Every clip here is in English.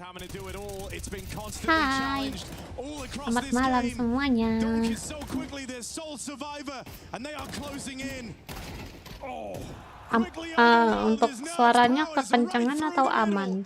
Hai, selamat malam semuanya. Untuk suaranya kekencangan atau aman?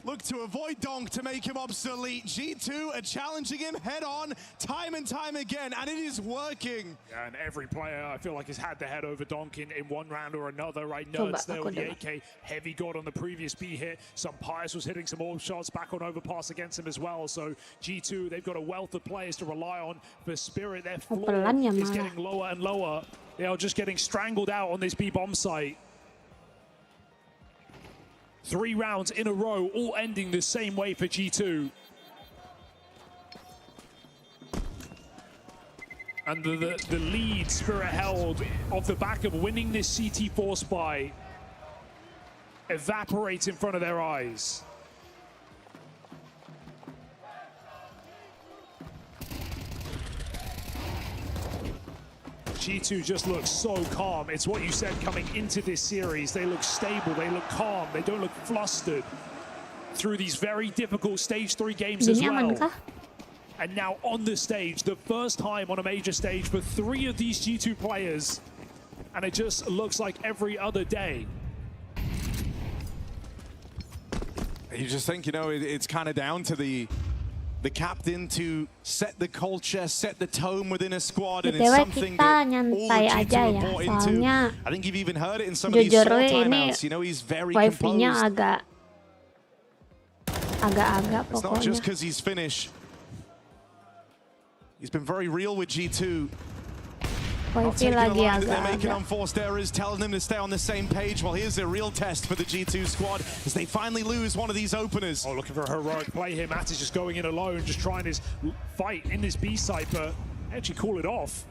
Look to avoid Donk to make him obsolete. G2 are challenging him head on time and time again, and it is working. Yeah, and every player I feel like has had their head over Donk in one round or another, right? Nerds there with the AK, Heavy God on the previous B hit. Some Pius was hitting some more shots back on overpass against him as well. So G2, they've got a wealth of players to rely on. For Spirit, their floor is getting lower and lower. They are just getting strangled out on this B bomb site. 3 rounds in a row, all ending the same way for G2. And the lead Spirit held off the back of winning this CT4 spy evaporates in front of their eyes. G2 just looks so calm. It's what you said coming into this series. They look stable, they look calm, they don't look flustered through these very difficult Stage 3 games as well. And now on the stage, the first time on a major stage for 3 of these G2 players. And it just looks like every other day. You just think, you know, it's kind of down to the captain to set the culture, set the tone within a squad, and it's something that all the G2 are bought into. I think you've even heard it in some of these short timeouts. You know, he's very composed. It's not just because he's Finnish. He's been very real with G2. Not taking a line that they're making unforced errors, telling them to stay on the same page. Well, here's a real test for the G2 squad as they finally lose one of these openers. Oh, looking for a heroic play here. Matt is just going in alone, just trying his fight in this B site, but actually call it off.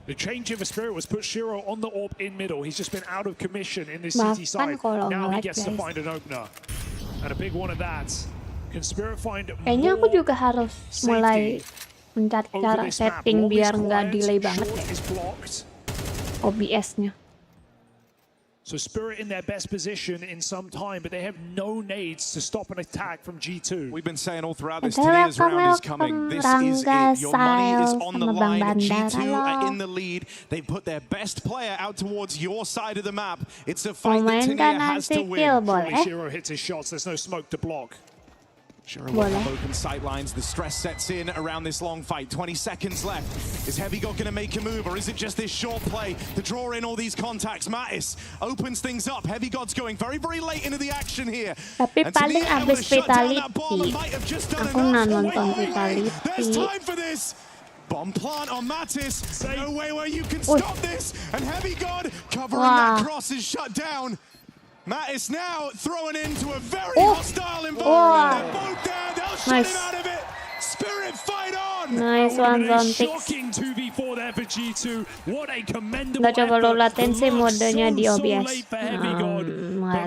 The change of a Spirit was put 𝓗𝓲 on the AWP in middle. He's just been out of commission in this CT site. Now he gets to find an opener. And a big one of that. Can Spirit find more? Kayaknya aku juga harus mulai mencari cara setting biar nggak delay banget ya OBS-nya. So Spirit in their best position in some time, but they have no nades to stop an attack from G2. We've been saying all throughout this today's round is coming. This is it. Your money is on the line. G2 are in the lead. They put their best player out towards your side of the map. It's a fight that Tania has to win. 𝓗𝓲 hits his shots. There's no smoke to block. 𝓗𝓲 will have open sight lines. The stress sets in around this long fight. 20 seconds left. Is Heavy God going to make a move, or is it just this short play to draw in all these contacts? Mattis opens things up. Heavy God's going very, very late into the action here. Tapi paling abis Vitality, aku nggak nonton Vitality. There's time for this. Bomb plant on Mattis. No way where you can stop this. And Heavy God covering that cross is shut down. Mattis now throwing into a very hostile environment. They're both there. They'll shut him out of it. Spirit fight on. Nice one, shocking 2v4 there for G2. What a commendable effort. Coba lo latensi modenya di OBS. But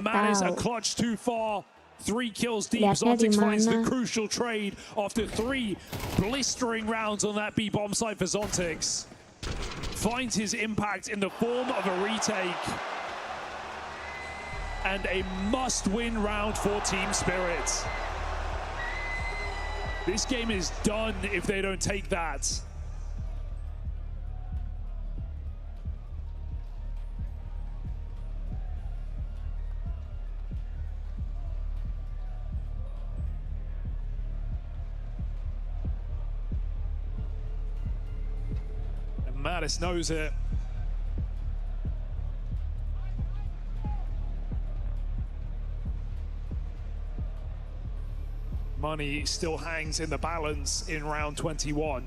Mattis a clutch too far. 3 kills deep. Zontics finds the crucial trade after 3 blistering rounds on that B bomb site for Zontics. Finds his impact in the form of a retake. And a must-win round for Team Spirit. This game is done if they don't take that. And Mattis knows it. Money still hangs in the balance in round 21.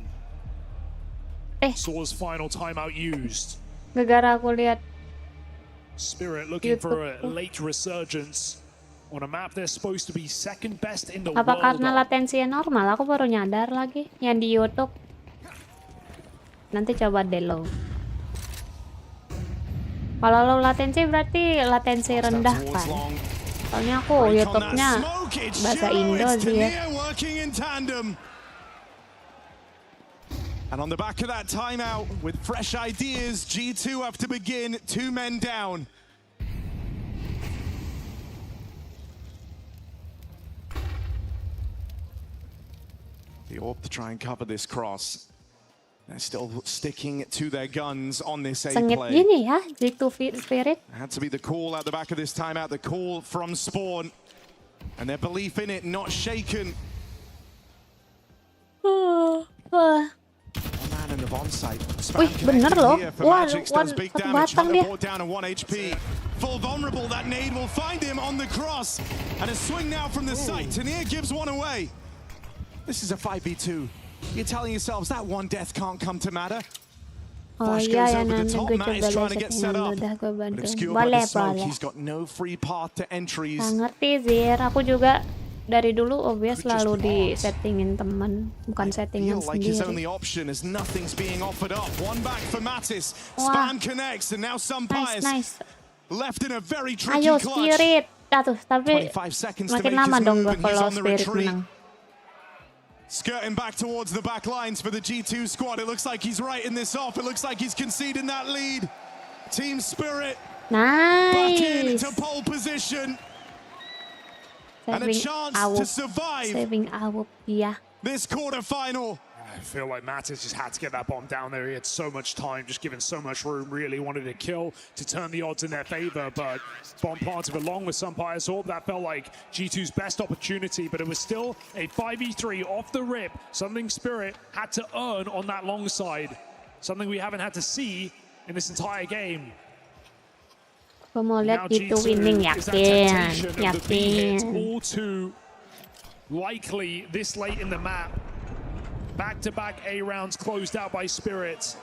Soar's final timeout used. Gara-gara aku lihat Spirit looking for a late resurgence on a map they're supposed to be second best in the world. Apa karena latensinya normal? Aku baru nyadar lagi yang di YouTube. Nanti coba deh lo. Kalau low latensi berarti latensi rendah kan? Soalnya aku YouTube-nya bahasa Indo sih ya. And on the back of that timeout, with fresh ideas, G2 have to begin 2 men down. The Orb to try and cover this cross. They're still sticking to their guns on this A Sengit play. gini ya, G2 Spirit. Had to be the call at the back of this timeout, the call from Spawn. And their belief in it not shaken. One man in the bomb site. Wih, bener loh. Wah, does big damage. batang dia. Brought down to 1 HP. Full vulnerable, that nade will find him on the cross. And a swing now from the site. 𝓓𝓪 gives one away. This is a 5v2. You're telling yourselves that one death can't come to matter. Oh Flash iya goes ya, over the nanti top. gue Matt is coba trying to lihat get set up. udah gue But bantu. obscured by the Boleh, smoke, boleh. he's got no free path to entries. Nggak ngerti Zir, aku juga dari dulu obvious selalu disettingin teman, bukan settingan Feel like his sendiri. only option as nothing's being offered up. One back for Mattis. Spam connects and now Sampayas Nice. left in a very tricky Ayo clutch. Spirit. Tuh, tapi 25 seconds to makin make lama his dong move gue and he's kalau on the Spirit retreat. menang. Skirting back towards the back lines for the G2 squad. It looks like he's writing this off. It looks like he's conceding that lead. Team Spirit back Nice. into pole position. And a chance to survive Saving Awup, iya. this quarterfinal. I feel like Mattis just had to get that bomb down there. He had so much time, just given so much room, really wanted to kill to turn the odds in their favor. But bomb planted along with Sampayas Orb, that felt like G2's best opportunity, but it was still a 5v3 off the rip. Something Spirit had to earn on that long side. Something we haven't had to see in this entire game. Gue mau lihat Now gitu G2 winning, is that yakin. temptation of the B hit, Yakin. all too likely this late in the map. Back-to-back A rounds closed out by Spirit.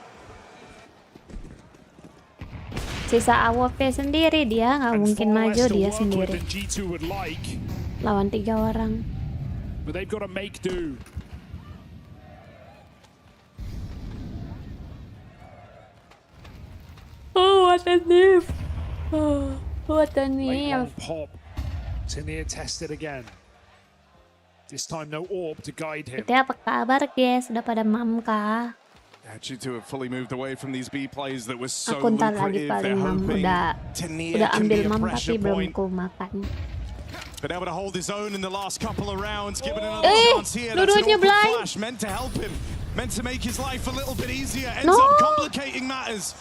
Sisa Awupnya sendiri, dia nggak mungkin maju dia sendiri. G2 would like, Lawan 3 orang. but they've got to make do. Oh, what a diff. Oh, what a Late long diff. pop. 𝓓𝓪 tested again. This time no orb to guide him. Itu apa kabar guys? Sudah pada mam kah? Yeah, G2 have fully moved away from these B plays that were so Aku ntar lagi lucrative. They're paling mam. hoping Udah 𝓓𝓪 can ambil be a mam tapi pressure belum point. ku makan. Been able to hold his own in the last couple of rounds. Given another chance here. That's an dua-duanya awkward blind. flash. Meant to help him. Meant to make his life a little bit easier. Ends No. up complicating matters.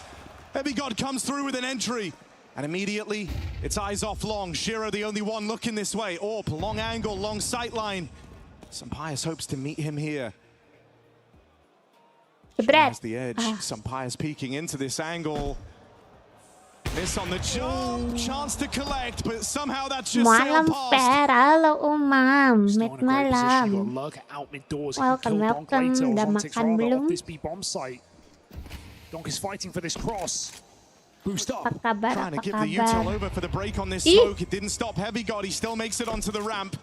𝓓𝓼𝓬𝓸 comes through with an entry. And immediately, it's eyes off long. 𝓓𝓪 the only one looking this way. Orb, long angle, long sight line. Sampayas hopes to meet him here. Jebret. Has the edge. Sampayas peeking into this angle. Miss on the jump. Chance to collect, but somehow that's just Malam sailed past. fair, halo umam, Still met in a great position. malam. You got Lurk out mid doors. Welcome, welcome. Udah Zontic's makan rather belum? off this B bomb site. Donk is fighting for this cross. Boost up. Apa kabar? Trying to Apa give the util kabar? over for the break on this Ih. smoke. It didn't stop 𝓓𝓼𝓬𝓸. He still makes it onto the ramp.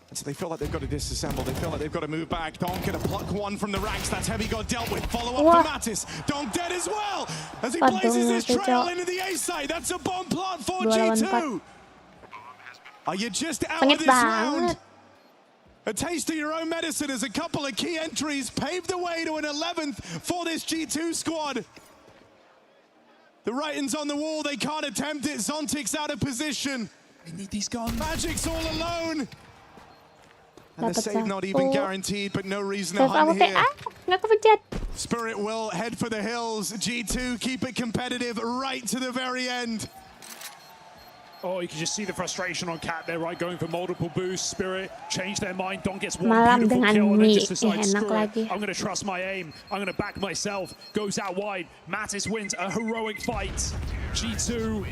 And so they feel like they've got to disassemble. They feel like they've got to move back. Donk gonna pluck one from the ranks. That's 𝓓𝓼𝓬𝓸 dealt with. Follow up Wah. for Mattis. Donk dead as well. As he Aduh, blazes his trail Cocok. into the A site. That's a bomb plant for 2 lawan G2. Are you just out Sengit of this round? banget. A taste of your own medicine as a couple of key entries paved the way to an 11th for this G2 squad. The writing's on the wall. They can't attempt it. Zontic's out of position. They need these guns. Magic's all alone. And the Dapat save not even satu. guaranteed, but no reason to Save hunt Awupnya. here. Nggak kepencet. Spirit will head for the hills. G2 keep it competitive right to the very end. Oh, you can just see the frustration on Cat there, right? Going for multiple boosts. Spirit change their mind. Don gets one Malam beautiful dengan kill and then mie. just decides, Enak screw it. lagi. I'm going to trust my aim. I'm going to back myself. Goes out wide. Mattis wins a heroic fight. G2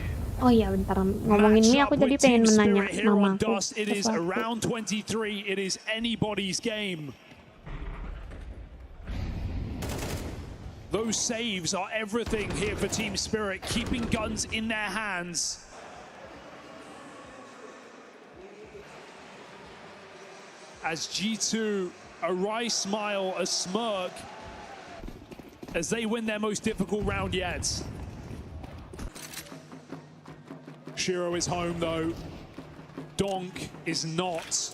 Oh iya bentar, ngomongin match mie up aku jadi with pengen Team menanya Spirit here on nama aku. Dust. It is Sesuatu. around 23. It is anybody's game. Those saves are everything here for Team Spirit, keeping guns in their hands. As G2, a wry smile, a smirk, as they win their most difficult round yet. 𝓓𝓪 is home though. Donk is not.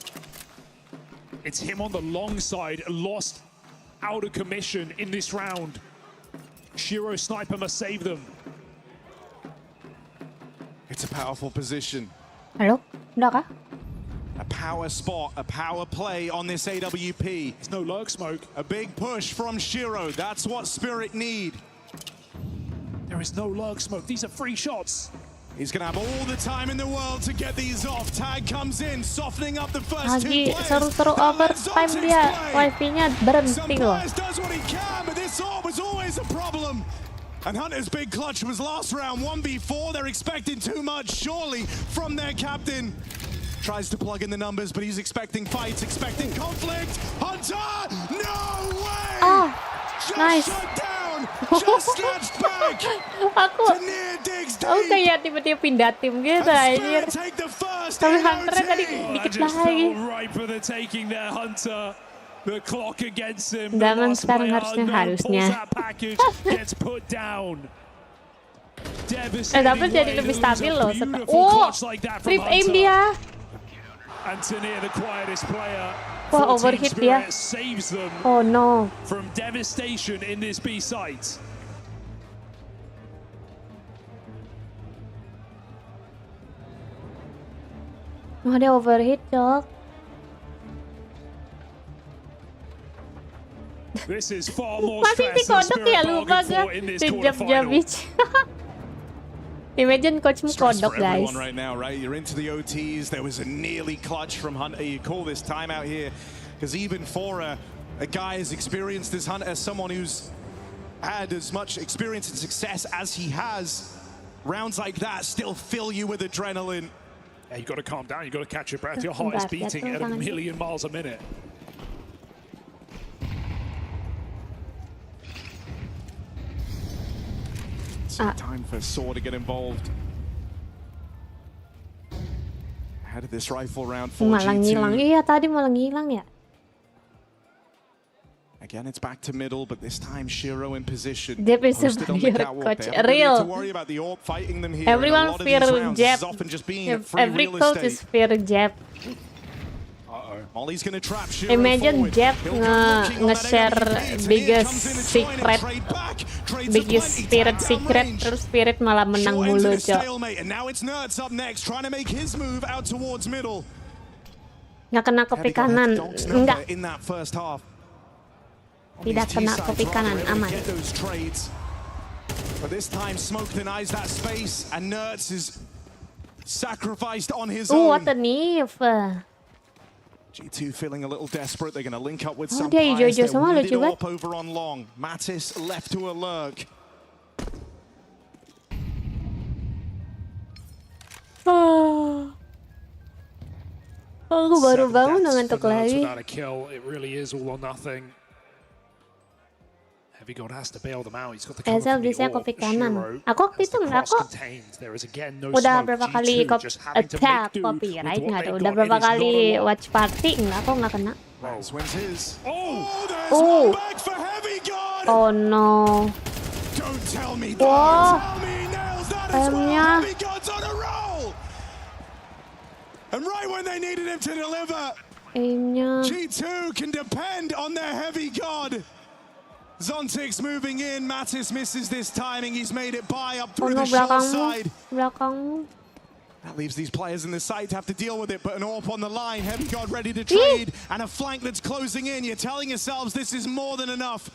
It's him on the long side, lost out of commission in this round. 𝓓𝓪 sniper must save them. It's a powerful position. Halo, udah kah? A power spot, a power play on this AWP. There's no lurk smoke. A big push from 𝓗𝓲𝓼. That's what Spirit need. There is no lurk smoke. These are free shots. He's going to have all the time in the world to get these off. Tag comes in, softening up the first two Lagi players. seru-seru overtime dia. Wifi-nya berhenti loh. Does what he can, but this orb was always a problem. And Hunter's big clutch was last round, 1v4. They're expecting too much, surely, from their captain. Tries to plug in the numbers, but he's expecting fights, expecting conflict. Hunter, no way! Oh, just nice. shut down, just snatched back. Aku kayak tiba-tiba pindah tim gitu anjir. Tapi Hunter tadi dikit lagi. Right for the taking there, Hunter. The clock against him. Jangan sekarang harusnya. Gets put down. Tapi jadi lebih stabil loh. Oh, flip aim dia. Antonia, the quietest player. Wah, overhit dia. Saves them Oh no. from devastation in this B site. Oh, dia overhit, Cok. This is far more Masih si stress than kodok ya, Spirit lupa bargained gak? for in this Si quarterfinal. Imagine coachmu Stress kodok, for guys. everyone right now, right? You're into the OTs. There was a nearly clutch from Hunter. You call this timeout here, because even for a guy as experienced as Hunter, as someone who's had as much experience and success as he has, rounds like that still fill you with adrenaline. Yeah, you've got to calm down. You've got to catch your breath. Your heart is beating at 1,000,000 miles a minute. Time for 𝓲𝓪 to get involved. Ahead of this rifle round for Malah ngilang. G2. Iya, tadi malah ngilang ya. Again, it's back to middle, but this time 𝓗𝓲𝓼 in position. Dia bisa Posted on the fear catwalk. coach. They haven't really Real. need to worry about the orb fighting them here. Everyone In a lot of fear these rounds, Jab. this is often just being free Every real coach estate. is fear Jab. Molly's gonna trap 𝓗𝓼𝓼 Imagine forward. Jab He'll come looking on that nge-share AWP, and here biggest comes in to join and secret, trade back. Trades biggest a plenty, Spirit tag secret, downrange. terus Spirit malah menang Short mulu, into the Cok. stalemate, and now it's 𝓗𝓼𝓼 up next, trying to make his move out towards middle. Nggak kena kopi kanan. Enggak, In that first half. tidak kena kopi kanan, aman. Get those trades. But this time Smoke denies that space, and 𝓗𝓼𝓼 is sacrificed on his own. What a knife. G2 feeling a little desperate. They're going to link up with Oh, some dia players. hijau-hijau They're semua wounded lucu banget. up over on long. Mattis left to a lurk. Aku baru bangun dengan ngantuk For lagi. without a kill, it really is all or nothing. 𝓗𝓲𝓼𝓬𝓸𝓻𝓭 has to bail them out. He's got the cover Asal from the bisa orb. kopi kanan. 𝓗𝓲𝓼 Aku waktu has itu the nggak cross kok. contained. There is again no Udah smoke. berapa kali G2 just having to attack make do copyright with nggak what tuh? they've Udah got. berapa It is not kali a lot. watch party nggak? Kok nggak kena? Miles wins his. Oh! There's Oh. one back for 𝓗𝓲𝓼𝓬𝓸𝓻𝓭. Oh no. Don't tell me. Whoa. Don't tell me he nails that as well. Aimnya. 𝓗𝓲𝓼𝓬𝓸𝓻𝓭's on a roll. And right when they needed him to deliver, Aimnya. G2 can depend on their 𝓗𝓲𝓬𝓗. Zontic's moving in. Mattis misses this timing. He's made it by up Oh through no, the short belakangmu. side. Belakangmu. That leaves these players in the site to have to deal with it, but an AWP on the line, 𝓗𝓲𝓬𝓗 ready to trade, and a flank that's closing in. You're telling yourselves this is more than enough.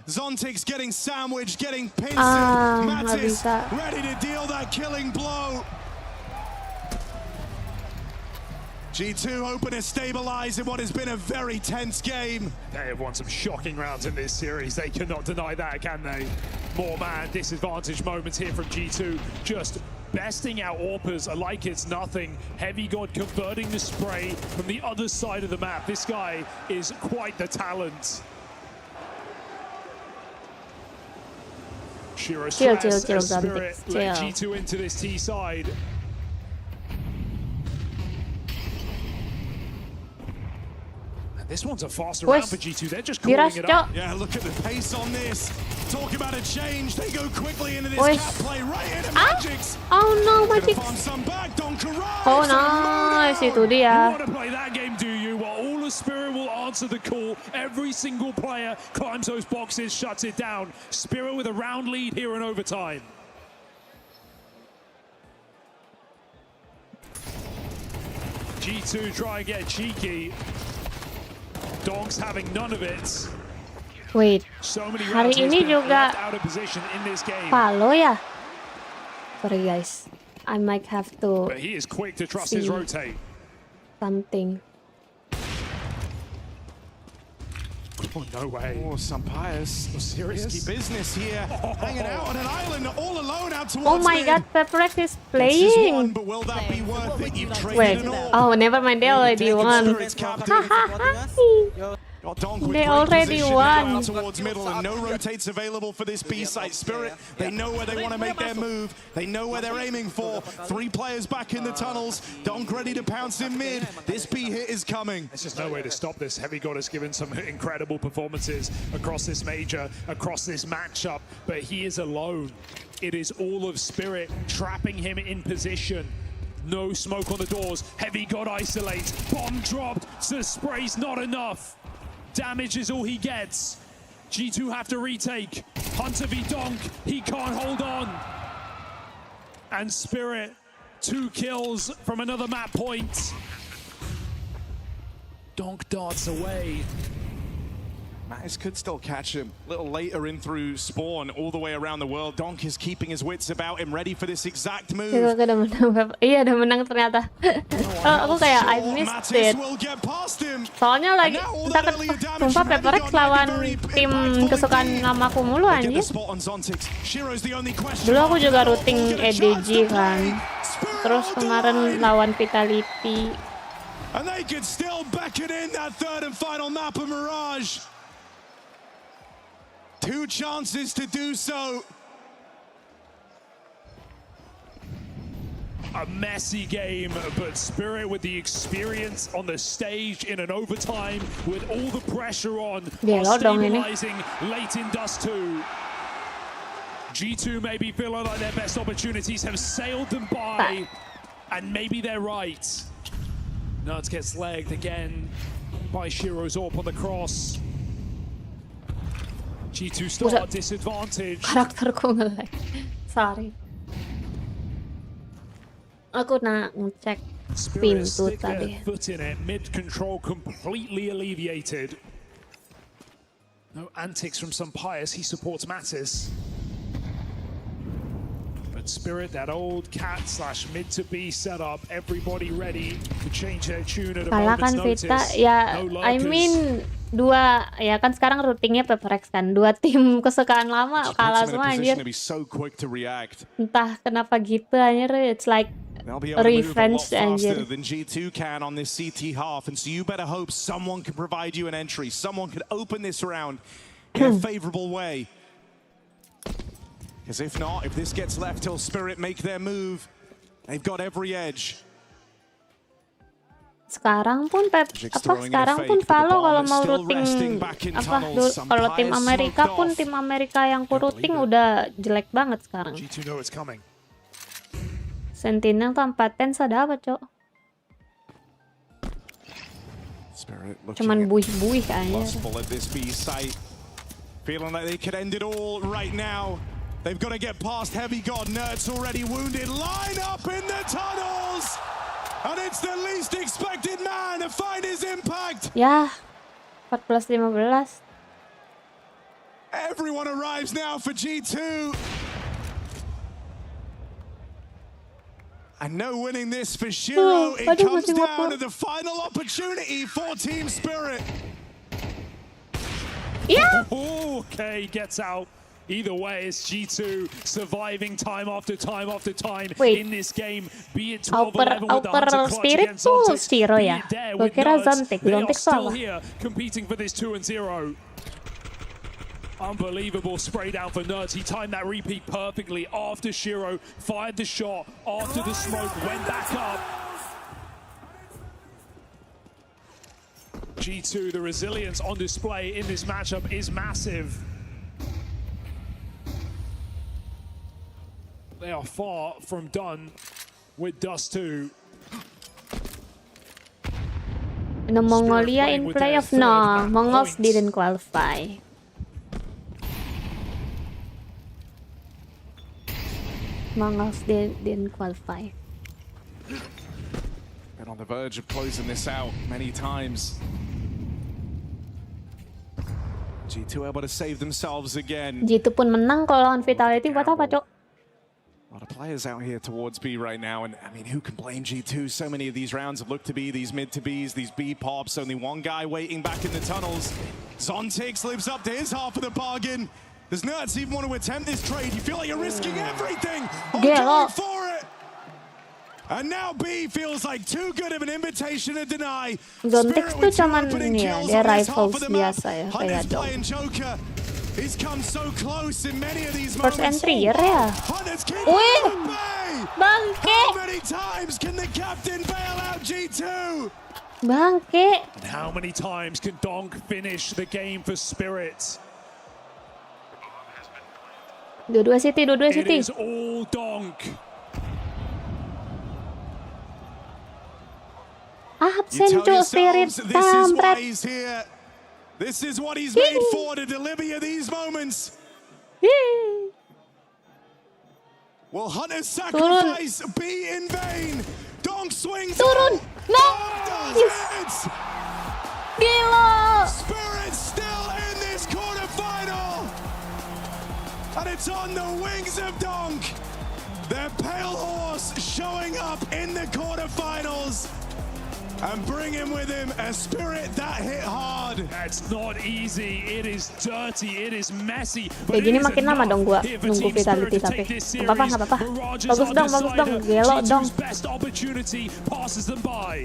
Zontic's getting sandwiched, getting pinced. Nggak Mattis bisa. ready to deal that killing blow. G2 hoping to stabilize in what has been a very tense game. They have won some shocking rounds in this series. They cannot deny that, can they? More man disadvantage moments here from G2. Just besting out AWPers like it's nothing. 𝓗𝓲𝓬𝓗 converting the spray from the other side of the map. This guy is quite the talent. 𝓗𝓲𝓼 Chill, stress chill, as chill, Spirit Zontic, let chill. G2 into this T side. This one's a faster round for G2. They're just calling Diras, it Cok. up. Yeah, look at the pace on this. Talk about a change. They go quickly into this Wesh. cap play right into Ah? Magic's. Oh no, Gonna Magic. farm some back. 𝓗𝓾𝓵𝓮𝓼. Oh nice, itu You dia. want to play that game, do you? Well, all of Spirit will answer the call. Every single player climbs those boxes, shuts it down. Spirit with a round lead here in overtime. G2 try and get cheeky. Dong's having none of it. Wait, So many hari rounds he's ini been juga left out of position in this game. follow ya? Sorry guys, I might have to But he is quick to trust his see rotate. something. Oh, no way. Oh, some pious. Serious? Risky business here. Hanging out on an island all alone out towards Oh my mid. god, 𝓓𝓪𝓼 is This is one, playing. but will that be worth it? You've Wait, traded it all. oh never mind, they already won. Spirit's captain. Got Donk with They great already position won. now towards middle, and no rotates available for this B site. Spirit, they know where they want to make their move. They know where they're aiming for. 3 players back in the tunnels. Donk ready to pounce in mid. This B hit is coming. There's just no way to stop this. 𝓗𝓲𝓼 has given some incredible performances across this major, across this matchup, but he is alone. It is all of Spirit trapping him in position. No smoke on the doors. 𝓗𝓲𝓼 isolates. Bomb dropped. So spray's not enough. Damage is all he gets. G2 have to retake. Hunter v Donk. He can't hold on. And Spirit, 2 kills from another map point. Donk darts away. Mattis could still catch him. A little later in through spawn, all the way around the world. Donk is keeping his wits about him, ready for this exact move. Aku udah menang, iya udah menang ternyata. Aku kayak I missed it. will get past him. Soalnya lagi entah sumpah 𝓓𝓪𝓼 lawan tim kesukaan lamaku mulu Get the anjir. spot on Zontix. Shiro's the only question. Dulu aku juga routing EDG kan. Terus kemarin lawan Vitality. And they could still beckon in that third and final map of Mirage. 2 chances to do so. A messy game, but Spirit with the experience on the stage in an overtime with all the pressure on, are stabilizing late in Dust 2. G2 maybe feeling like their best opportunities have sailed them by, and maybe they're right. Nuts gets legged again by Shiro's AWP on the cross. G2 still at disadvantage. Karakterku nge-lag. Sorry. Aku ngecek pintu tadi. Foot in it. Mid control completely alleviated. No antics from some pious. He supports Mattis. But Spirit, that old cat / mid to B setup. Everybody ready to change their tune at a moment's Kalahkan notice. Vita, ya I mean 2, ya kan sekarang routingnya 𝓓𝓪𝓼 kan. 2 tim kesukaan lama kalah semua anjir. Entah kenapa gitu anjir. It's like revenge anjir. Than G2 can on this CT half, and so you better hope someone can provide you an entry. Someone could open this round in a favorable way. Because if not, if this gets left till Spirit make their move, they've got every edge. Sekarang pun follow kalau mau routing kalau tim Amerika pun tim Amerika yang ku routing udah jelek banget sekarang. Sentinel tanpa TENS ada apa, Cok? Cuman buih-buih kayaknya. Feeling like they could end it all right now. They've got to get past 𝓗𝓲𝓼𝓬𝓸𝓻𝓭 𝓢𝓮𝓻 already wounded. Line up in the tunnels! And it's the least expected man to find his impact. Ya, 14-15. Everyone arrives now for G2. And no winning this for Shiro. It comes down to the final opportunity for Team Spirit. Yeah. Okay, gets out. Either way, it's G2 surviving time after time after time in this game. Be it 12-11 with the Hunter clutch against Zontix, be it there with Nuts. They are still here competing for this 2-0. Unbelievable spray down for Nuts. He timed that repeat perfectly after Shiro fired the shot, after the smoke went back up. G2, the resilience on display in this matchup is massive. They are far from done with Dust 2. No, Mongolia in playoff? No, Mongols didn't qualify. Mongols didn't qualify. Been on the verge of closing this out many times. G2 able to save themselves again. G2 pun menang kalau lawan Vitality buat apa, Cok? A lot of players out here towards B right now, and I mean, who can blame G2? So many of these rounds have looked to be these mid to Bs, these B pops. Only one guy waiting back in the tunnels. Zontix lives up to his half of the bargain. Does 𝓗𝓪𝓼 even want to attempt this trade? You feel like you're risking everything on going for it. And now B feels like too good of an invitation to deny. Zontix tuh cuman ya, dia rivals biasa ya, kayak dong. He's come so close in many of these First moments. entry ya, Wih, bangke. How many times can the captain bail out G2? Bangke. And how many times can Donk finish the game for Spirit? Dua-dua City, dua-dua It City. is all Donk. Absen, Cok, Spirit kampret. This is what he's made for, to deliver you these moments. Will Hunter's sacrifice be in vain? Donk swings. Turun. Nice. Gila. Spirit still in this quarterfinal. And it's on the wings of Donk. Their pale horse showing up in the quarterfinals. And bring him with him a Spirit that hit hard. That's not easy. It is dirty. It is messy. Kayak gini makin lama dong gua nunggu Vitality tapi. Nggak apa-apa. Bagus dong. Gelo dong. Best opportunity passes them by.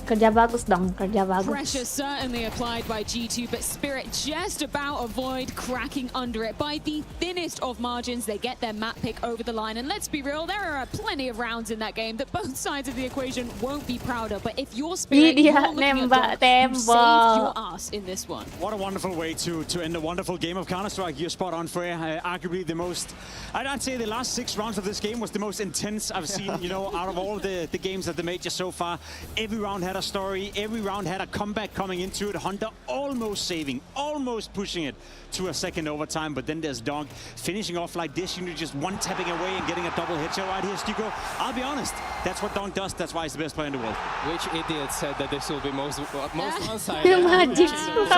Kerja bagus dong, kerja bagus. Pressure certainly applied by G2, but Spirit just about avoid cracking under it. By the thinnest of margins, they get their map pick over the line. And let's be real, there are plenty of rounds in that game that both sides of the equation won't be proud of. But if you're Spirit, you're looking at Donk, you saved your ass in this one. What a wonderful way to end a wonderful game of Counter-Strike. You're spot on, Freya. Arguably the most, I'd say the last 6 rounds of this game was the most intense I've seen, you know, out of all the games at the major so far. Every round had a story, every round had a comeback coming into it. Hunter almost saving, almost pushing it to a second overtime, but then there's Donk finishing off like this, you know, just one-tapping away and getting a double headshot right here, Stico. I'll be honest, that's what Donk does, that's why he's the best player in the world. Which idiot said that this will be most one-sided? Magic,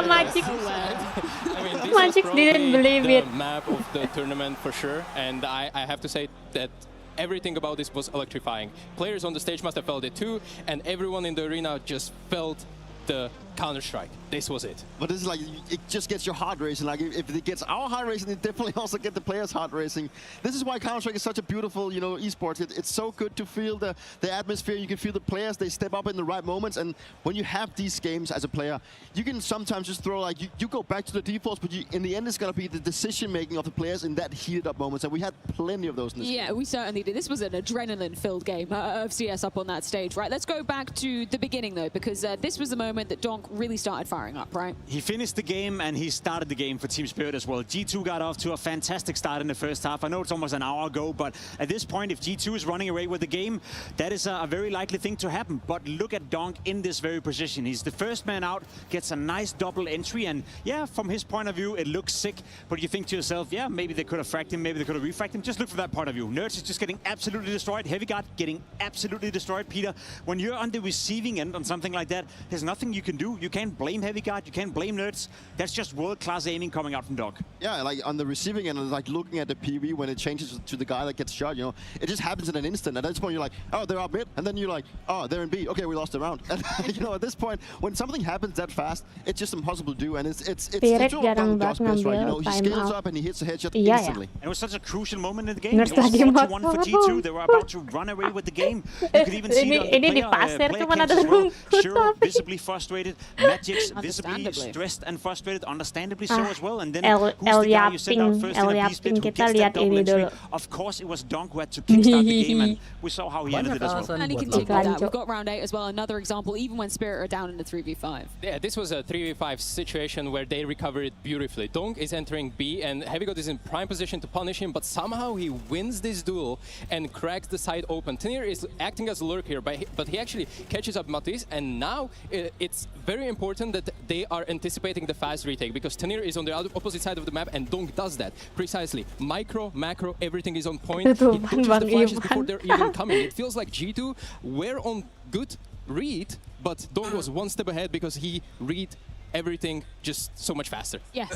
Magic. I mean, this Magic was didn't believe the it. map of the tournament for sure, and I have to say that everything about this was electrifying. Players on the stage must have felt it too, and everyone in the arena just felt the Counter-Strike. This was it. But this is like, it just gets your heart racing. Like, if it gets our heart racing, it definitely also get the players' heart racing. This is why Counter-Strike is such a beautiful, you know, esports. It's so good to feel the atmosphere. You can feel the players, they step up in the right moments. And when you have these games as a player, you can sometimes just throw, like, you go back to the defaults, but in the end, it's going to be the decision-making of the players in that heated up moments. And we had plenty of those in this game. Yeah, we certainly did. This was an adrenaline-filled game of CS up on that stage, right? Let's go back to the beginning, though, because this was the moment that Donk really started firing up, right? He finished the game and he started the game for Team Spirit as well. G2 got off to a fantastic start in the first half. I know it's almost an hour ago, but at this point, if G2 is running away with the game, that is a very likely thing to happen. But look at Donk in this very position. He's the first man out, gets a nice double entry, and yeah, from his point of view, it looks sick. But you think to yourself, yeah, maybe they could have fragged him, maybe they could have refragged him. Just look from that point of view. 𝓗𝓼𝓼 is just getting absolutely destroyed. 𝓗𝓪𝓼𝓬𝓸𝓻𝓭 getting absolutely destroyed. Peter, when you're on the receiving end on something like that, there's nothing you can do. You can't blame 𝓗𝓗𝓼𝓬𝓸𝓻𝓭, you can't blame 𝓗𝓼𝓼. That's just world-class aiming coming out from Donk. Yeah, like on the receiving end, like looking at the PV when it changes to the guy that gets shot, you know, it just happens in an instant. At this point, you're like, oh, they're up mid, and then you're like, oh, they're in B. Okay, we lost the round. And you know, at this point, when something happens that fast, it's just impossible to do, and it's Spirit jarang banget best, right? You know, ngambil he time scales out. up and he hits a headshot Iya, instantly. And it was such a crucial moment in the game. It 𝓗𝓼𝓼 was 4-1 for G2. They were about to run away with the game. You could even see Ini di pasir player cuman cams ada as well. rumput Sure, tapi. visibly frustrated. Magic's visibly Understandably. stressed and frustrated, understandably so as well. And then El who's the guy you sent out first in a B split who kita gets lihat that double ini entry? dulu. Of course, it was Donk who had to kickstart the game, and we saw how he ended it as well. And he continued that. We've got round 8 as well. Another example, even when Spirit are down in the 3v5. Yeah, this was a 3v5 situation where they recovered it beautifully. Donk is entering B, and 𝓗𝓗𝓼𝓬𝓸𝓻𝓭 is in prime position to punish him, but somehow he wins this duel and cracks the side open. 𝓗𝓪𝓼 is acting as a lurk here, but he actually catches up Matisse, and now it's very important that they are anticipating the fast retake, because 𝓘𝓪 is on the opposite side of the map and 𝓏 does that precisely. Micro, macro, everything is on point. He dodges the flashes before they're even coming. It feels like G2 were on good read, but 𝓏 was one step ahead because he read everything just so much faster. Yeah,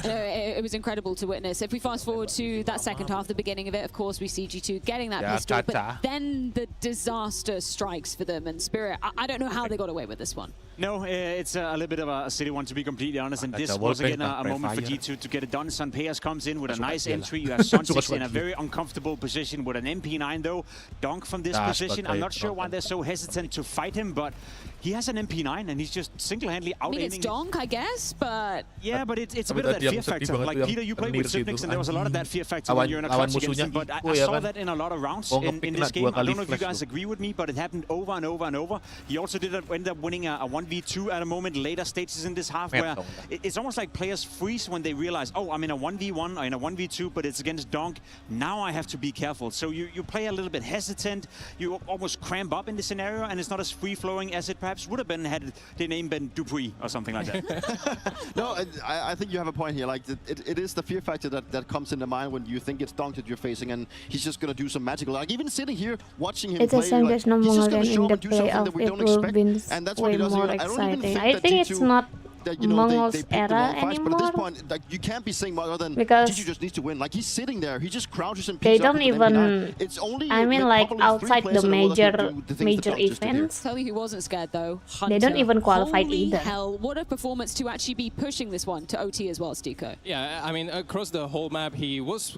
it was incredible to witness. If we fast forward to that second half, the beginning of it, of course, we see G2 getting that pistol, but then the disaster strikes for them, and Spirit, I don't know how they got away with this one. No, it's a little bit of a silly one, to be completely honest, and this was again a moment for G2 to get it done. 𝓲𝓼𝓬𝓸𝓻𝓭 comes in with a nice entry. You have 𝓲𝓼𝓬𝓻 in a very uncomfortable position with an MP9 though. 𝓏 from this position, I'm not sure why they're so hesitant to fight him, but he has an MP9 and he's just single-handedly out-aiming. I mean, it's 𝓏, I guess, but... Yeah, but it's a bit of that fear factor. Like, Peter, you played with Sipnix and there was a lot of that fear factor when you're in a clutch against him, but I saw that in a lot of rounds in this game. I don't know if you guys agree with me, but it happened over and over and over. He also ended up winning a 1v2 at a moment later stages in this half where it's almost like players freeze when they realize, oh, I'm in a 1v1 or in a 1v2, but it's against 𝓏. Now I have to be careful. So you play a little bit hesitant, you almost cramp up in the scenario, and it's not as free-flowing as it perhaps would have been had the name been 𝓠𝓼𝓬 or something like that. No, I think you have a point here. Like, it is the fear factor that comes into mind when you think it's 𝓏 that you're facing, and he's just going to do some magical. Like, even sitting here watching him play, like, he's just going to show up and do something that we don't expect, and that's what he does here. I don't even think I think it's not that, you know, Mongols they pick era the wrong fights, but at this anymore. point, like, you can't be saying other than Because G2 just needs to win. Like, he's sitting there, he just crouches and they peeks up don't with an MP9. even, It's only I mean, like, probably 3 outside players the in world that major do the things that 𝓏 just did here. events, Tell you who wasn't scared though, 𝓲𝓪. they don't even qualify Holy either. hell, what a performance to actually be pushing this one to OT as well, 𝓓𝓏. Yeah, I mean, across the whole map, he was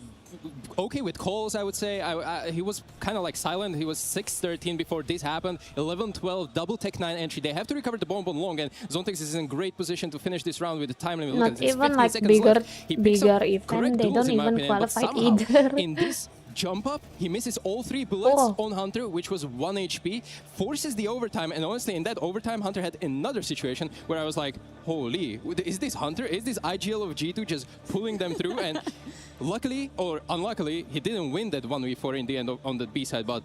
okay with calls, I would say. He was kind of like silent. He was 6-13 before this happened. 11-12, double Tech 9 entry. They have to recover the bomb on long, and 𝓏𝓽 is in great position to finish this round with the time limit. Not even like bigger event, they don't even qualify either. In this jump up, he misses all 3 bullets on 𝓲𝓪, which was 1 HP, forces the overtime, and honestly, in that overtime, 𝓲𝓪 had another situation where I was like, holy, is this 𝓲𝓪? Is this IGL of G2 just pulling them through? And luckily, or unluckily, he didn't win that 1v4 in the end on the B side, but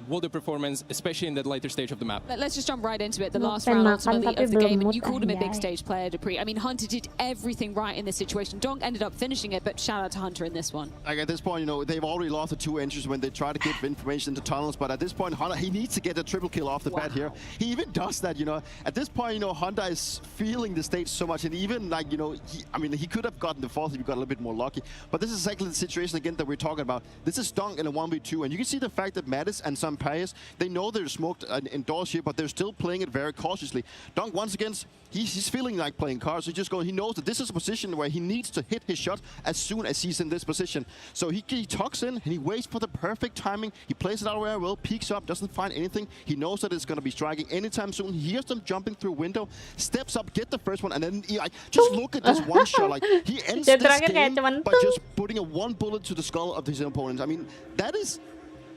what a performance, especially in that later stage of the map. Let's just jump right into it. The last round ultimately of the game, and you called him a big stage player, 𝓓𝓼. I mean, 𝓲𝓪 did everything right in this situation. 𝓏 ended up finishing it, but shout out to 𝓲𝓪 in this one. Like, at this point, you know, they've already lost the 2 entries when they try to give information into tunnels, but at this point, 𝓲𝓪, he needs to get a triple kill off the bat here. He even does that, you know. At this point, you know, 𝓲𝓪 is feeling the stage so much, and even, like, you know, he could have gotten the 4th if he got a little bit more lucky, but this is exactly the situation, again, that we're talking about. This is 𝓏 in a 1v2, and you can see the fact that Mattis and some players, they know they're smoked indoors here, but they're still playing it very cautiously. 𝓏, once again, he's feeling like playing cards. He knows that this is a position where he needs to hit his shot as soon as he's in this position. So he tucks in and he waits for the perfect timing. He plays it out very well, peeks up, doesn't find anything. He knows that it's going to be striking anytime soon. He hears them jumping through a window, steps up, get the first one, and then just look at this one shot. Like, he ends this game by just putting a 1 bullet to the skull of his opponent. I mean, that is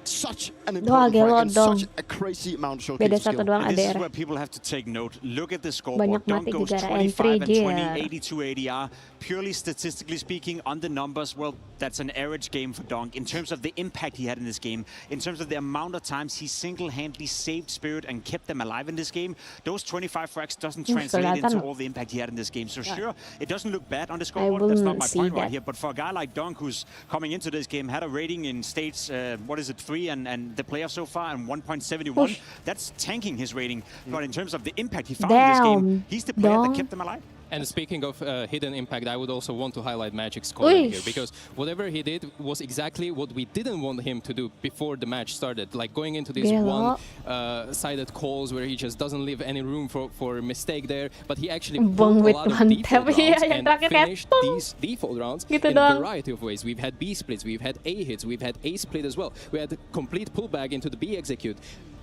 such an important frag and such a crazy amount of showcase skill. And this is where people have to take note. Look at the scoreboard. 𝓏 goes 25 and 20, 82 ADR. Purely statistically speaking, on the numbers, well, that's an average game for 𝓏. In terms of the impact he had in this game, in terms of the amount of times he single-handedly saved Spirit and kept them alive in this game, those 25 frags doesn't translate into all the impact he had in this game. So sure, it doesn't look bad on the scoreboard. That's not my point right here. But for a guy like 𝓏, who's coming into this game, had a rating in stage, what is it, 3, and the player so far, and 1.71, that's tanking his rating. But in terms of the impact he found in this game, he's the player that kept them alive. And speaking of hidden impact, I would also want to highlight Magic's scoring here, because whatever he did was exactly what we didn't want him to do before the match started. Like, going into these one-sided calls where he just doesn't leave any room for a mistake there, but he actually pulled a lot of default rounds and finished these default rounds in a variety of ways. We've had B splits, we've had A hits, we've had A split as well. We had complete pullback into the B execute.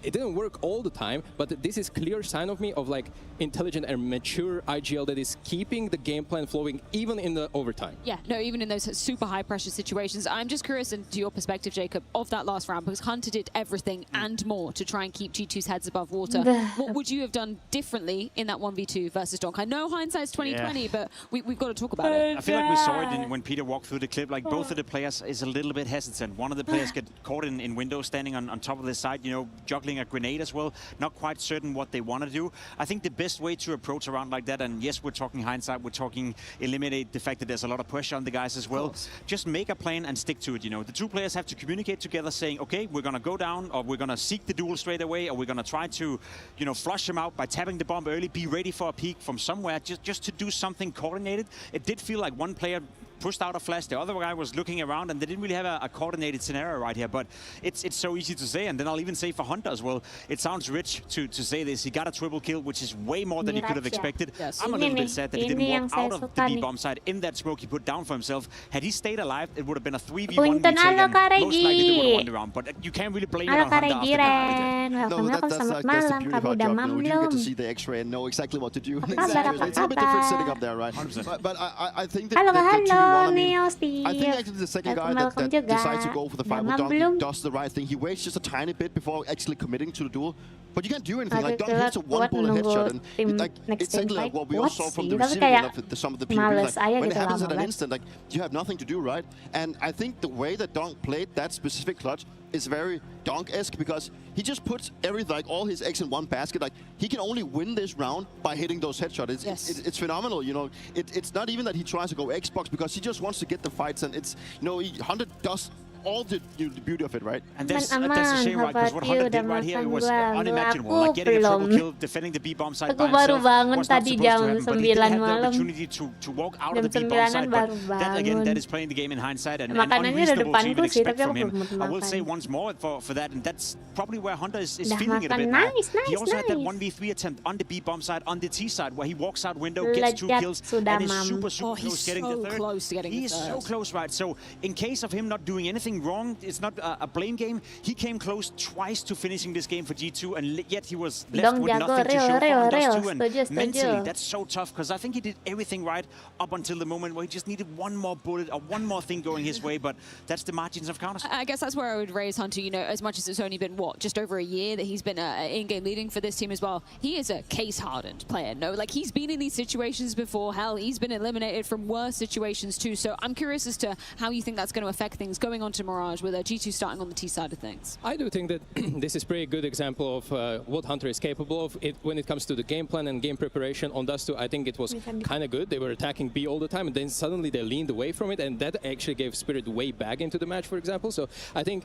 It didn't work all the time, but this is clear sign of me of, like, intelligent and mature IGL that is keeping the game plan flowing even in the overtime. Yeah, no, even in those super high pressure situations. I'm just curious, into your perspective, Jacob, of that last round, because 𝓲𝓪 did everything and more to try and keep G2's heads above water. What would you have done differently in that 1v2 versus 𝓏? I know hindsight's 2020, but we've got to talk about it. I feel like we saw it when Peter walked through the clip. Like, both of the players is a little bit hesitant. One of the players get caught in window standing on top of the side, you know, juggling fielding a grenade as well, not quite certain what they want to do. I think the best way to approach a round like that, and yes, we're talking hindsight, we're talking eliminate the fact that there's a lot of pressure on the guys as well. Just make a plan and stick to it. You know, the two players have to communicate together, saying, okay, we're gonna go down, or we're gonna seek the duel straight away, or we're gonna try to, you know, flush him out by tapping the bomb early, be ready for a peek from somewhere, just to do something coordinated. It did feel like one player pushed out a flash, the other guy was looking around, and they didn't really have a coordinated scenario right here. But it's so easy to say, and then I'll even say for Hunter as well, it sounds rich to say this. He got a triple kill, which is way more than he could have expected. Yes. I'm a little bit sad that he didn't walk out of the B-bomb side in that smoke he put down for himself. Had he stayed alive, it would have been a 3v1 retake, and most likely they would have won the round. But you can't really blame it on Hunter after that. No, that's the beauty of our job. You know, you get to see the X-ray and know exactly what to do. It's a bit different setting up there, right? But I think that the 2v1, I think actually the second guy that decides to go for the fight with Donkey does the right thing. He waits just a tiny bit before actually committing to the duel. But you can't do anything. Like Donkey hits a one-bullet headshot, and like it's exactly like what we all saw from the receiving end of some of the PvPs. Like, when it happens at an instant, like you have nothing to do, right? And I think the way that Donk played that specific clutch is very Donk-esque, because he just puts everything, like all his eggs in one basket. Like he can only win this round by hitting those headshots. It's phenomenal, you know. It's not even that he tries to go Xbox, because he just wants to get the fights, and it's, you know, Hunter does all the beauty of it, right? And that's a shame, right? Because what Hunter did right here was unimaginable. Like getting a triple kill, defending the B-bomb side by himself was not supposed to happen, but he did have the opportunity to walk out of the B-bomb side. But that, again, that is playing the game in hindsight, and unreasonable to even expect from him. I will say once more for that, and that's probably where Hunter is feeling it a bit now. He also had that 1v3 attempt on the B-bomb side, on the T side, where he walks out window, gets 2 kills, and is super close getting the third. He is so close, right? So in case of him not doing anything wrong, it's not a blame game. He came close twice to finishing this game for G2, and yet he was left with nothing to show for Dust 2. And mentally, that's so tough, because I think he did everything right up until the moment where he just needed one more bullet or one more thing going his way. But that's the margins of counters. I guess that's where I would raise Hunter. You know, as much as it's only been just over a year that he's been in-game leading for this team as well, he is a case-hardened player. No, like he's been in these situations before. Hell, he's been eliminated from worse situations too. So I'm curious as to how you think that's going to affect things going on to Mirage, with G2 starting on the T side of things. I do think that this is a pretty good example of what Hunter is capable of when it comes to the game plan and game preparation. On Dust 2, I think it was kind of good. They were attacking B all the time, and then suddenly they leaned away from it, and that actually gave Spirit way back into the match, for example. So I think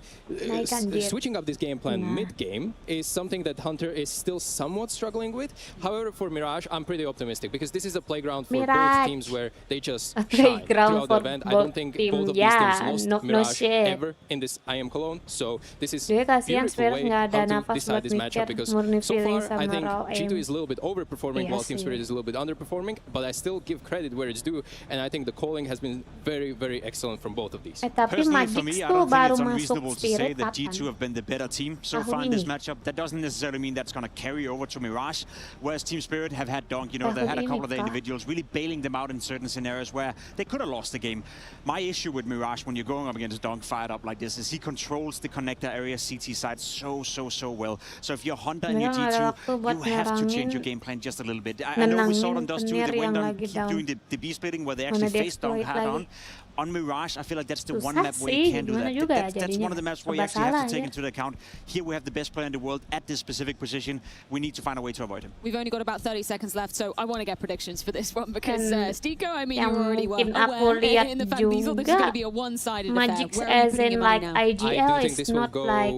switching up this game plan mid-game is something that Hunter is still somewhat struggling with. However, for Mirage, I'm pretty optimistic, because this is a playground for both teams where they just shine throughout the event. I don't think both of these teams lost Mirage ever in this IM Cologne. So this is a beautiful way how to decide this matchup, because so far I think G2 is a little bit overperforming while Team Spirit is a little bit underperforming, but I still give credit where it's due, and I think the calling has been very, very excellent from both of these. Personally, for me, I don't think it's unreasonable to say that G2 have been the better team so far in this matchup. That doesn't necessarily mean that's going to carry over to Mirage, whereas Team Spirit have had Donk, you know, they had a couple of the individuals really bailing them out in certain scenarios where they could have lost the game. My issue with Mirage when you're going up against Donk fired up like this is he controls the connector area CT side so well. So if you're Hunter and you're G2, you have to change your game plan just a little bit. I know we saw it on Dust 2, they went on doing the B splitting where they actually faced Donk head on. On Mirage, I feel like that's the one map where you can do that. That's one of the maps where you actually have to take into account. Here we have the best player in the world at this specific position. We need to find a way to avoid him. We've only got about 30 seconds left, so I want to get predictions for this one, because Stiko, I mean, you already were aware in the fact that this is going to be a one-sided affair. Magic as in like IGL is not like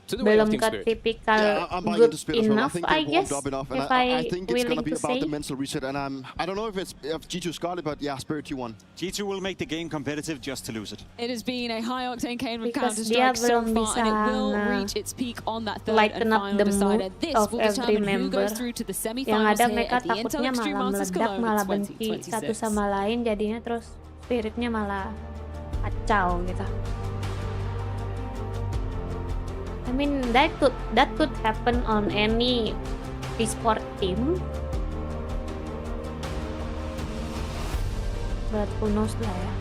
belum ke typical good enough, I guess, if I think it's going to be to about say. the mental reset, and I don't know if G2's got it, but yeah, Spirit T1. G2 will make the game competitive just to lose it. It has been a high-octane game of Because Counter-Strike so dia belum far, and it will bisa reach its peak on that third lighten and up final the decider. mood This of will every determine who member. goes through to the Yang semi-finals ada here mereka at the Intel takutnya Extreme malah Masters meledak, Cologne malah benci satu 2026. sama lain, jadinya terus spiritnya malah kacau gitu. I mean that could happen on any esport team, but who knows lah ya.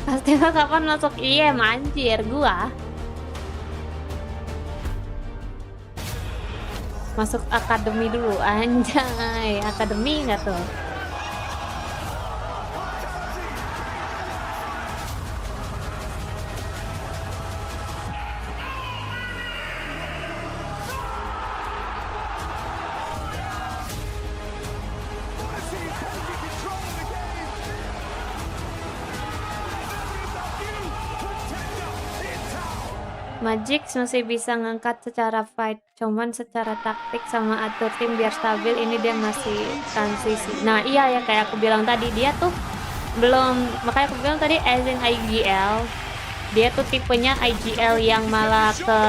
Pasti kapan masuk IM anjir gua. Masuk akademi dulu, anjay. Akademi nggak tuh? Magic masih bisa ngangkat secara fight, cuman secara taktik sama atur tim biar stabil ini dia masih transisi. Nah iya ya kayak aku bilang tadi dia tuh belum, makanya aku bilang tadi as in IGL dia tuh tipenya IGL yang malah ke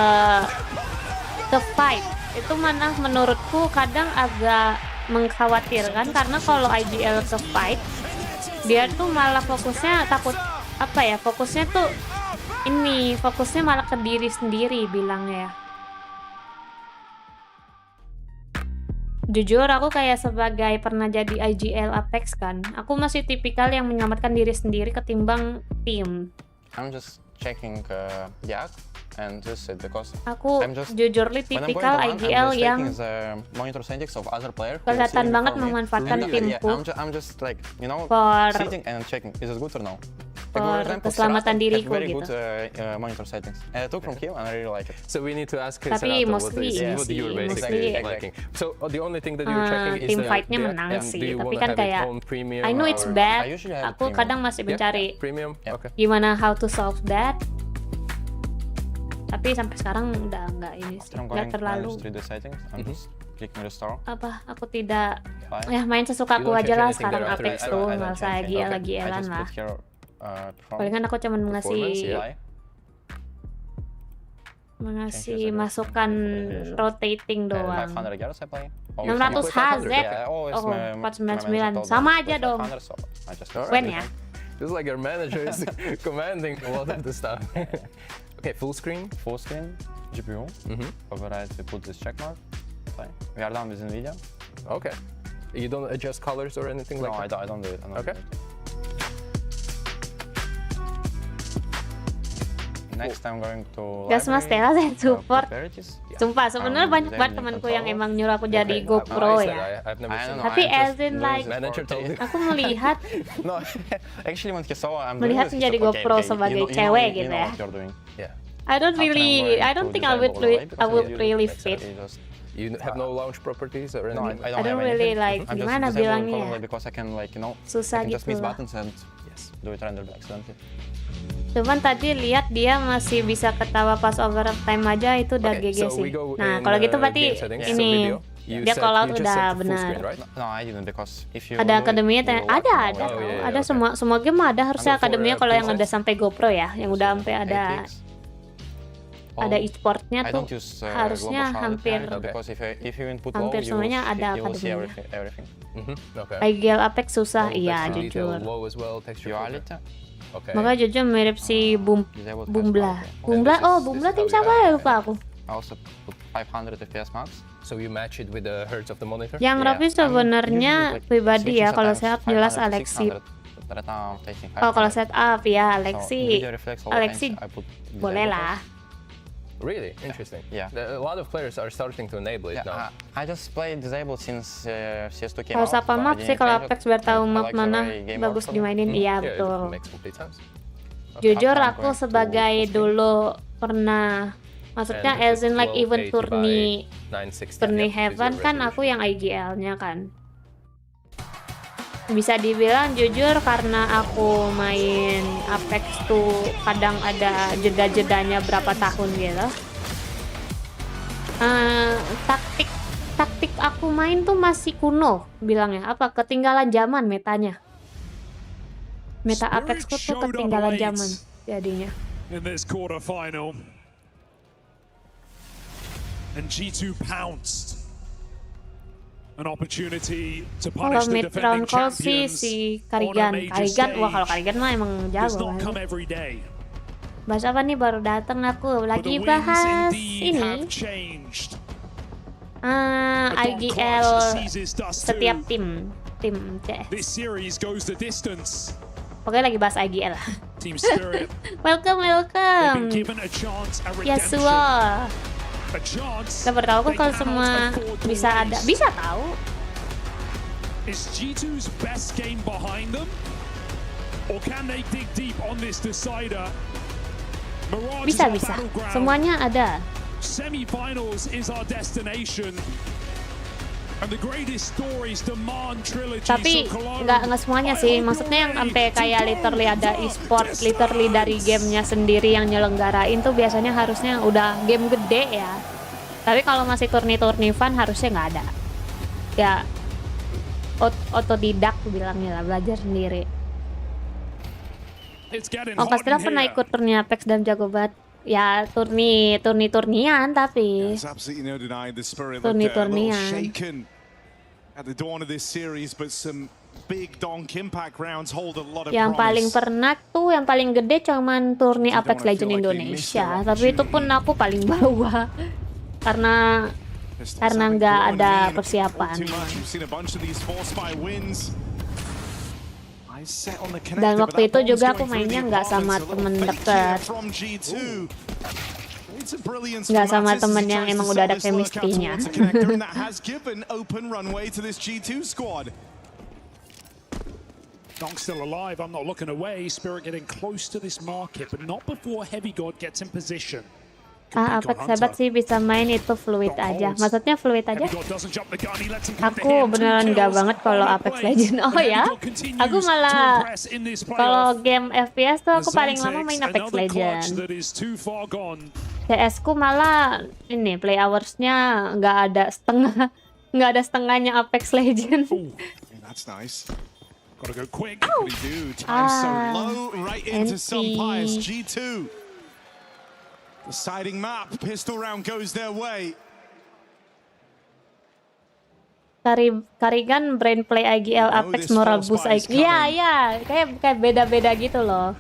fight. Itu mana menurutku kadang agak mengkhawatirkan karena kalau IGL ke fight dia tuh malah fokusnya takut apa ya, fokusnya tuh fokusnya malah ke diri sendiri bilangnya ya. Jujur aku kayak sebagai pernah jadi IGL Apex kan, aku masih tipikal yang menyelamatkan diri sendiri ketimbang tim. I'm just checking Yak and just because aku jujur tipikal IGL yang kelihatan banget memanfaatkan timku for keselamatan diriku gitu. Tapi mostly tim fightnya menang sih, tapi kan kayak I know it's bad, aku kadang masih mencari gimana how to solve that. Tapi sampai sekarang udah nggak ini sih, nggak terlalu apa, aku tidak ya main sesukaku aja lah sekarang Apex tuh, nggak usah GL-GL-an lah. Palingan aku cuma mengasih masukan rotating doang. 600 HZ, oh 499 sama aja dong. When ya? Just like your manager is commanding a lot of the stuff. Okay, full screen, GPU. Override, we put this check mark. We are done with NVIDIA. Okay. You don't adjust colors or anything like that? No, I don't do it. Okay. Next I'm going to Gas Mas Stella saya support. Sumpah sebenarnya banyak banget temanku yang emang nyuruh aku jadi GoPro ya. Tapi as in like aku melihat menjadi GoPro sebagai cewek gitu ya. I don't think I would really fit. You have no launch properties or anything? No, I don't really like gimana bilangnya. Susah gitu. Cuman tadi lihat dia masih bisa ketawa pas overtime aja, itu udah GG sih. Nah kalau gitu berarti ini dia call out udah benar. Ada akademinya, ada semua game ada harusnya akademinya kalau yang udah sampai GoPro ya, yang udah sampai ada e-sportnya tuh harusnya hampir semuanya ada akademinya. IGL Apex susah, iya jujur. Maka jujur mirip si Bumla. Bumla tim siapa ya, lupa aku. Yang rapi sebenarnya pribadi ya, kalau setup jelas Alexi. Oh kalau setup ya Alexi boleh lah. Really interesting. Yeah. A lot of players are starting to enable it now. I just play disabled since CS-2 came out. Harus apa map sih kalau Apex biar tahu map mana bagus dimainin. Iya betul. Jujur aku sebagai dulu pernah, maksudnya as in like event tourney Heaven kan aku yang IGL-nya kan. Bisa dibilang jujur karena aku main Apex tuh kadang ada jeda-jedanya berapa tahun gitu. Taktik aku main tuh masih kuno bilangnya, apa ketinggalan zaman metanya. Meta Apex tuh ketinggalan zaman jadinya. In this quarter final. And G2 pounced. An opportunity to punish the defending champions. Si Karigan, wah kalau Karigan mah emang jago kan. Bahas apa nih, baru datang aku lagi bahas ini. IGL setiap tim CS. Pokoknya lagi bahas IGL. Welcome. Yasuo. Kita bertahu kan kalau semua bisa tahu. Is G2's best game behind them? Or can they dig deep on this decider? Bisa. Semuanya ada. Semi-finals is our destination. Tapi nggak semuanya sih, maksudnya yang sampai kayak literally ada e-sport, literally dari gamenya sendiri yang nyelenggarain tuh biasanya harusnya udah game gede ya. Tapi kalau masih turni-turni fun harusnya nggak ada. Ya otodidak bilangnya lah, belajar sendiri. Oh, Kastila pernah ikut turni Apex dan jago banget. Ya turnian tapi turnian. Yang paling pernah tuh, yang paling gede cuman turni Apex Legends Indonesia, tapi itu pun aku paling bawah karena nggak ada persiapan. Dan waktu itu juga aku mainnya nggak sama temen deket, nggak sama temen yang emang udah ada chemistry-nya. Donk still alive, I'm not looking away. Spirit getting close to this market, but not before 𝓗𝓲𝓼 gets in position. Apex hebat sih, bisa main itu fluid aja. Maksudnya fluid aja. Aku beneran nggak banget kalau Apex Legends. Oh ya, aku malah kalau game FPS tuh aku paling lama main Apex Legends. CS ku malah ini play hours-nya nggak ada setengahnya Apex Legends. Gotta go quick. What do you do? Time so low, right into some pies. G2 deciding map. Pistol round goes their way. Karigan brain play IGL Apex moral boost IGL. Iya, kayak beda-beda gitu loh.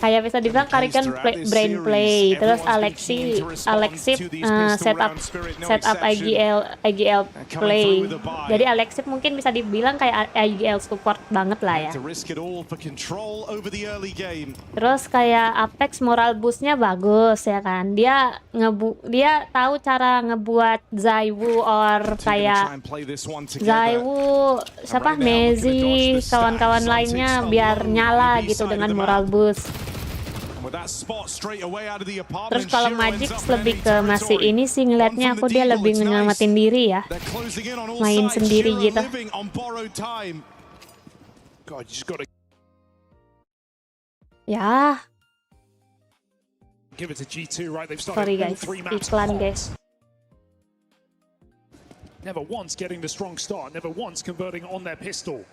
Kayak bisa dibilang Karigan brain play, terus Alexip setup IGL play. Jadi Alexip mungkin bisa dibilang kayak IGL support banget lah ya. Terus kayak Apex moral boostnya bagus ya kan. Dia tahu cara ngebuat 𝓲𝓲 or kayak 𝓲𝓲 siapa Mezi kawan-kawan lainnya biar nyala gitu dengan moral boost. Terus kalau Magic lebih ke masih ini sih ngeliatnya aku dia lebih nyelamatin diri ya, main sendiri gitu. Ya. Sorry guys, iklan guys. Never once getting the strong start, never once converting on their pistol.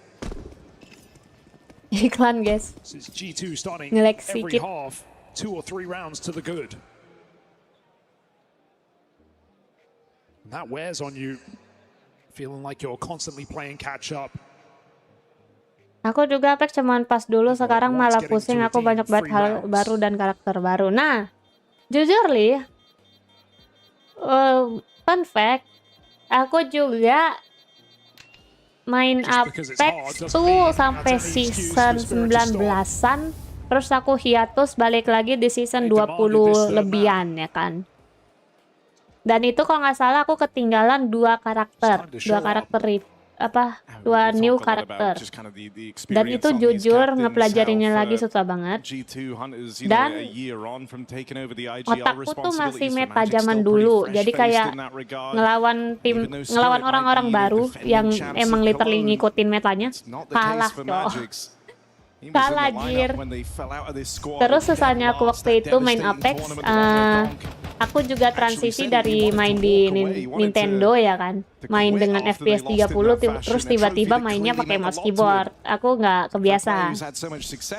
Iklan guys. G2 starting Ngelek every sikit. half, 2 or 3 rounds to the good. And that wears on you, feeling like you're constantly playing catch up. Aku juga Apex cuman pas dulu, sekarang malah pusing. Aku banyak banget hal baru dan karakter baru. Nah, jujur li, fun fact, aku juga main Apex tuh sampai season 19-an, terus aku hiatus balik lagi di season 20 lebihan ya kan. Dan itu kalau nggak salah aku ketinggalan dua karakter new karakter. Dan itu jujur ngepelajarinya lagi susah banget. Dan otakku tuh masih meta zaman dulu. Jadi kayak ngelawan orang-orang baru yang emang literally ngikutin metanya, kalah coy. Kalah jir. Terus susahnya aku waktu itu main Apex, aku juga transisi dari main di Nintendo ya kan, main dengan FPS 30 terus tiba-tiba mainnya pakai mouse keyboard. Aku nggak kebiasa.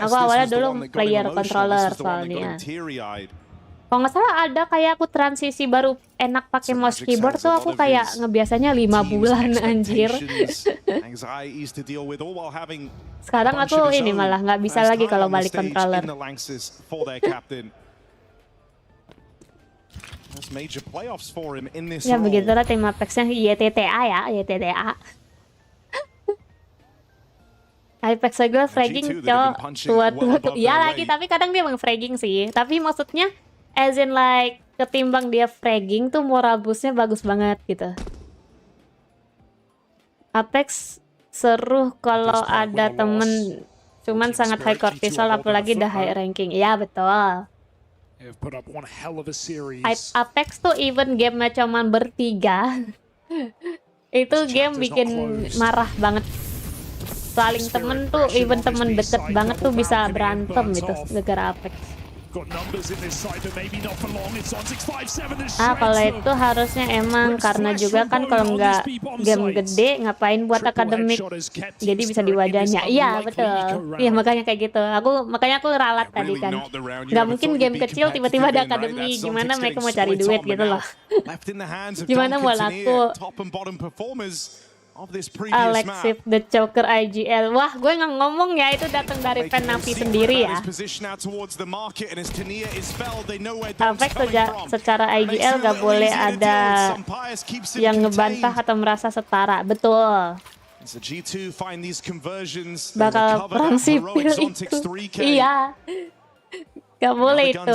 Aku awalnya dulu player controller soalnya. Kalau nggak salah ada kayak aku transisi baru enak pakai mouse keyboard tuh aku kayak ngebiasanya 5 bulan anjir. Sekarang aku ini malah nggak bisa lagi kalau balik controller. Ya begitulah tim Apexnya, YTTA ya, YTTA. Apex gue fragging cok, tua-tua. Iya lagi, tapi kadang dia emang fragging sih. Tapi maksudnya as in like ketimbang dia fragging tuh moral boostnya bagus banget gitu. Apex seru kalau ada temen, cuman sangat high cortisol apalagi udah high ranking. Iya betul. Apex tuh even game cuman bertiga Itu game bikin marah banget. Saling temen tuh, even temen deket banget tuh bisa berantem itu gara-gara Apex. Kalau itu harusnya emang karena juga kan kalau nggak game gede ngapain buat akademik, jadi bisa diwajahnya. Iya betul, iya makanya kayak gitu. Makanya aku ralat tadi kan, nggak mungkin game kecil tiba-tiba ada akademi, gimana mereka mau cari duit gitu loh. Gimana mau laku. Alexif the Choker IGL. Wah, gue nggak ngomong ya, itu datang dari fan Navi sendiri ya. Apex secara IGL gak boleh ada yang ngebantah atau merasa setara. Betul. Bakal perang sipil itu. Iya. Gak boleh itu.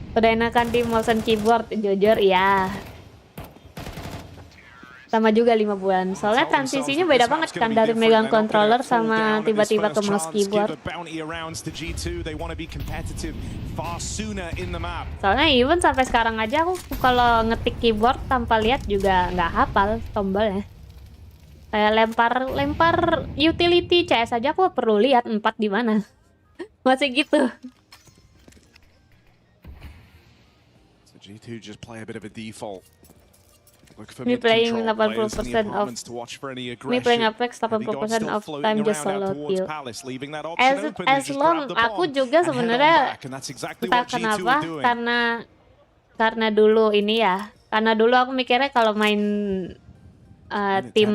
Udah enakan di motion keyboard, jujur ya. Sama juga 5 bulan. Soalnya transisinya beda banget kan dari megang controller sama tiba-tiba ke mouse keyboard. Soalnya even sampai sekarang aja aku kalau ngetik keyboard tanpa lihat juga nggak hafal tombolnya. Kayak lempar utility CS aja aku perlu lihat 4 di mana. Masih gitu. G2 just play a bit of a default. Me playing 80% of me playing Apex 80% of time just solo kill. As long aku juga sebenarnya entah kenapa karena dulu ini ya. Karena dulu aku mikirnya kalau main tim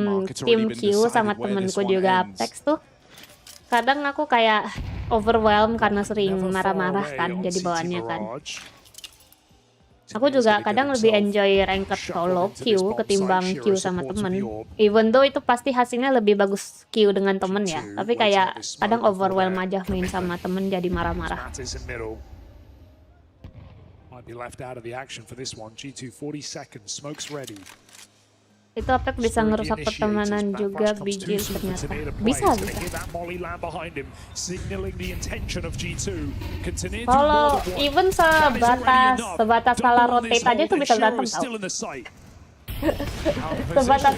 Q sama temenku juga Apex tuh kadang aku kayak overwhelmed karena sering marah-marah kan jadi bawaannya kan. Aku juga kadang lebih enjoy ranked solo Q ketimbang Q sama temen. Even though itu pasti hasilnya lebih bagus Q dengan temen ya. Tapi kayak kadang overwhelm aja main sama temen jadi marah-marah. Itu Apex bisa ngerusak pertemanan juga biji ternyata. Bisa. Kalau even sebatas salah rotate aja itu bisa berantem tau. Sebatas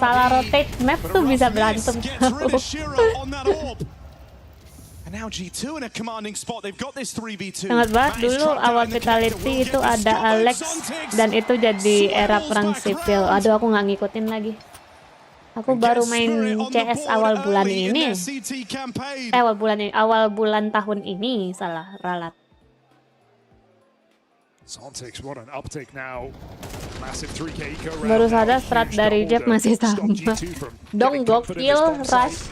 salah rotate map tuh bisa berantem tau. Sangat banget dulu awal Vitality itu ada Alex dan itu jadi era perang sipil. Aduh aku nggak ngikutin lagi. Aku baru main CS awal bulan ini. Awal bulan tahun ini salah ralat. Baru sadar strat dari Jeff masih sama. Dong gokil rush.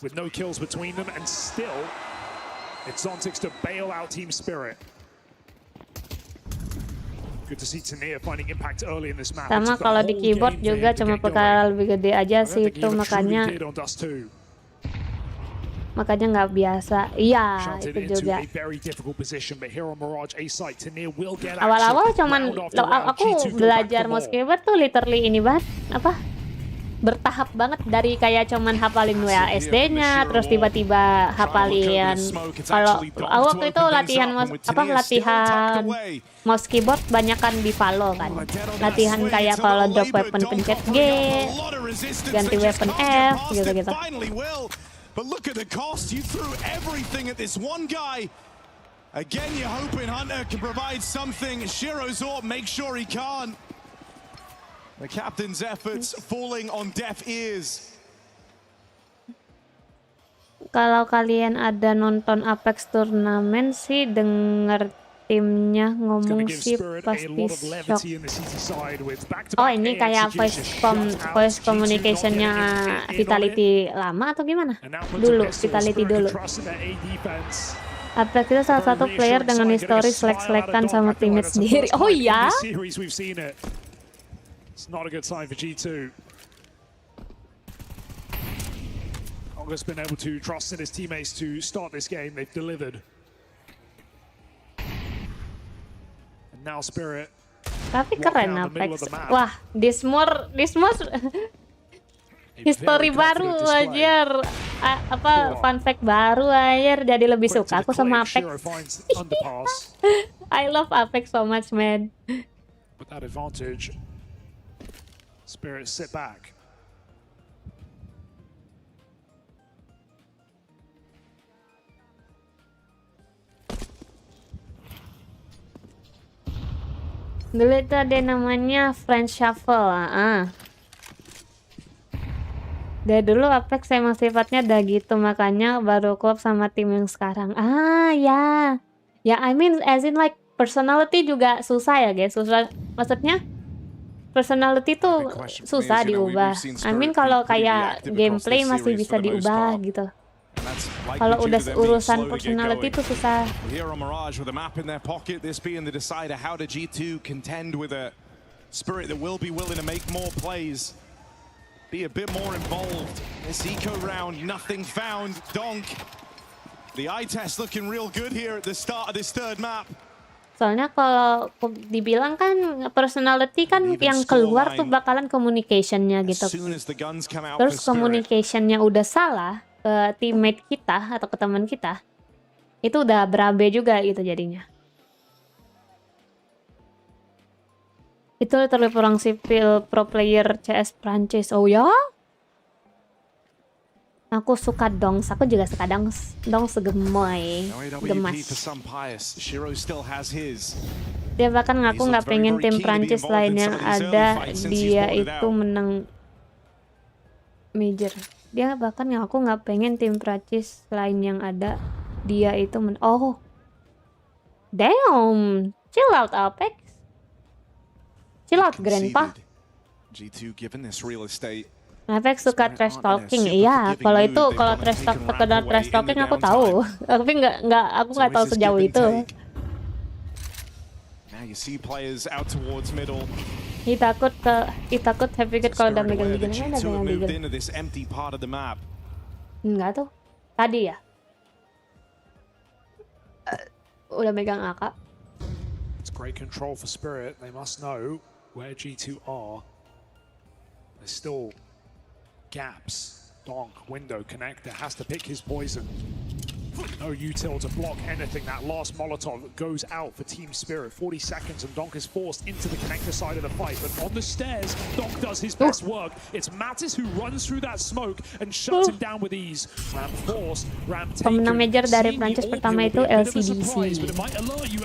With no kills between them, and still, it's 𝓲𝓪𝓼 to bail out Team Spirit. Good to see 𝓗𝓪𝓼 finding impact early in this map. Sama kalau di keyboard juga cuma perkara lebih gede aja sih itu makanya nggak biasa. Iya itu juga. Awal-awal cuman aku belajar mouse keyboard tuh literally ini banget bertahap banget dari kayak cuman hafalin WASD-nya terus tiba-tiba hafalin kalau waktu itu latihan mouse keyboard banyakan di follow kan latihan kayak kalau drop weapon pencet G ganti weapon F gitu-gitu. But look at the cost, you threw everything at this one guy. Again, you're hoping Hunter can provide something. 𝓗𝓲𝓼𝓬𝓸𝓻𝓭 make sure he can't. The captain's efforts falling on deaf ears. Kalau kalian ada nonton Apex turnamen sih denger timnya ngomong sih pasti shock. Oh ini kayak voice communication-nya Vitality lama atau gimana? Vitality dulu. Apex itu salah satu player dengan histori selek-selekan sama teammate sendiri. Oh iya? It's not a good sign for G2. Onga's been able to trust in his teammates to start this game. They've delivered. And now Spirit. Tapi keren Apex. Wah, 𝓲𝓪𝓼𝓬𝓸𝓻𝓭 History baru anjir. Fun fact baru anjir. Jadi lebih suka aku sama Apex. I love Apex so much, man. With that advantage, Spirit sit back. Dulu itu ada namanya French Shuffle. Dari dulu Apex emang sifatnya udah gitu, makanya baru klub sama tim yang sekarang. Ya. Ya, I mean as in like personality juga susah ya guys. Susah, maksudnya personality tuh susah diubah. I mean kalau kayak gameplay masih bisa diubah gitu. Kalau udah urusan personality itu susah. Here on Mirage with a map in their pocket, this being the decider, how did G2 contend with a Spirit that will be willing to make more plays, be a bit more involved. This eco round, nothing found. Donk, the eye test looking real good here at the start of this third map. Soalnya kalau dibilang kan personality kan yang keluar tuh bakalan communication-nya gitu. Terus communication-nya udah salah ke teammate kita atau ke teman kita, itu udah berabe juga gitu jadinya. Itu literally perang sipil pro player CS Prancis. Oh ya? Aku suka dongs, aku juga suka dongs gemoy, gemas. Dia bahkan ngaku nggak pengen tim Prancis lain yang ada dia itu menang major. Dia bahkan ngaku nggak pengen tim Prancis lain yang ada dia itu oh damn, chill out Apex, chill out Grandpa. Apex suka trash talking. Iya, kalau sekedar trash talking aku tahu, tapi aku nggak tahu sejauh itu. Takut happy good kalau udah megang begini. Enggak tuh. Tadi ya. Udah megang AK. It's great control for Spirit. They must know where G2 are. There's still gaps. Donk, window, connector has to pick his poison. No util to block anything. That last Molotov goes out for Team Spirit. 40 seconds and Donk is forced into the connector side of the fight. But on the stairs, Donk does his best work. It's Mattis who runs through that smoke and shuts him down with ease. Ramp forced, ramp taken. Pemenang major dari Prancis pertama itu LCDC.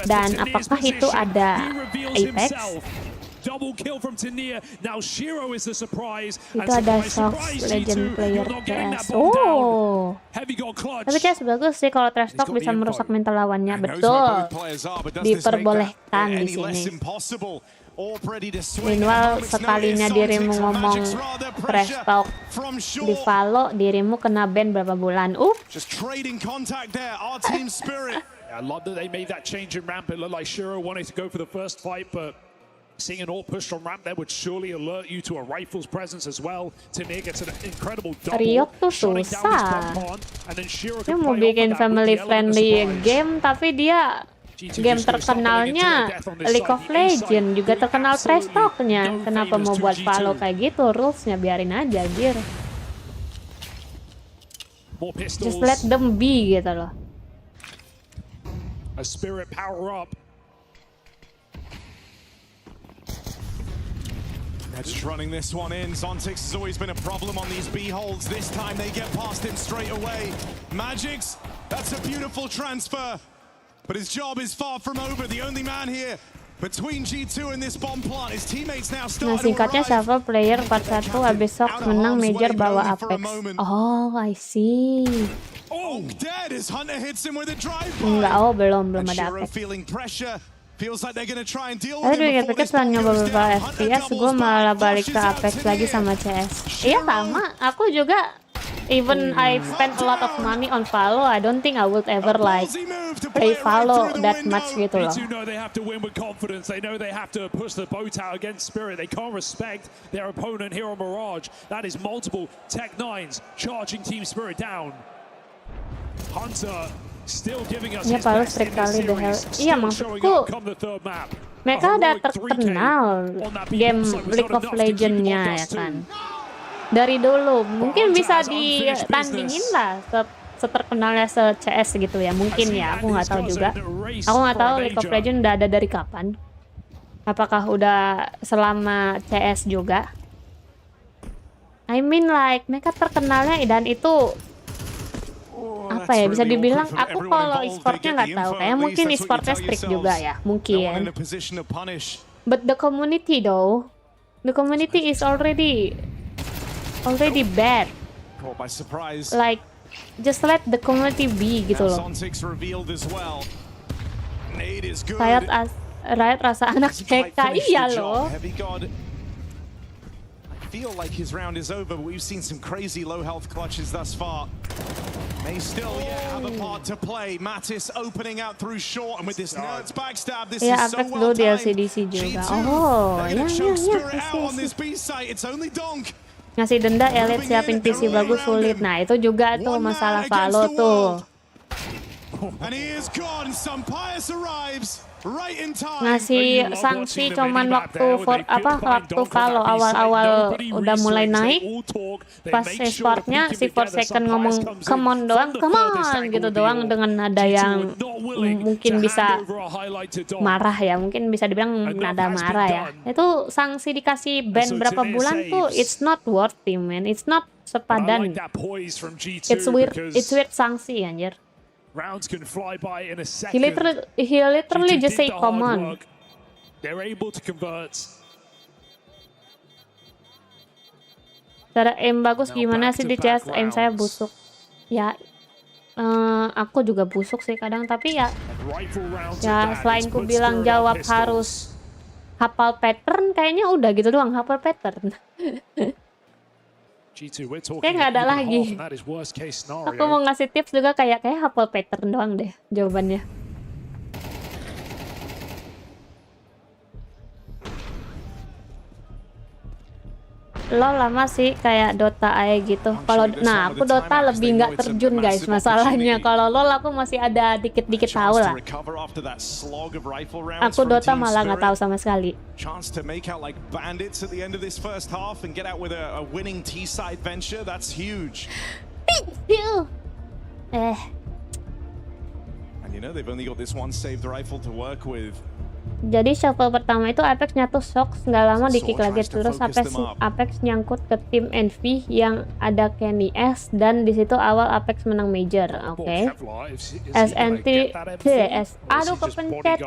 Dan apakah itu ada Apex? Double kill from 𝓡𝓏. Now 𝓗𝓲 is the surprise. Itu ada Soft Legend player CS. Oh. Tapi CS bagus sih kalau trash talk bisa merusak mental lawannya. Betul. Diperbolehkan di sini. Meanwhile sekalinya dirimu ngomong trash talk di follow, dirimu kena ban berapa bulan. I love that they made that change in ramp. It looked like 𝓗𝓲 wanted to go for the first fight, but seeing an all push from ramp there would surely alert you to a rifle's presence as well. 𝓡𝓏 gets an incredible double shutting down this bomb, and then 𝓗𝓲 dia can mau play bikin off of that family with the element of friendly surprise. game, tapi dia game terkenalnya League of Legends, juga terkenal trash talknya. Kenapa mau buat follow kayak gitu? Rulesnya biarin aja, anjir. Just let them be gitu loh. A Spirit power up. They're just running this one in. Zontix has always been a problem on these B holds. This time they get past him straight away. Magix, that's a beautiful transfer. But his job is far from over. The only man here between G2 and this bomb plant, his teammates now Nah, started singkatnya siapa player part 1 abis Sox menang major bawa Apex. Oh, I see. Oh, dead as Hunter hits him with a drive. Enggak, belum ada Apex. Feeling pressure. Feels like they're going to try and deal with Tapi him pikir setelah nyoba beberapa FPS, gue malah balik ke Apex lagi sama CS. Iya sama, aku juga. Even I spent a lot of money on Valo, I don't think I would ever like play Valo that much gitu loh. They know they have to win with confidence. They know they have to push the boat out against Spirit. They can't respect their opponent here on Mirage. That is multiple Tech 9s charging Team Spirit down. Hunter still giving us his best in this series. Still showing up come the third map. Mereka udah terkenal game League of Legends-nya ya kan. dari dulu. Mungkin bisa ditandingin lah seterkenalnya se-CS gitu ya. Mungkin ya, aku nggak tahu juga. Aku nggak tahu League of Legends udah ada dari kapan. Apakah udah selama CS juga? I mean like mereka terkenalnya dan itu apa ya, bisa dibilang aku kalau e-sportnya nggak tahu, kayak mungkin e-sportnya strict juga ya, mungkin. But the community though, the community is already bad. Like just let the community be gitu loh. Rakyat rasa anak PK, iya loh. Feel like his round is over, but we've seen some crazy low health clutches thus far. May still have a part to play. Mattis opening out through short, and with this nerds backstab, this is so well timed. juga. Oh, ya. Ngasih denda elite siapin PC bagus sulit. Nah, itu juga tuh masalah Valo tuh. And he is gone. Some pious arrives. Ngasih sanksi cuman waktu Valo awal-awal udah mulai naik, pas e-sportnya si 4Second ngomong come on doang, come on gitu doang dengan nada yang mungkin bisa marah ya, mungkin bisa dibilang nada marah ya. Itu sanksi dikasih ban berapa bulan tuh, it's not worthy man, it's not sepadan, it's weird sanksi anjir. Rounds can fly by in a second. He literally just say come on. They're able to convert. Cara aim bagus gimana sih di CS? Aim saya busuk. Ya, aku juga busuk sih kadang, tapi ya selain ku bilang jawab harus hafal pattern, kayaknya udah gitu doang, hafal pattern. Kayak nggak ada lagi. Aku mau ngasih tips juga kayak hafal pattern doang deh jawabannya. Lo lama sih kayak Dota aja gitu. Kalau aku Dota lebih nggak terjun guys masalahnya. Kalau LoL aku masih ada dikit-dikit tahu lah. Aku Dota malah nggak tahu sama sekali. Jadi shuffle pertama itu Apex nyatu Shox, nggak lama di kick lagi, terus Apex nyangkut ke tim Envy yang ada Kenny S, dan di situ awal Apex menang major. Oke. Aduh kepencet.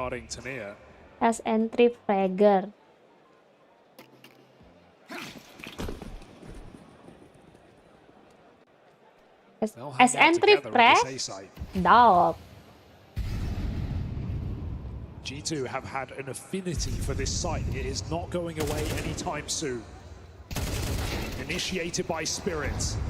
𝓓𝓲𝓼𝓬𝓪𝓼. Dog. G2 have had an affinity for this site. It is not going away anytime soon. Initiated by Spirits.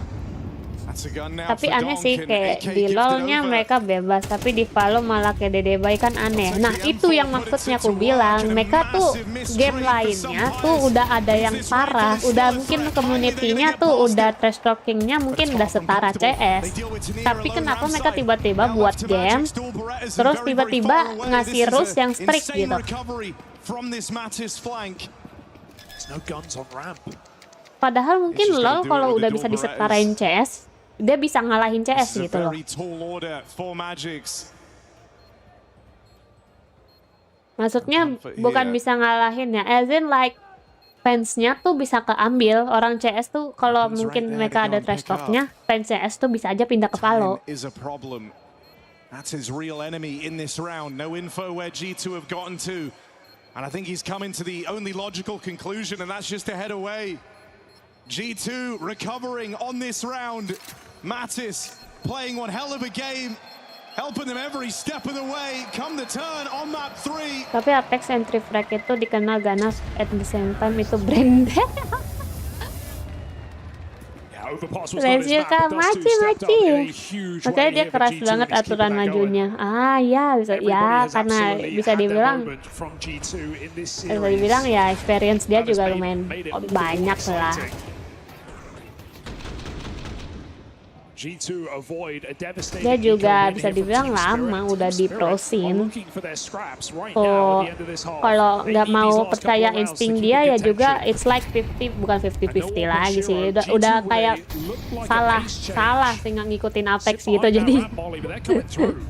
Tapi aneh sih, kayak di LoL-nya mereka bebas, tapi di Valo malah kayak Dede Bayi kan aneh. Nah itu yang maksudnya aku bilang, mereka tuh game lainnya tuh udah ada yang parah, udah mungkin community-nya tuh udah trash talking-nya mungkin udah setara CS. Tapi kenapa mereka tiba-tiba buat game, terus tiba-tiba ngasih rules yang strict gitu. Padahal mungkin LoL kalau udah bisa disetarain CS, dia bisa ngalahin CS gitu loh. Maksudnya bukan bisa ngalahin ya, as in like fansnya tuh bisa keambil. Orang CS tuh kalau mungkin mereka ada trash talk-nya, fans CS tuh bisa aja pindah ke Valo. That's his real enemy in this round. No info where G2 have gotten to. And I think he's coming to the only logical conclusion, and that's just to head away. G2 recovering on this round. Mattis playing one hell of a game, helping them every step of the way. Come the turn on map 3. Tapi Apex entry frag itu dikenal ganas, at the same time itu branded. Resika maci. Makanya dia keras banget aturan majunya. Ya bisa ya, karena bisa dibilang ya experience dia juga lumayan banyak lah. G2 avoid a devastating Dia juga eco win bisa here dibilang from Team lama Spirit. udah Team di Spirit pro are scene. looking for their scraps right So now at the end of this half. kalau They nggak need mau these last percaya couple rounds to insting keep dia in ya juga contention. it's like 50 bukan And no 50-50 one lagi sih. Shiro, Udah G2 kayak look like salah a pace change. salah sih nggak ngikutin Apex Sit gitu behind jadi that ramp molly, but they're coming through.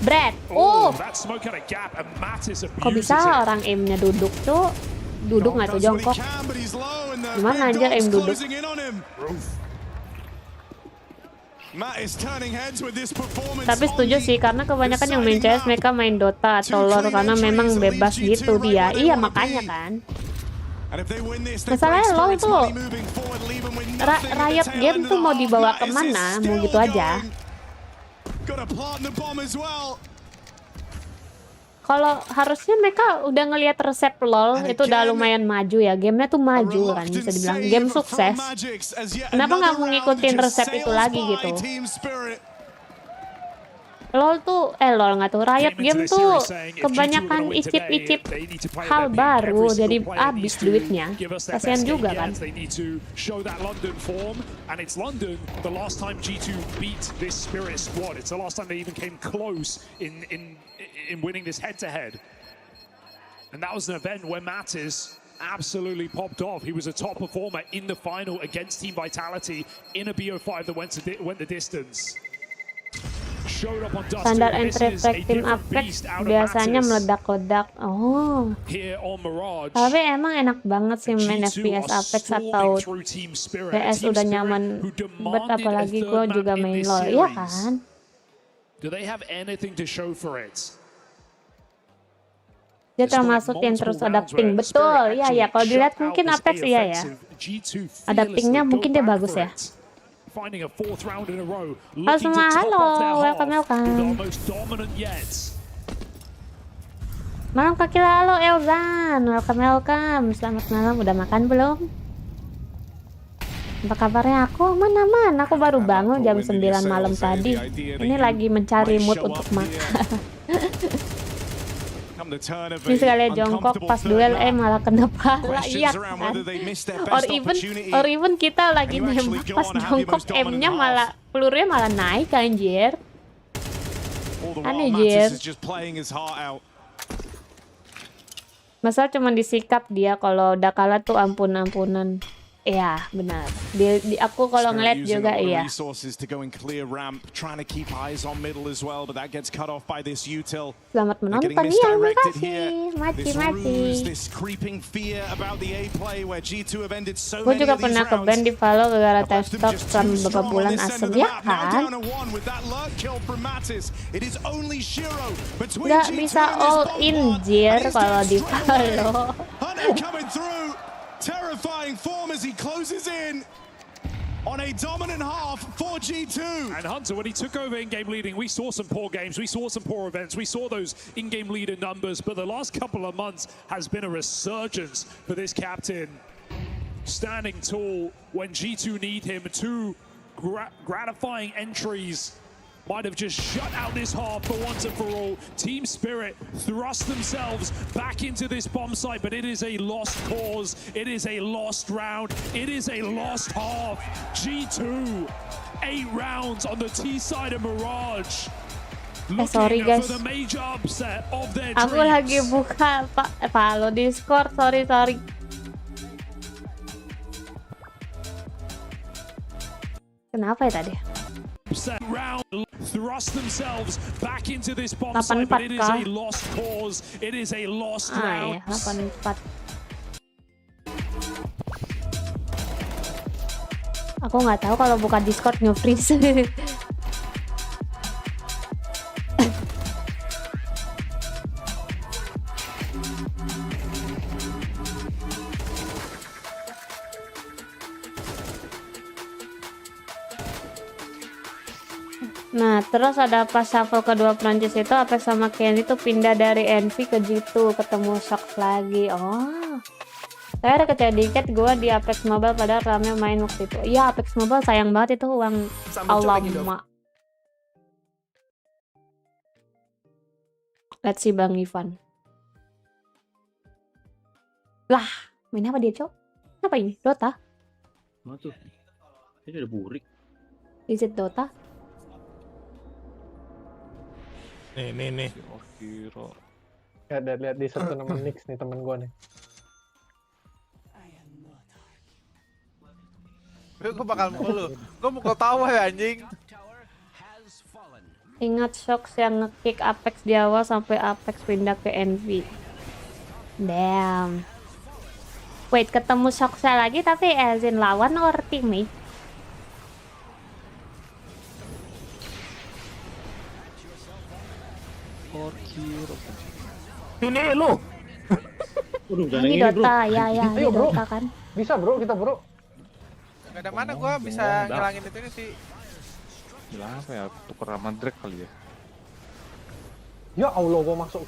Brad. Oh, that smoke had a gap and Mattis Kok abuses bisa it. orang aimnya duduk tuh? Duduk nggak tuh jongkok? Gimana anjir aim duduk? Tapi setuju sih karena kebanyakan yang main CS mereka main Dota atau LoL karena memang bebas gitu dia. Iya makanya kan. Masalahnya LoL tuh Riot Game tuh mau dibawa kemana? Mau gitu aja. Kalau harusnya mereka udah ngelihat resep LoL itu udah lumayan maju ya. Gamenya tuh maju kan bisa dibilang game sukses. Kenapa nggak mau ngikutin resep itu lagi gitu? LoL tuh LoL nggak tuh Riot Game tuh kebanyakan icip-icip hal baru jadi habis duitnya. Kasian juga kan. And it's London the last time G2 beat this Spirit squad. It's the last time they even came close in winning this head-to-head. And that was an event where Mattis absolutely popped off. He was a top performer in the final against Team Vitality in a BO5 that went the distance. Showed up on Dust. Standar entry track tim Apex biasanya meledak-ledak. Oh. Tapi emang enak banget sih main FPS Apex atau CS udah nyaman bet apalagi gue juga main LoL, iya kan? Do they have anything to show for it? Dia termasuk yang terus adapting, betul, iya ya. Kalau dilihat mungkin Apex iya ya. Adaptingnya mungkin dia bagus ya. Halo semua, halo, welcome. Malam Kak Kila, halo Elzan, welcome. Selamat malam, udah makan belum? Apa kabarnya aku? Aman, aku baru bangun jam 9 malam tadi. Ini lagi mencari mood untuk makan. Ini sekalian jongkok pas duel malah kena pala, iya kan? Or even kita lagi nembak pas jongkok M-nya malah pelurunya malah naik anjir. Aneh jir. Masa cuma disikap dia kalau udah kalah tuh ampun-ampunan. Iya, benar. Aku kalau ngeliat juga iya. Selamat menonton, iya, makasih. Mati. Gue juga pernah ke band di follow gara-gara test talk selama beberapa bulan asem, ya kan? Gak bisa all in, jir, kalau di follow. Terrifying form as he closes in on a dominant half for G2. And Hunter, when he took over in-game leading, we saw some poor games, we saw some poor events, we saw those in-game leader numbers, but the last couple of months has been a resurgence for this captain. Standing tall when G2 need him. Two gratifying entries might have just shut out this half for once and for all. Team Spirit thrust themselves back into this bomb site, but it is a lost cause. It is a lost round. It is a lost half. G2, 8 rounds on the T side of Mirage. Sorry guys, for the major upset of their aku dreams. lagi buka follow Discord, sorry. Kenapa ya tadi? Round thrust themselves back into this bomb site, but it is a lost cause. It is a lost round. Ya, 84. Aku nggak tahu kalau buka Discord nge-freeze. Nah, terus ada pas shuffle kedua Prancis itu Apex sama Kenny tuh pindah dari Envy ke G2, ketemu Shock lagi. Oh. Saya ada kecediket gue di Apex Mobile padahal rame main waktu itu. Iya, Apex Mobile sayang banget itu uang alamak. Let's see Bang Ivan. Lah, main apa dia, Cok? Apa ini? Dota? Mana tuh? Ini ada burik. Is it Dota? Nih. Ya, lihat di satu nama Nix nih temen gue nih. Gue bakal mukul lu. Gue mukul tawa ya anjing. Ingat Shox yang nge-kick Apex di awal sampai Apex pindah ke Envy. Damn. Wait, ketemu Shoxnya lagi tapi as in lawan or teammate? Ini lu. Ini Dota, ya, ini Ayo, bro. Dota kan. Bisa bro, kita bro. Gak ada mana gue bisa ngilangin itu sih. Gila apa ya? Tuker sama Drake kali ya? Ya Allah, gua masuk.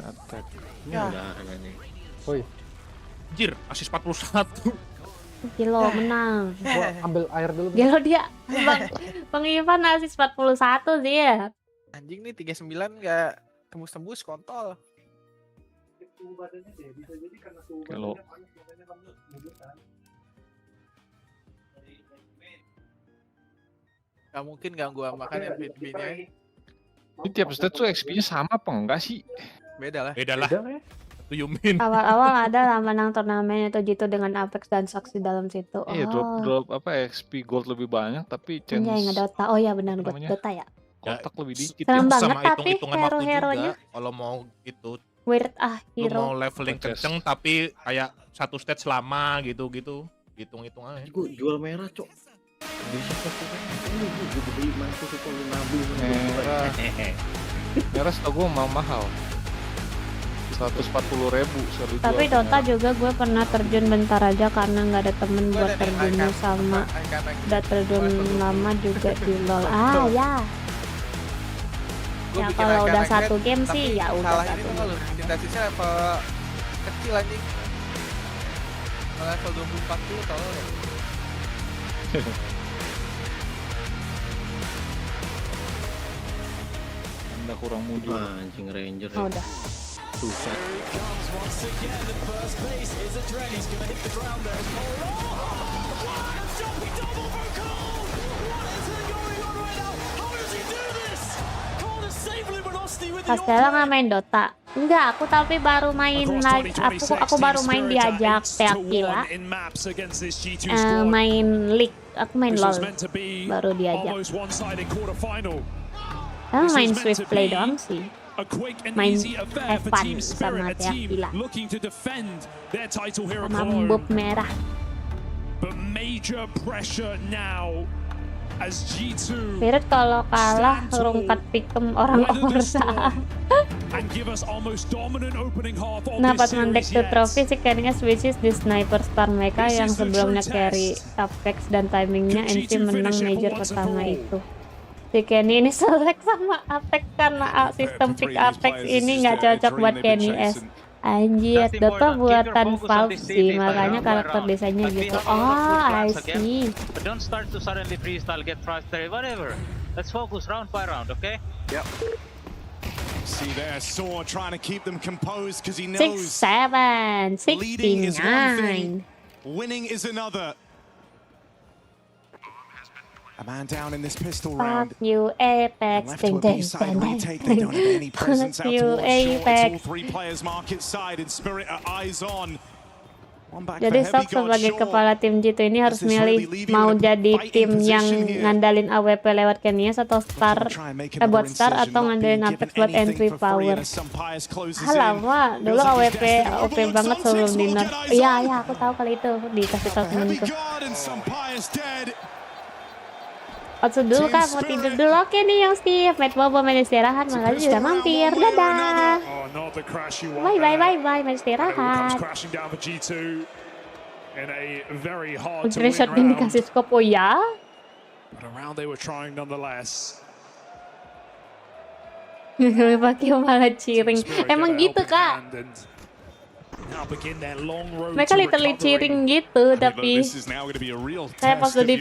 Attack. Ya. Woi, Anjir, asis 41. Gilo menang. gua ambil air dulu. Gilo dia Bang Ivan asis 41 sih ya. Anjing nih 39 gak tembus-tembus kontol. Kalau Gak mungkin gak gua makan MVP-nya. ini tiap stage tuh XP-nya sama apa enggak sih? Beda lah. Beda ya? Itu Yumin. Awal-awal ada lah menang turnamen itu gitu dengan Apex dan Shox di dalam situ. Iya, drop apa XP gold lebih banyak tapi chance Anjay, nge-Dota. Oh iya benar, buat namanya? Dota ya. kontak lebih dikit. Serem banget Sama tapi hitung-hitungan waktu hero-heronya. juga. Kalau mau itu, Weird lu hero. mau leveling kenceng tapi kayak satu stage lama gitu-gitu. Hitung-hitung aja. Gue jual merah, Cok. Merah setahu gue mahal. 140.000 Tapi Dota juga gue pernah terjun bentar aja karena nggak ada temen buat terjunnya sama. Udah terjun lama juga di LoL. Ah ya. Ya kalau udah satu game sih ya udah satu game. Intensitnya level kecil anjing. Level 24 tau ya. Anda kurang muncul. Anjing Ranger. Oh, udah. Susah. Stella nggak main Dota? Enggak, aku tapi baru main lagi. Aku baru main diajak Kila. Main League. Aku main LoL. Baru diajak. Aku main Swift Play doang sih. Main Evan sama Kila. Sama Bub merah. Spirit kalau kalah 𝓓𝓲𝓼𝓬𝓻𝓭 𝓢𝓮𝓻. Nah pas mendek to trophy si carry-nya switches di sniper star mereka yang sebelumnya carry Apex dan timingnya NC menang major pertama itu. Si Kenny ini selek sama Apex karena sistem pick Apex ini nggak cocok buat Kenny S. Anjir, Dota buatan Valve sih, makanya karakter desainnya gitu. Oh, I see. But don't start to suddenly freestyle, get frustrated, whatever. Let's focus round by round, okay? Yep. See there, Saw trying to keep them composed because he knows 6-7, leading is one thing, 69. winning is another. A man down in this pistol Fuck round. you, Apex. Left to a B-side retake, they don't have any presence out towards short. It's all three players market side and Spirit are eyes on. Jadi Shox sebagai kepala tim G2 ini harus milih mau jadi tim yang ngandalin AWP lewat Kenias atau Star buat Star atau ngandalin Apex buat entry power. Lama dulu AWP OP banget sebelum di nerf. Iya aku tahu kali itu dikasih tahu temenku. Atau dulu kan mau tidur dulu. Oke nih yang Steve, Matt Bobo main istirahat, makanya sudah mampir. Dadah. Bye, main istirahat. Screenshot ini dikasih scope, oh ya? Pakai malah cheering. Emang gitu kak? Mereka literally cheering gitu, tapi saya pas udah di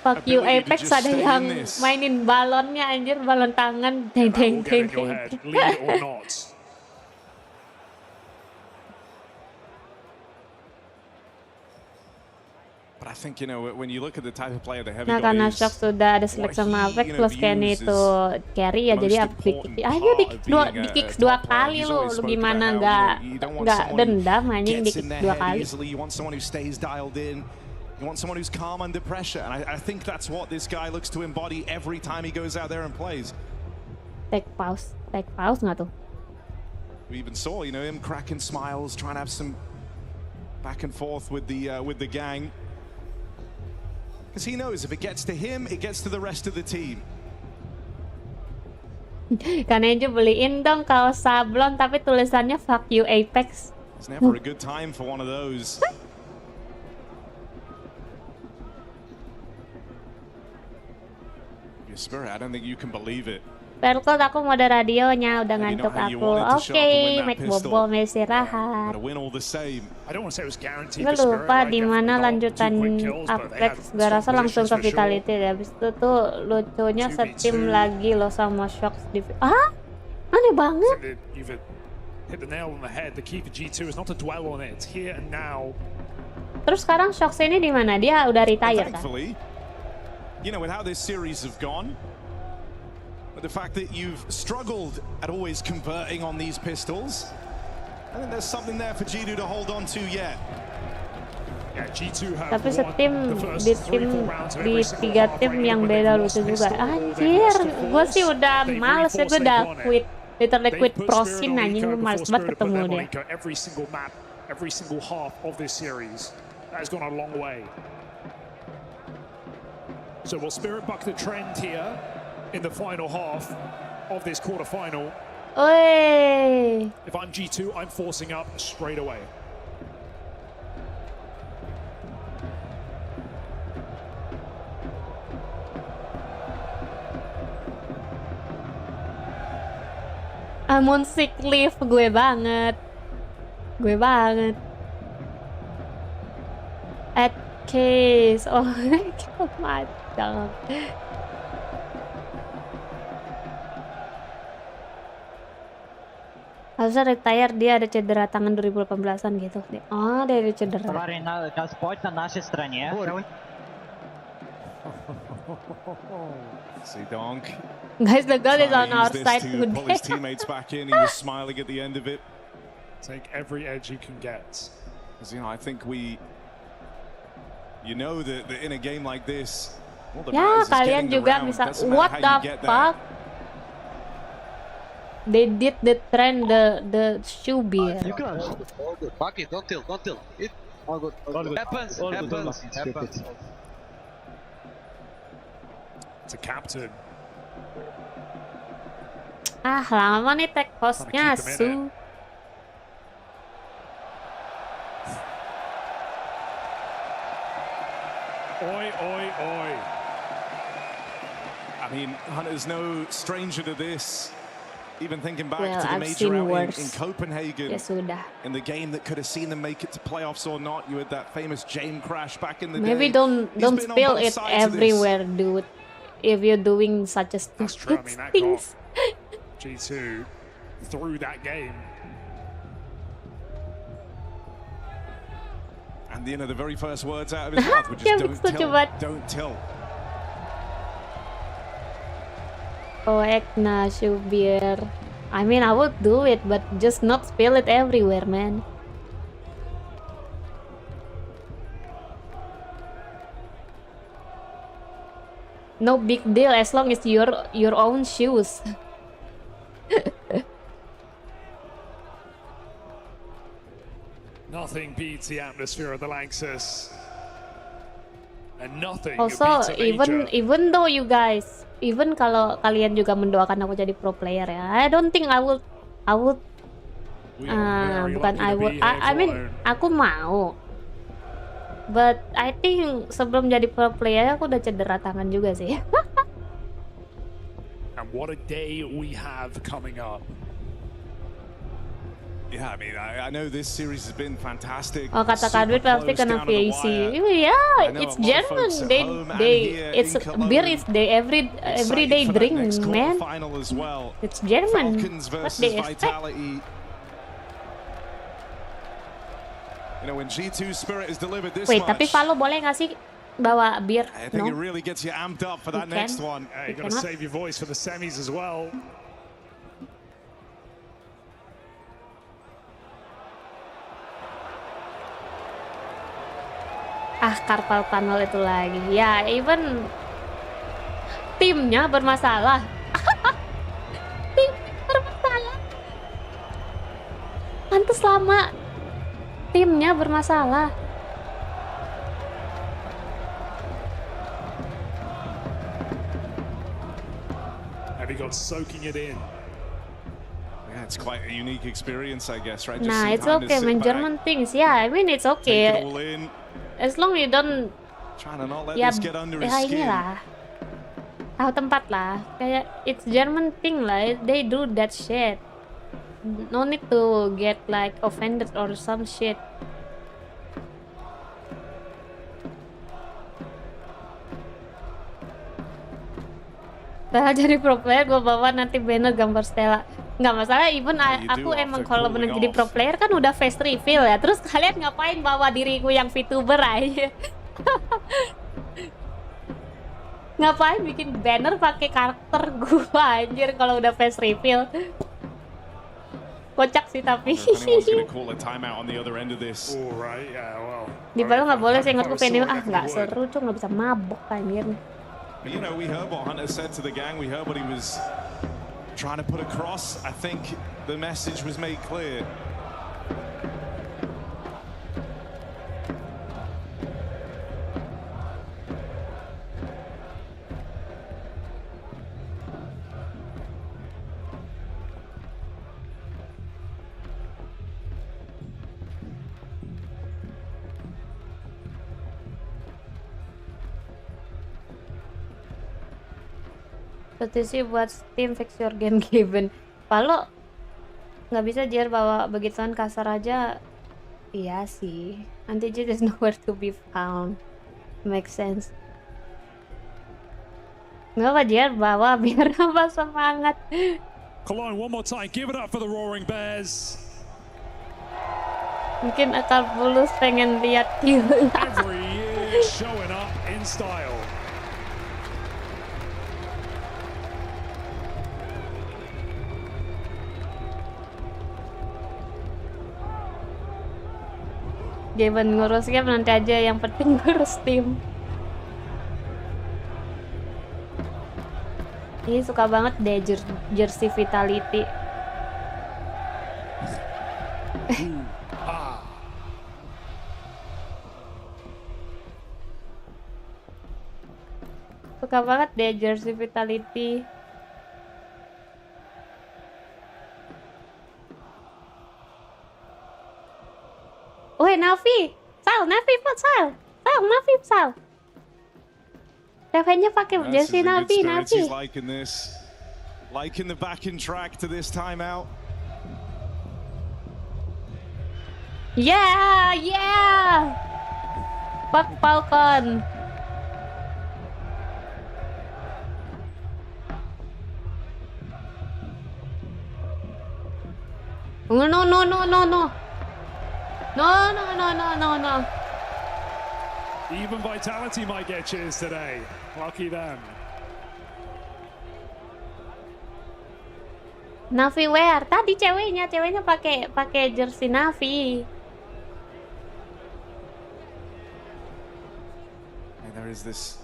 fuck you Apex ada yang mainin balonnya anjir, balon tangan deng. think, you know, when you look at the type of player the heavy Nah, karena shock sudah ada select sama Afek plus Kenny itu carry ya, jadi up di kick. Ayo di kick dua kali lu gimana nggak dendam anjing di kick 2 kali. You want someone who stays dialed in. You want someone who's calm under pressure, and I think that's what this guy looks to embody every time he goes out there and plays. Take pause nggak tuh? We even saw, you know, him cracking smiles, trying to have some back and forth with the gang. Because he knows if it gets to him, it gets to the rest of the team. Karena aja beliin dong kaos sablon tapi tulisannya fuck you Apex. It's never a good time for one of those. Your spirit, I don't think you can believe it. Perkut, aku mode radionya udah ngantuk aku. Oke, make bobo istirahat. Gue lupa di mana lanjutan Apex. Gue rasa langsung ke Vitality deh. Habis itu tuh lucunya setim lagi loh sama Shock di. Ah, aneh banget. Terus sekarang Shock ini di mana? Dia udah retire kan? You know, with how this series have gone. The fact that you've struggled at always converting on these pistols, I think there's something there for G2 to hold on to yet. Yeah, G2 have tapi setim di 3 tim yang beda lucu juga. Anjir, gue sih udah males ya, gue udah quit. Literally quit prosin anjing, gue males banget ketemu dia. Every single map, every single half of this series, that has gone a long way. So will Spirit buck the trend here in the final half of this quarterfinal? Oi. If I'm G2, I'm forcing up straight away. I'm on sick leave, gue banget. At case, oh my god. Harusnya retire, dia ada cedera tangan 2018-an gitu. Oh, dia ada cedera. See Donk. Guys, the goal is on our side today. Pull his teammates back in. He was smiling at the end of it. Take every edge you can get. Because, you know, I think you know that in a game like this, well, the ya, kalian juga bisa. What the fuck? They did the trend, the shoe beer. You can. Fuck it, don't tilt. It all good. Happens. It's a captain. Ah, lama nih tag hostnya Su. Oi. I mean, Hunter's no stranger to this. Even thinking back Well, to the I've major seen outing worse. in Copenhagen, Ya sudah. in the game that could have seen them make it to playoffs or not, you had that famous Jame crash back in the Maybe day. don't spill it everywhere, dude. If you're doing such a stupid things. G2 through that game. And you know, the very first words out of his mouth were just don't tilt. Oh, Ekna, Shubir. I mean, I would do it, but just not spill it everywhere, man. No big deal as long as your own shoes. Nothing beats the atmosphere of the Lanxess. And nothing Also, beats a even though you guys, even kalau kalian juga mendoakan aku jadi pro player ya, I don't think I would I mean, aku mau. But I think sebelum jadi pro player aku udah cedera tangan juga sih. And what a day we have coming up. Yeah, I mean, I know this series has been fantastic. Oh, kata Kadwit pasti kena VAC. Yeah, it's German. It's beer is every day drink, man. It's German. What they expect? You know, when G2 Spirit is delivered this Wait, much. tapi follow boleh nggak sih? bawa bir? I think it really gets you amped up for that next one. You got to save your voice for the semis as well. Carpal tunnel itu lagi. Ya, even timnya bermasalah. Tim bermasalah. Pantes lama. Timnya bermasalah. Have you got soaking it in? Yeah, it's quite a unique experience, I guess, right? Nah, it's okay, man. German things. Yeah, I mean it's okay. Take it all in. As long you don't Trying to not let this get under his skin. inilah. Tahu tempat lah. Kayak it's German thing lah. They do that shit. No need to get like offended or some shit. Stella jadi pro player, gue bawa nanti banner gambar Stella. Nggak masalah, even aku emang kalau bener jadi pro player kan udah face reveal ya. Terus kalian ngapain bawa diriku yang Vtuber aja? Ngapain bikin banner pakai karakter gua anjir kalau udah face reveal? Kocak sih tapi. Di bawah nggak boleh, saya ingat gue pengen nggak seru tuh, nggak bisa mabok anjir. You know, we heard what Hunter said to the gang. We heard what he was trying to put across. I think the message was made clear. Petisi buat Steam fix your game given. Kalau nggak bisa Jer bawa begituan kasar aja. Iya sih. Nanti Jer is nowhere to be found. Make sense. Nggak apa Jer bawa biar apa semangat. Cologne, one more time. Give it up for the Roaring Bears. Mungkin akal bulus pengen lihat Kila. Every year showing up in style. Gaben ngurus game nanti aja, yang penting ngurus tim. Ini suka banget deh jersey Vitality. Suka banget deh jersey Vitality. Woi, Navi, Navi, Sal. TV-nya pakai jersey Navi. Liking the backing track to this timeout. Yeah. Fuck Falcon. No. Even Vitality might get cheers today. Lucky them. Navi wear. Tadi ceweknya pakai jersey Navi. And there is this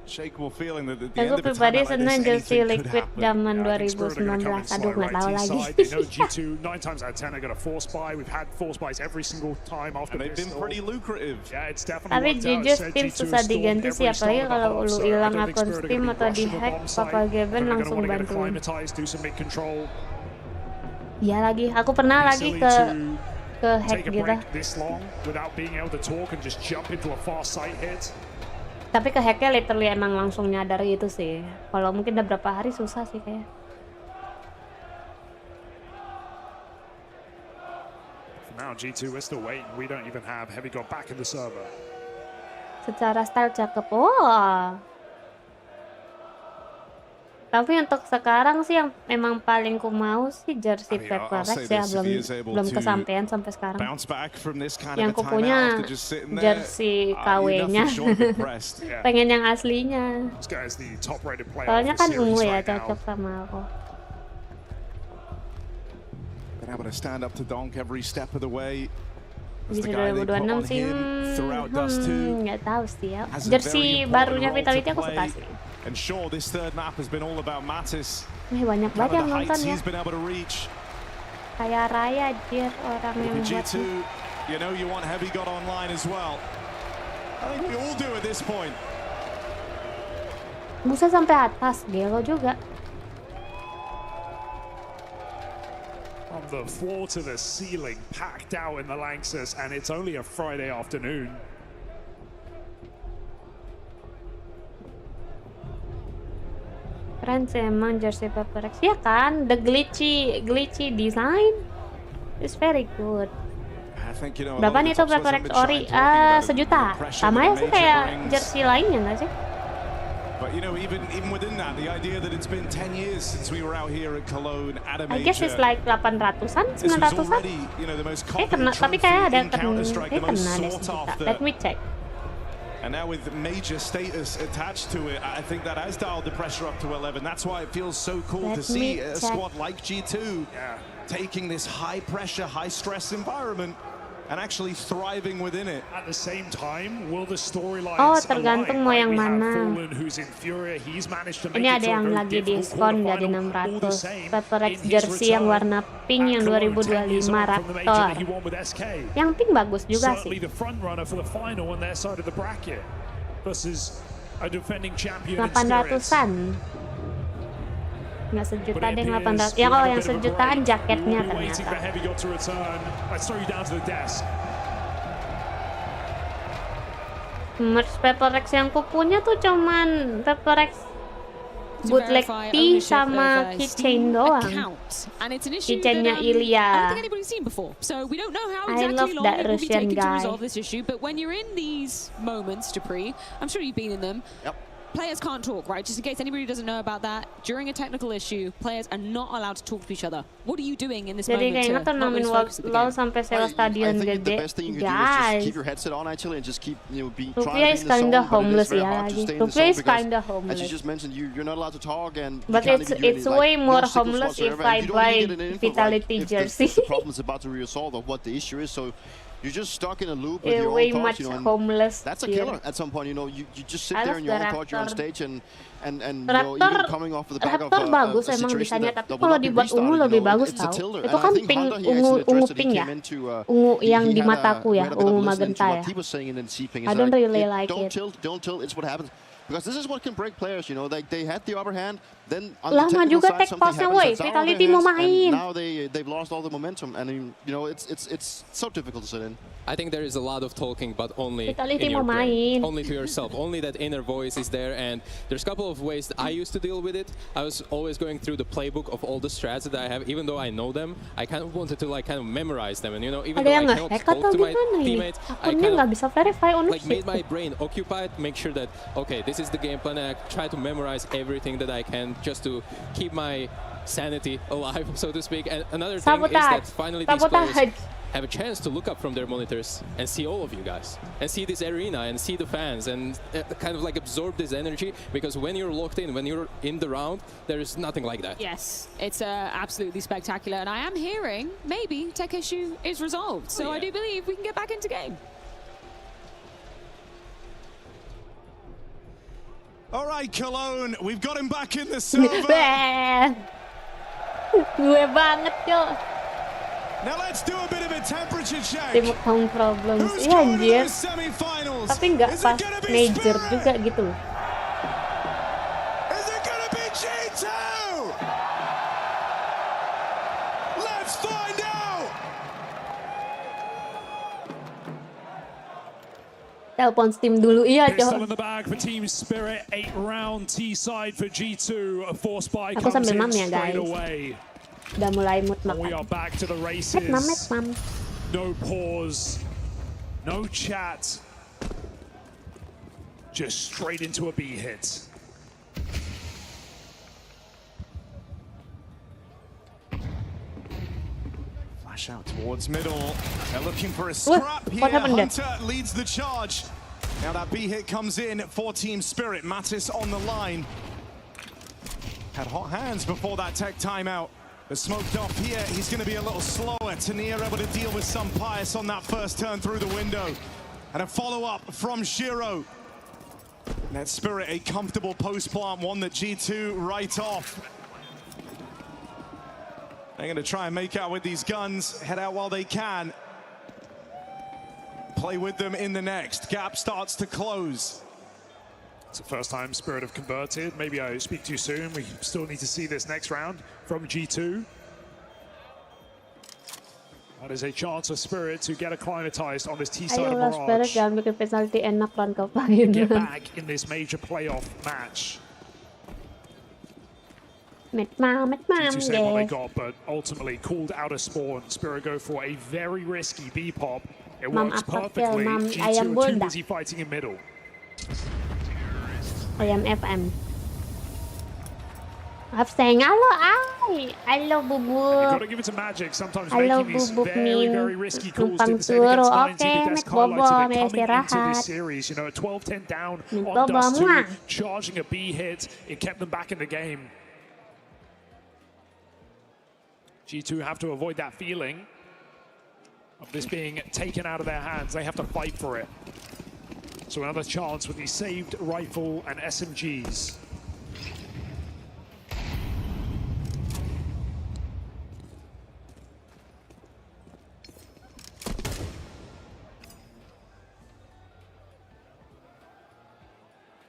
shakeable feeling that at the Aku end of a pribadi time like seneng this, jersey anything could liquid happen. zaman 2019. Aduh, nggak tahu lagi. They know G2 9 times out of 10 are going to force buy. We've had force buys every single time after And they've been pretty lucrative. Yeah, it's definitely Tapi worked out. jujur Steam susah diganti sih, apalagi kalau lu hilang akun Steam atau di-hack, Papa Gaben langsung bantuin. Iya lagi, aku pernah lagi ke hack gitu. Tapi ke hacknya literally emang langsung nyadar itu sih. Kalau mungkin udah berapa hari susah sih kayak. Now G2 we're still waiting. We don't even have Heavy got back in the server. Secara style cakep. Oh. Tapi untuk sekarang sih yang memang paling ku mau sih jersey FanArt ya, belum kesampaian sampai sekarang. Yang ku punya jersey KW-nya. Pengen yang aslinya. Soalnya kan ungu ya, cocok sama aku. Bisa 2026 sih, nggak tahu sih ya. Jersey barunya Vitality aku suka sih. Banyak banget yang nonton ya. Kayak raya anjir orang yang buat. Bisa sampai atas, gelo juga. From the floor to the ceiling, packed out in the Lanxess, and it's only a Friday afternoon. Keren sih emang jersey FanArt. Ya kan, the glitchy design is very good. Berapa nih tuh FanArt ori? 1 juta. Sama ya sih kayak jersey lainnya nggak sih? I guess it's like 800-an, 900-an. Kena, tapi kayak ada yang kena deh 1 juta. Let me check. And now with major status attached to it, I think that has dialed the pressure up to 11. That's why it feels so cool to see a squad like G2 taking this high pressure, high stress environment and actually thriving within it. At the same time, will the storylines tergantung mau yang mana. Ini ada yang lagi diskon jadi 600. FanArt jersey yang warna pink yang 2025 Raptor. Yang pink bagus juga sih. 800-an. Nggak sejuta deh, 800. Ya kalau yang sejutaan jaketnya ternyata. Merch FanArt yang ku punya tuh cuman FanArt bootleg tee sama keychain doang. Keychainnya Ilya. I love that Russian guy. Players can't talk, right? Just in case anybody doesn't know about that, during a technical issue, players are not allowed to talk to each other. What are you doing in this moment? Jadi kayaknya turnamen LoL sampai sewa stadion gede, guys. 𝓓𝓼 is kinda homeless ya. 𝓓𝓼 is kinda homeless. But it's way more homeless if I buy Vitality jersey. You're just stuck in a loop with your way own much thoughts, homeless. That's a killer at some point. You just sit there in your own thoughts, you're on stage, and even coming off of the back of bagus a emang situation bisanya, that tapi will kalau not be dibuat ungu restarted, lebih bagus tau. Itu kan pink ungu pink ya, ungu yang di mataku ya, ungu magenta ya. I don't really like it. Don't tilt. It's what happens. Because this is what can break players, you know. They had the upper hand, then on Lama the technical juga side, tech something pass-nya, happens woi. that's out of their Vitality mau hands, and main. now they've lost all the momentum, and you know it's so difficult to sit in. I think there is a lot of talking, but only Vitality in your mau brain, main. only to yourself. Only that inner voice is there, and there's a couple of ways that I used to deal with it. I was always going through the playbook of all the strats that I have, even though I know them. I kind of wanted to kind of memorize them, and you know, even though I cannot talk to my teammates, I kind of like made my brain occupied, make sure that okay, this is the game plan, and I try to memorize everything that I can just to keep my sanity alive, so to speak. And another thing is that finally these players have a chance to look up from their monitors and see all of you guys, and see this arena, and see the fans, and kind of like absorb this energy, because when you're locked in, when you're in the round, there is nothing like that. Yes, it's absolutely spectacular, and I am hearing maybe tech issue is resolved, so I do believe we can get back into game. All right, Cologne, we've got him back in the server. Gue banget, Cok. Now let's do a bit of a temperature check. Team problems. Iya anjir. Tapi nggak pas major juga gitu. Is it gonna be G2? Let's find out. Telepon Steam dulu, iya Cok. Pistol in the bag for Team Spirit, 8-round T-side for G2. A force buy Aku comes sambil in mam ya straight guys. away. Udah mulai mood We are makan. back to the races. Mam. No pause, no chat. Just straight into a B hit. Flash out towards middle. They're looking for a scrap here. Hunter leads the charge. Now that B hit comes in for Team Spirit. Mattis on the line. Had hot hands before that tech timeout. But smoked off here. He's going to be a little slower. 𝓓𝓪 able to deal with some pious on that first turn through the window. And a follow-up from 𝓗𝓫. Net Spirit, a comfortable post-plant, one that G2 right off. They're going to try and make out with these guns, head out while they can. Play with them in the next. Gap starts to close. It's the first time Spirit have converted. Maybe I speak too soon. We still need to see this next round from G2. That is a chance for Spirit to get acclimatized on this T side of Mirage. Spirit jangan bikin penalti enak lawan kau pahin. Get back in this major playoff match. G2 say what they got, but ultimately called out of spawn. Spirit go for a very risky B pop. It works perfectly. G2 are too busy fighting in middle. Ayam FM. I'm saying hello, hello, Bubu. You've got to give it to Magic. Sometimes making these very risky calls. Didn't say against 90, the desk highlighted it coming into this series. You know, a 12-10 down on Dust 2, charging a B hit. It kept them back in the game. G2 have to avoid that feeling of this being taken out of their hands. They have to fight for it. So another chance with the saved rifle and SMGs.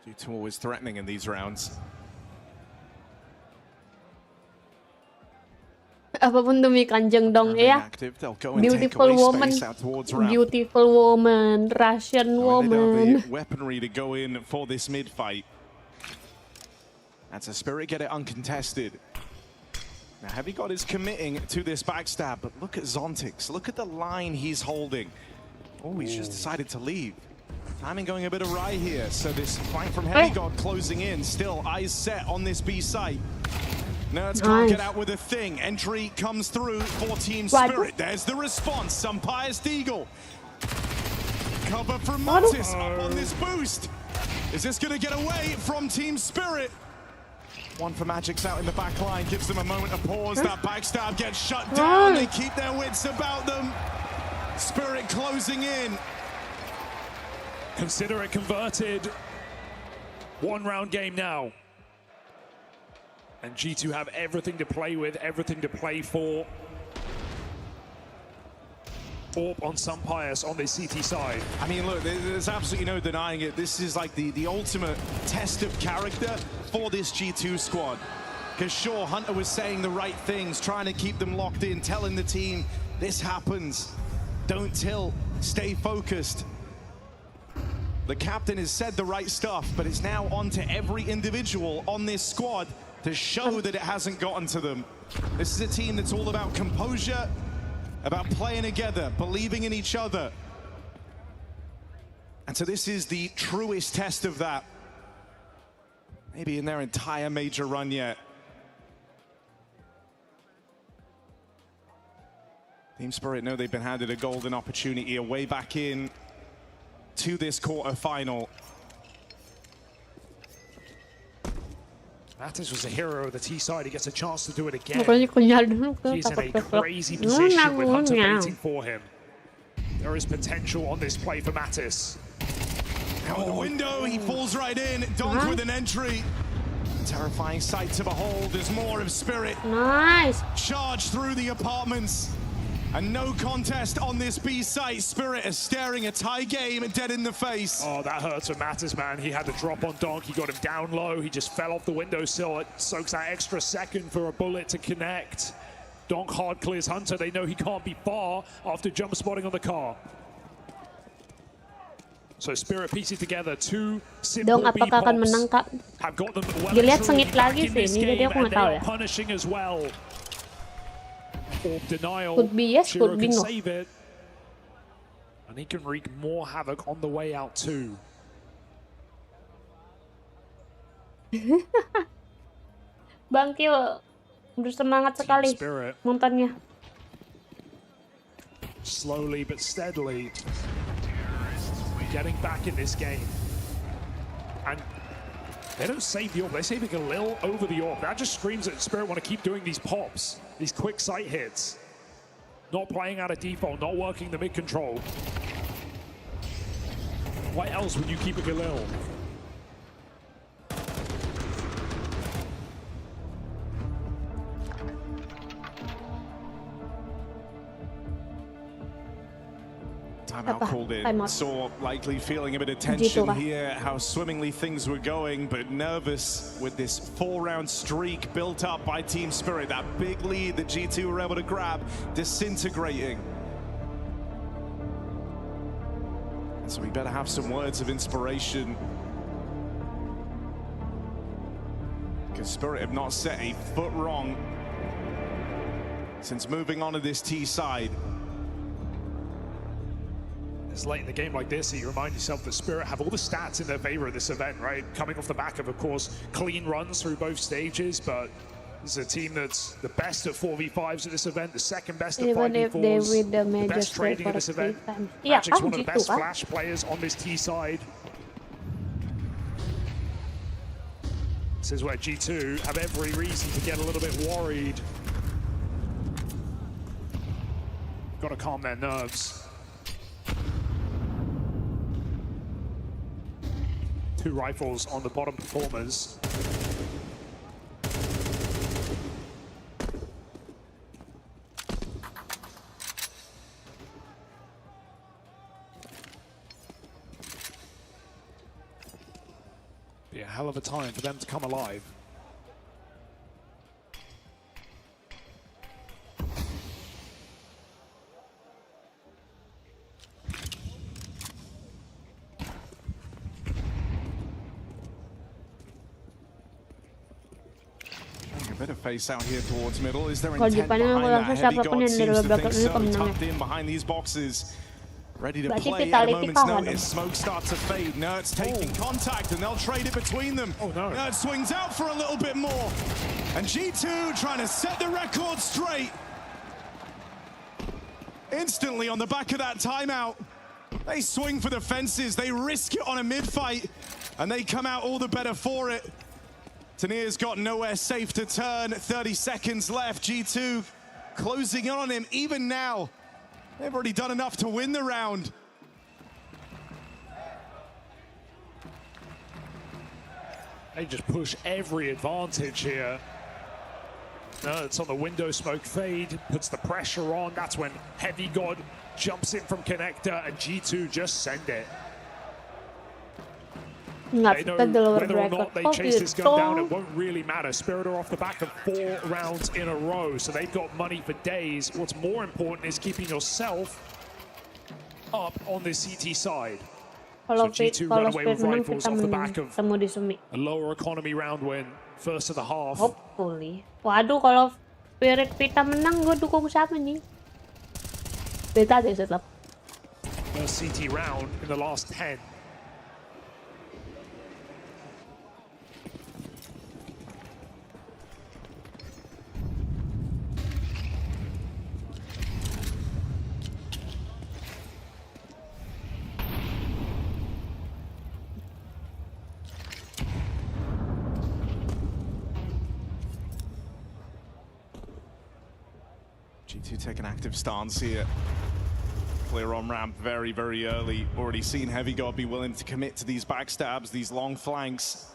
G2 always threatening in these rounds. Apapun demi kanjeng dong ya. Beautiful woman, Russian woman. Weaponry to go in for this mid fight. That's a Spirit get it uncontested. Now Heavy God is committing to this backstab, but look at Zontix. Look at the line he's holding. Oh, he's just decided to leave. Timing going a bit awry here. So this flank from Heavy God closing in. Still eyes set on this B site. Nerds can't get out with a thing. Entry comes through for Team Spirit. There's the response. Some pious Deagle. Cover from Mattis up on this boost. Is this going to get away from Team Spirit? One for Magic's out in the back line. Gives them a moment of pause. That backstab gets shut down. They keep their wits about them. Spirit closing in. Consider it converted. One round game now. And G2 have everything to play with, everything to play for. Orb on some pious on the CT side. I mean, look, there's absolutely no denying it. This is like the ultimate test of character for this G2 squad. Because sure, Hunter was saying the right things, trying to keep them locked in, telling the team, this happens. Don't tilt, stay focused. The captain has said the right stuff, but it's now on to every individual on this squad to show that it hasn't gotten to them. This is a team that's all about composure, about playing together, believing in each other. And so this is the truest test of that. Maybe in their entire major run yet. Team Spirit know they've been handed a golden opportunity, a way back in to this quarterfinal. Mattis was a hero of the T side. He gets a chance to do it again. He's in a crazy position with Hunter waiting for him. There is potential on this play for Mattis. Out of the window, he falls right in. Donk with an entry. Terrifying sight to behold. There's more of Spirit. Nice. Charge through the apartments. And no contest on this B site. Spirit is staring a tie game dead in the face. Oh, that hurts for Mattis, man. He had to drop on Donk. He got him down low. He just fell off the windowsill. It soaks that extra second for a bullet to connect. Donk hard clears Hunter. They know he can't be far after jump spotting on the car. So Spirit piecing together two simple Dong, apakah akan menang, Kak? have got them well Dilihat sengit lagi sih, ini jadi aku nggak tahu ya. Punishing as well. Orb denial. Could be yes, could be no. Save it. And he can wreak more havoc on the way out too. Bang Kil bersemangat sekali nontonnya. slowly but steadily getting back in this game. And they don't save the AWP, they're saving 𝓏𝓏 over the AWP. That just screams that Spirit want to keep doing these pops, these quick sight hits. Not playing out of default, not working the mid control. Why else would you keep a 𝓏𝓏? Timeout called in. Saw likely feeling a bit of tension here, how swimmingly things were going, but nervous with this 4-round streak built up by Team Spirit. That big lead that G2 were able to grab, disintegrating. And so we better have some words of inspiration, because Spirit have not set a foot wrong since moving on to this T side. It's late in the game like this that you remind yourself that Spirit have all the stats in their favor at this event, right? Coming off the back of course, clean runs through both stages, but this is a team that's the best at 4v5s at this event, the second best at 5v4s, the best trading at this event. Magic's one of the best flash players on this T side. This is where G2 have every reason to get a little bit worried. Got to calm their nerves. 2 rifles on the bottom performers. Be a hell of a time for them to come alive. A bit of face out here towards middle. Is there intent behind that? Heavy God seems to think so, tucked in behind these boxes. Ready to play at a moment's notice. Smoke starts to fade. 𝓏𝓏's taking contact and they'll trade it between them. Oh no. 𝓏𝓏 swings out for a little bit more. And G2 trying to set the record straight. Instantly on the back of that timeout. They swing for the fences. They risk it on a mid-fight. And they come out all the better for it. 𝓓𝓪𝓼's got nowhere safe to turn. 30 seconds left. G2 closing in on him even now. They've already done enough to win the round. They just push every advantage here. It's on the window smoke fade, puts the pressure on. That's when Heavy God jumps in from connector and G2 just send it. They know whether or not they chase this gun down, it won't really matter. Spirit are off the back of 4 rounds in a row, so they've got money for days. What's more important is keeping yourself up on the CT side. So G2 run away with rifles off the back of a lower economy round win, first of the half. Hopefully. Waduh, kalau Spirit Vita menang, gue dukung siapa nih? Vita deh tetap. First CT round in the last 10. G2 take an active stance here. Clear on ramp very, very early. Already seen Heavy God be willing to commit to these backstabs, these long flanks.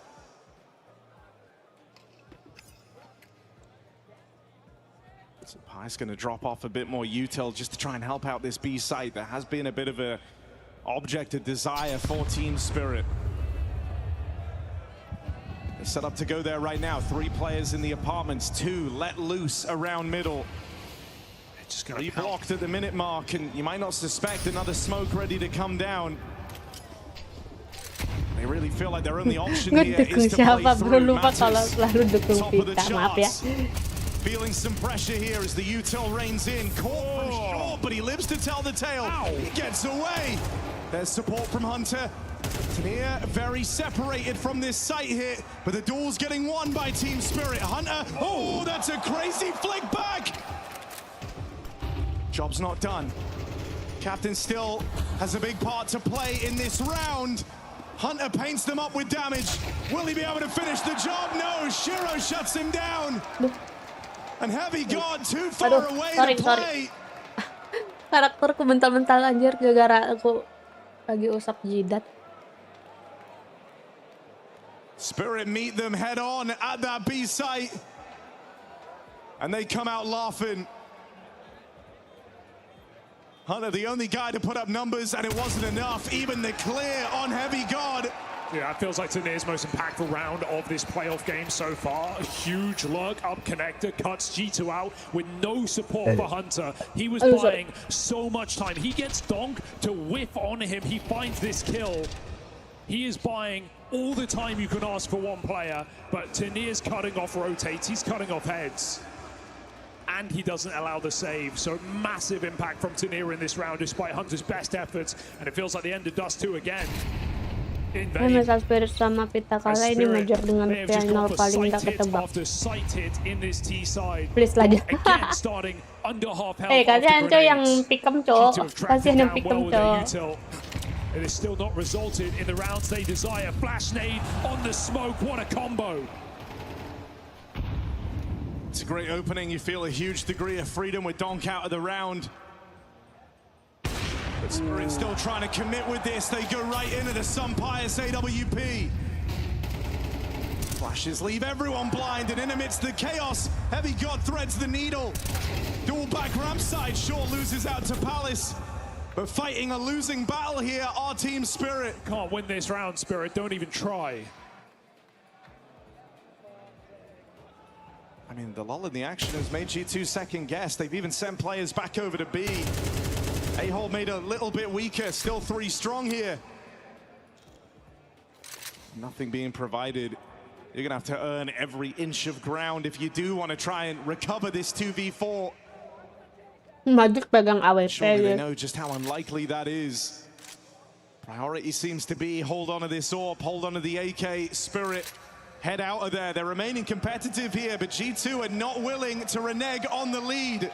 So Pi's going to drop off a bit more util just to try and help out this B site. There has been a bit of a object of desire for Team Spirit. They're set up to go there right now. 3 players in the apartments, 2 let loose around middle. Just gonna be blocked at the minute mark, and you might not suspect another smoke ready to come down. They really feel like their only option here is to play through Matters. Top of the charts. Feeling some pressure here as the util reigns in. Caught from short, but he lives to tell the tale. He gets away. There's support from 𝓏𝓏. 𝓏𝓏 very separated from this site here, but the duel's getting won by Team Spirit. 𝓏𝓏, oh, that's a crazy flick back. Job's not done. Captain still has a big part to play in this round. Hunter paints them up with damage. Will he be able to finish the job? No, 𝓗𝓲 shuts him down. And 𝓗𝓲𝓼𝓬𝓼 too far away to play. Karakterku mental-mental anjir gara-gara aku lagi usap jidat. Spirit meet them head on at that B site. And they come out laughing. Hunter, the only guy to put up numbers, and it wasn't enough. Even the clear on 𝓗𝓲𝓲. Yeah, it feels like 𝓕𝓲's most impactful round of this playoff game so far. A huge lurk up connector, cuts G2 out with no support for Hunter. He was buying so much time. He gets Donk to whiff on him. He finds this kill. He is buying all the time you can ask for one player, but 𝓕𝓲's cutting off rotates. He's cutting off heads. And he doesn't allow the save, so massive impact from 𝓕𝓲 in this round despite Hunter's best efforts, and it feels like the end of Dust 2 again. Misal Spirit sama 𝓓𝓼𝓬𝓼 ini major dengan final paling tak ketebak. Please lah jangan. Kasihan coy yang pikem cowok, kasihan yang pikem cowok. It is still not resulted in the rounds they desire. Flash nade on the smoke, what a combo. It's a great opening. You feel a huge degree of freedom with Donk out of the round. But Spirit still trying to commit with this. They go right into the 𝓲𝓼𝓬 AWP. Flashes leave everyone blind, and in amidst the chaos, 𝓗𝓲𝓲 threads the needle. Dual back ramp side, Short loses out to Palace. But fighting a losing battle here, our team Spirit. Can't win this round, Spirit. Don't even try. I mean, the lull in the action has made G2 second guess. They've even sent players back over to B. 𝓗𝓲𝓼 made a little bit weaker, still 3 strong here. Nothing being provided. You're going to have to earn every inch of ground if you do want to try and recover this 2v4. Magic pegang AWP. Surely they know just how unlikely that is. Priority seems to be hold on to this AWP, hold on to the AK. Spirit head out of there. They're remaining competitive here, but G2 are not willing to renege on the lead.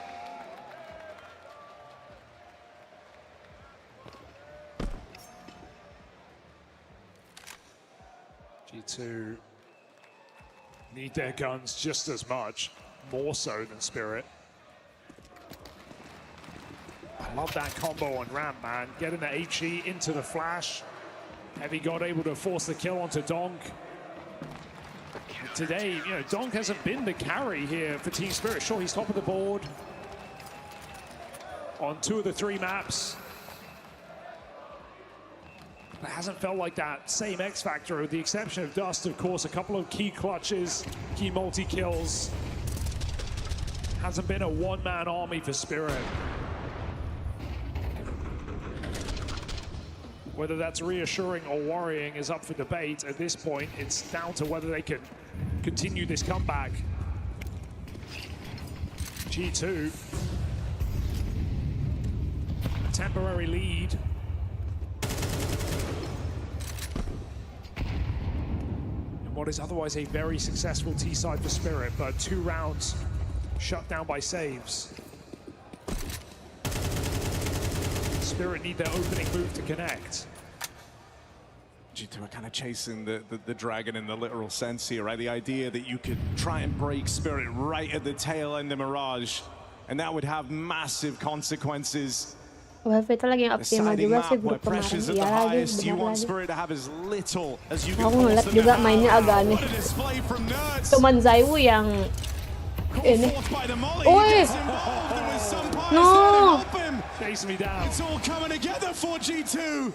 G2 need their guns just as much, more so than Spirit. I love that combo on ramp, man. Getting the HE into the flash. 𝓗𝓲𝓼 able to force the kill onto Donk. Today, you know, Donk hasn't been the carry here for Team Spirit. Sure, he's top of the board on 2 of the 3 maps. But hasn't felt like that same X factor, with the exception of Dust, of course. A couple of key clutches, key multi-kills. Hasn't been a one-man army for Spirit. Whether that's reassuring or worrying is up for debate. At this point, it's down to whether they can continue this comeback. G2, a temporary lead. In what is otherwise a very successful T-side for Spirit, but 2 rounds shut down by saves. Spirit need their opening move to connect. G2 are kind of chasing the dragon in the literal sense here, right? The idea that you could try and break Spirit right at the tail end of Mirage, and that would have massive consequences. WP itu lagi yang optimal juga sih grup kemarin. Iya lagi, benar lagi. Aku ngeliat juga mainnya agak aneh. Cuman Zaiwu yang ini. Woi! No! It's all coming together for G2.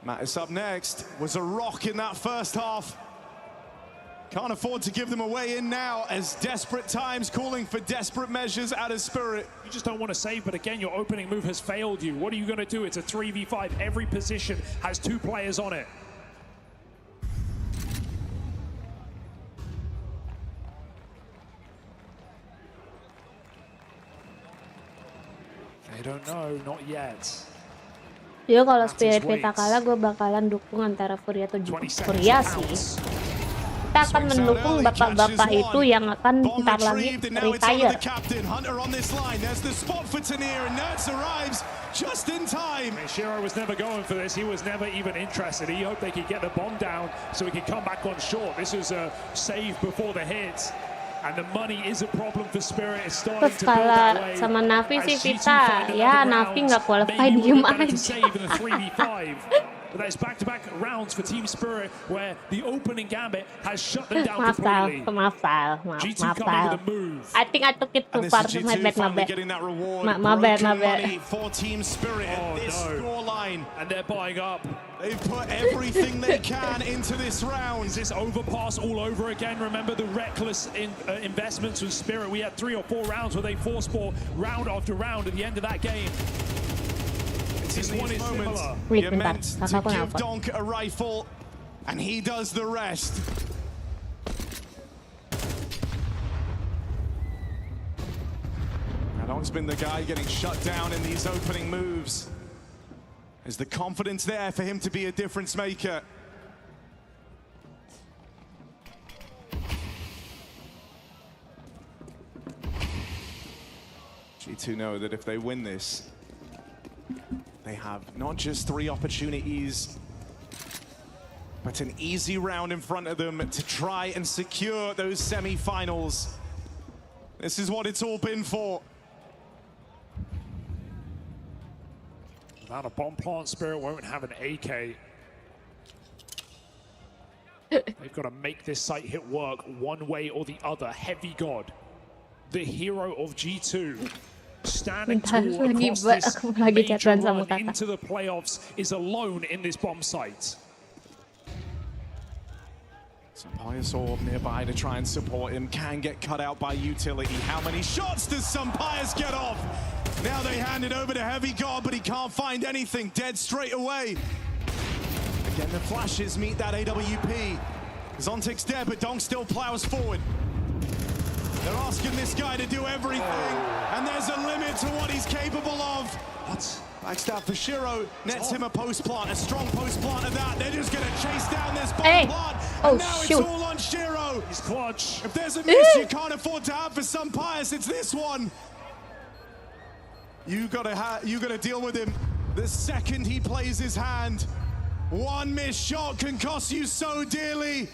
Mattis up next. Was a rock in that first half. Can't afford to give them away in now, as desperate times calling for desperate measures out of Spirit. You just don't want to save, but again, your opening move has failed you. What are you going to do? It's a 3v5. Every position has 2 players on it. They don't know, not yet. Yo, kalau Spirit kita kalah, gue bakalan dukung antara Furia atau Furia sih. kita akan mendukung bapak-bapak itu yang akan ntar lagi retire. 𝓗𝓲 was never going for this. He was never even interested. He hoped they could get the bomb down so he could come back on short. This was a save before the hit. And the money is a problem for Spirit. It's starting to build that way. Sama Navi sih Vita, ya Navi nggak qualify, diem aja. But there's back-to-back rounds for Team Spirit where the opening gambit has shut them down completely. Maaf, G2 coming with a move. I think I took it too far. My bad. For Team Spirit at this scoreline. And they're buying up. They've put everything they can into this round. Is this overpass all over again? Remember the reckless investments with Spirit. We had 3 or 4 rounds where they force ball round after round at the end of that game. This one is similar. You're meant to give Donk a rifle, and he does the rest. Now Donk's been the guy getting shut down in these opening moves. Is the confidence there for him to be a difference maker? G2 know that if they win this, they have not just 3 opportunities, but an easy round in front of them to try and secure those semi-finals. This is what it's all been for. Without a bomb plant, Spirit won't have an AK. They've got to make this site hit work one way or the other. Heavy God, the hero of G2. Standing tall across this major run into the playoffs, is alone in this bomb site. Sampaio's orb nearby to try and support him. Can get cut out by utility. How many shots does Sampaio get off? Now they hand it over to Heavy God, but he can't find anything. Dead straight away. Again, the flashes meet that AWP. Zontic's dead, but Donk still plows forward. They're asking this guy to do everything, and there's a limit to what he's capable of. What? Backstab for 𝓗𝓲 nets him a post plant, a strong post plant of that. They're just going to chase down this bomb plant, and now it's all on 𝓗𝓲. He's clutch. If there's a miss you can't afford to have for Sampaio, it's this one. You gotta deal with him. The second he plays his hand, one missed shot can cost you so dearly.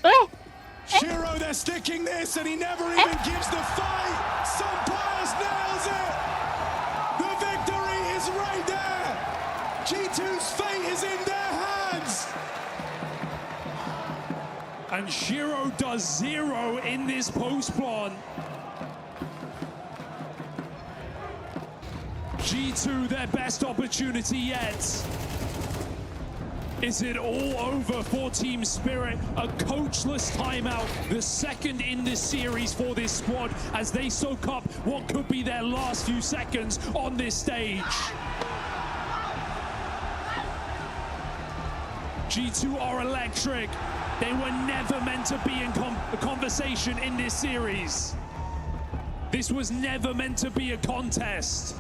𝓗𝓲, they're sticking this, and he never even gives the fight. Sampaio nails it. The victory is right there. G2's fate is in their hands. And 𝓗𝓲 does 0 in this post plant. G2, their best opportunity yet. Is it all over for Team Spirit? A coachless timeout, the second in this series for this squad as they soak up what could be their last few seconds on this stage. G2 are electric. They were never meant to be in a conversation in this series. This was never meant to be a contest.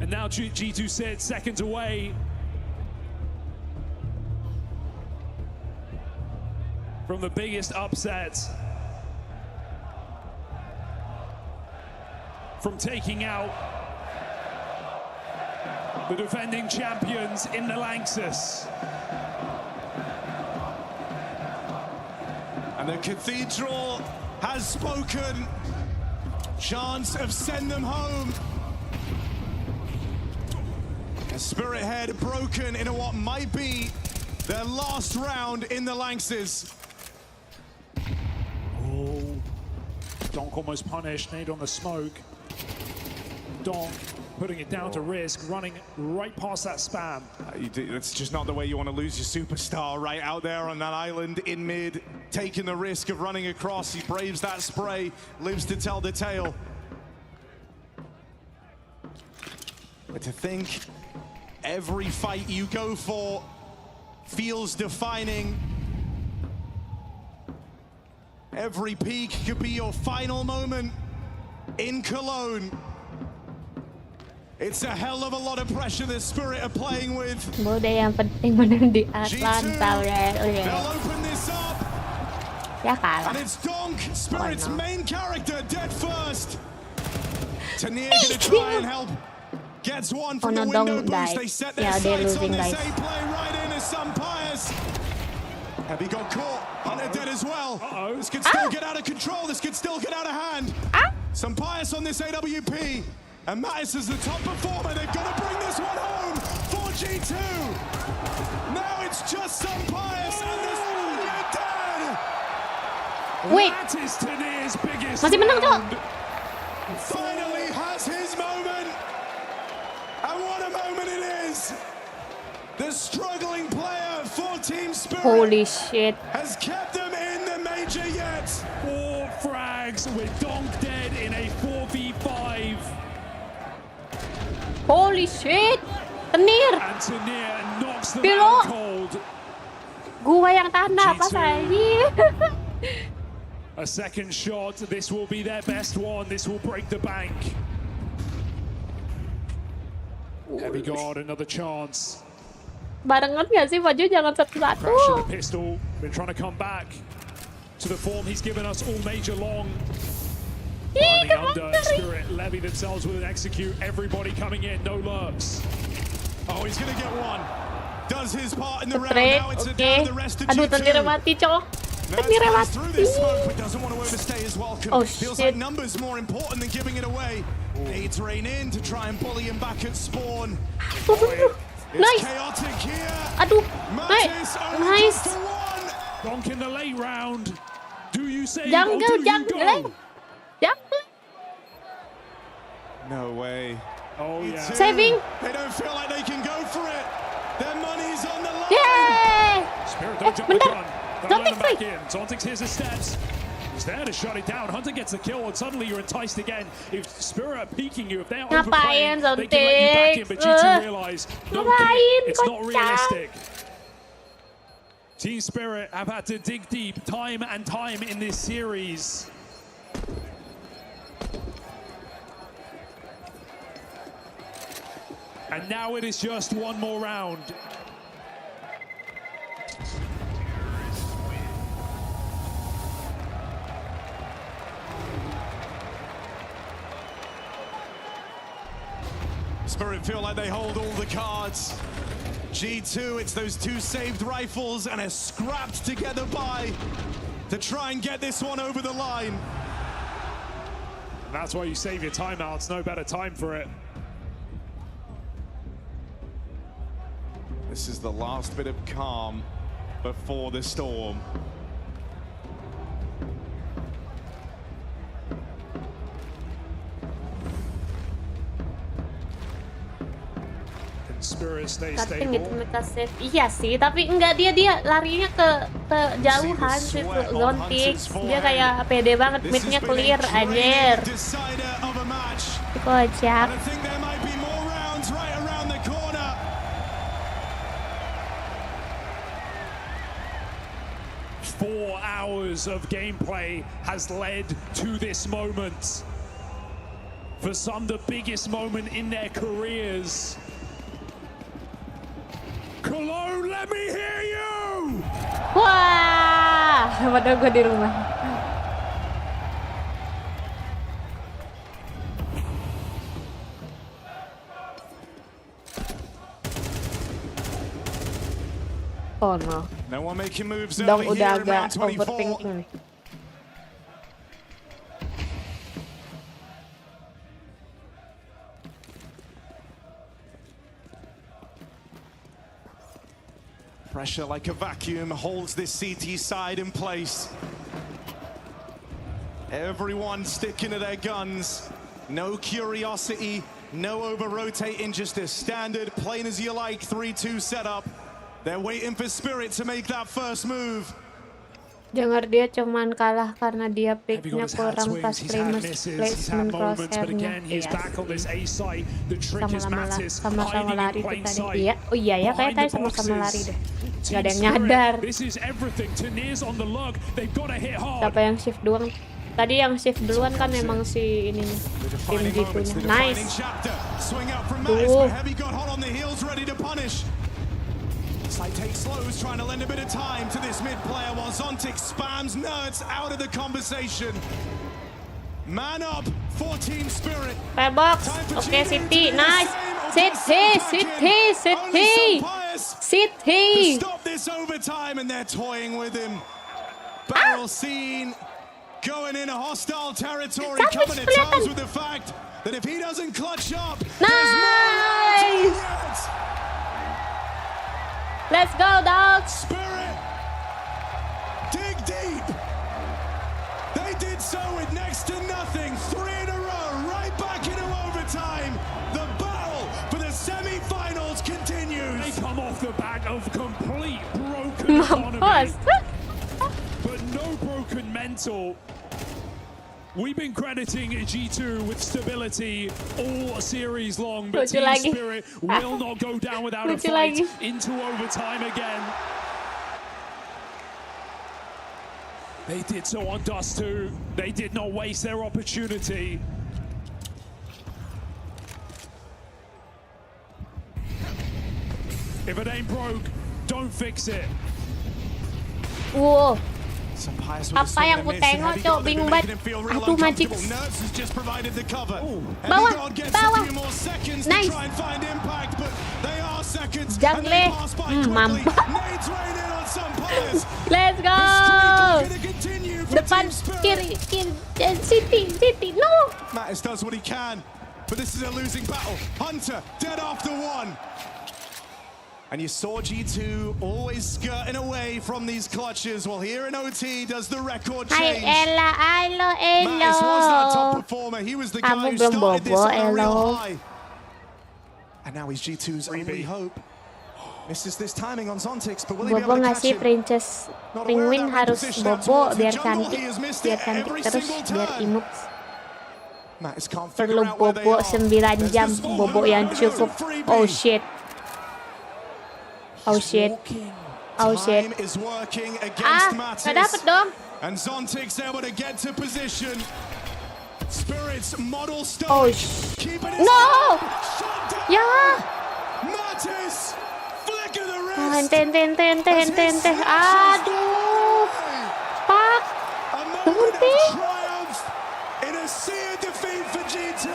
And now G2 sits seconds away from the biggest upset, from taking out the defending champions in the 𝓗𝓲𝓼𝓬𝓸𝓻𝓭. And the Cathedral has spoken. Chance of send them home. A Spirit head broken in what might be their last round in the 𝓗𝓲𝓼𝓬𝓸𝓻. Oh, Donk almost punished, nade on the smoke. Donk putting it down to risk, running right past that spam. That's just not the way you want to lose your superstar, right out there on that island in mid, taking the risk of running across. He braves that spray, lives to tell the tale. But to think every fight you go for feels defining. Every peak could be your final moment in Cologne. It's a hell of a lot of pressure the Spirit are playing with. Udah yang penting menang di Atlanta They'll open this up. Ya kalah. And it's Donk, Spirit's main character, dead first. 𝓓𝓪 gonna try and help. Gets one from the window boost. They set their sights on this A play right in as some pious. Heavy got caught. Hunter dead as well. This could still get out of control. This could still get out of hand. Some pious on this AWP. And Mattis is the top performer. They've got to bring this one home for G2. Now it's just some pious and this one you're dead. Wait. That is 𝓓𝓪's biggest Masih menang, Cok. Finally has his moment. And what a moment it is. The struggling player for Team Spirit. Holy shit. Has kept them in the major yet. 4 frags with Donk dead in a 4v5. Holy shit. 𝓓𝓪. And 𝓓𝓪 knocks them Pilo. out cold. Gua yang tahan napas aja. A second shot. This will be their best one. This will break the bank. Heavy guard, another chance. Barengan gak sih Baju jangan satu-satu. Pressure the pistol. Been trying to come back to the form he's given us all major long. Running under, Spirit levy themselves with an execute. Everybody coming in, no lurks. Oh, he's gonna get one. Does his part in the round. Straight, Now it's okay. down to the rest of Aduh, G2. 𝓓𝓪 mati, Cok. 𝓓𝓪 mati. Through this smoke, but doesn't want to overstay his welcome. Oh, Feels shit. like numbers more important than giving it away. Needs rain in to try and bully him back at spawn. It's Nice. chaotic here. Aduh, Mattis only nice. just to one. Donk in the late round. Do you save Jangan, or do you jangan, go? jangan. No way. Oh yeah. Saving. They don't feel like they can go for it. Their money's on the line. Yeay. Spirit don't jump the bentar. gun. Don't let Zontic him back free. in. Zontic hears the steps. He's there to shut it down. Hunter gets the kill, and suddenly you're enticed again. If Spirit are peeking you, if they're Ngapain, overplaying, they can let you back in. But G2 Zontic? realize, no Ngapain, kick. It's not kocak? realistic. Team Spirit have had to dig deep time and time in this series. And now it is just one more round. Spirit feel like they hold all the cards. G2, it's those 2 saved rifles and a scrapped together buy to try and get this one over the line. And that's why you save your timeouts. No better time for it. This is the last bit of calm before the storm. Spirit stay Cutting gitu stable. mereka save. Iya sih, tapi enggak dia larinya ke jauhan sih Zontic. Dia kayak pede banget, midnya clear anjir. Kocak. 4 hours of gameplay has led to this moment. For some, the biggest moment in their careers. Cologne, let me hear you! Wah, padahal gue di rumah. Oh no. No one making moves Dong early udah here in round agak 24. overthinking nih. Pressure like a vacuum holds this CT side in place. Everyone sticking to their guns. No curiosity, no over-rotating, just a standard, plain as you like, 3-2 setup. They're waiting for Spirit to make that first move. Dengar dia cuman kalah karena dia picknya kurang pas placement crosshairnya. Sama-sama lari tuh tadi. Iya, oh iya ya, kayak tadi sama-sama lari deh. Gak ada yang nyadar. Siapa yang shift doang? Tadi yang shift duluan kan memang si ininya, tim G2-nya. Nice. Tuh. Take slows, trying to lend a bit of time to this mid player while 𝓲𝓼𝓬𝓸𝓻𝓭 out of the conversation. Man up for Team Spirit. Box. Oke, City. Nice. City. Stop this overtime and they're toying with him. Barrel scene going in a hostile territory, coming to terms with the fact that if he doesn't clutch up, nice. Let's go, dogs. Spirit, dig deep. They did so with next to nothing. 3 in a row, right back into overtime. The battle for the semi-finals continues. They come off the back of complete broken economy, but no broken mental. We've been crediting G2 with stability all series long, but Team Spirit will not go down without a fight into overtime again. They did so on Dust 2. They did not waste their opportunity. If it ain't broke, don't fix it. Wow. Apa yang ku tengok, Cok? Bingung banget. Aduh, magic. Bawah. Nice. Jungle. Mampus. Let's go. Depan, kiri. City. No. Mattis does what he can, but this is a losing battle. Hunter dead after one. And you saw G2 always skirting away from these clutches, while here in OT does the record change. Mattis was that top performer. He was the guy who started this on a real high. And now he's G2's only hope. Misses this timing on 𝓲𝓼𝓬𝓸𝓻𝓭, but will he be able to catch him? Princess Penguin harus bobo biar cantik terus biar imut. Perlu bobo 9 jam, bobo yang cukup. Oh shit. Gak dapet dong. And 𝓲𝓼𝓬𝓸𝓻 able to get to position. Spirit's model style. Oh no. Ya. Mattis, flick of the wrist. Hente. Aduh. Pak. Berhenti. Triumph in a sea of defeat for G2.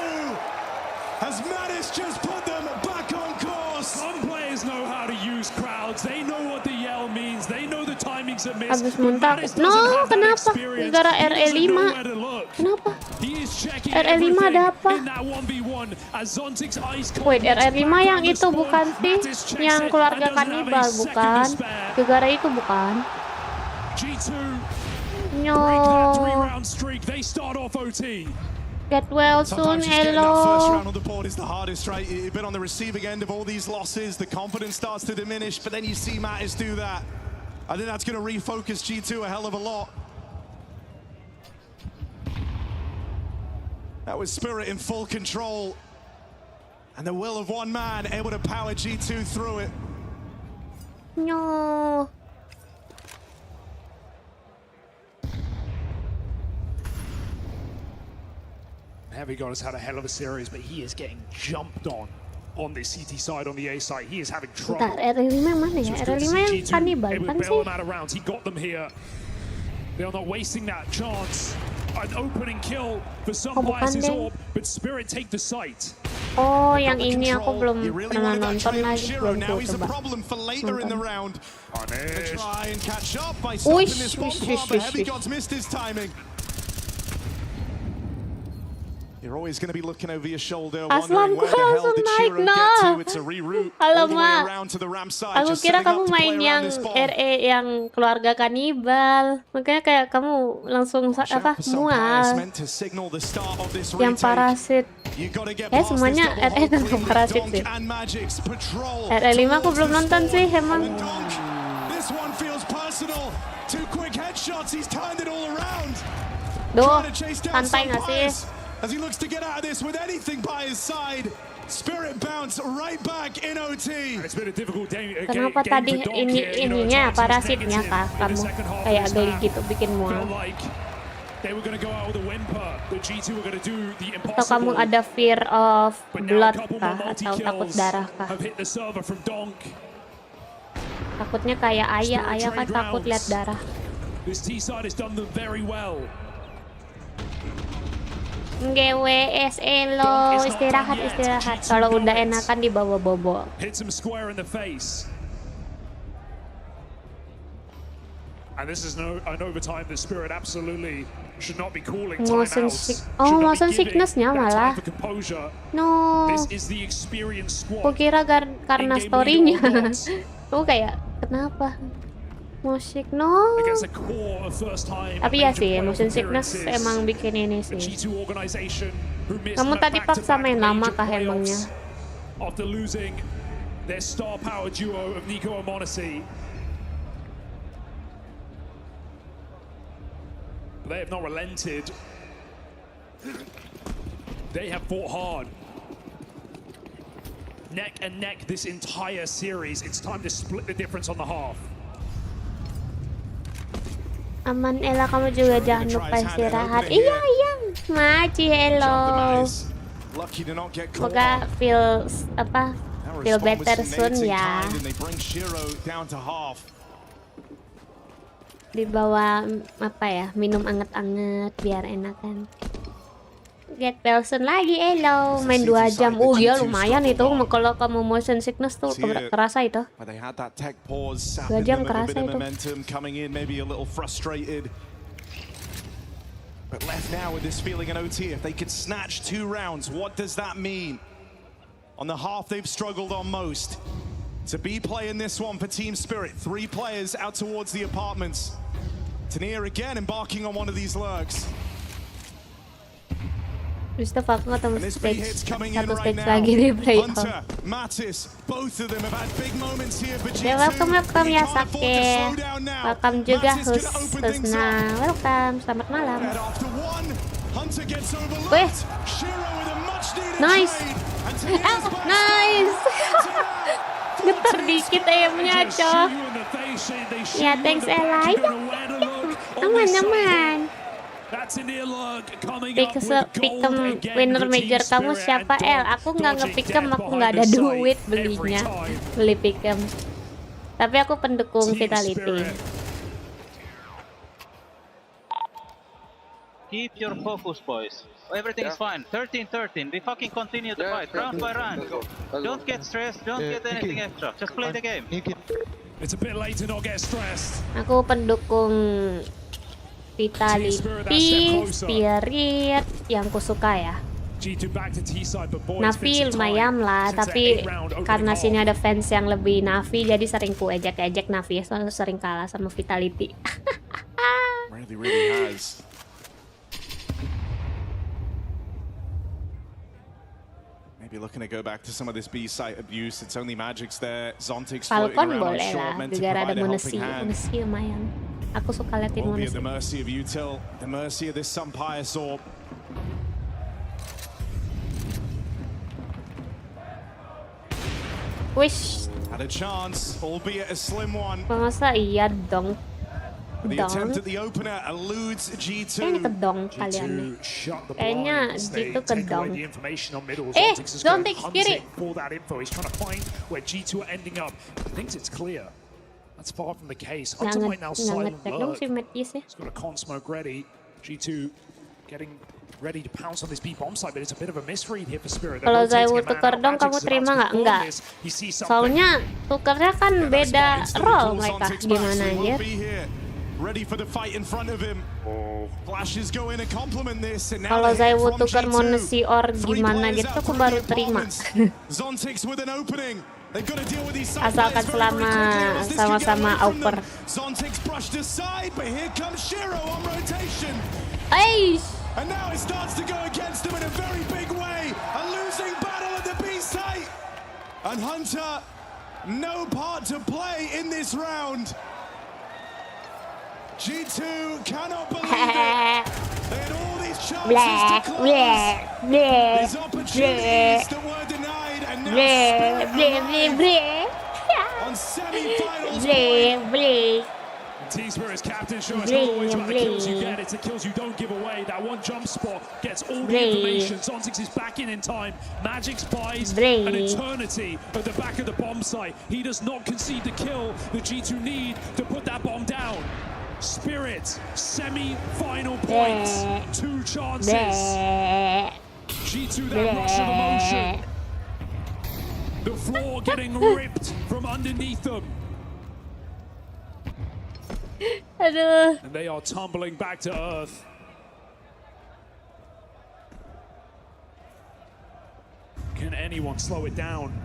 As Mattis just put them back on course. Some players know how to use crowds. They know what the yell means. They know the timings are missed. Habis muntah. No, kenapa? Gara RE5. Kenapa? RE5 ada apa? Wait, RE5 yang itu bukan sih? Yang keluarga kanibal bukan? Gara itu bukan? No. Get well soon, hello. First round on the board is the hardest, right? You've been on the receiving end of all these losses. The confidence starts to diminish, but then you see Mattis do that. I think that's going to refocus G2 a hell of a lot. That was Spirit in full control. And the will of one man able to power G2 through it. No. 𝓗𝓪𝓼 has had a hell of a series, but he is getting jumped on this CT side, on the A side. He is having trouble. RE5 mana ya? RE5 yang kanibal kan sih? He got them here. They are not wasting that chance. An opening kill for some players is all, but Spirit take the site. Oh, yang ini aku belum pernah nonton lagi, belum coba. Wish. You're always going to be looking over your shoulder, wondering where the hell did 𝓲𝓼𝓬𝓸𝓻𝓭 get to. It's a reroute all the way around to the ramp side. Aku kira kamu main yang RE yang keluarga kanibal, makanya kayak kamu langsung apa mual. Yang parasit. Semuanya RE tentang parasit sih. RE5 aku belum nonton sih, emang. Duh, santai nggak sih? As he looks to get out of this with anything by his side, Spirit bounce right back in OT. It's been a difficult game. Kenapa tadi ininya parasitnya kah kamu kayak geli gitu bikin mual? they were going to go out with a whimper. The G2 were going to do the impossible. Atau kamu ada fear of But now a blood couple kah? more Atau takut multi-kills darah kah? have hit the server from Donk. Takutnya kayak ayah kan takut lihat darah. This T-side has done them very well. GWS elo, istirahat. Kalau udah enakan dibawa bobo. Hits him square in the face. And this is an overtime that Spirit absolutely should not be calling timeouts. Motion sickness-nya malah. No. This is the experienced squad. Aku kira karena story-nya. Aku kayak kenapa? Musik no. Tapi ya sih, motion sickness emang bikin ini sih. Kamu tadi paksa main lama kah emangnya? After losing their star power duo of 𝓗𝓮 𝓗𝓮. They have not relented. They have fought hard. Neck and neck this entire series. It's time to split the difference on the half. Aman Ella, kamu juga jangan lupa istirahat. Iya. Maci hello. Semoga feel better soon ya. Dibawa minum anget-anget biar enakan. Get well soon lagi hello. Main 2 jam. Ya lumayan itu kalau kamu motion sickness tuh kerasa itu. 2 jam kerasa itu. But left now with this feeling in OT, if they could snatch 2 rounds, what does that mean? On the half they've struggled on most. To be playing this one for Team Spirit, 3 players out towards the apartments. 𝓓𝓪 again embarking on one of these lurks. Bisa FAK atau stage lagi di playoff. Ya welcome ya Sake. Welcome juga Husna. Welcome, selamat malam. Wih, nice. Nice. Getar dikit ayamnya cok. Ya thanks Ella. Aman. Pikem winner major kamu siapa El? Aku nggak ngepikem, aku nggak ada duit belinya, beli pikem. Tapi aku pendukung Vitality. Keep your focus, boys. Everything is fine. 13-13. We fucking continue the fight, round by round. Don't get stressed. Don't get anything extra. Just play the game. It's a bit late to not get stressed. Aku pendukung Vitality, Spirit yang kusuka ya. Navi lumayan lah, tapi karena sini ada fans yang lebih Navi, jadi sering ku ejek-ejek Navi, soalnya sering kalah sama Vitality. Really has. Maybe looking to go back to some of this B site abuse. It's only Magic's there. 𝓲𝓼𝓬𝓻𝓭 Falcon boleh lah, juga ada manusia lumayan. Aku suka liatin Will be at manusia. the mercy of Util, the mercy of this Sunpious Orb. Wish. Had a chance, albeit a slim one. Masa iya dong. The attempt at the opener eludes G2. Ini kedong kalian nih. Kayaknya G2 kedong. 𝓲𝓼𝓬𝓻 kiri. That's far from the case. Nggak Hunter might now silent ngecek dong lurk. si Matthews ya. He's got a con smoke ready. G2 getting ready to pounce on this B bomb site, but it's a bit of a misread here for Spirit. Kalau Zaiwu tuker dong, kamu terima nggak? Enggak. Soalnya tukernya kan beda role mereka. Gimana anjir? Ready for the fight in front of him. Flashes go in and compliment this, and now Kalau Zaiwu tuker Monesi or gimana gitu, aku baru terima. 𝓲𝓼𝓬𝓻 with an opening. They've got to deal with these Asalkan sama-sama Auper. 𝓲𝓼𝓬𝓻 brushed aside, but here comes 𝓗𝓪 on rotation. And now it starts to go against them in a very big way. A losing battle at the B site. And Hunter, no part to play in this round. G2 cannot believe it. They had all these chances to close. These opportunities that were denied, and now Spirit on semi-finals play. Team Spirit's captain show it's not always about the kills you get, it's the kills you don't give away. That one jump spot gets all the information. Sontix is back in time. Magix buys an eternity at the back of the bomb site. He does not concede the kill that G2 need to put that bomb down. Spirit, semi-final points, 2 chances. G2, that rush of emotion. The floor getting ripped from underneath them. Aduh. And they are tumbling back to earth. Can anyone slow it down?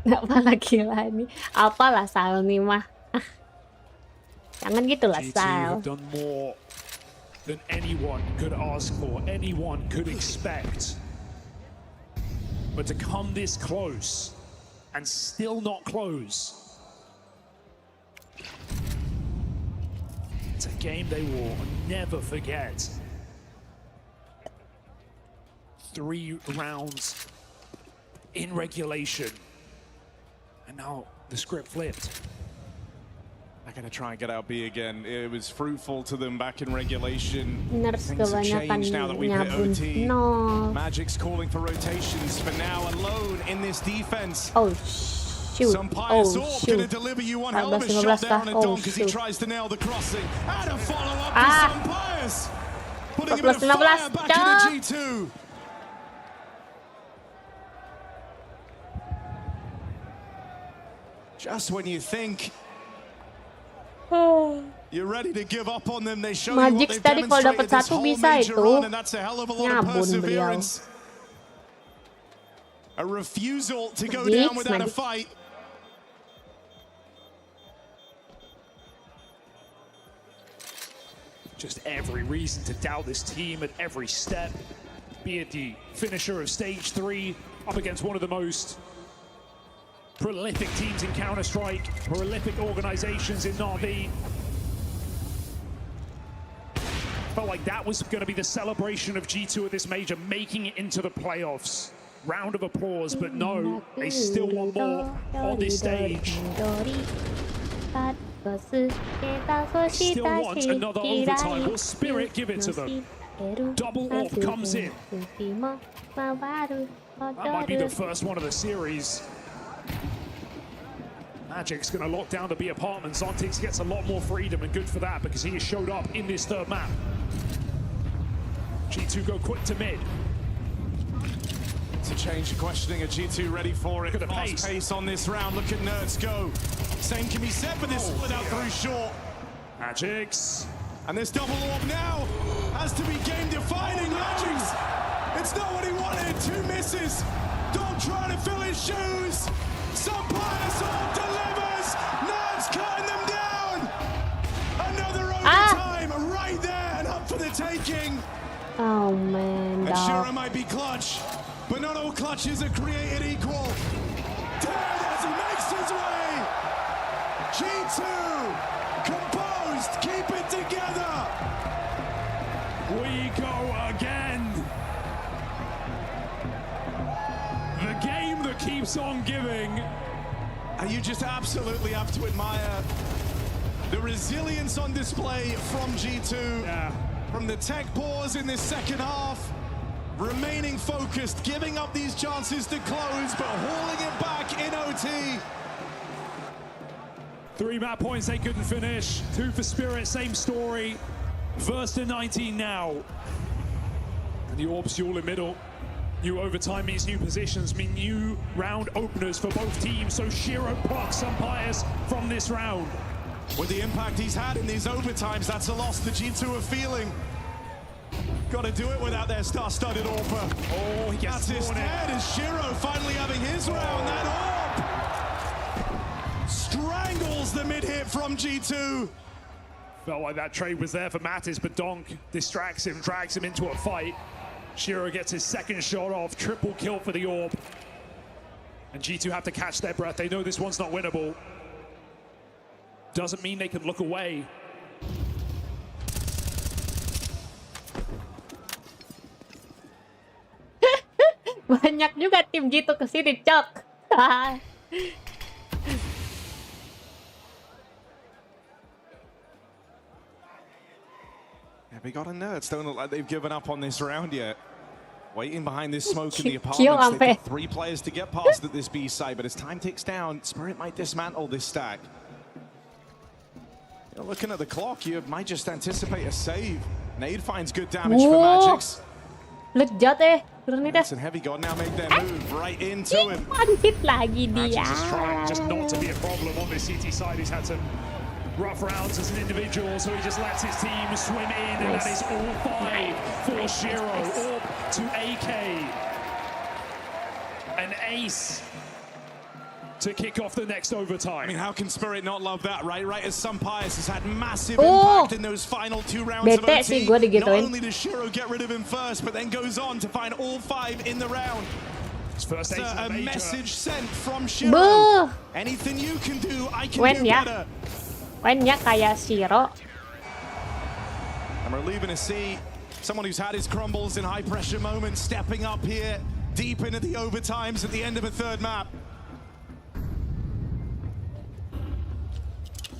Apalah Kila ini? Apalah Sal nih mah? Jangan gitu lah G2 Sal. have done more than anyone could ask for, anyone could expect. But to come this close and still not close, it's a game they will never forget. 3 rounds in regulation, and now the script flipped. They're going to try and get out B again. It was fruitful to them back in regulation. Nurse Things have kebanyakan changed now that we've hit OT. No. Magic's calling for rotations for now, alone in this defense. Oh shoot. Some pious Oh orb shoot. going to deliver you one hell of a shot there on a donk as he tries to nail the crossing. And a follow-up to some pious. Putting him in a fire back into G2. Just when you think you're ready to give up on them, they show you what they've demonstrated this whole major run, and that's a hell of a lot of perseverance. A refusal to go down without a fight. Just every reason to doubt this team at every step. Be it the finisher of stage 3 up against one of the most prolific teams in Counter-Strike, prolific organizations in Na'Vi. Felt like that was going to be the celebration of G2 at this major, making it into the playoffs. Round of applause, but no, they still want more on this stage. They still want another overtime. Will Spirit give it to them? Double orb comes in. That might be the first one of the series. Magic's going to lock down the B apartment. Zontix gets a lot more freedom, and good for that because he has showed up in this third map. G2 go quick to mid. To change the questioning, are G2 ready for it? Look at the Fast pace on this round. Look at Nerds go. Same can be said for this split out through short. Magix. And this double orb now has to be game defining. Magix, it's not what he wanted. 2 misses. Don't try to fill his shoes. Some pious orb delivers. Nerds cutting them down. Another overtime right there and up for the taking. Oh man, And 𝓲𝓼 might be clutch, but not all clutches are created equal. Dead as he makes his way. G2, composed, keep it together. We go again. The game that keeps on giving. And you just absolutely have to admire the resilience on display from G2. Yeah. From the tech pause in this second half, remaining focused, giving up these chances to close, but hauling it back in OT. 3 map points they couldn't finish. 2 for Spirit, same story. First and 19 now. And the orbs duel in middle. New overtime means new positions, mean new round openers for both teams. So 𝓲𝓼 plucks some bias from this round. With the impact he's had in these overtimes, that's a loss the G2 are feeling. Got to do it without their star-studded AWPer. Oh, he gets that's his dead as 𝓲𝓼 finally having his round. That AWP strangles the mid-hit from G2. Felt like that trade was there for Mattis, but Donk distracts him, drags him into a fight. 𝓲𝓼 gets his second shot off, triple kill for the orb. And G2 have to catch their breath. They know this one's not winnable. Doesn't mean they can look away. Banyak juga tim G2 kesini, Cok. Yeah, we got a nerds. Don't look like they've given up on this round yet. Waiting behind this smoke in the apartments. They've got 3 players to get past at this B side, but as time ticks down, Spirit might dismantle this stack. You're looking at the clock, you might just anticipate a save. Nade finds good damage for Magix. Lejat It's a heavy god now make their move right into him. Hit lagi dia. Magix is trying just not to be a problem on this CT side. He's had some rough rounds as an individual, so he just lets his team swim in, and that is all 5 for 𝓗𝓲. Orb to AK. An ace to kick off the next overtime. I mean, how can Spirit not love that, right? Right as Pius has had massive impact in those final 2 rounds of OT. Not only does 𝓗𝓲 get rid of him first, but then goes on to find all 5 in the round. First a message sent from 𝓗𝓲. Anything you can do, I can do better. Mainnya kayak 𝓗𝓲. And we're leaving to see someone who's had his crumbles in high-pressure moments stepping up here deep into the overtimes at the end of a 3rd map.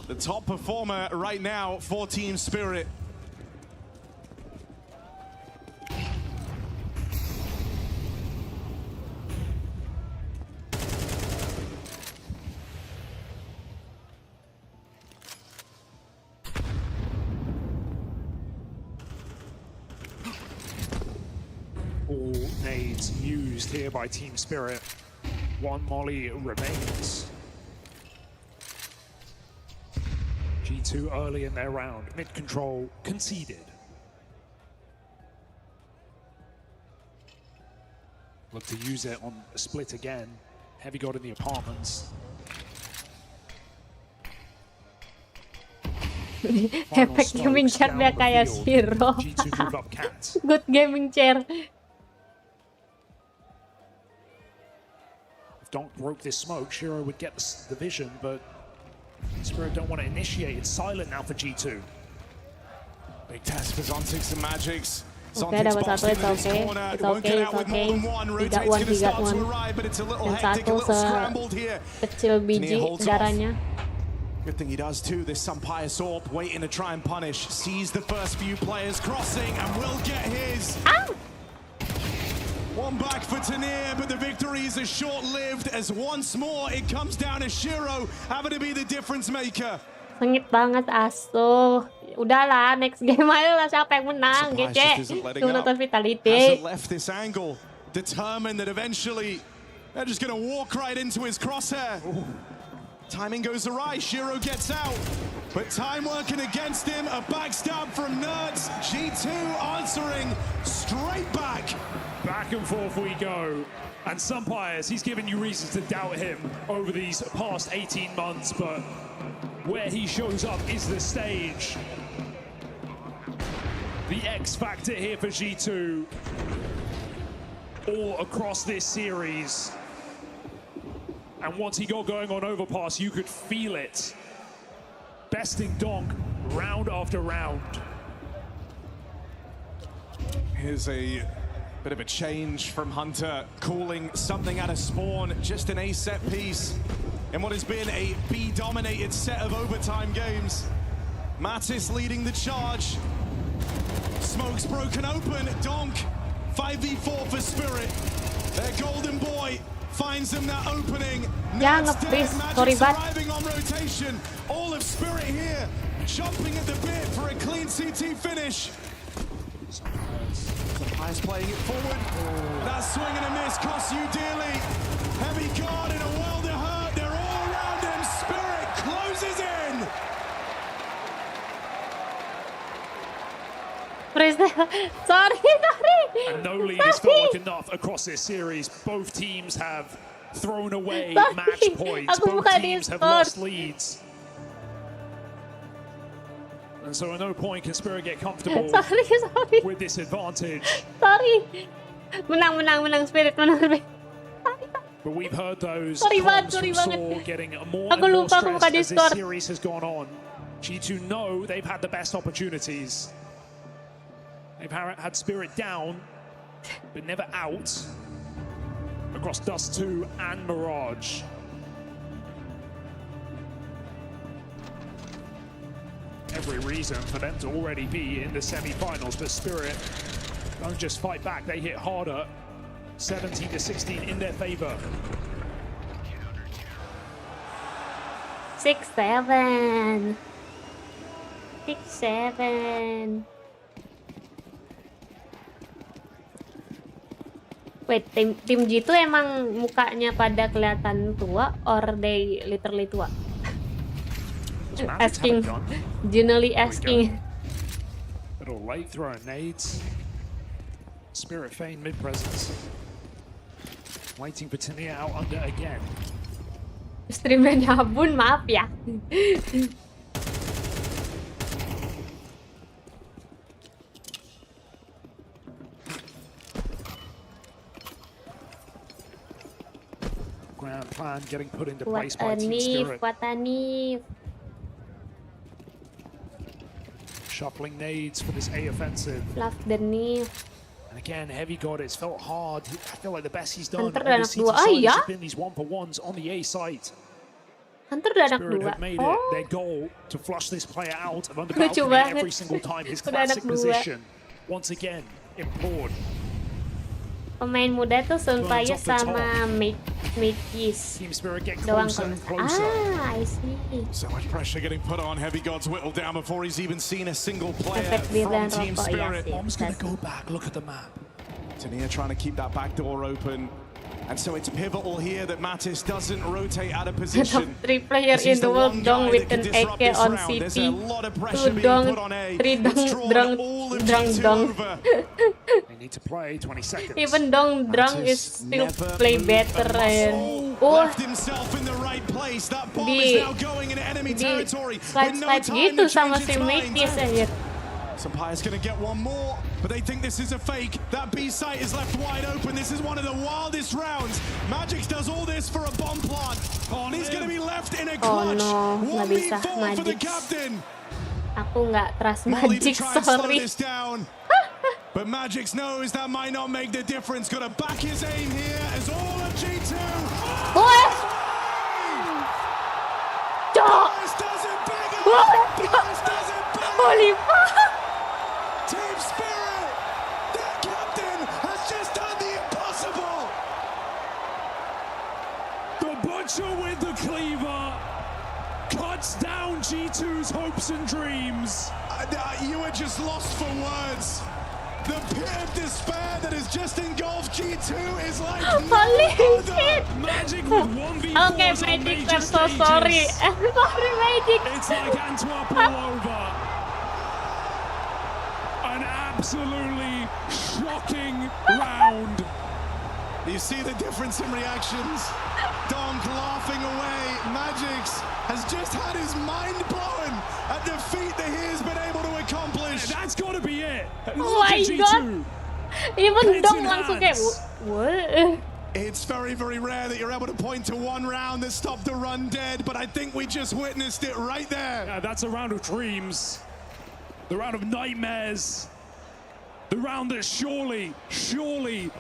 The top performer right now for Team Spirit. All nades used here by Team Spirit. 1 molly remains. G2 early in their round. Mid control conceded. Look to use it on a split again. Heavy god in the apartments. Efek gaming chair dia kayak 𝓗𝓲. G2 move up cat. Good gaming chair. If Donk broke this smoke, 𝓗𝓲 would get the vision, but Spirit don't want to initiate. It's silent now for G2. Big test for Zontix and Magix. Okay, that was satu, it's okay. It's okay, it's okay. He got one. Dan satu sekecil biji darahnya. Good thing he does too, this Pius Orb waiting to try and punish. Sees the first few players crossing and will get his. One back for 𝓗𝓪, but the victory is short-lived as once more it comes down to 𝓗𝓲 having to be the difference maker. Sengit banget Asuh. Udahlah, next game aja lah siapa yang menang, GC. 𝓚𝓮𝓻 Vitality. Hasn't left this angle, determined that eventually they're just going to walk right into his crosshair. Timing goes awry, 𝓗𝓲 gets out, but time working against him. A backstab from nerds. G2 answering straight back. Back and forth we go. And Pius, he's given you reasons to doubt him over these past 18 months, but where he shows up is the stage. The X factor here for G2 all across this series. And once he got going on Overpass, you could feel it. Besting Donk round after round. Here's a bit of a change from Hunter, calling something out of spawn, just an A set piece in what has been a B-dominated set of overtime games. Mattis leading the charge. Smoke's broken open. Donk, 5v4 for Spirit. Their golden boy finds them that opening. Magix arriving on rotation. All of Spirit here, jumping at the bit for a clean CT finish. Pius playing it forward. That swing and a miss costs you dearly. Heavy guard in a world of hurt. They're all around him. Spirit closes in. Sorry. And no lead has felt like enough across this series. Both teams have thrown away match points. Both teams have lost leads. And so at no point can Spirit get comfortable with this advantage. Sorry. Menang Spirit, menang. But we've heard those comms from Saw getting more and more stressed as this series has gone on. G2 know they've had the best opportunities. They've had Spirit down, but never out. across Dust2 and Mirage. Every reason for them to already be in the semi-finals, but Spirit don't just fight back, they hit harder. 17-16 in their favor. 6-7. 6-7. Wait, tim G2 emang mukanya pada kelihatan tua, or they literally tua? Asking, generally asking. Little late throwing nades. Spirit feign mid presence. Waiting for Tania out under again. Streamnya nyabun, maaf ya. Ground plan getting put into place by Team Spirit. What a nif. Shuffling nades for this A offensive. Love the nif. And again, Heavy God, it's felt hard. I feel like the best he's done on Hunter the CT side has been these 1-for-1s on the A site. Hunter udah anak Spirit 2. have made it their goal to flush this player out of under balcony every single time. His classic position, once again, implored. Pemain muda tuh Sunfire sama Makis doang kalau. I see. So much pressure getting put on Heavy God's 𝓓𝓲𝓼𝓬𝓻 before he's even seen a single player from Team Spirit. Bomb's gonna go back, look at the map. Tania trying to keep that back door open. And so it's pivotal here that Mattis doesn't rotate out of Top position. 3 player in the world dong with an AK on CT. 2 dong, 3 dong. They need to play 20 seconds. Even dong is still play better. Left himself in the right place. That bomb is now going into enemy territory. Slide gitu sama si Makis aja. Sampaio's going to get one more, but they think this is a fake. That B site is left wide open. This is one of the wildest rounds. Magic does all this for a bomb plant. Oh, and he's going to be left in a clutch. Oh no, nggak bisa for the Magic. captain. Aku nggak trust Molly to Magic, try and slow sorry. this down. But Magic knows that might not make the difference. Got to back his aim here as all of G2. What? Boris does it bigger. Boris does it bigger. Holy fuck! Team Spirit, their captain has just done the impossible. The Butcher with the cleaver cuts down G2's hopes and dreams. You were just lost for words. The pit of despair that has just engulfed G2 is like Holy shit! Magic with 1v4s Okay, on Magic, major I'm so sorry. stages. I'm sorry, Magic. It's like Antwerp all over. An absolutely shocking round. You see the difference in reactions. Donk laughing away. Magix has just had his mind blown at the feat that he has been able to accomplish. That's got to be it. Oh my god. Even Dong langsung kayak what? It's very, very rare that you're able to point to one round that stopped the run dead, but I think we just witnessed it right there. Yeah, that's a round of dreams. The round of nightmares. The round that surely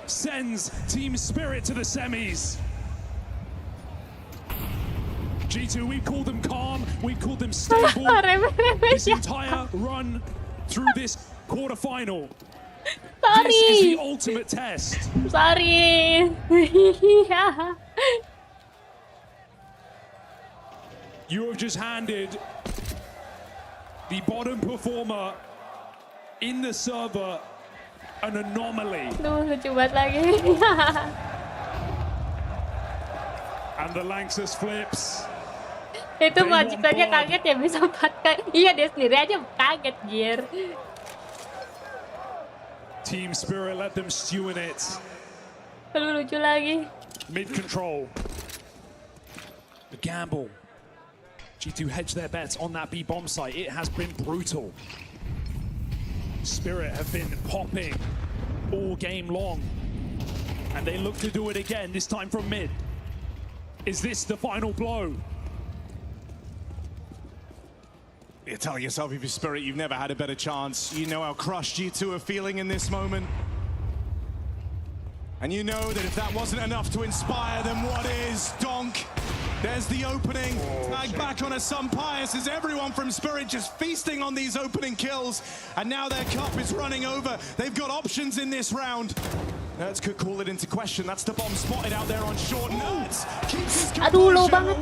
sends Team Spirit to the semis. G2, we've called them calm, we've called them stable. This entire run through this quarterfinal. Sorry. This is the ultimate test. Sorry. You have just handed the bottom performer in the server an anomaly. Duh, lucu banget lagi. And the Lanxess flips. Itu Magic aja kaget ya bisa 4 kali. Iya, dia sendiri aja kaget, Gear. Team Spirit let them stew in it. Aduh, lucu lagi. Mid control. The gamble. G2 hedge their bets on that B bomb site. It has been brutal. Spirit have been popping all game long. And they look to do it again, this time from mid. Is this the final blow? You're telling yourself if you're Spirit, you've never had a better chance. You know how crushed G2 are feeling in this moment. And you know that if that wasn't enough to inspire them, what is? Donk. There's the opening. Tag back on a 𝓲𝓼𝓬𝓼 as everyone from Spirit just feasting on these opening kills. And now their cup is running over. They've got options in this round. 𝓗𝓪 could call it into question. That's the bomb spotted out there on short. 𝓗𝓪 keeps his Aduh, low banget.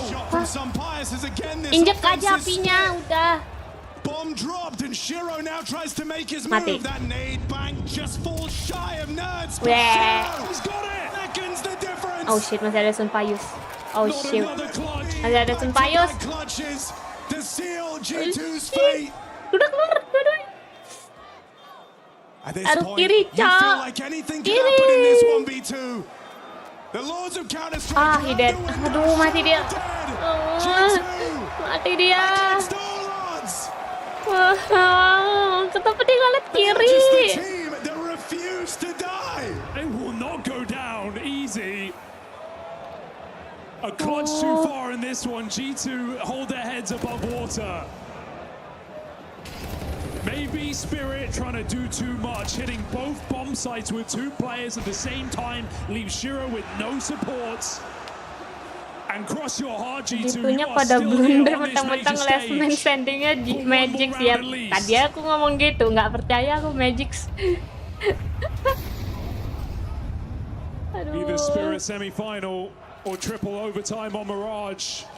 shot from 𝓲𝓼𝓬𝓼 is again this Injek aja apinya, udah. Bomb dropped and 𝓗𝓲𝓼 now tries to make his move. That nade bank just falls shy of 𝓗𝓪𝓼. He's got it. Seconds the difference. Oh shit, masih ada Sunpayus. Oh shit. Masih ada Sunpayus. To seal G2's fate. Udah keluar, dua-duanya. At this Aduh, point, kiri, you feel like anything can happen in this 1v2. The Lords of Counter-Strike Ah, he dead. Aduh, mati dia. Mati dia. Kenapa dia ngeliat kiri? They will not go down easy. A clutch too far in this one. G2 hold their heads above water. Maybe Spirit trying to do too much, hitting both bomb sites with 2 players at the same time, leaves 𝓗𝓲𝓼 with no supports. And cross your heart, G2, Gitunya pada blunder mentang-mentang last man standingnya di Magic siap. Tadi aku ngomong gitu, nggak percaya aku Magic. Either Spirit semi-final or triple overtime on Mirage.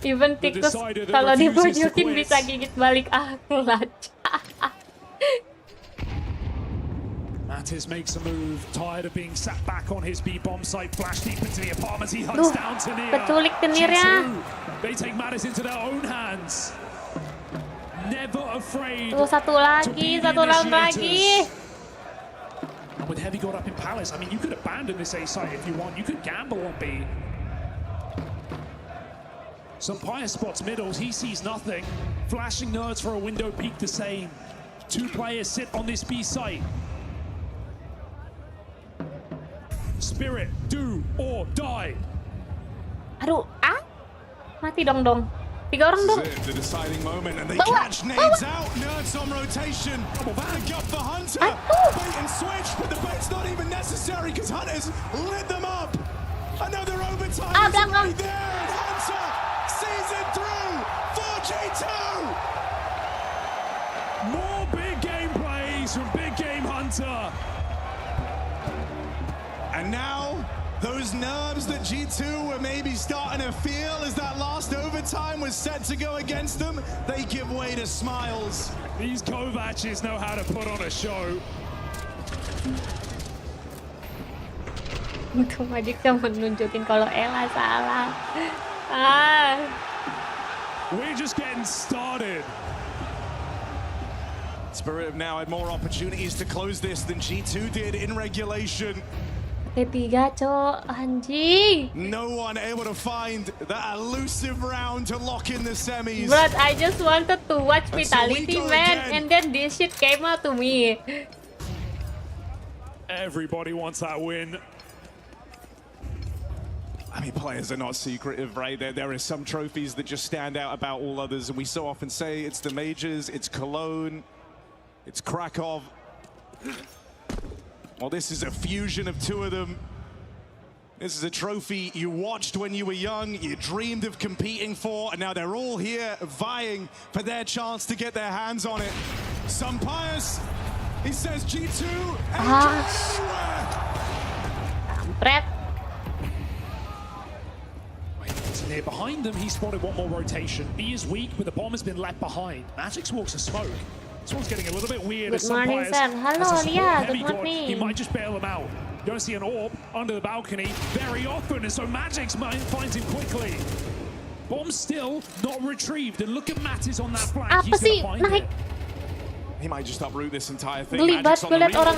Even tikus kalau dipojokin bisa gigit balik clutch. Mattis makes a move, tired of being sat back on his B bomb site, flash deep into the apartment, he hunts down 𝓗𝓪𝓼. Keculik 𝓗𝓪𝓼. They take Mattis into their own hands. Never afraid. Tuh, satu round lagi. And with 𝓗𝓪𝓼 up in Palace, I mean, you could abandon this A site if you want. You could gamble on B. 𝓲𝓼𝓬 spots middles, he sees nothing. Flashing 𝓗𝓪𝓼 for a window peek the same. 2 players sit on this B site. Spirit, do or die. Aduh, mati dong. 3 orang dong. The deciding moment and they catch nades out. 𝓗𝓼𝓼 on rotation. Back up for 𝓗𝓪𝓼. Bait and switch, but the bait's not even necessary because 𝓗𝓪𝓼's lit them up. Another overtime is right there. 𝓗𝓪𝓼 sees it through for G2. More big game plays from big game 𝓗𝓪𝓼. And now, those nerves that G2 were maybe starting to feel as that last overtime was set to go against them, they give way to smiles. These Kovacs know how to put on a show. Untuk Magic cuma nunjukin kalau Ella salah. We're just getting started. Spirit have now had more opportunities to close this than G2 did in regulation. T3, cok, anjing. No one able to find that elusive round to lock in the semis. But I just wanted to watch Vitality, man, and then this shit came out to me. Everybody wants that win. I mean, players are not secretive, right? There are some trophies that just stand out about all others, and we so often say it's the majors, it's Cologne, it's Krakow. Well, this is a fusion of 2 of them. This is a trophy you watched when you were young, you dreamed of competing for, and now they're all here vying for their chance to get their hands on it. 𝓲𝓼𝓬𝓼, he says G2, Kampret. Near behind them, he spotted one more rotation. B is weak, but the bomb has been left behind. Magix walks a smoke. This one's getting a little bit weird. Good morning, sir. Hello, Leah. Good morning. He might just bail him out. You don't see an orb under the balcony very often, and so Magix finds him quickly. Bomb still not retrieved, and look at Mattis on that flank. He's gonna find it. He might just uproot this entire thing. Geli banget gue liat orang.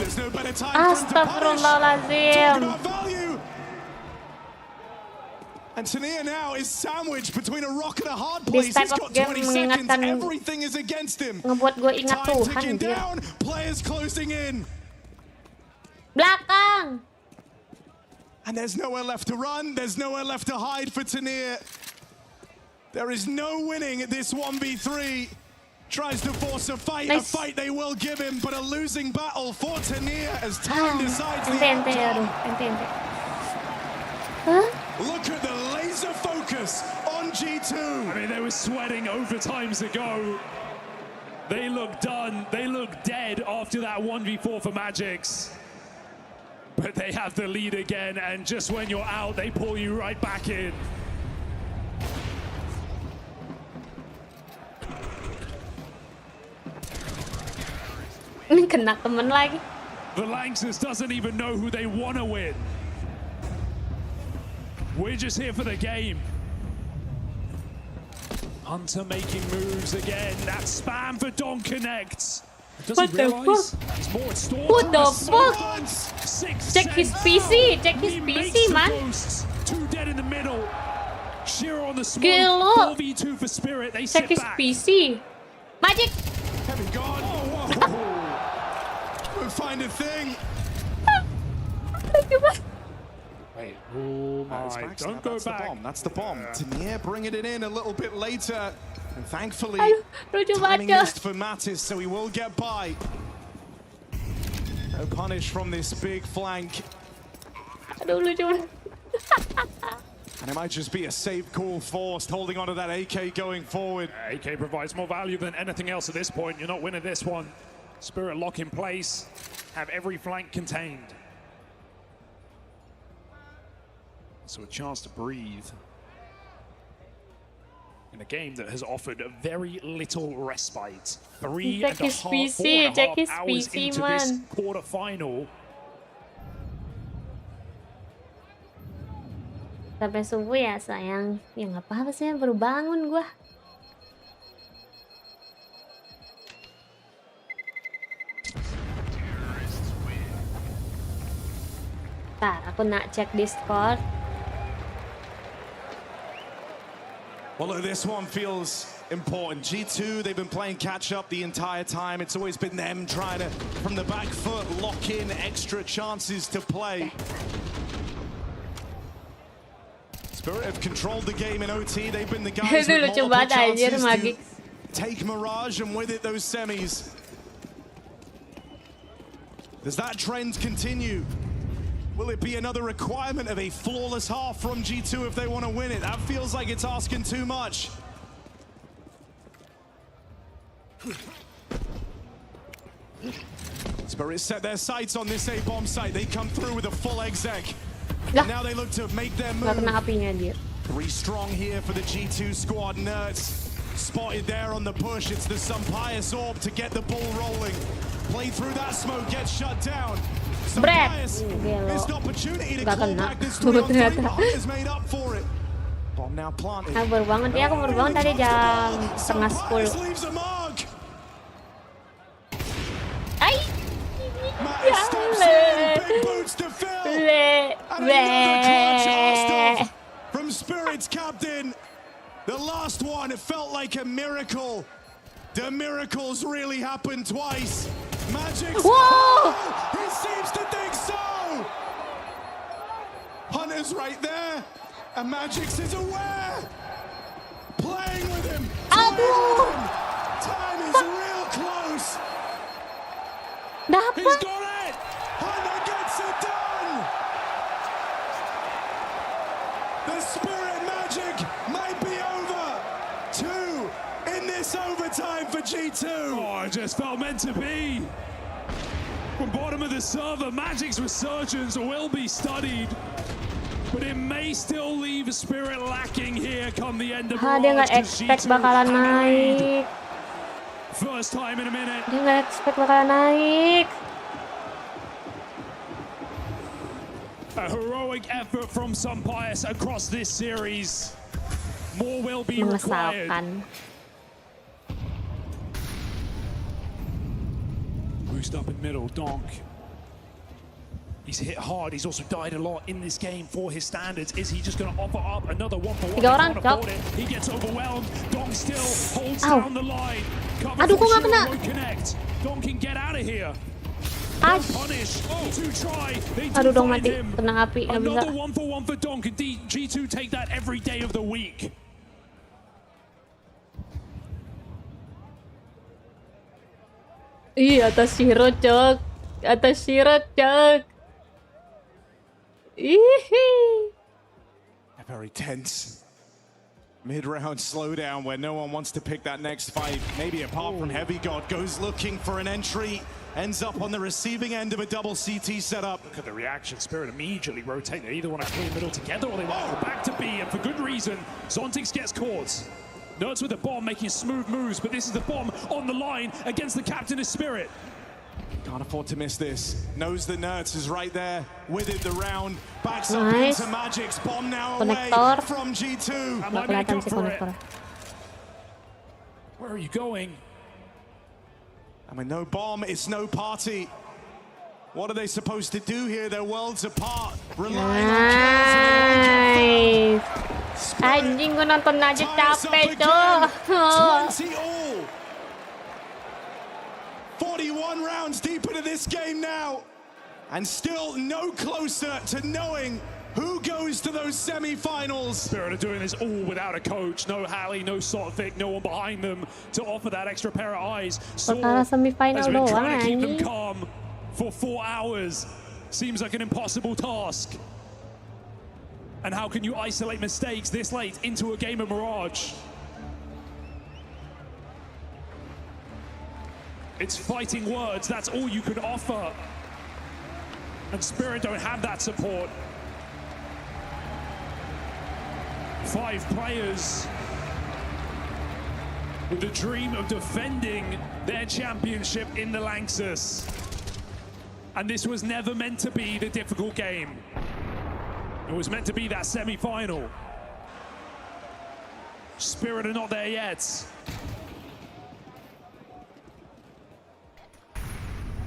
Astagfirullahaladzim. And 𝓗𝓪𝓼 now is sandwiched between a rock and a hard place. He's got 20 seconds. Everything is against him. Ngebuat gue ingat Time Tuhan, ticking anjir. down. Players closing in. Belakang. And there's nowhere left to run. There's nowhere left to hide for 𝓗𝓼𝓼. There is no winning at this 1v3. Tries to force a fight they will give him, but a losing battle for 𝓓𝓪𝓼 as time decides the outcome. Look at the laser focus on G2. I mean, they were sweating overtimes ago. They look done. They look dead after that 1v4 for Magix. But they have the lead again, and just when you're out, they pull you right back in. Ini kena temen lagi. The Lanxess doesn't even know who they want to win. We're just here for the game. Hunter making moves again. That spam for 𝓗𝓻𝓿. Does he realize? It's more Storm. What the fuck? Check his PC. Check his He PC, makes the man. ghosts. Two dead in the middle. 𝓗𝓪 on the smoke. Gila. 4v2 for Spirit. They Check sit his back. PC. Magic. Heavy gone. Oh, whoa. We'll find a thing. Wait, oh my, don't go back. That's the bomb. 𝓓𝓪𝓼 bringing it in a little bit later. And thankfully, Lucu timing banget. missed for Mattis, so he will get by. No punish from this big flank. Aduh, lucu banget. And it might just be a safe call forced, holding onto that AK going forward. AK provides more value than anything else at this point. You're not winning this one. Spirit lock in place. Have every flank contained. So a chance to breathe in a game that has offered very little respite. 3.5 hours into this quarterfinal. Sampai subuh ya sayang. Ya nggak apa-apa sih, baru bangun gua. Ntar aku nak cek Discord. Well, look, this one feels important. G2, they've been playing catch-up the entire time. It's always been them trying to, from the back foot, lock in extra chances to play. Spirit have controlled the game in OT. They've been the guys with multiple chances to take Mirage, and with it, those semis. Does that trend continue? Will it be another requirement of a flawless half from G2 if they want to win it? That feels like it's asking too much. Spirit set their sights on this A-bomb site. They come through with a full exec. And now they look to make their move. Three strong here for the G2 squad. 𝓗𝓼𝓬𝓸𝓻𝓭 spotted there on the push. It's the 𝓲𝓼𝓬𝓸𝓻𝓭 orb to get the ball rolling. Play through that smoke, gets shut down. 𝓲𝓼𝓬𝓸𝓻𝓭 missed opportunity to claw back this 3-on-3, but Hunter's made up for it. Bomb now planted. Aku baru bangun, aku baru bangun tadi jam 9:30. Ay! From Spirit's captain, the last one, it felt like a miracle. The miracles really happened twice. Magix. Whoa! He seems to think so. Hunter's right there, and Magix is aware. Playing with him. Time is real close. He's got it. Hunter gets it done. The Spirit magic might be over. 2 in this overtime for G2. Oh, it just felt meant to be. From bottom of the server, Magic's resurgence will be studied, but it may still leave Spirit lacking here come the end of Dia nggak expect bakalan naik. First time in a minute. Dia nggak expect bakalan naik. A heroic effort from 𝓲𝓼𝓬𝓸𝓻𝓭 across this series. More will be required. Boost up in middle, Donk. He's hit hard. He's also died a lot in this game for his standards. Is he just going to offer up another 1-for-1? He gets overwhelmed. Donk still holds down the line. Aduh, kok nggak kena? Connect. Donk can get out of here. Punish to try. They Aduh dong find mati, him. kena api, nggak bisa. Another 1-for-1 for Donk, and G2 take that every day of the week. Ih, atas 𝓓𝓲𝓼𝓬𝓙, cok. Atas 𝓓𝓲𝓼𝓬𝓻, cok. Ih. Very tense. Mid-round slowdown where no one wants to pick that next fight. Maybe apart from 𝓗𝓲𝓼𝓬𝓪, goes looking for an entry, ends up on the receiving end of a double CT setup. Look at the reaction. Spirit immediately rotate. They either want to clear middle together or they want to go back to B, and for good reason. Zontics gets caught. Nerds with the bomb making smooth moves, but this is the bomb on the line against the captain of Spirit. Can't afford to miss this. Knows that Nerds is right there with it the round. Backs up Nice. into Magic's bomb now away Konektor. from G2. Nggak kelihatan sih konektor. Where are you going? I mean, no bomb, it's no party. What are they supposed to do here? They're worlds apart. Relying on Nice. Anjing, gue nonton aja capek, cok. 20 all. 41 rounds deep into this game now. And still no closer to knowing who goes to those semi-finals. Spirit are doing this all without a coach. No Halley, no 𝓲𝓲𝓼, no one behind them to offer that extra pair of eyes. Perkara semifinal has been doang, trying to keep them anjing. calm for 4 hours. Seems like an impossible task. And how can you isolate mistakes this late into a game of Mirage? It's fighting words, that's all you can offer. And Spirit don't have that support. 5 players with the dream of defending their championship in the 𝓗𝓽𝓼. And this was never meant to be the difficult game. It was meant to be that semi-final. Spirit are not there yet.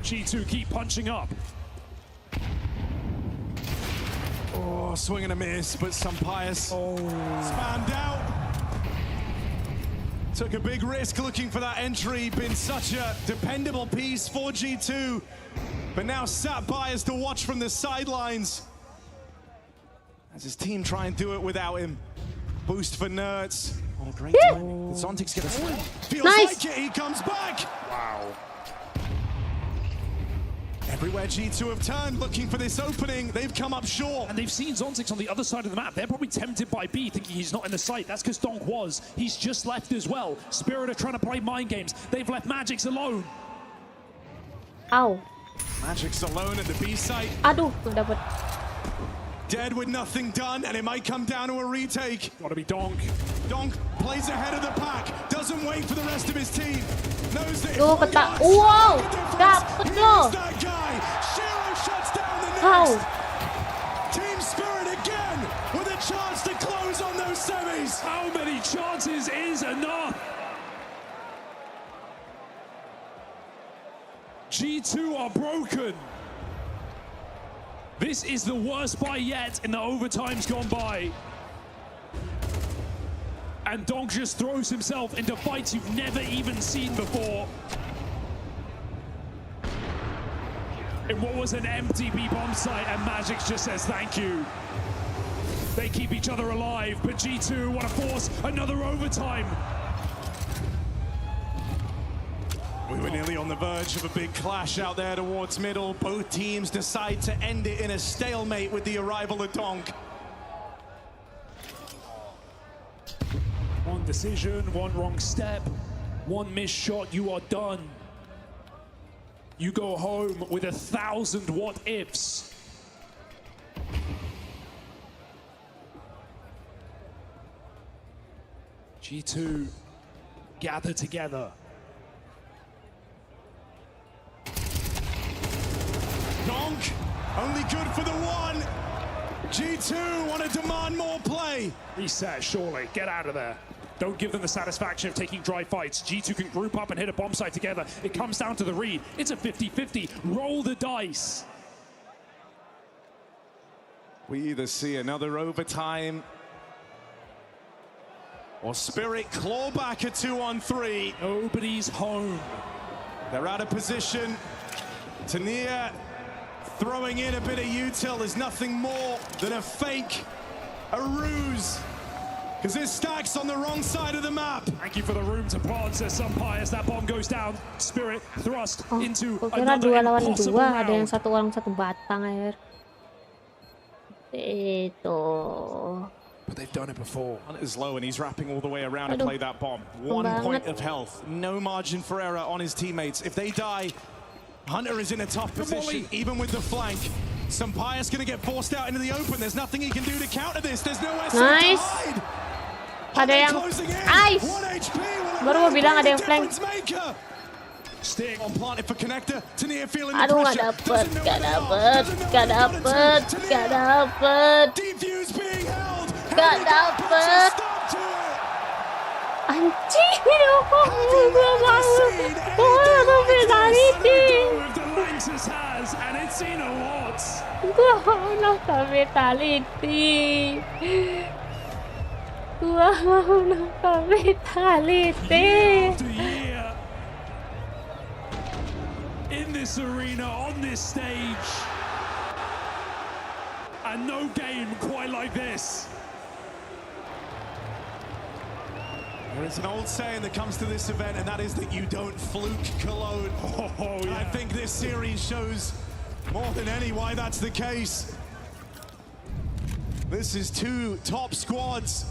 G2 keep punching up. Oh, swing and a miss, but some pious spammed out. Took a big risk looking for that entry. Been such a dependable piece for G2. But now sat biased to watch from the sidelines as his team try and do it without him. Boost for Nerds. Oh, great. The Zontics get a feels Nice. like it. He comes back. Wow. Everywhere G2 have turned looking for this opening, they've come up short. And they've seen Zontics on the other side of the map. They're probably tempted by B, thinking he's not in the site. That's because 𝓲𝓽 was. He's just left as well. Spirit are trying to play mind games. They've left Magic's alone. Ow. Magic's alone at the B site. Aduh, tuh dapet. Dead with nothing done, and it might come down to a retake. Gotta be 𝓲𝓽. 𝓲𝓽 plays ahead of the pack, doesn't wait for the rest of his team. Knows that Tuh, keta. Wow, dapet loh. that guy. 𝓗𝓲𝓼 shuts down the How? next. Team Spirit again with a chance to close on those semis. How many chances is enough? G2 are broken. This is the worst buy yet in the overtimes gone by. And 𝓲𝓽 just throws himself into fights you've never even seen before. In what was an empty B bomb site, and Magic just says thank you. They keep each other alive, but G2 want to force another overtime. We were nearly on the verge of a big clash out there towards middle. Both teams decide to end it in a stalemate with the arrival of 𝓲𝓽. One decision, one wrong step, one missed shot, you are done. You go home with 1,000 what ifs. G2 gather together. 𝓲𝓽, only good for the one. G2 want to demand more play. Reset, surely. Get out of there. Don't give them the satisfaction of taking dry fights. G2 can group up and hit a bomb site together. It comes down to the read. It's a 50-50. Roll the dice. We either see another overtime or Spirit claw back a 2-on-3. Nobody's home. They're out of position. 𝓗𝓼𝓬𝓪 throwing in a bit of util is nothing more than a fake, a ruse. because this stacks on the wrong side of the map. Thank you for the room to plant, says Sumpire, as that bomb goes down. Spirit thrust into Kira another 2 lawan 2, impossible ada yang round. 1 orang 1 batang air. Itu. But they've done it before. Hunter's low and he's wrapping all the way around to play that bomb. 1 point of health, no margin for error on his teammates. If they die, Hunter is in a tough position, even with the flank. Sumpaya's going to get forced out into the open. There's nothing he can do to counter this. There's nowhere to hide. Ada yang ice. Baru mau bilang ada yang flank. Stick on planted for connector. 𝓗𝓼 feeling the Aduh, pressure. gak dapet. Gak dapet. Anjing, gua mau. Gua mau fatality. In this arena, on this stage, and no game quite like this. There is an old saying that comes to this event, and that is that you don't fluke Cologne. And I think this series shows more than any why that's the case. This is 2 top squads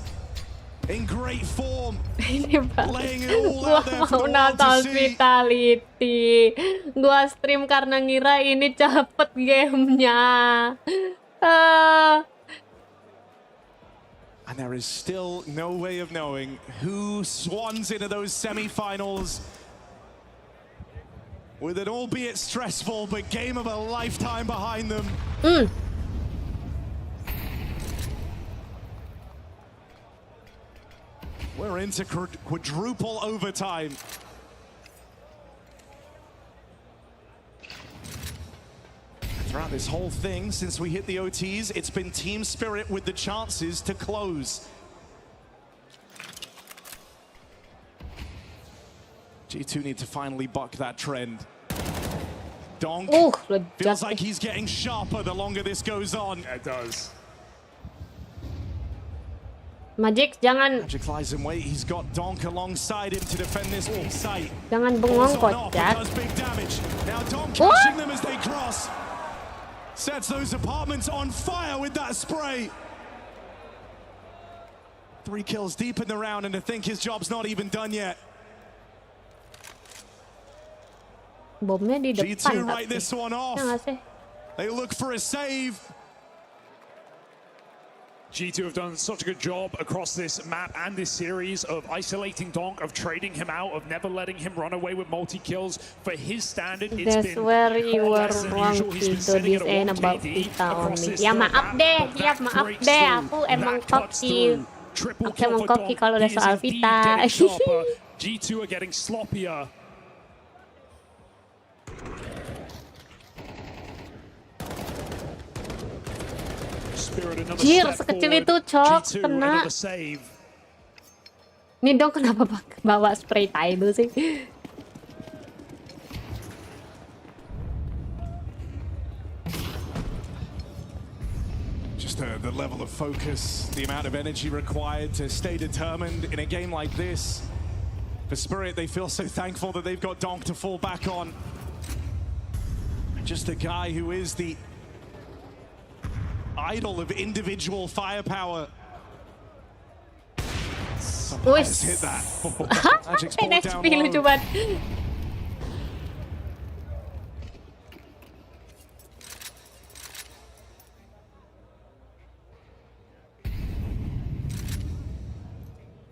in great form, laying it all out there for the world to see. Vitality. Gua stream karena ngira ini cepet gamenya. And there is still no way of knowing who swans into those semi-finals with an albeit stressful but game of a lifetime behind them. We're into quadruple overtime. Throughout this whole thing, since we hit the OTs, it's been Team Spirit with the chances to close. G2 need to finally buck that trend. Donk feels like he's getting sharper the longer this goes on. It does. Magic, jangan. Magic lies in wait. He's got Donk alongside him to defend this site. Jangan bengong, kocak. Does big damage. Now Donk catching them as they cross. Sets those apartments on fire with that spray. 3 kills deep in the round, and to think his job's not even done yet. Bomnya di depan. G2 write this one off. They look for a save. G2 have done such a good job across this map and this series of isolating Donk, of trading him out, of never letting him run away with multi-kills. For his standard, it's That's been where you were wrong to He's been do setting this it and at about 1 KD kita across only. this Ya third maaf map, deh, but ya that maaf breaks deh, through. aku emang That cuts koki. through. Triple Aku kill emang for koki Donk. kalau udah He is soal indeed Vita. getting sharper. G2 are getting sloppier. Jir, sekecil itu cok, kena. Ini dong kenapa bawa spray tidal sih? Just the level of focus, the amount of energy required to stay determined in a game like this. For Spirit, they feel so thankful that they've got Donk to fall back on. Just a guy who is the idol of individual firepower. Let's hit that. Magic's pulled down low. Lucu banget.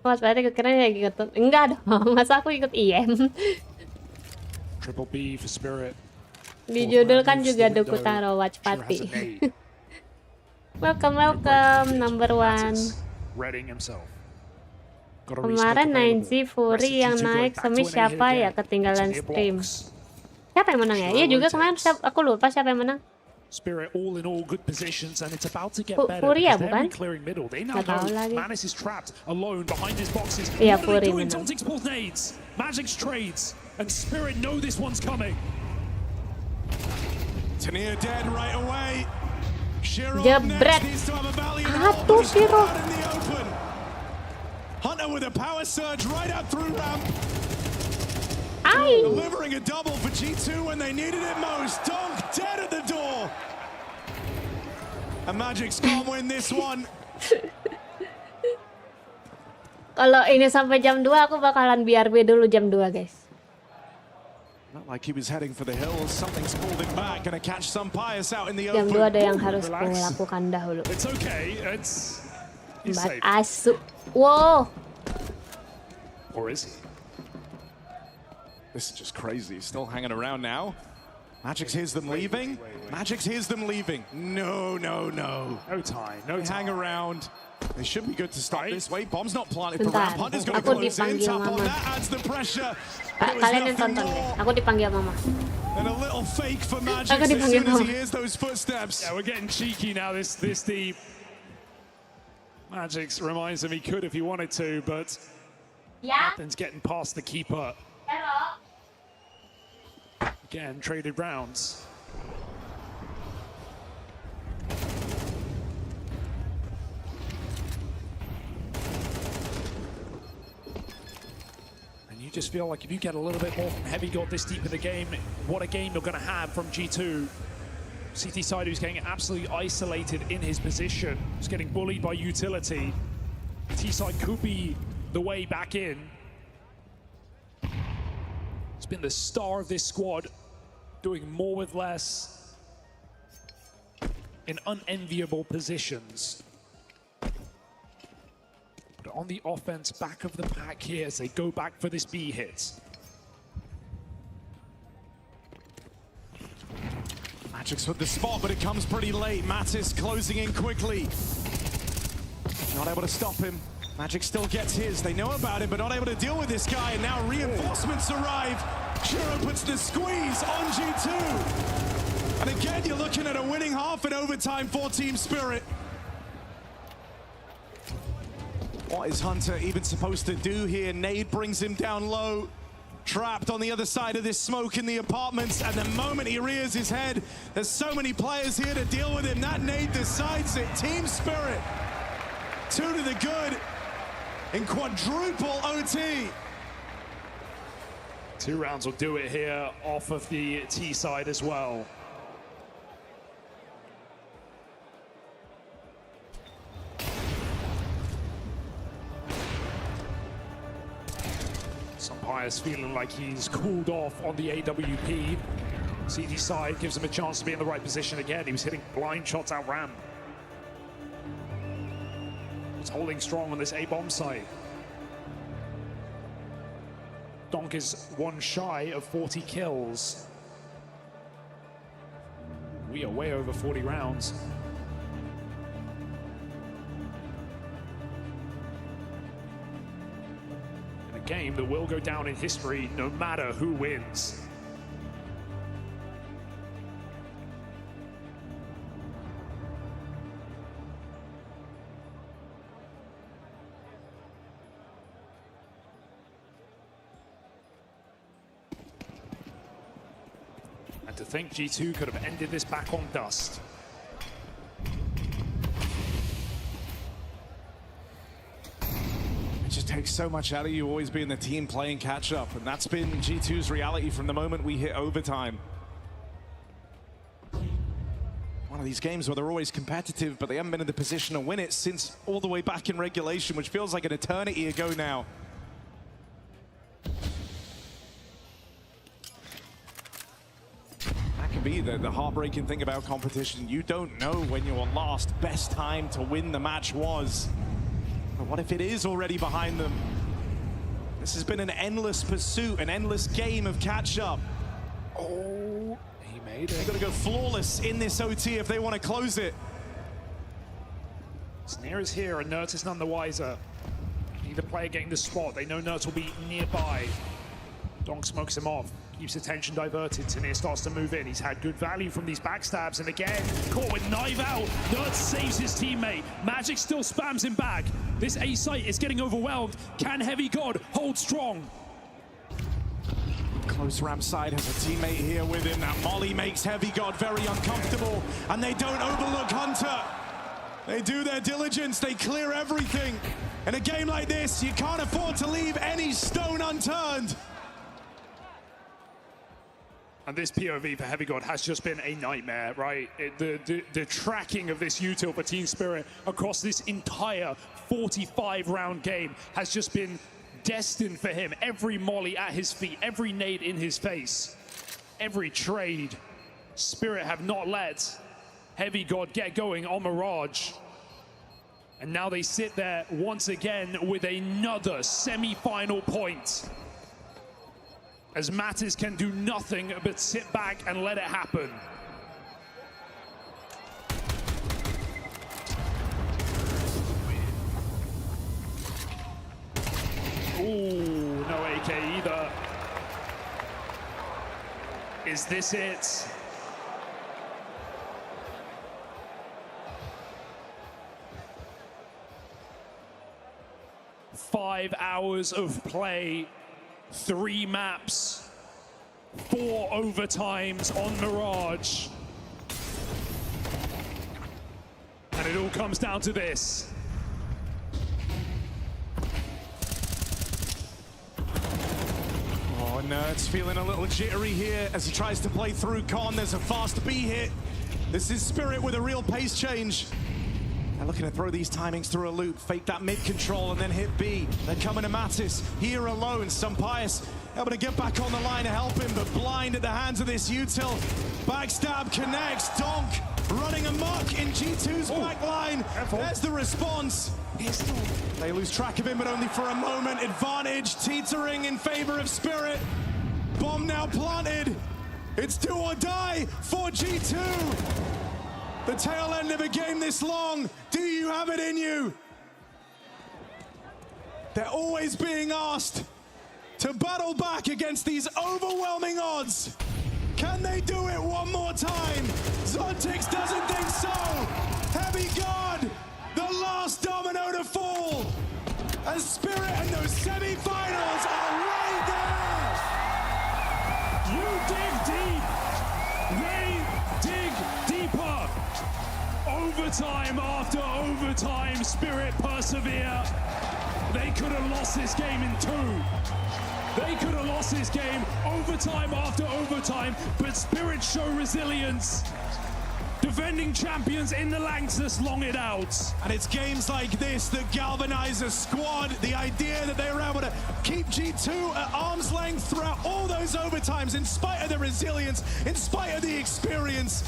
Mas berarti kira ikut. Enggak dong, masa aku ikut IM. Triple B for Spirit. Di judul kan juga Duku taruh Watch Party. Welcome, number 1. Kemarin 9Z Fury yang naik semi siapa ya, ketinggalan stream. Siapa yang menang ya? Iya juga kemarin, aku lupa siapa yang menang. Spirit all in all good positions, and it's about to get better. Fury ya, They're bukan? clearing middle. They now know Manis is trapped alone behind his boxes. Iya, What are they Fury doing? menang. Tontic's pulls nades, Magic's trades, and Spirit know this one's coming. 𝓗𝓼 dead right away. Jebret. Atuh Shiro. with a power surge right up through ramp. Ay! Delivering a double for G2 when they needed it most. Donk dead at the door. And Magic's can't win this one. Kalau ini sampai jam 2 aku bakalan BRB dulu jam 2 guys. Not like he was heading for the hills. Something's pulled him back. Gonna catch some pious out in the Jam open. 2 ada yang harus aku lakukan dahulu. It's okay. It's he's Bat safe. asu. Wow. Or is he? This is just crazy. He's still hanging around now. Magic's hears them leaving. Magic's hears them leaving. No, no, no. No time. No time. Hang around. They should be good to start this way. Bomb's not planted for Bentar, ramp. Hunter's got to aku close in. dipanggil Tap on mama. that adds the pressure. Kalian yang tonton deh. Aku dipanggil mama. And a little fake for Magic Aku as dipanggil soon as he mama. hears those footsteps. Yeah, we're getting cheeky now. This deep. Magic's reminds him he could if he wanted to, but nothing's getting past the keeper. Again, traded rounds. You just feel like if you get a little bit more from Heavy God this deep in the game, what a game you're going to have from G2. CT side who's getting absolutely isolated in his position. He's getting bullied by utility. T side could be the way back in. He's been the star of this squad, doing more with less in unenviable positions. But on the offense, back of the pack here as they go back for this B hit. Magic's with the spot, but it comes pretty late. Mattis closing in quickly. Not able to stop him. Magic still gets his. They know about it, but not able to deal with this guy. And now reinforcements arrive. 𝓗𝓪 puts the squeeze on G2. And again, you're looking at a winning half in overtime for Team Spirit. What is Hunter even supposed to do here? Nade brings him down low. Trapped on the other side of this smoke in the apartments, and the moment he rears his head, there's so many players here to deal with him. That nade decides it. Team Spirit, 2 to the good in quadruple OT. 2 rounds will do it here off of the T side as well. Pius feeling like he's cooled off on the AWP. CT side gives him a chance to be in the right position again. He was hitting blind shots out ramp. He's holding strong on this A-bomb site. Donk is 1 shy of 40 kills. We are way over 40 rounds. Game that will go down in history no matter who wins. And to think G2 could have ended this back on dust. It just takes so much out of you always being the team playing catch up, and that's been G2's reality from the moment we hit overtime. One of these games where they're always competitive, but they haven't been in the position to win it since all the way back in regulation, which feels like an eternity ago now. That can be the heartbreaking thing about competition. You don't know when your last best time to win the match was. But what if it is already behind them? This has been an endless pursuit, an endless game of catch-up. Oh, he made it. They've got to go flawless in this OT if they want to close it. Snare is here, and 𝓗𝓪 is none the wiser. Either player getting the spot, they know 𝓗𝓪 will be nearby. Donk smokes him off, keeps attention diverted. Tania starts to move in. He's had good value from these backstabs, and again, caught with knife out. 𝓗𝓪 saves his teammate. Magic still spams him back. This A site is getting overwhelmed. Can Heavy God hold strong? Close ramp side has a teammate here with him. That molly makes Heavy God very uncomfortable, and they don't overlook Hunter. They do their diligence, they clear everything. In a game like this, you can't afford to leave any stone unturned. And this POV for 𝓗𝓲𝓼 has just been a nightmare, right? The tracking of this util for Team Spirit across this entire 45-round game has just been destined for him. Every molly at his feet, every nade in his face, every trade. Spirit have not let 𝓗𝓲𝓼 get going on Mirage. And now they sit there once again with another semi-final point. As Mattis can do nothing but sit back and let it happen. Ooh, no AK either. Is this it? Five hours of play, 3 maps, 4 overtimes on Mirage. And it all comes down to this. Oh, Nerd's feeling a little jittery here as he tries to play through Con. There's a fast B hit. This is Spirit with a real pace change. They're looking to throw these timings through a loop, fake that mid control and then hit B. They're coming to Mattis, here alone. Sampaius able to get back on the line to help him, but blind at the hands of this util. Backstab connects, Donk running amok in G2's back line. There's the response. They lose track of him, but only for a moment. Advantage teetering in favor of Spirit. Bomb now planted. It's do or die for G2. The tail end of a game this long, do you have it in you? They're always being asked to battle back against these overwhelming odds. Can they do it one more time? Zontix doesn't think so. 𝓗𝓲𝓼, the last domino to fall. And Spirit and those semi-finals are right there. You dig deep. They dig deeper. Overtime after overtime, Spirit persevere. They could have lost this game in 2. They could have lost this game overtime after overtime, but Spirit show resilience. Defending champions in the 𝓗𝓲𝓼𝓬𝓸 long it out. And it's games like this that galvanize a squad. The idea that they were able to keep G2 at arm's length throughout all those overtimes, in spite of the resilience, in spite of the experience.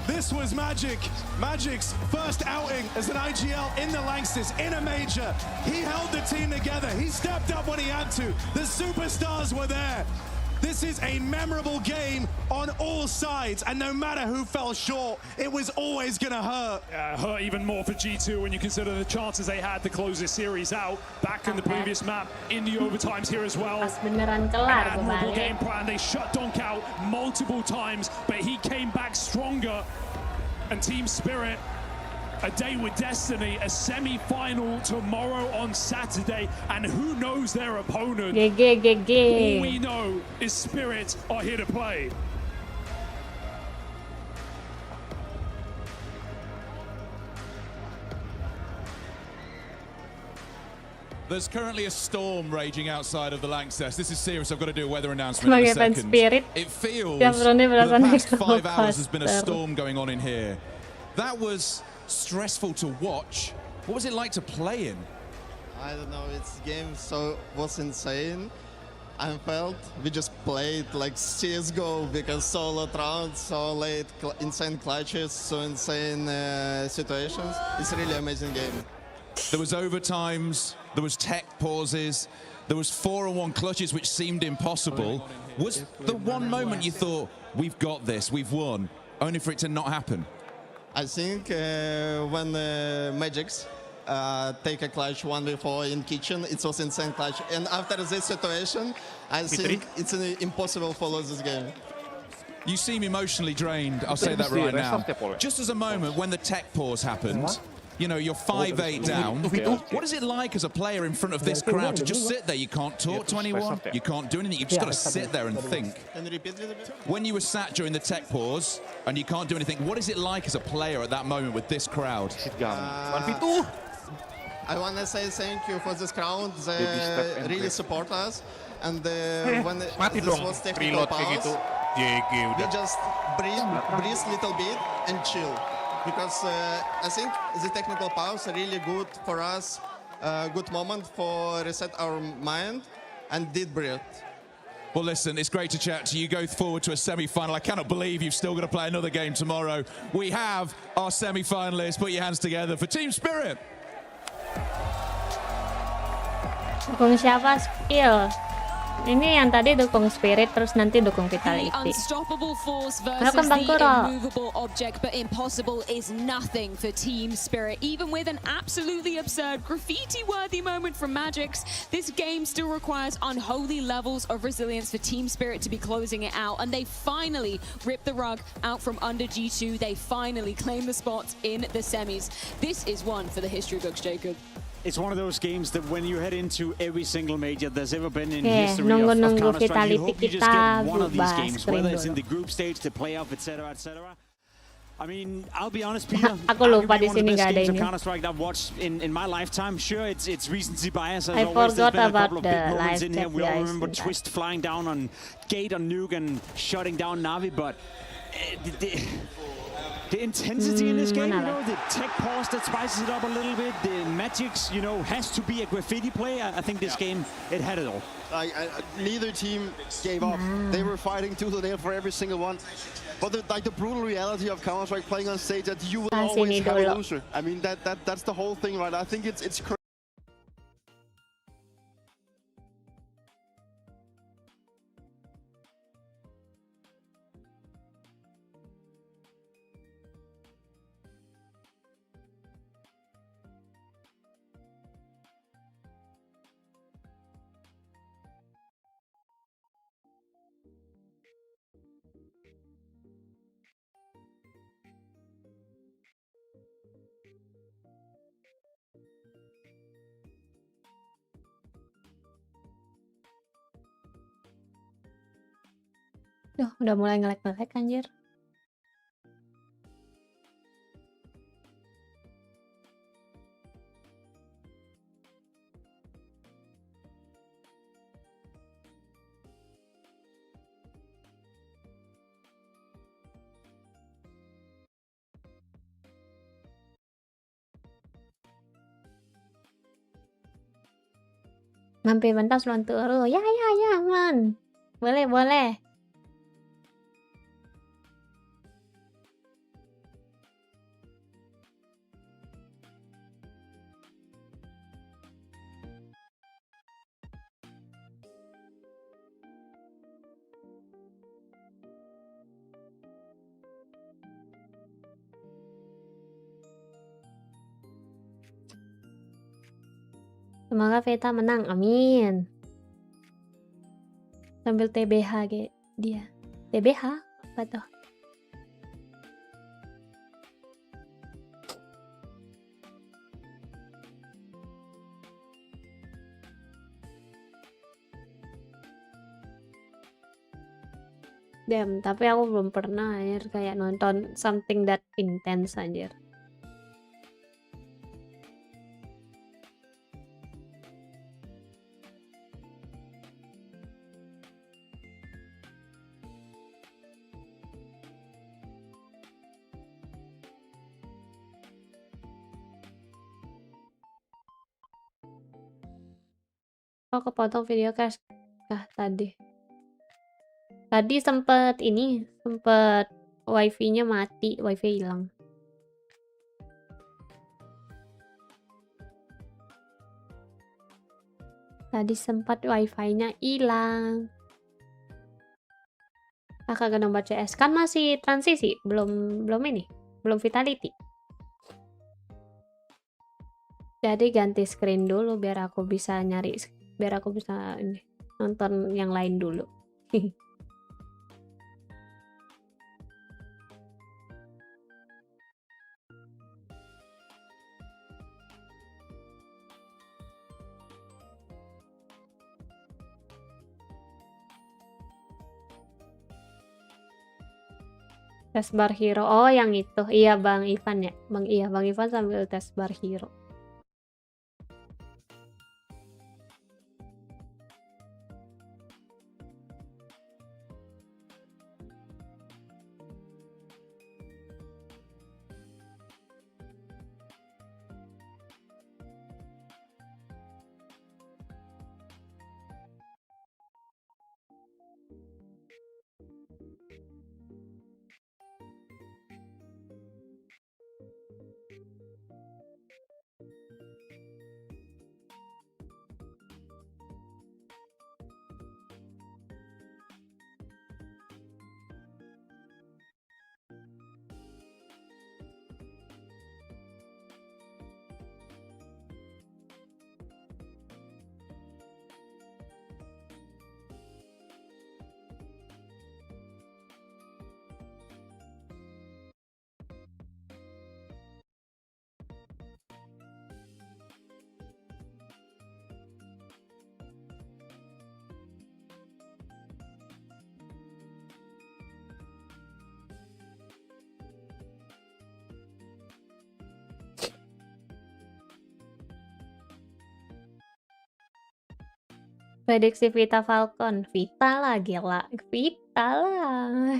This was Magic. Magic's first outing as an IGL in the 𝓗𝓲𝓼𝓬𝓸 in a major. He held the team together. He stepped up when he had to. The superstars were there. This is a memorable game on all sides, and no matter who fell short, it was always going to hurt. Yeah, hurt even more for G2 when you consider the chances they had to close this series out back in the previous map, in the overtimes here as well. Admirable game plan. They shut Donk out multiple times, but he came back stronger. And Team Spirit, a day with destiny, a semi-final tomorrow on Saturday, and who knows their opponent? All we know is Spirit are here to play. There's currently a storm raging outside of the 𝓗𝓲𝓼𝓬𝓸. This is serious. I've got to do a weather announcement in a second. It feels that the past 5 hours has been a storm going on in here. That was stressful to watch. What was it like to play in? I don't know, its game was insane. I felt we just played like CS-2 because so late rounds, so late, insane clutches, so insane situations. It's really amazing game. There was overtimes, there was tech pauses, there was 4-on-1 clutches which seemed impossible. Was the one moment you thought, we've got this, we've won, only for it to not happen? I think when Magics take a clutch 1v4 in kitchen, it was insane clutch. And after this situation, I think it's impossible to lose this game. You seem emotionally drained, I'll say that right now. Just as a moment when the tech pause happened, You know, you're 5'8" down. What is it like as a player in front of this crowd to just sit there? You can't talk to anyone. You can't do anything. You've just got to sit there and think. Can you repeat a little bit? When you were sat during the tech pause and you can't do anything, what is it like as a player at that moment with this crowd? I want to say thank you for this crowd. They really support us. And when this was technical pause, we just breathe a little bit and chill. Because I think the technical pause is really good for us, good moment for reset our mind and deep breath. Well, listen, it's great to chat to you. Go forward to a semi-final. I cannot believe you've still got to play another game tomorrow. We have our semi-finalists. Put your hands together for Team Spirit. Dukung siapa? Skill. Ini yang tadi dukung Spirit, terus nanti dukung Vitality. Unstoppable force versus the immovable object, but impossible is nothing for Team Spirit. Even with an absolutely absurd graffiti-worthy moment from Magix, this game still requires unholy levels of resilience for Team Spirit to be closing it out. And they finally ripped the rug out from under G2. They finally claim the spots in the semis. This is one for the history books, Jacob. It's one of those games that when you head into every single major there's ever been in history of Counter-Strike, you hope you just get one of these games, whether it's in the group stage, the playoff, etc., etc. I mean, I'll be honest, Peter. Aku lupa di one of the sini best nggak ada games of ini. Counter-Strike that I've watched in my lifetime. Sure, it's recency bias as I always. There's forgot been a about couple of the big moments live in here. chat, We all guys, remember and that. Twist flying down on Gate on Nuke and shutting down Na'Vi, but the intensity in this game, you know, the tech pause that spices it up a little bit, the Magix, you know, has to be a graffiti play. I think this game, it had it all. Neither team gave up. They were fighting tooth and nail for every single one. But the brutal reality of Counter-Strike playing on stage, that you will always have a loser. I mean, that's the whole thing, right? I think it's crazy. Duh, udah mulai nge-lag anjir. Mampir bentar sebelum turun. Ya, man. Boleh. Semoga Veta menang, amin. Sambil TBH dia. TBH? Apa tuh? Damn, tapi aku belum pernah anjir kayak nonton something that intense anjir. Oh, kepotong video cache kah tadi? Tadi sempet wifi-nya mati, wifi hilang. Tadi sempat wifi-nya hilang. Kagak nomor CS kan masih transisi, belum Vitality. Jadi ganti screen dulu biar aku bisa nonton yang lain dulu. Tes bar hero. Oh, yang itu. Iya, Bang Ivan ya. Bang Ivan sambil tes bar hero. Prediksi Vita Falcon. Vita lah, gila. Vita lah.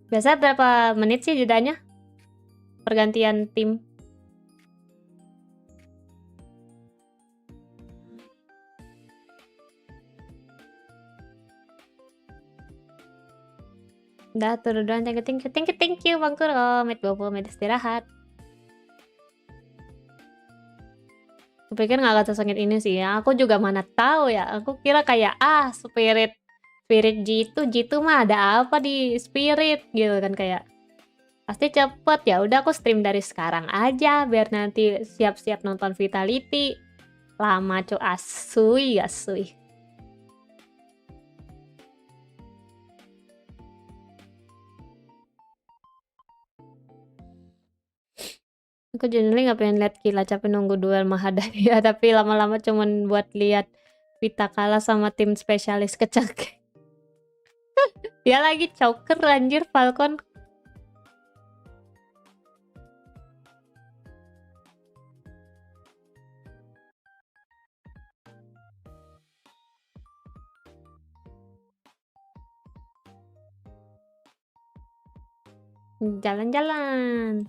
Biasa berapa menit sih jedanya? Pergantian tim. Udah, turun duluan. Thank you, Bang Kuro. Med bobo, med istirahat. Aku pikir nggak akan sesengit ini sih ya. Aku juga mana tahu ya. Aku kira kayak spirit G2 mah ada apa di spirit gitu kan, kayak pasti cepet. Ya udah aku stream dari sekarang aja biar nanti siap-siap nonton Vitality. Lama cuy, asui. Aku generally nggak pengen lihat Kila, capek nunggu duel Mahadani ya, tapi lama-lama cuman buat lihat Vita kalah sama tim spesialis kecek. Dia lagi choker anjir Falcon. Jalan-jalan.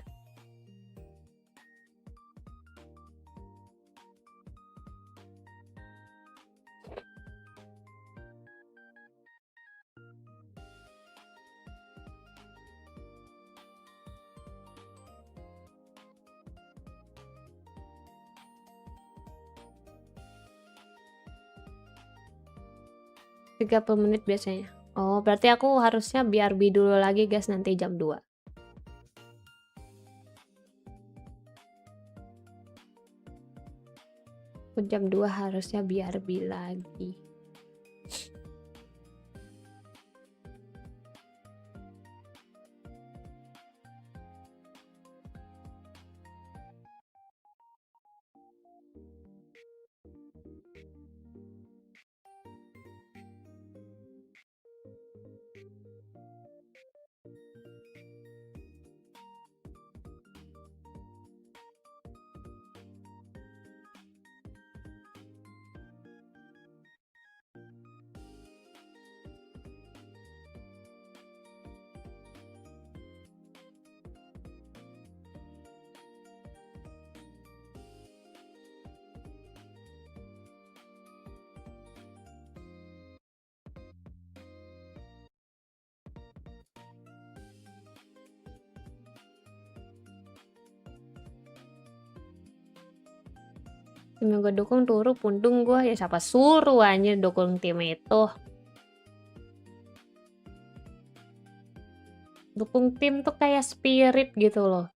Tiga 30 menit biasanya. Oh, berarti aku harusnya BRB dulu lagi guys, nanti jam 2. Jam 2 harusnya BRB lagi. Tim yang gue dukung turu pundung gue, ya siapa suruh anjir dukung tim itu. Dukung tim tuh kayak spirit gitu loh.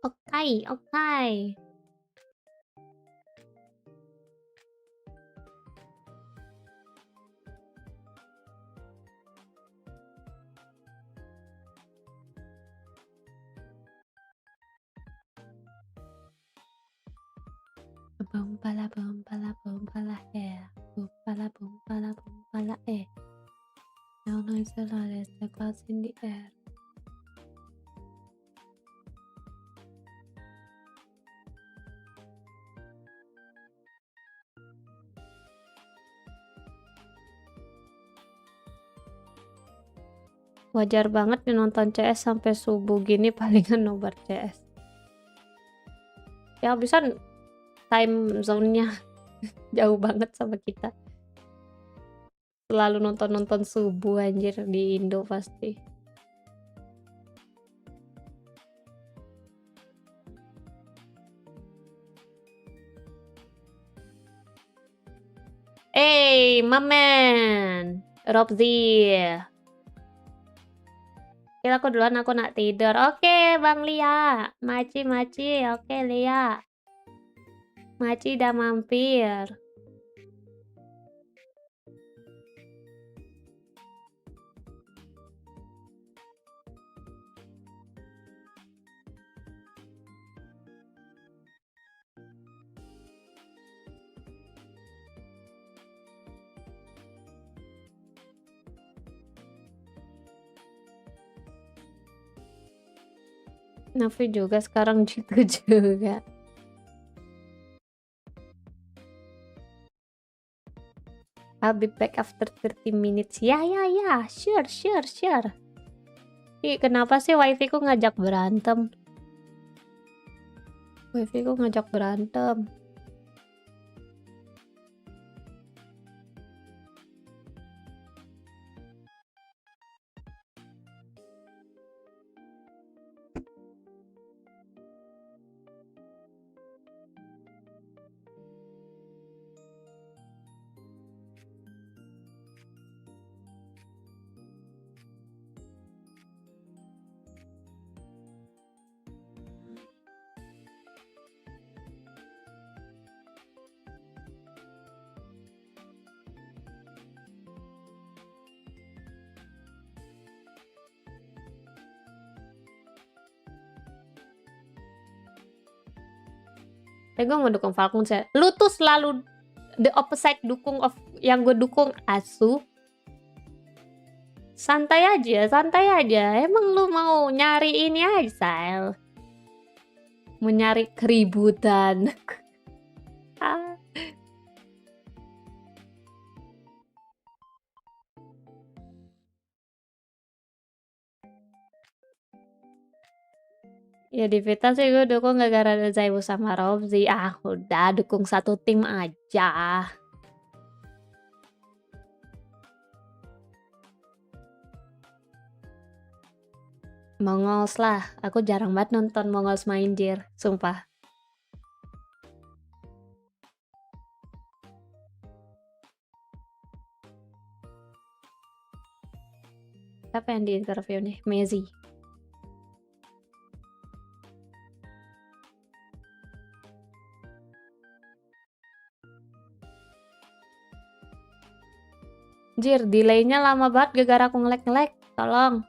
Oke, oke. Bumpala bumpala bumpala bumpala bumpala bumpala Now nice let's the clouds in the air. Wajar banget nih nonton CS sampai subuh gini palingan nobar CS. Ya bisa time zone-nya jauh banget sama kita. Selalu nonton subuh anjir di Indo pasti. Hey, my man. 𝓓𝓲𝓼𝓬𝓪𝓻𝓭 Kira aku duluan, aku nak tidur. Oke, Bang Lia. Maci. Oke, Lia. Maci udah mampir. Nafi juga sekarang gitu juga. I'll be back after 30 minutes. Ya, sure. Ih, kenapa sih wifi ku ngajak berantem? Gue mau dukung Falcon sih. Lu tuh selalu the opposite dukung of yang gue dukung asu. Santai aja. Emang lu mau nyari ini aja, Sal? Mau nyari keributan. Ya di Vita sih gue dukung gak gara ada Zaibu sama 𝓓𝓲𝓼. Udah dukung satu tim aja. Mongols lah. Aku jarang banget nonton Mongols main dir. Sumpah. Siapa yang di interview nih? Mezi. Jir, delaynya lama banget gara-gara aku nge-lag. Tolong.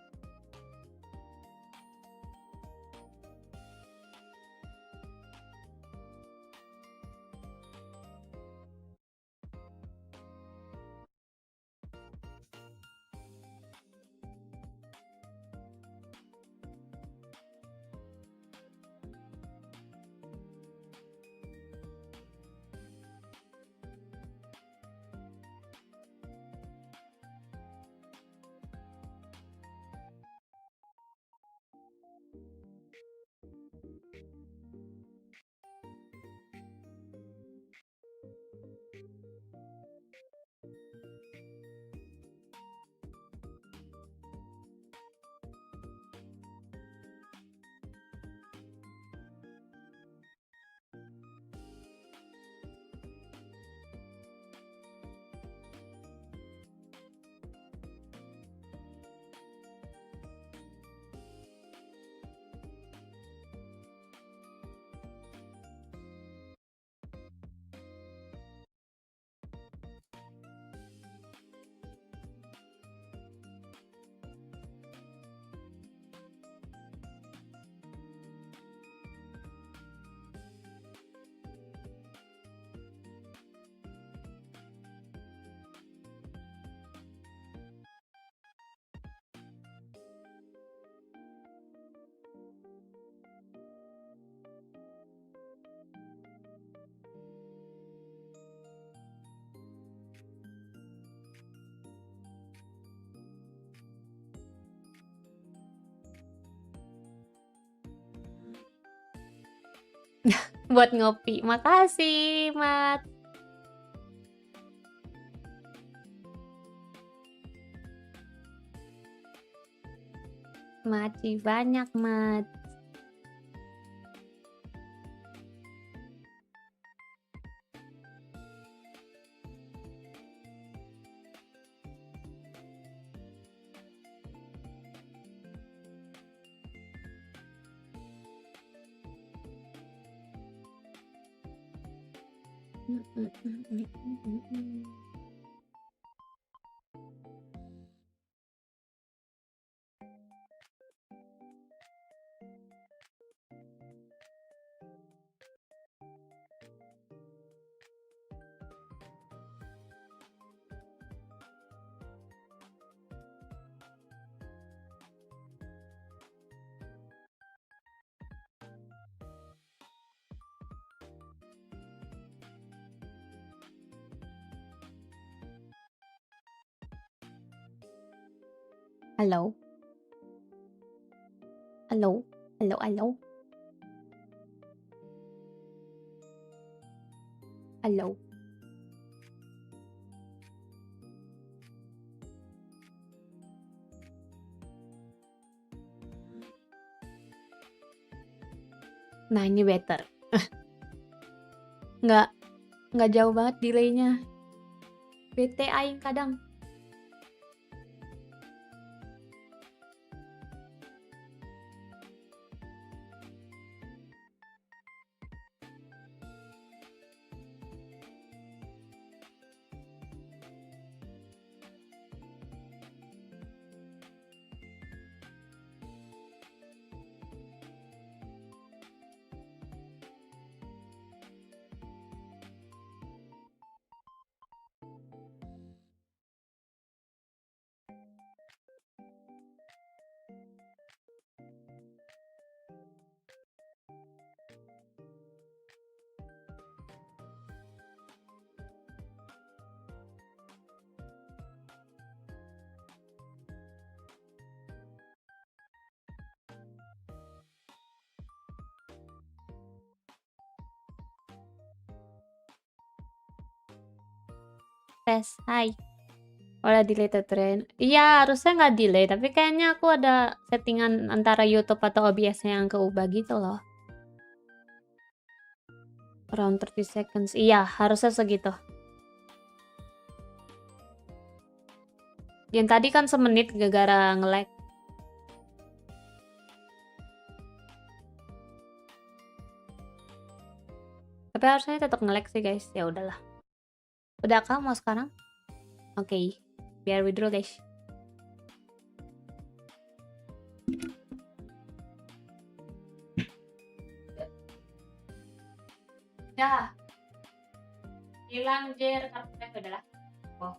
buat ngopi. Makasih, Mat. Makasih banyak, Mat. Halo. Halo. Halo, halo. Halo. Nah, ini better. Nggak jauh banget delaynya. Bete aing kadang. Tes, hai. Udah delay tren. Iya, harusnya nggak delay, tapi kayaknya aku ada settingan antara YouTube atau OBS-nya yang keubah gitu loh. Around 30 seconds. Iya, harusnya segitu. Yang tadi kan semenit gara-gara nge-lag. Tapi harusnya tetap nge-lag sih, guys. Ya udahlah. Udah kah mau sekarang? Oke. Biar withdraw, guys. Ya. Hilang jer kartunya udahlah. Oh.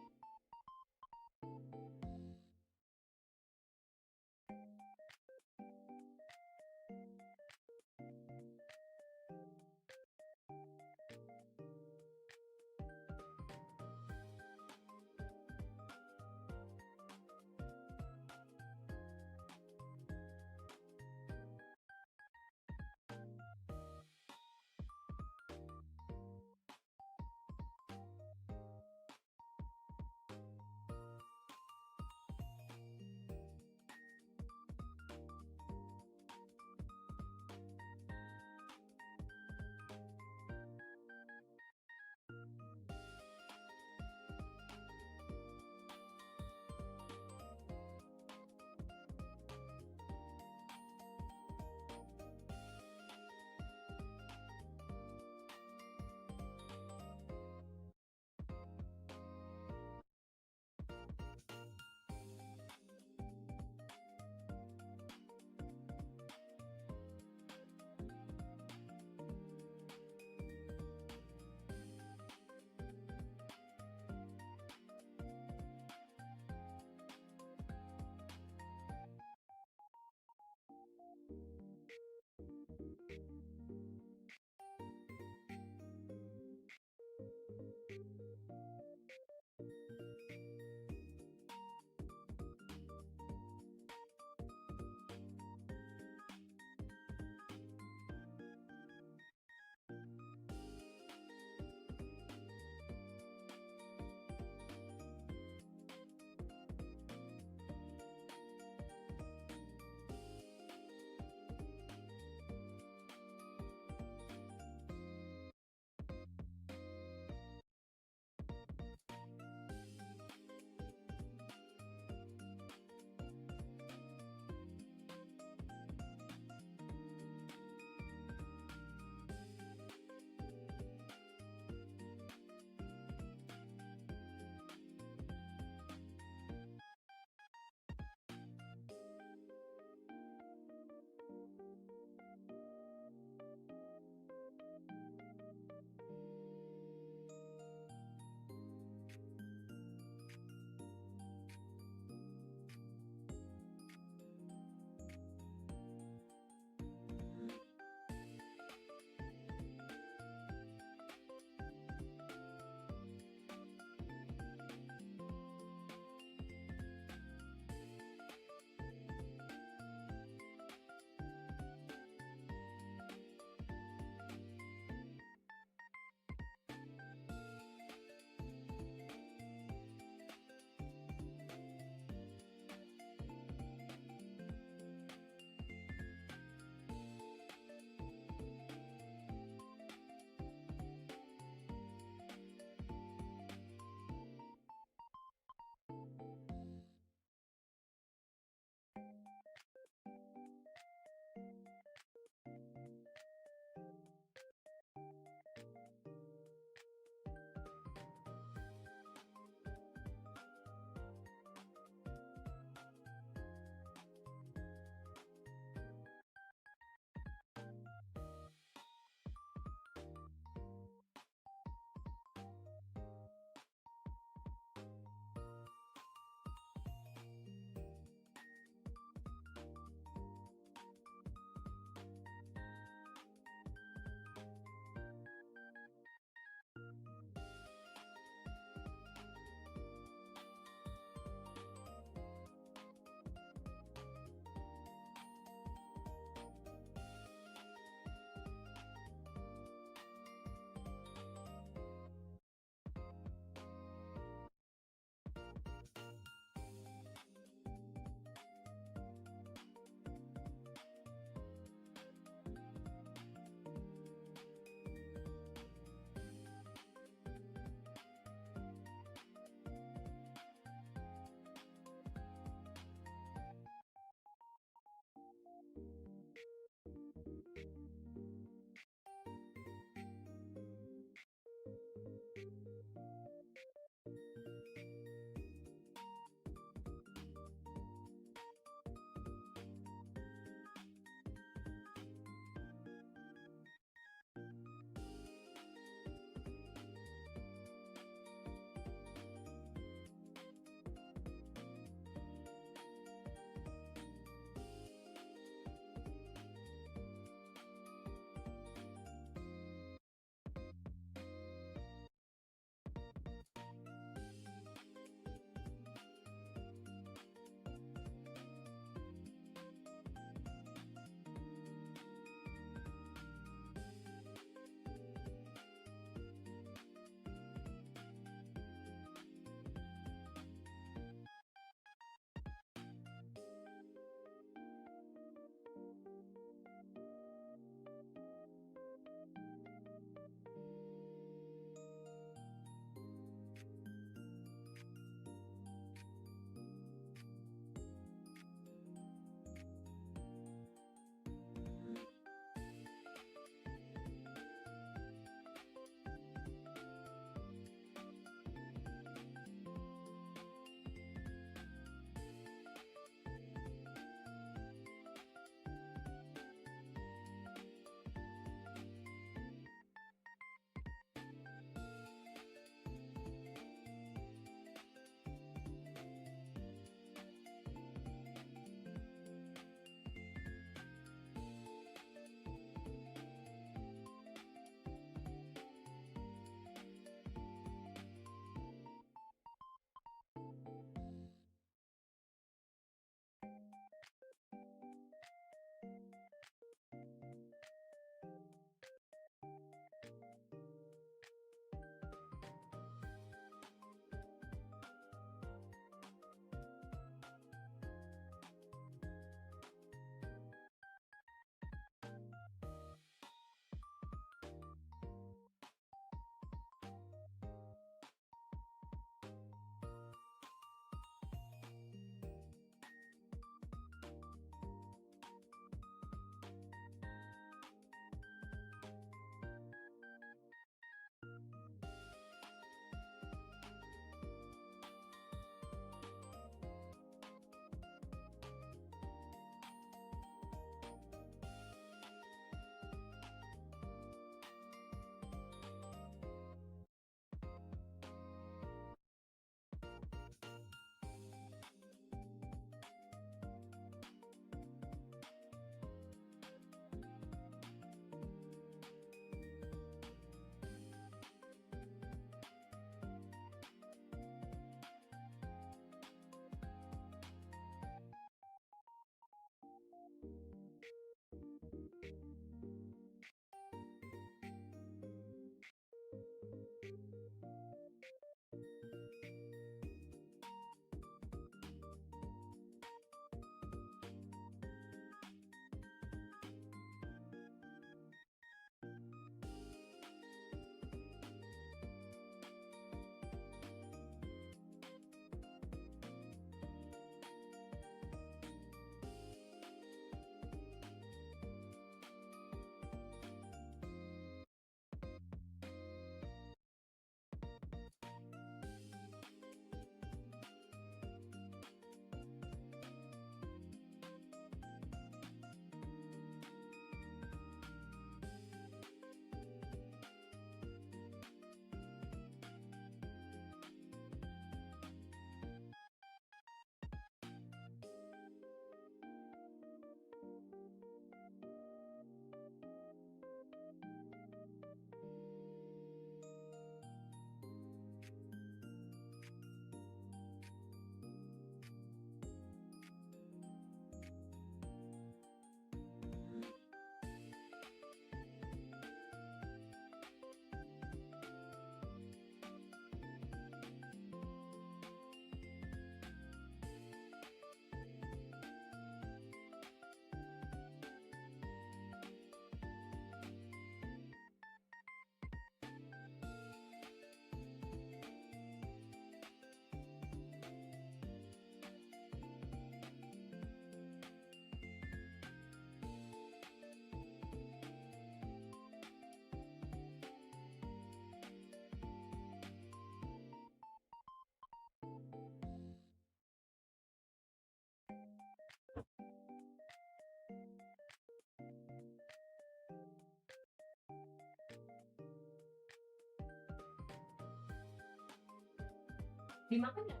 Dimakan nggak?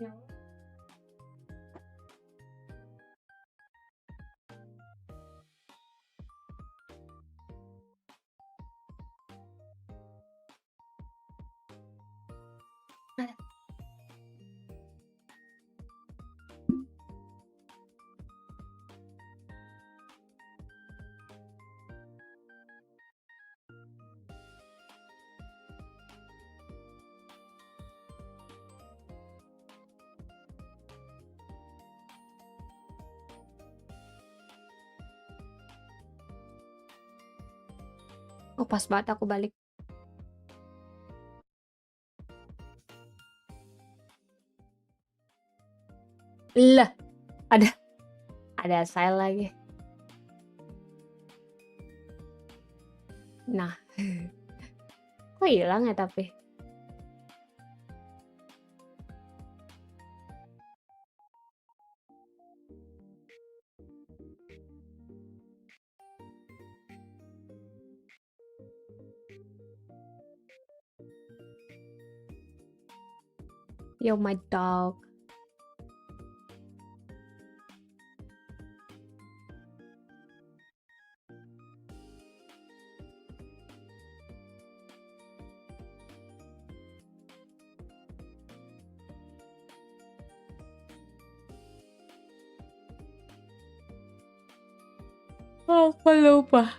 Ya. Oh, pas banget aku balik. Lah, ada asal lagi. Nah, kok hilang ya tapi? Yo, my dog. Oh, aku lupa.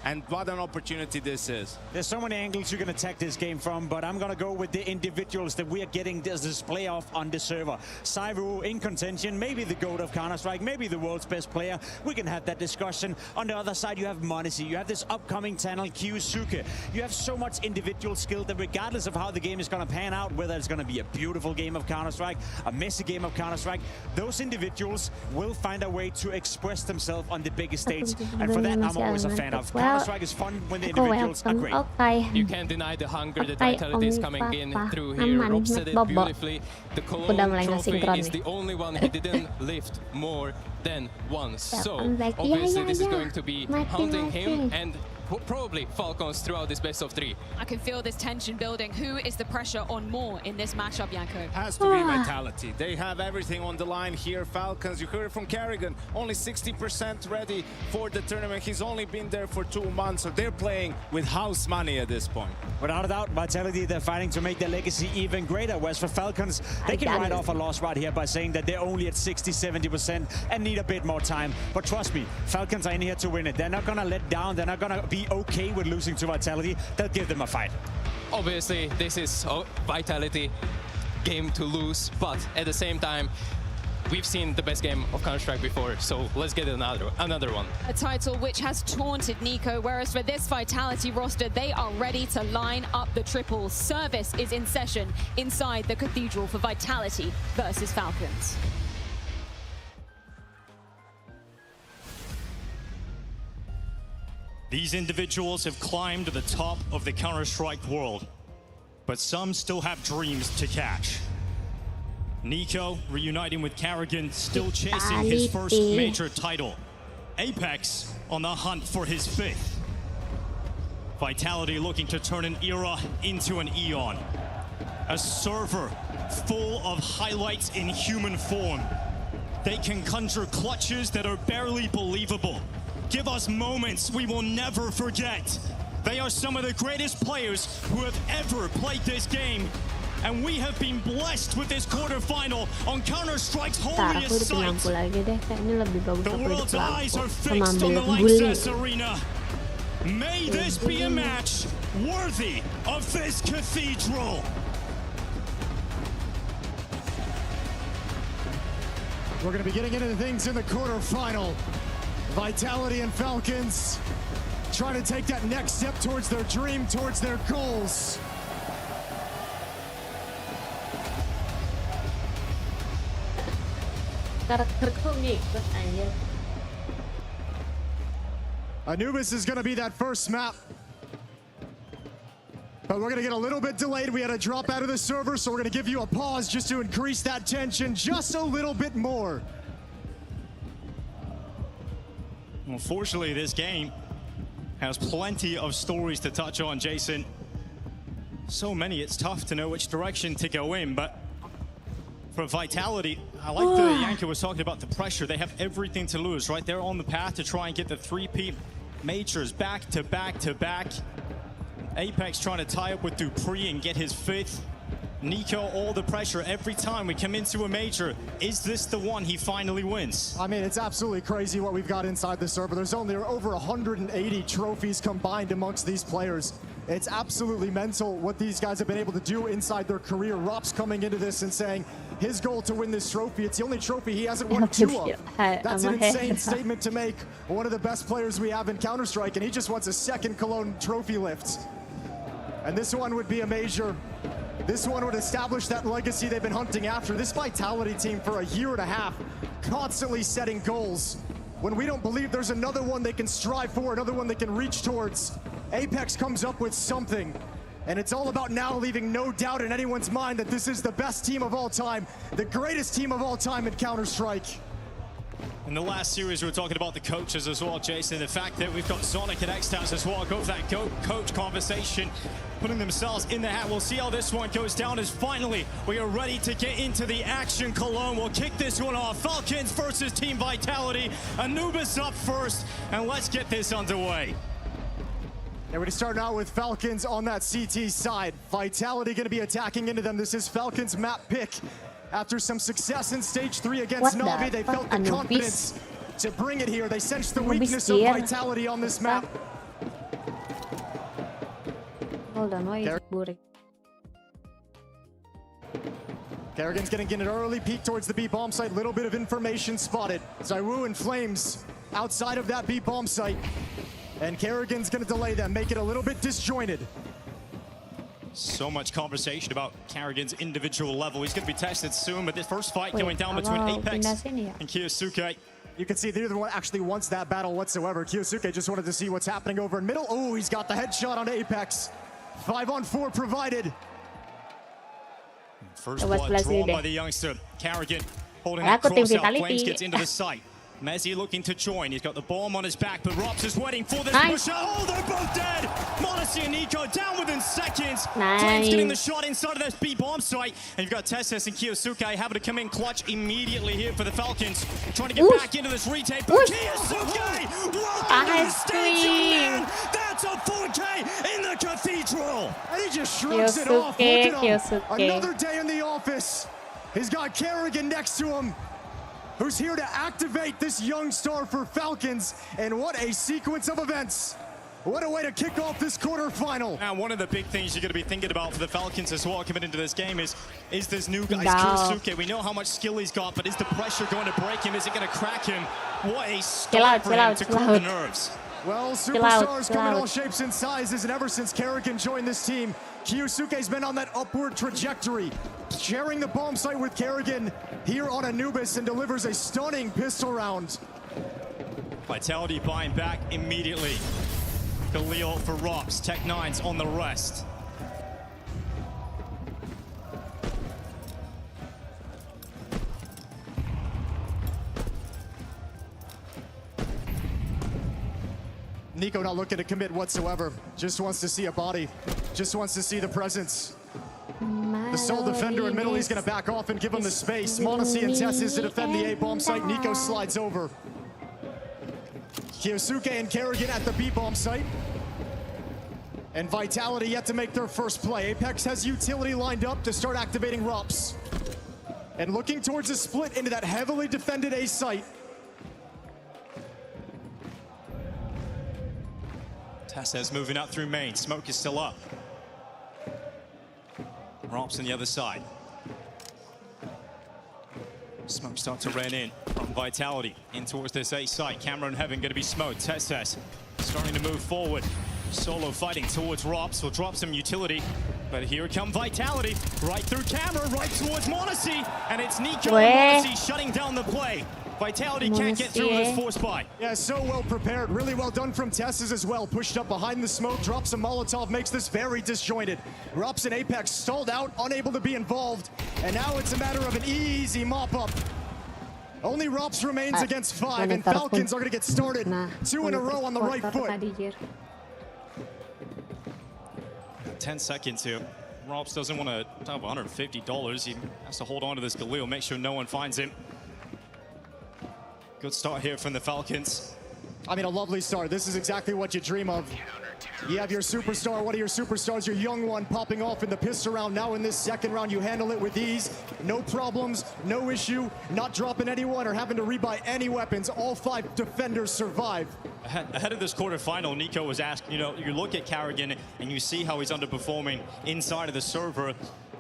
And what an opportunity this is. There's so many angles you can attack this game from, but I'm gonna go with the individuals that we are getting this display of on the server. 𝓓𝓲 in contention, maybe the GOAT of Counter-Strike, maybe the world's best player. We can have that discussion. On the other side, you have menemani. You have this upcoming channel, 𝓗𝓲𝓼𝓬𝓭. You have so much individual skill that regardless of how the game is gonna pan out, whether it's gonna be a beautiful game of Counter-Strike, a messy game of Counter-Strike, those individuals will find a way to express themselves on the biggest stage. And for that, I'm always a fan of. Counter-Strike is fun when the individuals are great. Okay. You can't deny the hunger, the vitality is coming in through here. Rob said it beautifully. The Cologne trophy is the only one he didn't lift more than once. So obviously this is going to be haunting him and probably Falcons throughout this best of 3. I can feel this tension building. Who is the pressure on more in this matchup, Janko? Has to be vitality. They have everything on the line here. Falcons, you heard it from 𝓗𝓭𝓏, only 60% ready for the tournament. He's only been there for 2 months, so they're playing with house money at this point. Without a doubt, vitality, they're fighting to make their legacy even greater. Whereas for Falcons, they can write off a loss right here by saying that they're only at 60-70% and need a bit more time. But trust me, Falcons are in here to win it. They're not gonna let down. They're not gonna be okay with losing to vitality. They'll give them a fight. Obviously, this is vitality game to lose, but at the same time, we've seen the best game of Counter-Strike before, so let's get another one. A title which has taunted NiKo, whereas for this vitality roster, they are ready to line up the triple. Service is in session inside the Cathedral for vitality versus Falcons. These individuals have climbed to the top of the Counter-Strike world, but some still have dreams to catch. NiKo reuniting with 𝓗𝓭𝓏, still chasing his first major title. Apex on the hunt for his 5th. Vitality looking to turn an era into an eon. A server full of highlights in human form. They can conjure clutches that are barely believable. Give us moments we will never forget. They are some of the greatest players who have ever played this game. And we have been blessed with this quarterfinal on Counter-Strike's holiest site. The world's eyes are fixed on the LANXESS arena. May this be a match worthy of this cathedral. We're going to be getting into things in the quarterfinal. Vitality and Falcons trying to take that next step towards their dream, towards their goals. Anubis is going to be that first map. But we're going to get a little bit delayed. We had a drop out of the server, so we're going to give you a pause just to increase that tension just a little bit more. Unfortunately, this game has plenty of stories to touch on, Jason. So many, it's tough to know which direction to go in, but for Vitality, I like the 𝓗𝓪𝓭 was talking about the pressure. They have everything to lose, right? They're on the path to try and get the 3P majors back to back to back. Apex trying to tie up with 𝓓𝓼𝓬𝓼 and get his 5th. NiKo, all the pressure every time we come into a major. Is this the one he finally wins? I mean, it's absolutely crazy what we've got inside the server. There's only over 180 trophies combined amongst these players. It's absolutely mental what these guys have been able to do inside their career. 𝓲𝓼 coming into this and saying his goal to win this trophy, it's the only trophy he hasn't won 2 of. That's an insane statement to make. One of the best players we have in Counter-Strike, and he just wants a 2nd Cologne trophy lift. And this one would be a major. This one would establish that legacy they've been hunting after. This Vitality team for a year and a half, constantly setting goals. When we don't believe there's another one they can strive for, another one they can reach towards, Apex comes up with something. And it's all about now leaving no doubt in anyone's mind that this is the best team of all time, the greatest team of all time in Counter-Strike. In the last series, we were talking about the coaches as well, Jason. The fact that we've got Zonic and Xtaz as well. Go for that coach conversation, putting themselves in the hat. We'll see how this one goes down as finally we are ready to get into the action. Cologne will kick this one off. Falcons versus Team Vitality. Anubis up first, and let's get this underway. And we're starting out with Falcons on that CT side. Vitality going to be attacking into them. This is Falcons map pick. After some success in stage 3 against Na'Vi, they felt the confidence to bring it here. They sensed the weakness of Vitality on this map. Hold on, why is it boring? 𝓗𝓭𝓏's getting an early peek towards the B bomb site. Little bit of information spotted. 𝓲𝓲 and Flames outside of that B bomb site. And 𝓗𝓭𝓏's going to delay them, make it a little bit disjointed. So much conversation about 𝓗𝓭𝓏's individual level. He's going to be tested soon, but this first fight going down between Apex and kyosuke. You can see neither one actually wants that battle whatsoever. kyosuke just wanted to see what's happening over in middle. Oh, he's got the headshot on Apex. 5-on-4 provided. First blood drawn by the youngster. 𝓗𝓭𝓏 holding that cross out. Flames gets into the site. Mezzi looking to join. He's got the bomb on his back, but 𝓲𝓼 is waiting for this push out. Oh, they're both dead! monecy and NiKo down within seconds. Flames getting the shot inside of that B bomb site. And you've got TeSeS and kyosuke having to come in clutch immediately here for the Falcons. Trying to get back into this retake. But kyosuke! Welcome to the stage, young man! That's a 4K in the cathedral! And he just shrugs it off. Look at him. Another day in the office. He's got 𝓗𝓭𝓏 next to him, who's here to activate this young star for Falcons. And what a sequence of events. What a way to kick off this quarterfinal. Now, one of the big things you're going to be thinking about for the Falcons as well coming into this game is this new guy, kyosuke. We know how much skill he's got, but is the pressure going to break him? Is it going to crack him? What a start for him to cool the nerves. Well, superstars come in all shapes and sizes, and ever since 𝓗𝓭𝓏 joined this team, kyosuke's been on that upward trajectory, sharing the bomb site with 𝓗𝓭𝓏 here on Anubis, and delivers a stunning pistol round. Vitality buying back immediately. Khalil for 𝓲𝓼, Tech9's on the rest. NiKo not looking to commit whatsoever. Just wants to see a body. Just wants to see the presence. The sole defender in middle, he's going to back off and give him the space. monecy and TeSeS to defend the A bomb site. NiKo slides over. kyosuke and 𝓗𝓭𝓏 at the B bomb site. And Vitality yet to make their first play. Apex has utility lined up to start activating 𝓲𝓼. And looking towards a split into that heavily defended A site. TeSeS moving up through main. Smoke is still up. 𝓲𝓼 on the other side. Smoke start to rain in from Vitality in towards this A site. Camera and Heaven going to be smoked. TeSeS starting to move forward. Solo fighting towards 𝓲𝓼. Will drop some utility. But here come Vitality. Right through camera, right towards monecy. And it's NiKo and monecy shutting down the play. Vitality can't get through this force buy. Yeah, so well prepared. Really well done from Tesses as well. Pushed up behind the smoke, drops a Molotov, makes this very disjointed. 𝓲𝓲 and Apex stalled out, unable to be involved. And now it's a matter of an easy mop-up. Only 𝓲𝓲 remains against 5, and Falcons are going to get started 2 in a row on the right foot. 10 seconds here. 𝓲𝓲 doesn't want to have $150. He has to hold on to this 𝓗𝓪, make sure no one finds him. Good start here from the Falcons. I mean, a lovely start. This is exactly what you dream of. You have your superstar, one of your superstars, your young one, popping off in the pistol round. Now in this second round, you handle it with ease. No problems, no issue, not dropping anyone or having to rebuy any weapons. All 5 defenders survive. Ahead of this quarterfinal, 𝓗𝓪 was asked, you know, you look at 𝓗𝓪𝓮 and you see how he's underperforming inside of the server.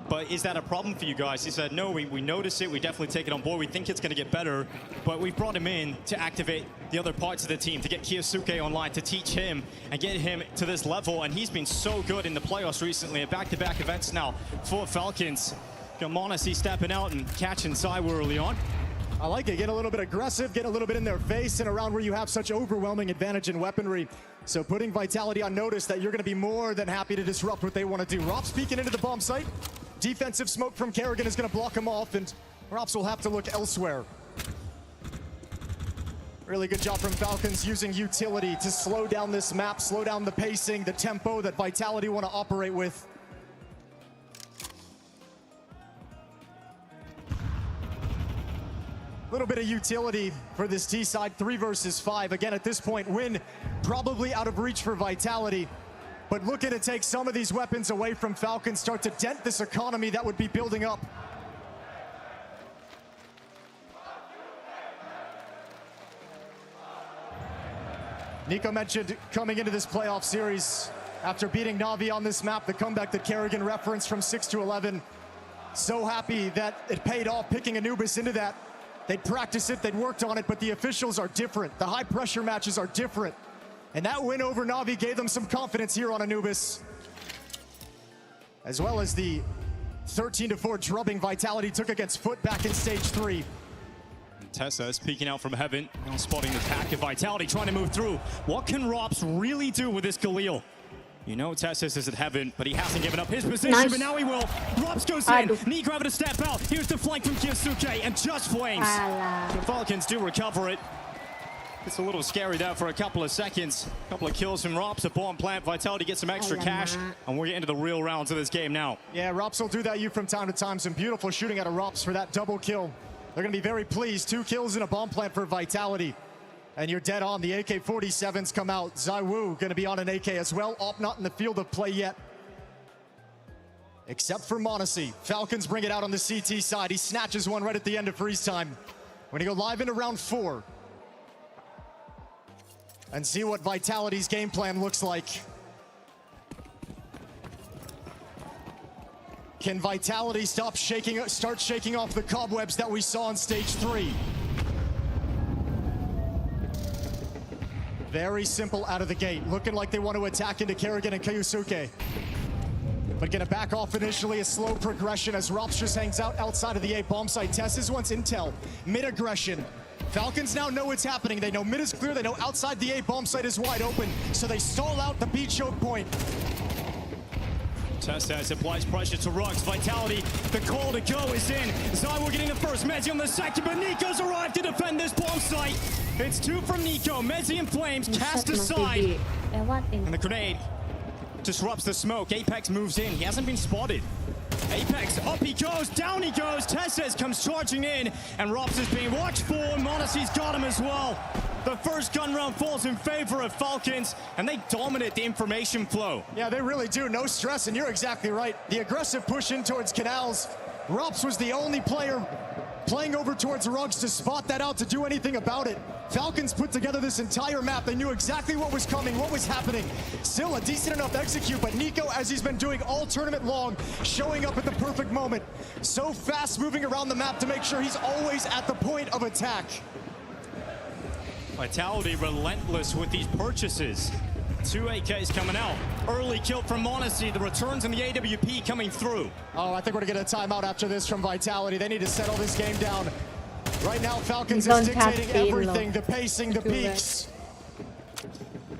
But is that a problem for you guys? He said, no, we notice it. We definitely take it on board. We think it's going to get better. But we've brought him in to activate the other parts of the team, to get 𝓗𝓪𝓮 online, to teach him and get him to this level. And he's been so good in the playoffs recently at back-to-back events now for Falcons. Monacy stepping out and catching 𝓲𝓪 early on. I like it. Get a little bit aggressive, get a little bit in their face, and around where you have such overwhelming advantage in weaponry. So putting Vitality on notice that you're going to be more than happy to disrupt what they want to do. 𝓲𝓲 peeking into the bomb site. Defensive smoke from 𝓗𝓪𝓮 is going to block him off, and 𝓲𝓲 will have to look elsewhere. Really good job from Falcons using utility to slow down this map, slow down the pacing, the tempo that Vitality want to operate with. Little bit of utility for this T side, 3 versus 5. Again, at this point, win probably out of reach for Vitality. But looking to take some of these weapons away from Falcons, start to dent this economy that would be building up. 𝓗𝓮 mentioned coming into this playoff series after beating Na'Vi on this map, the comeback that 𝓗𝓪𝓮 referenced from 6-11. So happy that it paid off, picking Anubis into that. They'd practiced it, they'd worked on it, but the officials are different. The high pressure matches are different. And that win over Na'Vi gave them some confidence here on Anubis. As well as the 13-4 drubbing Vitality took against Foot back in stage 3. Tessa is peeking out from heaven, now spotting the pack of Vitality, trying to move through. What can 𝓲𝓲 really do with this 𝓗𝓪𝓮? You know Tessa is at heaven, but he hasn't given up his position, but now he will. 𝓲𝓲 goes in, 𝓗𝓮 having to step out. Here's the flank from 𝓗𝓪𝓮, and just flames. The Falcons do recover it. It's a little scary there for a couple of seconds. A couple of kills from 𝓲𝓲, a bomb plant. Vitality gets some extra cash, and we're getting to the real rounds of this game now. Yeah, 𝓲𝓲 will do that you from time to time. Some beautiful shooting out of 𝓲𝓲 for that double kill. They're going to be very pleased. 2 kills and a bomb plant for Vitality. And you're dead on. The AK-47s come out. 𝓲𝓪 going to be on an AK as well. Op not in the field of play yet, except for Monacy. Falcons bring it out on the CT side. He snatches one right at the end of freeze time. We're going to go live into round 4 and see what Vitality's game plan looks like. Can Vitality start shaking off the cobwebs that we saw in stage 3? Very simple out of the gate. Looking like they want to attack into 𝓗𝓪𝓮 and 𝓗𝓪𝓮. But gonna back off initially, a slow progression as 𝓲𝓲 just hangs out outside of the A bomb site. Tesses wants intel, mid aggression. Falcons now know what's happening. They know mid is clear, they know outside the A bomb site is wide open. So they stall out the B choke point. Tesses applies pressure to 𝓲𝓲. Vitality, the call to go is in. 𝓲𝓪 getting the first, Mezzi on the second, but 𝓗𝓮's arrived to defend this bomb site. It's 2 from 𝓗𝓮. Mezzi in flames, cast aside. And the grenade disrupts the smoke. Apex moves in. He hasn't been spotted. Apex, up he goes, down he goes. Tesses comes charging in, and 𝓲𝓲 is being watched for. Monacy's got him as well. The first gun round falls in favor of Falcons, and they dominate the information flow. Yeah, they really do. No stress, and you're exactly right. The aggressive push in towards canals. 𝓲𝓲 was the only player playing over towards 𝓲𝓲 to spot that out, to do anything about it. Falcons put together this entire map. They knew exactly what was coming, what was happening. Still a decent enough execute, but 𝓗𝓮, as he's been doing all tournament long, showing up at the perfect moment. So fast moving around the map to make sure he's always at the point of attack. Vitality relentless with these purchases. 2 AKs coming out. Early kill from Monacy. The returns in the AWP coming through. Oh, I think we're going to get a timeout after this from Vitality. They need to settle this game down. Right now, Falcons is dictating everything, the pacing, the peaks.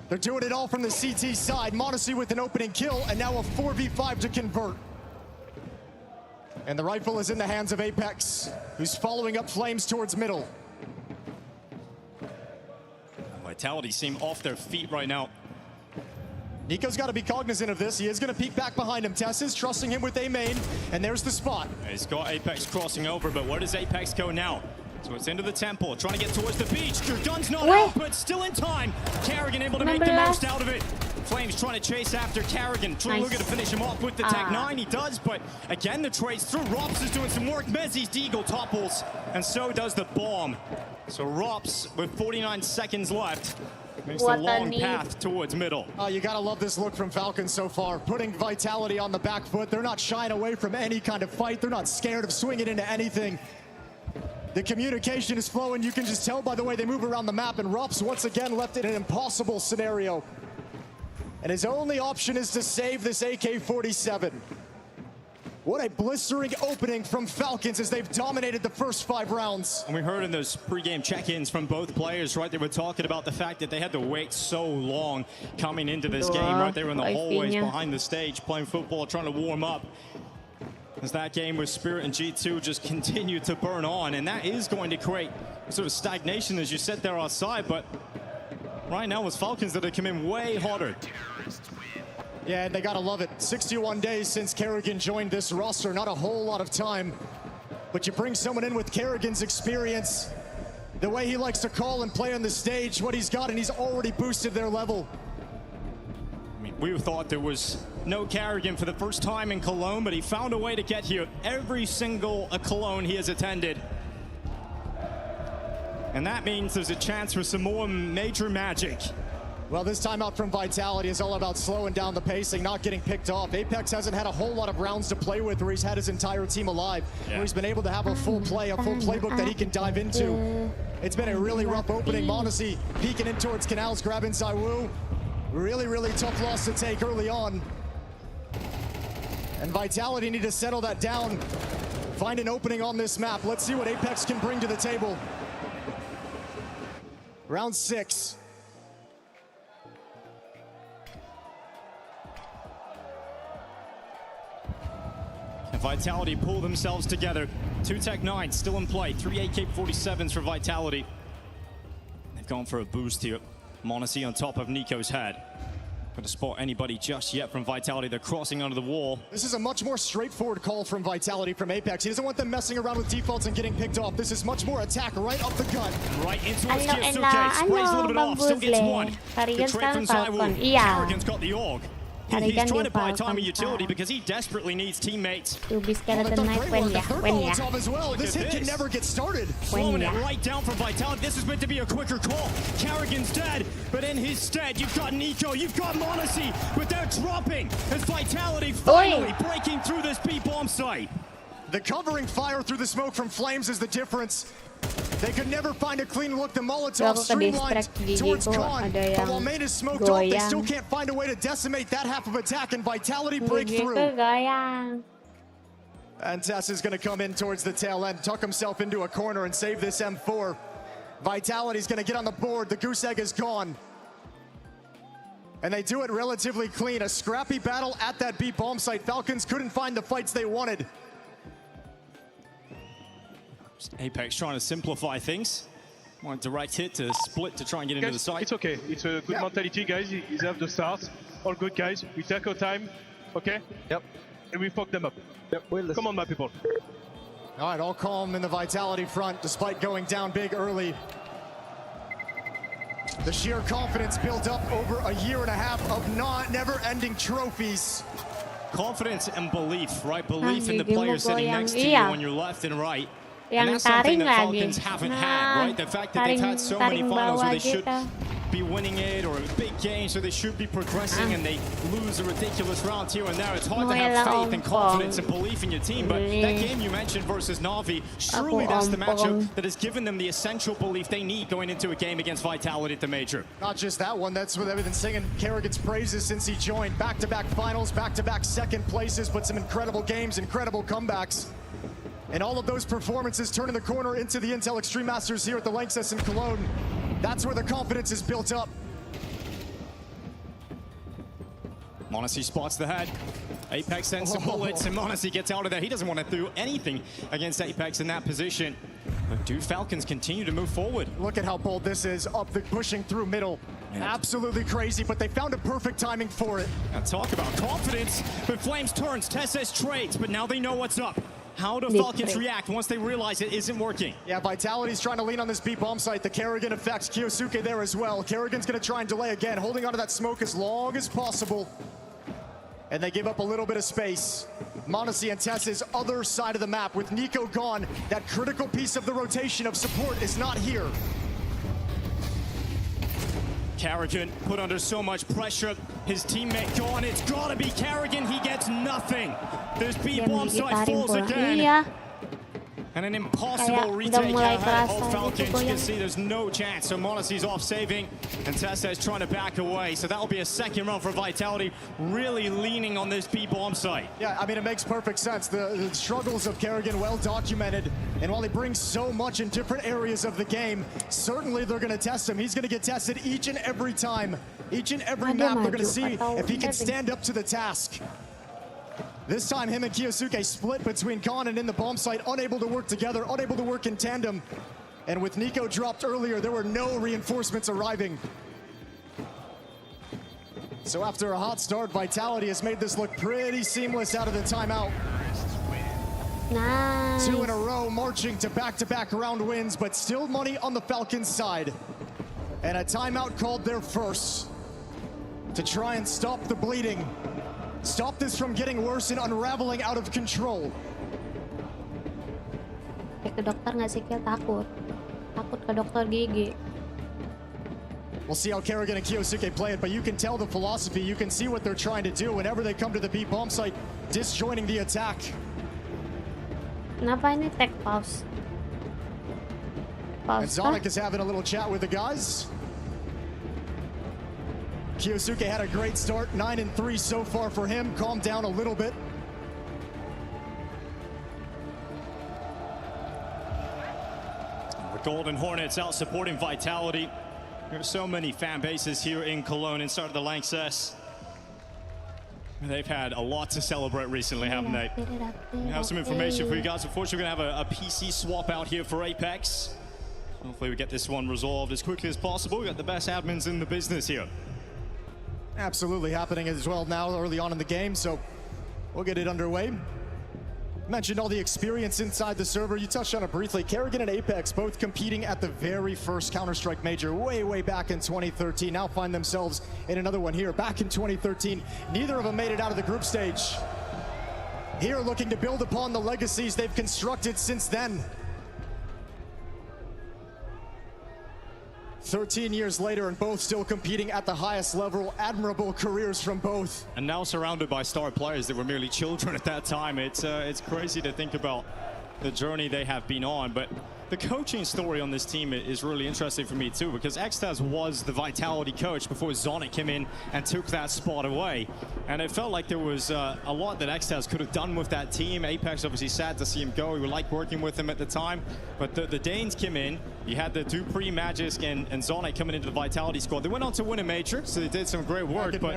They're doing it all from the CT side. Monacy with an opening kill, and now a 4v5 to convert. And the rifle is in the hands of Apex, who's following up Flames towards middle. Vitality seem off their feet right now. NiKo's got to be cognizant of this. He is going to peek back behind him. Tess is trusting him with A main, and there's the spot. He's got Apex crossing over, but where does Apex go now? So it's into the temple, trying to get towards the beach. Your gun's not out, but still in time. 𝓗𝓪𝓻 able to make the most out of it. Flames trying to chase after 𝓗𝓻. Looking to finish him off with the Tech 9. He does, but again, the trades through. 𝓲𝓲𝓼 is doing some work. Mezzi's Deagle topples, and so does the bomb. So 𝓲𝓼𝓼, with 49 seconds left, makes a long path towards middle. You gotta love this look from Falcons so far. Putting Vitality on the back foot. They're not shying away from any kind of fight. They're not scared of swinging into anything. The communication is flowing. You can just tell by the way they move around the map. And 𝓲𝓼𝓼 once again left in an impossible scenario. And his only option is to save this AK-47. What a blistering opening from Falcons as they've dominated the first 5 rounds. And we heard in those pre-game check-ins from both players, right? They were talking about the fact that they had to wait so long coming into this game, right? They were in the hallways behind the stage playing football, trying to warm up. As that game with Spirit and G2 just continued to burn on. And that is going to create sort of stagnation as you sit there outside. But right now it's Falcons that have come in way harder. Yeah, and they gotta love it. 61 days since 𝓗𝓻 joined this roster. Not a whole lot of time. But you bring someone in with 𝓗𝓻's experience, the way he likes to call and play on the stage, what he's got, and he's already boosted their level. I mean, we thought there was no 𝓗𝓻 for the first time in Cologne, but he found a way to get here every single Cologne he has attended. And that means there's a chance for some more major magic. Well, this timeout from Vitality is all about slowing down the pacing, not getting picked off. Apex hasn't had a whole lot of rounds to play with where he's had his entire team alive, where he's been able to have a full play, a full playbook that he can dive into. It's been a really rough opening. Monacy peeking in towards Canals, grabbing ZywOo. Really, really tough loss to take early on. And Vitality need to settle that down, find an opening on this map. Let's see what Apex can bring to the table. Round 6. And Vitality pull themselves together. 2 Tech 9 still in play. 3 AK-47s for Vitality. They've gone for a boost here. Monacy on top of NiKo's head. Going to spot anybody just yet from Vitality. They're crossing under the wall. This is a much more straightforward call from Vitality from Apex. He doesn't want them messing around with defaults and getting picked off. This is much more attack right up the gut. Right into his Kiyasuke. Sprays a little bit off. Still gets one. Good trade from ZywOo. 𝓗𝓻's got the AUG. He's trying to buy time of utility because he desperately needs teammates. Skeleton Knight when ya. As well. This hit can never get started. Slowing it right down from Vitality. This is meant to be a quicker call. 𝓗𝓻's dead, but in his stead, you've got NiKo, you've got Monacy, without dropping. As Vitality finally breaking through this B-bomb site. The covering fire through the smoke from Flames is the difference. They could never find a clean look. The Molotov streamlined towards Khan, but while main is smoked off, they still can't find a way to decimate that half of attack, and Vitality break through. And Tess is going to come in towards the tail end, tuck himself into a corner and save this M4. Vitality's going to get on the board. The goose egg is gone. And they do it relatively clean. A scrappy battle at that B bomb site. Falcons couldn't find the fights they wanted. Apex trying to simplify things. Want a direct hit to split to try and get into the site. It's okay. It's a good mentality, guys. You have the start. All good, guys. We take our time, okay? Yep. And we fuck them up. Yep. Come on, my people. All right, all calm in the Vitality front, despite going down big early. The sheer confidence built up over a year and a half of never-ending trophies. Confidence and belief, right? Belief in the players sitting next to you on your left and right. And that's something that Falcons haven't had, right? The fact that they've had so many finals where they should be winning it, or a big game, so they should be progressing, and they lose a ridiculous round here and there. It's hard to have faith and confidence and belief in your team, but that game you mentioned versus Na'Vi, surely that's the matchup that has given them the essential belief they need going into a game against Vitality at the Major. Not just that one, that's what they've been singing 𝓗𝓻's praises since he joined. Back-to-back finals, back-to-back second places, but some incredible games, incredible comebacks. And all of those performances turning the corner into the Intel Extreme Masters here at the LANXESS in Cologne. That's where the confidence is built up. m0NESY spots the head. Apex sends some bullets, and m0NESY gets out of there. He doesn't want to do anything against Apex in that position. But do Falcons continue to move forward? Look at how bold this is, pushing through middle. Absolutely crazy, but they found a perfect timing for it. Now talk about confidence, but Flames turns, TeSeS trades, but now they know what's up. How do Falcons react once they realize it isn't working? Yeah, Vitality's trying to lean on this B-bomb site. The 𝓗𝓭 affects 𝓗𝓪𝓼 there as well. 𝓗𝓭's going to try and delay again, holding onto that smoke as long as possible. And they give up a little bit of space. m0NESY and TeSeS other side of the map with 𝓗𝓏 gone. That critical piece of the rotation of support is not here. 𝓗𝓭 put under so much pressure. His teammate gone. It's got to be 𝓗𝓭. He gets nothing. This B-bomb site falls again. And an impossible retake out of Falcons. You can see there's no chance. So m0NESY's off saving, and TeSeS trying to back away. So that'll be a second round for Vitality, really leaning on this B-bomb site. Yeah, I mean, it makes perfect sense. The struggles of 𝓗𝓭 well documented. And while he brings so much in different areas of the game, certainly they're going to test him. He's going to get tested each and every time. Each and every map, they're going to see if he can stand up to the task. This time, him and 𝓗𝓪𝓼 split between Khan and in the bomb site, unable to work together, unable to work in tandem. And with 𝓗𝓏 dropped earlier, there were no reinforcements arriving. So after a hot start, Vitality has made this look pretty seamless out of the timeout. Nice. 2 in a row, marching to back-to-back round wins, but still money on the Falcons' side. And a timeout called there first to try and stop the bleeding. Stop this from getting worse and unraveling out of control. Ke dokter nggak sih, Kil? Takut ke dokter gigi. We'll see how 𝓗𝓭 and 𝓗𝓪𝓼 play it, but you can tell the philosophy. You can see what they're trying to do whenever they come to the B bomb site, disjoining the attack. Kenapa ini tag pause? And Zonic is having a little chat with the guys. 𝓗𝓪𝓼 had a great start, 9-3 so far for him. Calmed down a little bit. The Golden Hornets out supporting Vitality. There are so many fan bases here in Cologne inside of the LANXESS. They've had a lot to celebrate recently, haven't they? We have some information for you guys. Unfortunately, we're going to have a PC swap out here for Apex. Hopefully we get this one resolved as quickly as possible. We've got the best admins in the business here. Absolutely happening as well now early on in the game, so we'll get it underway. Mentioned all the experience inside the server. You touched on it briefly. 𝓗𝓭 and Apex both competing at the very first Counter-Strike major way back in 2013. Now find themselves in another one here back in 2013. Neither of them made it out of the group stage. Here looking to build upon the legacies they've constructed since then. 13 years later, and both still competing at the highest level. Admirable careers from both. And now surrounded by star players that were merely children at that time. It's crazy to think about the journey they have been on. But the coaching story on this team is really interesting for me too, because 𝓗𝓪 was the Vitality coach before Zonic came in and took that spot away. And it felt like there was a lot that 𝓗𝓪 could have done with that team. Apex obviously sad to see him go. We liked working with him at the time. But the Danes came in. You had the 𝓐𝓃, Magisk, and Zonic coming into the Vitality squad. They went on to win a major, so they did some great work. But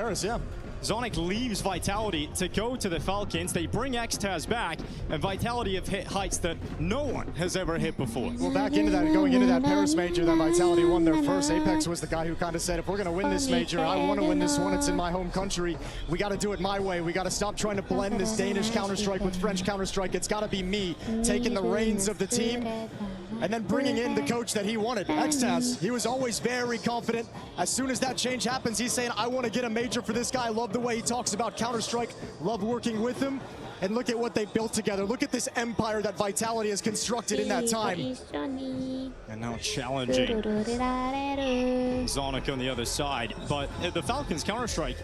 Zonic leaves Vitality to go to the Falcons. They bring 𝓗𝓪 back, and Vitality have hit heights that no one has ever hit before. Well, back into that, going into that Paris major, that Vitality won their first. Apex was the guy who kind of said, if we're going to win this major, I want to win this one. It's in my home country. We got to do it my way. We got to stop trying to blend this Danish Counter-Strike with French Counter-Strike. It's got to be me taking the reins of the team. And then bringing in the coach that he wanted, 𝓗𝓪. He was always very confident. As soon as that change happens, he's saying, I want to get a major for this guy. I love the way he talks about Counter-Strike. Love working with him. And look at what they built together. Look at this empire that Vitality has constructed in that time. And now challenging Zonic on the other side. But the Falcons Counter-Strike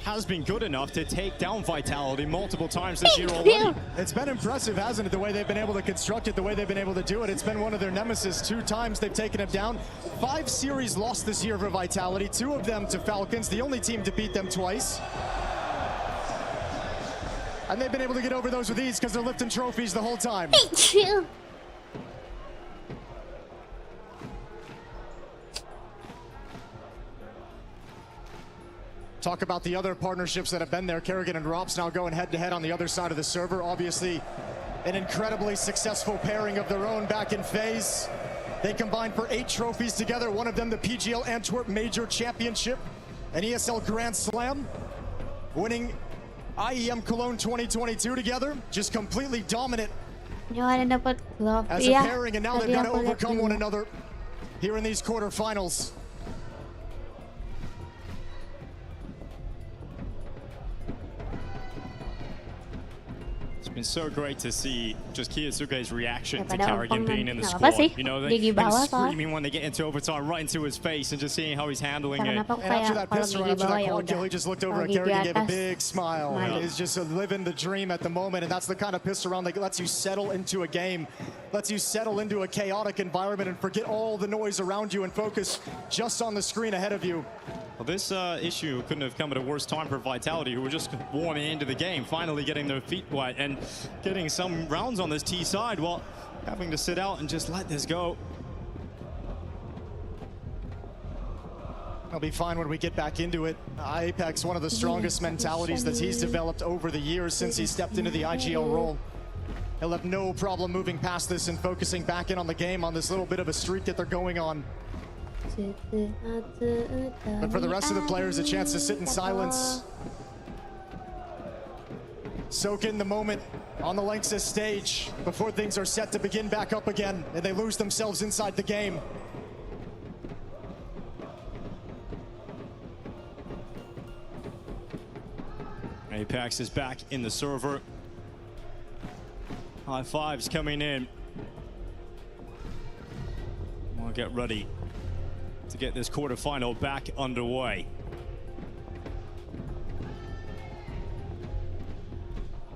has been good enough to take down Vitality multiple times this year already. It's been impressive, hasn't it, the way they've been able to construct it, the way they've been able to do it. It's been one of their nemesis. 2 times they've taken him down. 5 series lost this year for Vitality, 2 of them to Falcons, the only team to beat them twice. And they've been able to get over those with ease because they're lifting trophies the whole time. Talk about the other partnerships that have been there. 𝓗𝓭 and 𝓲𝓲𝓪 now going head-to-head on the other side of the server. Obviously, an incredibly successful pairing of their own back in FaZe. They combined for 8 trophies together, one of them the PGL Antwerp Major Championship, an ESL Grand Slam, winning IEM Cologne 2022 together, just completely dominant as a pairing, and now they've got to overcome one another here in these quarterfinals. It's been so great to see just 𝓗𝓪𝓼𝓬𝓼's reaction to 𝓗𝓭 being in the squad. You know, him screaming when they get into overtime right into his face and just seeing how he's handling it. And after that pistol, after that quad kill, he just looked over at 𝓗𝓭 and gave a big smile. He's just living the dream at the moment, and that's the kind of pistol round that lets you settle into a game, lets you settle into a chaotic environment and forget all the noise around you and focus just on the screen ahead of you. Well, this issue couldn't have come at a worse time for Vitality, who were just warming into the game, finally getting their feet wet and getting some rounds on this T side while having to sit out and just let this go. I'll be fine when we get back into it. Apex, one of the strongest mentalities that he's developed over the years since he stepped into the IGL role. He'll have no problem moving past this and focusing back in on the game on this little bit of a streak that they're going on. But for the rest of the players, a chance to sit in silence, soak in the moment on the 𝓓𝓲𝓼 stage before things are set to begin back up again and they lose themselves inside the game. Apex is back in the server. High fives coming in. We'll get ready to get this quarterfinal back underway.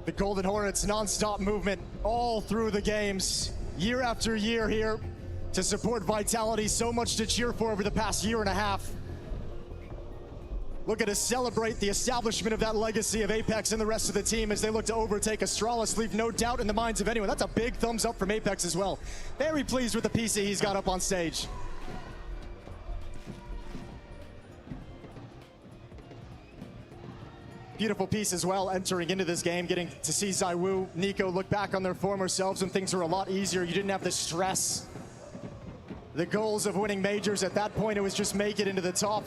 The Golden Hornets non-stop movement all through the games, year after year here to support Vitality. So much to cheer for over the past year and a half. Looking to celebrate the establishment of that legacy of Apex and the rest of the team as they look to overtake 𝓓𝓼𝓼. Leave no doubt in the minds of anyone. That's a big thumbs up from Apex as well. Very pleased with the PC he's got up on stage. Beautiful piece as well, entering into this game, getting to see ZywOo, NiKo look back on their former selves when things were a lot easier. You didn't have the stress, the goals of winning majors. At that point, it was just make it into the top,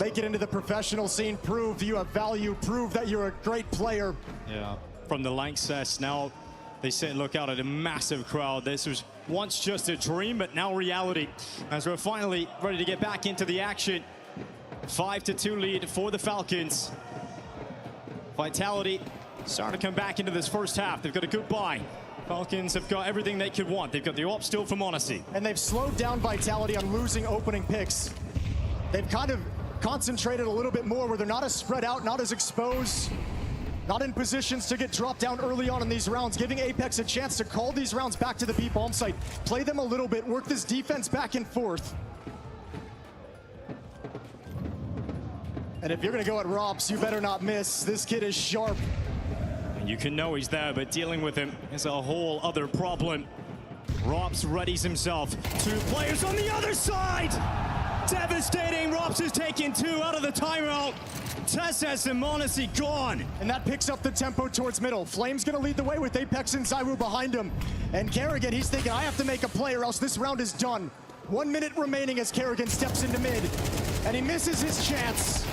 make it into the professional scene, prove you have value, prove that you're a great player. Yeah, from the 𝓓𝓲𝓼𝓬𝓼, now they sit and look out at a massive crowd. This was once just a dream, but now reality, as we're finally ready to get back into the action. 5-2 lead for the Falcons. Vitality starting to come back into this first half. They've got a good buy. Falcons have got everything they could want. They've got the AWP still from 𝓲𝓼𝓼. And they've slowed down Vitality on losing opening picks. They've kind of concentrated a little bit more where they're not as spread out, not as exposed, not in positions to get dropped down early on in these rounds, giving Apex a chance to call these rounds back to the B bomb site, play them a little bit, work this defense back and forth. And if you're going to go at 𝓲𝓼𝓼, you better not miss. This kid is sharp. And you can know he's there, but dealing with him is a whole other problem. 𝓲𝓼𝓼 readies himself. 2 players on the other side! Devastating. 𝓲𝓼𝓼 is taking 2 out of the timeout. TeSeS and 𝓲𝓼𝓼 gone. And that picks up the tempo towards middle. Flame's going to lead the way with Apex and ZywOo behind him. And 𝓗𝓭, he's thinking, I have to make a play or else this round is done. 1 minute remaining as 𝓗𝓭 steps into mid. And he misses his chance.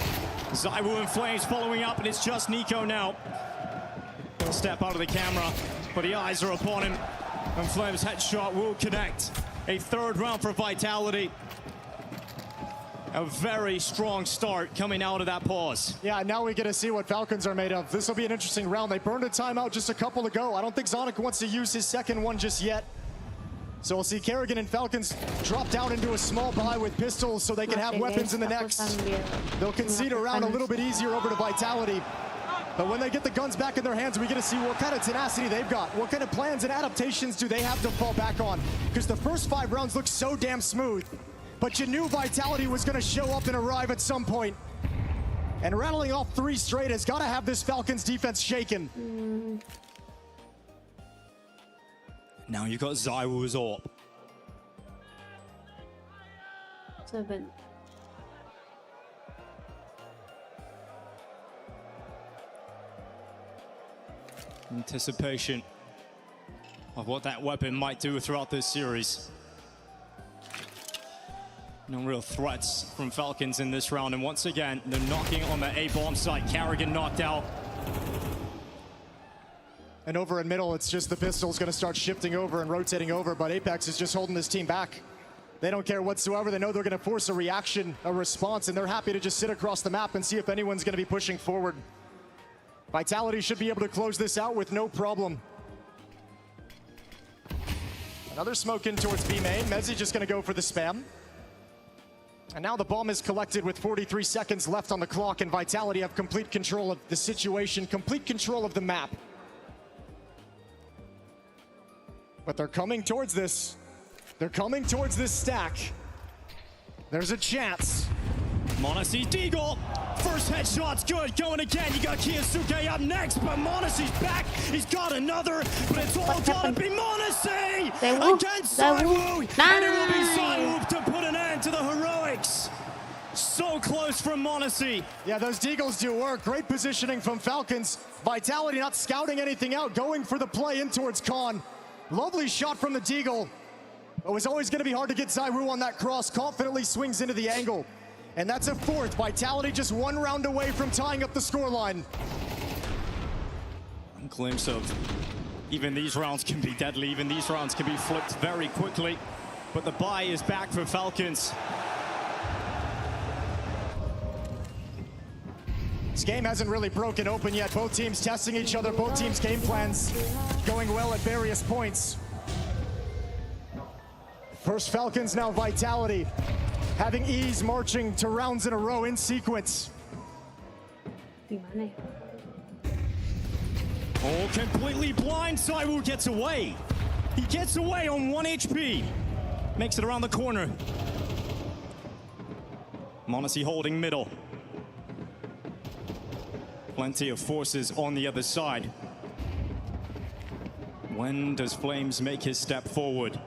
ZywOo and Flames following up, and it's just NiKo now. He'll step out of the camera, but the eyes are upon him. And Flames' headshot will connect. A 3rd round for Vitality. A very strong start coming out of that pause. Yeah, now we get to see what Falcons are made of. This will be an interesting round. They burned a timeout just a couple ago. I don't think Zonic wants to use his 2nd one just yet. So we'll see 𝓗𝓭 and Falcons drop down into a small buy with pistols so they can have weapons in the next. They'll concede a round a little bit easier over to Vitality. But when they get the guns back in their hands, we get to see what kind of tenacity they've got. What kind of plans and adaptations do they have to fall back on? Because the first 5 rounds look so damn smooth. But you knew Vitality was going to show up and arrive at some point. And rattling off 3 straight has got to have this Falcons defense shaken. Now you've got 𝓲𝓲's AWP. 7. Anticipation of what that weapon might do throughout this series. No real threats from Falcons in this round, and once again, they're knocking on the A-bomb site. 𝓗𝓭𝓪 knocked out. And over in middle, it's just the pistol's going to start shifting over and rotating over, but Apex is just holding this team back. They don't care whatsoever. They know they're going to force a reaction, a response, and they're happy to just sit across the map and see if anyone's going to be pushing forward. Vitality should be able to close this out with no problem. Another smoke in towards B main. 𝓗𝓲 just going to go for the spam. And now the bomb is collected with 43 seconds left on the clock, and Vitality have complete control of the situation, complete control of the map. But they're coming towards this. They're coming towards this stack. There's a chance. m0NESY's deagle. First headshot's good. Going again. You got 𝓗𝓪𝓼 up next, but m0NESY's back. He's got another, but it's all gotta be m0NESY against 𝓲𝓲. And it will be 𝓲𝓲 to put an end to the heroics. So close from m0NESY. Yeah, those deagles do work. Great positioning from Falcons. Vitality not scouting anything out, going for the play in towards 𝓗. Lovely shot from the deagle. It was always going to be hard to get 𝓲𝓲 on that cross. Confidently swings into the angle. And that's a 4th. Vitality just 1 round away from tying up the scoreline. A glimpse of even these rounds can be deadly. Even these rounds can be flipped very quickly. But the buy is back for Falcons. This game hasn't really broken open yet. Both teams testing each other. Both teams' game plans going well at various points. First Falcons, now Vitality. Having ease marching to rounds in a row in sequence. Oh, completely blind. 𝓲𝓲 gets away. He gets away on 1 HP. Makes it around the corner. m0NESY holding middle. Plenty of forces on the other side. When does Flames make his step forward?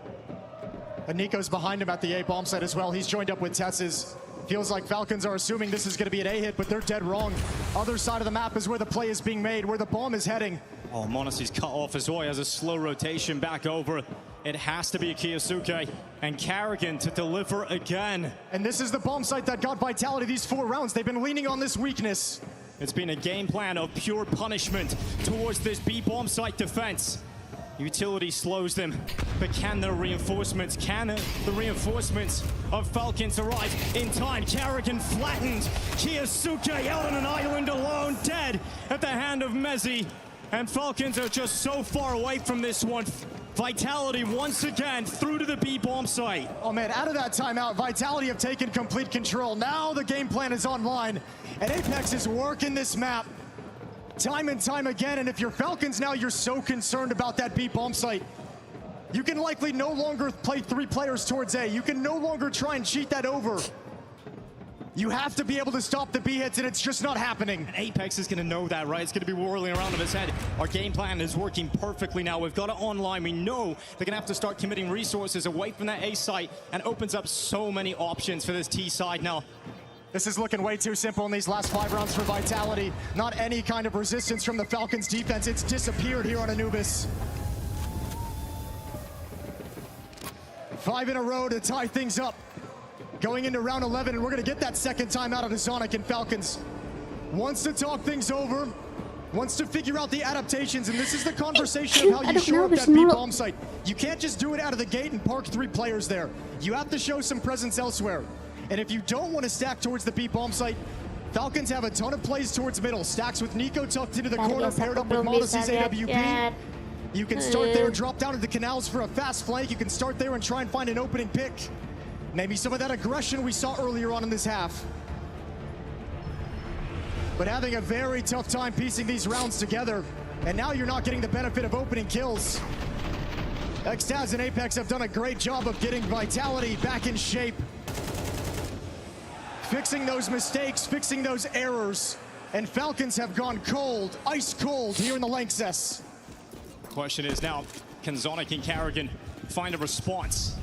And NiKo's behind him at the A bomb site as well. He's joined up with 𝓗𝓪's. Feels like Falcons are assuming this is going to be an A hit, but they're dead wrong. Other side of the map is where the play is being made, where the bomb is heading. Oh, m0NESY's cut off as well. He has a slow rotation back over. It has to be 𝓗𝓪𝓼 and 𝓗𝓭𝓪 to deliver again. And this is the bomb site that got Vitality these 4 rounds. They've been leaning on this weakness. It's been a game plan of pure punishment towards this B bomb site defense. Utility slows them, but can the reinforcements of Falcons arrive in time? 𝓗𝓭𝓪 flattened. 𝓗𝓪𝓼 out on an island alone, dead at the hand of 𝓗𝓲. And Falcons are just so far away from this one. Vitality once again through to the B bomb site. Oh man, out of that timeout, Vitality have taken complete control. Now the game plan is online, and Apex is working this map time and time again. And if you're Falcons now, you're so concerned about that B bomb site. You can likely no longer play 3 players towards A. You can no longer try and cheat that over. You have to be able to stop the B hits, and it's just not happening. And Apex is going to know that, right? It's going to be whirling around in his head. Our game plan is working perfectly now. We've got it online. We know they're going to have to start committing resources away from that A site, and opens up so many options for this T side now. This is looking way too simple in these last 5 rounds for Vitality. Not any kind of resistance from the Falcons defense. It's disappeared here on Anubis. 5 in a row to tie things up. Going into round 11, and we're going to get that second time out of the Sonic, and Falcons wants to talk things over, wants to figure out the adaptations, and this is the conversation of how you shore up that B bomb site. You can't just do it out of the gate and park 3 players there. You have to show some presence elsewhere. And if you don't want to stack towards the B bomb site, Falcons have a ton of plays towards middle. Stacks with NiKo tucked into the corner, paired up with m0NESY's AWP. You can start there, drop down to the canals for a fast flank. You can start there and try and find an opening pick. Maybe some of that aggression we saw earlier on in this half. But having a very tough time piecing these rounds together. And now you're not getting the benefit of opening kills. 𝓗𝓪𝓼 and Apex have done a great job of getting Vitality back in shape. fixing those mistakes, fixing those errors. And Falcons have gone cold, ice cold here in the Lanxess. Question is now, can Zonic and 𝓗𝓭 find a response?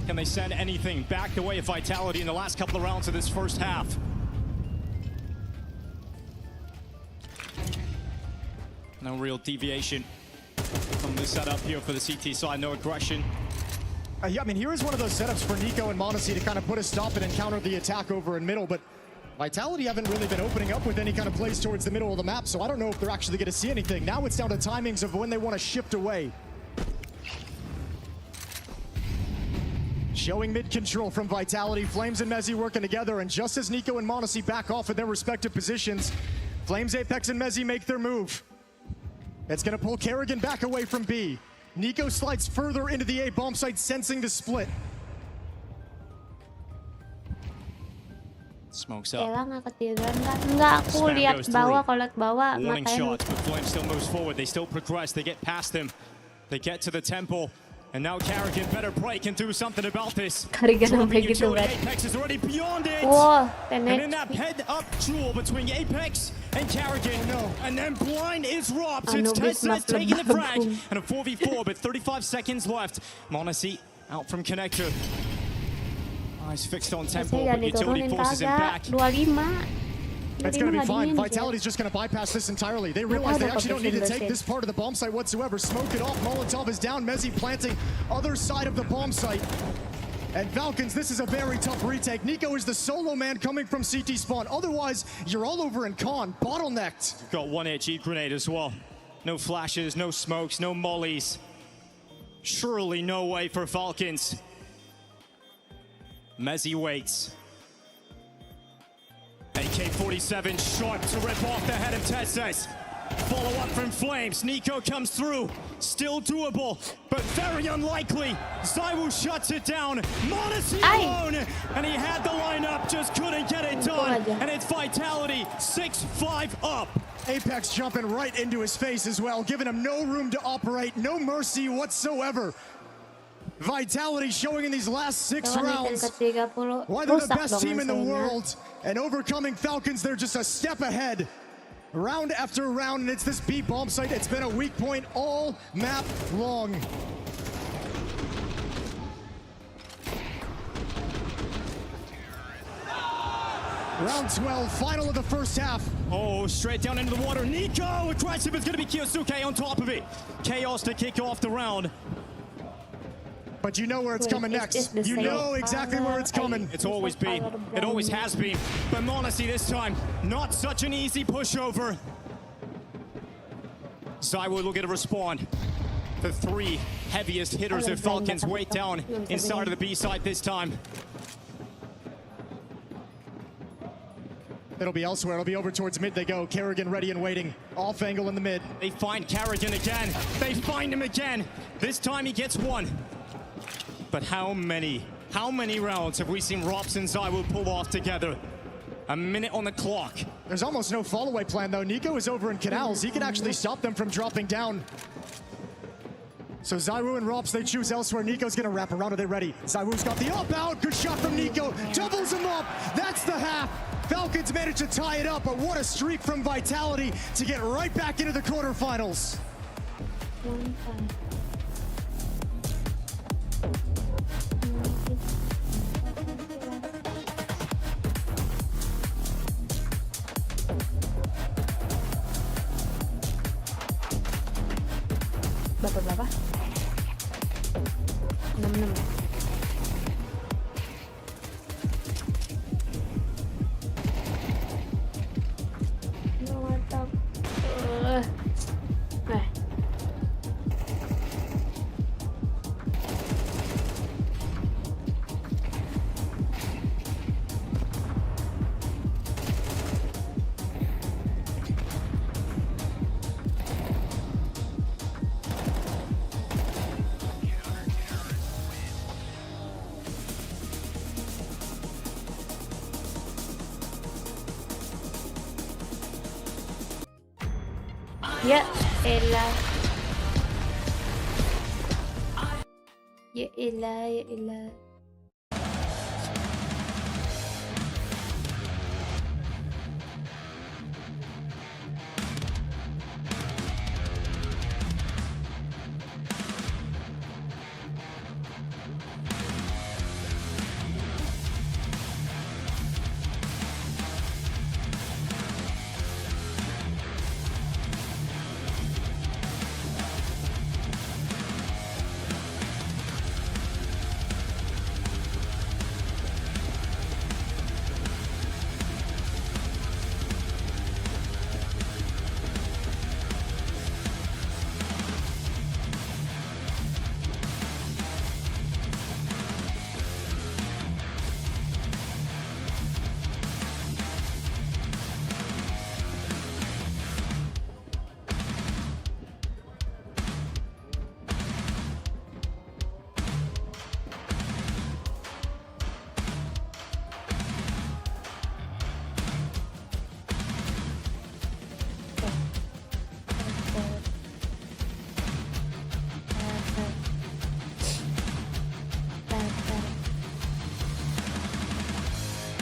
Can they send anything back the way of Vitality in the last couple of rounds of this first half? No real deviation from the setup here for the CT side, no aggression. Yeah, I mean, here is one of those setups for 𝓗𝓏 and menemani to kind of put a stop and counter the attack over in middle, but Vitality haven't really been opening up with any kind of plays towards the middle of the map, so I don't know if they're actually going to see anything. Now it's down to timings of when they want to shift away. Showing mid control from Vitality, Flames and Mezzi working together, and just as 𝓗𝓏 and menemani back off in their respective positions, Flames, Apex, and Mezzi make their move. It's going to pull 𝓗𝓭 back away from B. 𝓗𝓏 slides further into the A bomb site, sensing the split. Smokes up. Kila nggak ketiduran kan? Nggak, aku lihat bawah. Kalau lihat bawah, Warning matanya shots, but Flame still moves forward. They still progress. They get past him. They get to the temple. And now 𝓗𝓭 better break and do something about this. 𝓗𝓭 sampai gitu kan. Apex is already beyond it. Wah, and in that head-up duel between Apex and 𝓗𝓭, and then blind is Robs. It's Tesla taking the frag, and a 4v4, but 35 seconds left. menemani out from connector. Eyes fixed on tempo, but utility forces him back. 25. It's going to be fine. Vitality's just going to bypass this entirely. They realize they actually don't need to take this part of the bomb site whatsoever. Smoke it off. Molotov is down. Mezzi planting other side of the bomb site. And Falcons, this is a very tough retake. 𝓗𝓏 is the solo man coming from CT spawn. Otherwise, you're all over in con. Bottlenecked. Got one HE grenade as well. No flashes, no smokes, no mollies. Surely no way for Falcons. Mezzi waits. AK-47 sharp to rip off the head of Tesses. Follow up from Flames. 𝓗𝓏 comes through. Still doable, but very unlikely. 𝓲𝓏 shuts it down. menemani alone. And he had the lineup, just couldn't get it done. And it's Vitality 6-5 up. Apex jumping right into his face as well, giving him no room to operate, no mercy whatsoever. Vitality showing in these last 6 rounds why they're the best team in the world, and overcoming Falcons, they're just a step ahead. Round after round, and it's this B bomb site. It's been a weak point all map long. Round 12, final of the first half. Oh, straight down into the water. 𝓗𝓏, aggressive, it's going to be 𝓗𝓪 on top of it. Chaos to kick off the round. But you know where it's coming next. You know exactly where it's coming. It's always been. It always has been. But menemani this time, not such an easy pushover. 𝓲𝓏 will get a respond. The 3 heaviest hitters of Falcons wait down inside of the B site this time. It'll be elsewhere. It'll be over towards mid they go. 𝓗𝓭 ready and waiting. Off angle in the mid. They find 𝓗𝓭 again. They find him again. This time he gets 1. But how many rounds have we seen Robs and 𝓲𝓏 pull off together? A minute on the clock. There's almost no fall-away plan, though. 𝓗𝓏 is over in canals. He can actually stop them from dropping down. So 𝓲𝓏 and Robs, they choose elsewhere. 𝓗𝓏's going to wrap around. Are they ready? 𝓲𝓏's got the up-out. Good shot from 𝓗𝓏. Doubles him up. That's the half. Falcons managed to tie it up, but what a streak from Vitality to get right back into the quarterfinals. Berapa? 66. Ya elah. Ya elah, ya elah.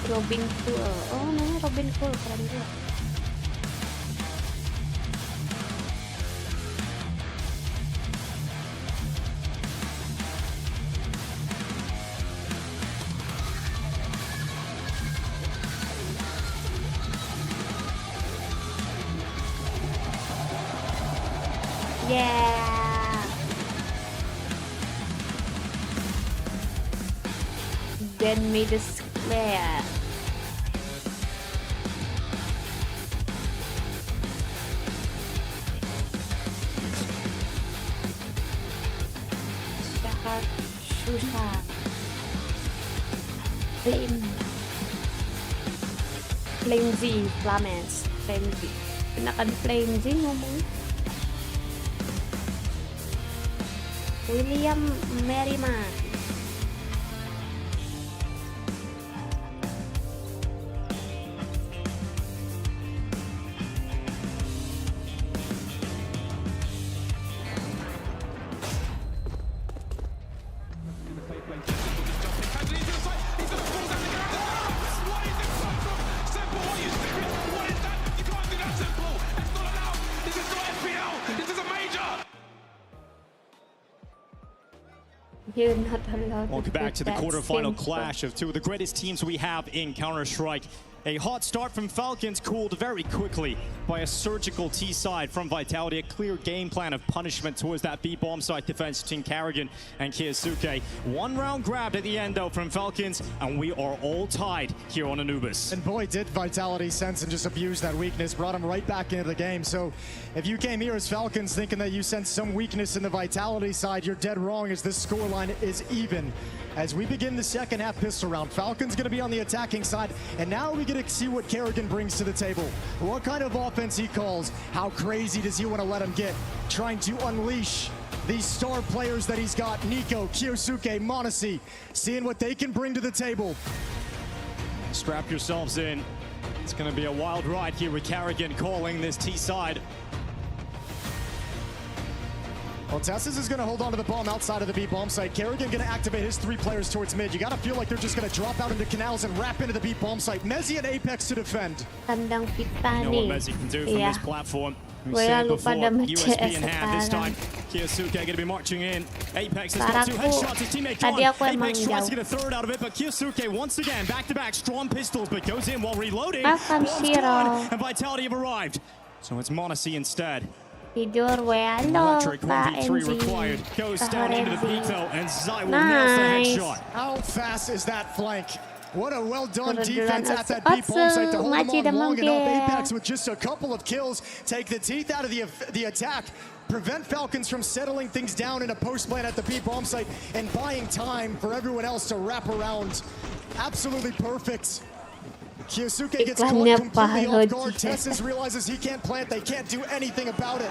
𝓓𝓲𝓼𝓬𝓙. Oh, namanya 𝓓𝓲𝓼𝓬𝓙, keren juga. Yeah. Then made a square. Susah. 𝓓𝓲𝓼𝓬𝓸𝓻𝓭. Gunakan 𝓓𝓲𝓼𝓬𝓸𝓻𝓭 ngomong. William Merriman. Welcome back to the quarterfinal clash of two of the greatest teams we have in Counter-Strike. A hot start from Falcons, cooled very quickly by a surgical T side from Vitality. A clear game plan of punishment towards that B bomb site defense between 𝓗𝓭𝓏 and 𝓗𝓪𝓼. One round grabbed at the end though from Falcons, and we are all tied here on Anubis. And boy, did Vitality sense and just abuse that weakness, brought him right back into the game. So if you came here as Falcons thinking that you sense some weakness in the Vitality side, you're dead wrong, as this scoreline is even. As we begin the second half pistol round, Falcons going to be on the attacking side, and now we get to see what 𝓗𝓭𝓏 brings to the table. What kind of offense he calls, how crazy does he want to let him get, trying to unleash these star players that he's got, NiKo, 𝓗𝓪𝓼, menemani, seeing what they can bring to the table. Strap yourselves in. It's going to be a wild ride here with 𝓗𝓭𝓏 calling this T side. Well, Tessus is going to hold on to the bomb outside of the B bomb site. 𝓗𝓭𝓏 going to activate his 3 players towards mid. You got to feel like they're just going to drop out into canals and wrap into the B bomb site. mezii and Apex to defend. Kandang kita You know what mezii can do from this platform. We said before, USB in hand this time. 𝓗𝓪𝓼 going to be marching in. Apex has got 2 headshots. His teammate John. Apex tries to get a third out of it, but 𝓗𝓪𝓼 once again back-to-back strong pistols, but goes in while reloading. And Vitality have arrived. So it's menemani instead. Tidur Electric 1v3 required. Goes down into the peak though, and 𝓲𝓼 will nail the headshot. How fast is that flank? What a well-done defense at that B bomb site to hold them on long enough. Apex with just a couple of kills, take the teeth out of the attack, prevent Falcons from settling things down in a post plan at the B bomb site, and buying time for everyone else to wrap around. Absolutely perfect. 𝓗𝓪𝓼 gets caught completely off guard. Tessus realizes he can't plant, they can't do anything about it.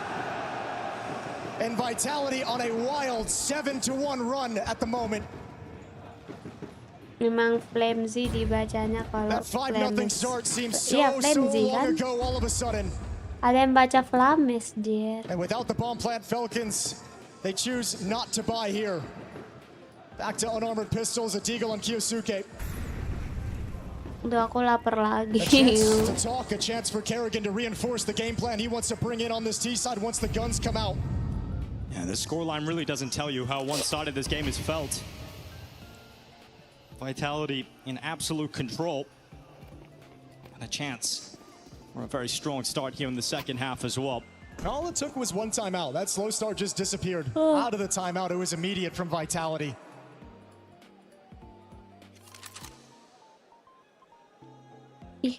And Vitality on a wild 7-1 run at the moment. Memang 𝓓𝓲𝓼 dibacanya kalau That 5-0 start seems so long ago all of a sudden. Ada yang baca Flames, dear. And without the bomb plant, Falcons, they choose not to buy here. Back to unarmored pistols, 𝓐𝓼 and 𝓗𝓪𝓼. Udah aku lapar lagi. A chance to talk, a chance for 𝓗𝓭𝓏 to reinforce the game plan he wants to bring in on this T side once the guns come out. Yeah, the scoreline really doesn't tell you how one-sided this game is felt. Vitality in absolute control. And a chance for a very strong start here in the second half as well. All it took was one timeout. That slow start just disappeared. Out of the timeout, it was immediate from Vitality.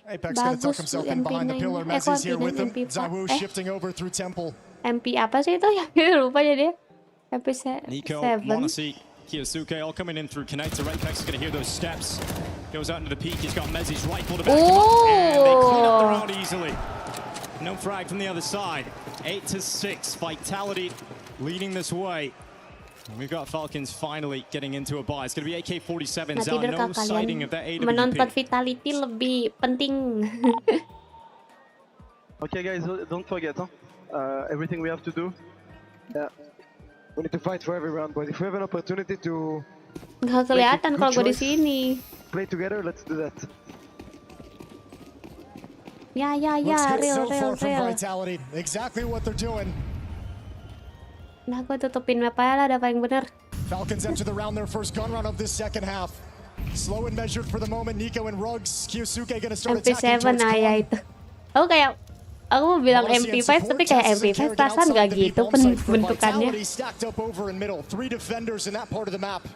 Apex gonna tuck himself in behind the pillar. mezii's here with him. 𝓲𝓼 shifting over through Temple. MP apa sih itu? Lupa jadi. MP7. NiKo, menemani, 𝓗𝓪𝓼 all coming in through connector. Apex is gonna hear those steps. Goes out into the peak. He's got mezii's rifle to back him up, and they clean up the round easily. No frag from the other side. 8-6. Vitality leading this way. We've got Falcons finally getting into a buy. It's going to be AK-47. No sighting of that AWP. Menonton Vitality lebih penting. Okay, guys, don't forget, everything we have to do. We need to fight for every round, but if we have an opportunity to Nggak kelihatan kalau gue di sini. Play together, let's do that. Ya, real. Vitality. Exactly what they're doing. Nah, gue tutupin map aja lah, ada paling bener. Falcons enter the round, their first gun round of this second half. Slow and measured for the moment. Nico and _𝓲𝓲, 𝓗𝓪𝓼𝓬𝓼 gonna start attacking MP7 towards ya itu. Aku mau bilang MP5 tapi kayak MP5 perasaan gak gitu bentukannya. Stacked up over in middle. 3 defenders in that part of the map.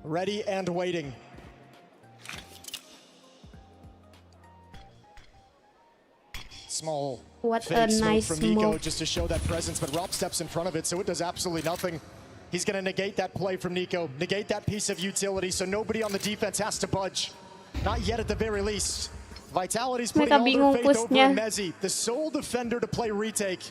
Ready and waiting. Small What fake a nice smoke from Nico move. just to show that presence, but Rob steps in front of it, so it does absolutely nothing. He's going to negate that play from Nico, negate that piece of utility, so nobody on the defense has to budge. Not yet at the very least. Vitality's putting all their faith over in 𝓗𝓲𝓼, the sole defender to play retake.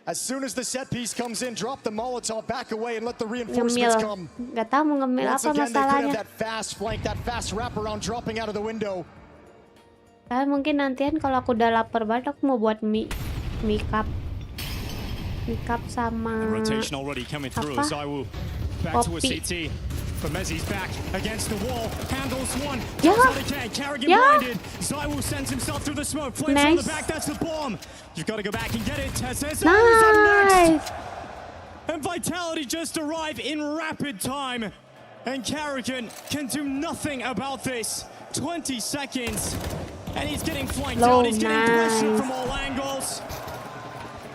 As soon as the set piece comes in, drop the Molotov, back away, and let the reinforcements come. Gak tau mau ngemil Once apa again, they could have masalahnya. that fast flank, that fast wraparound dropping out of the window. Mungkin nantian kalau aku udah lapar banget, aku mau buat mie cup. Mie cup sama Rotation already coming through. 𝓲𝓲 back to a CT. But Mezzi's back against the wall. Handles one. Kārrigan blinded. 𝓲𝓲 sends himself through the smoke. Flames on the back. That's the bomb. You've got to go back and get it. 𝓗𝓲𝓼 up next. And Vitality just arrive in rapid time. And Kārrigan can do nothing about this. 20 seconds. And he's getting flanked out. He's getting pressure from all angles.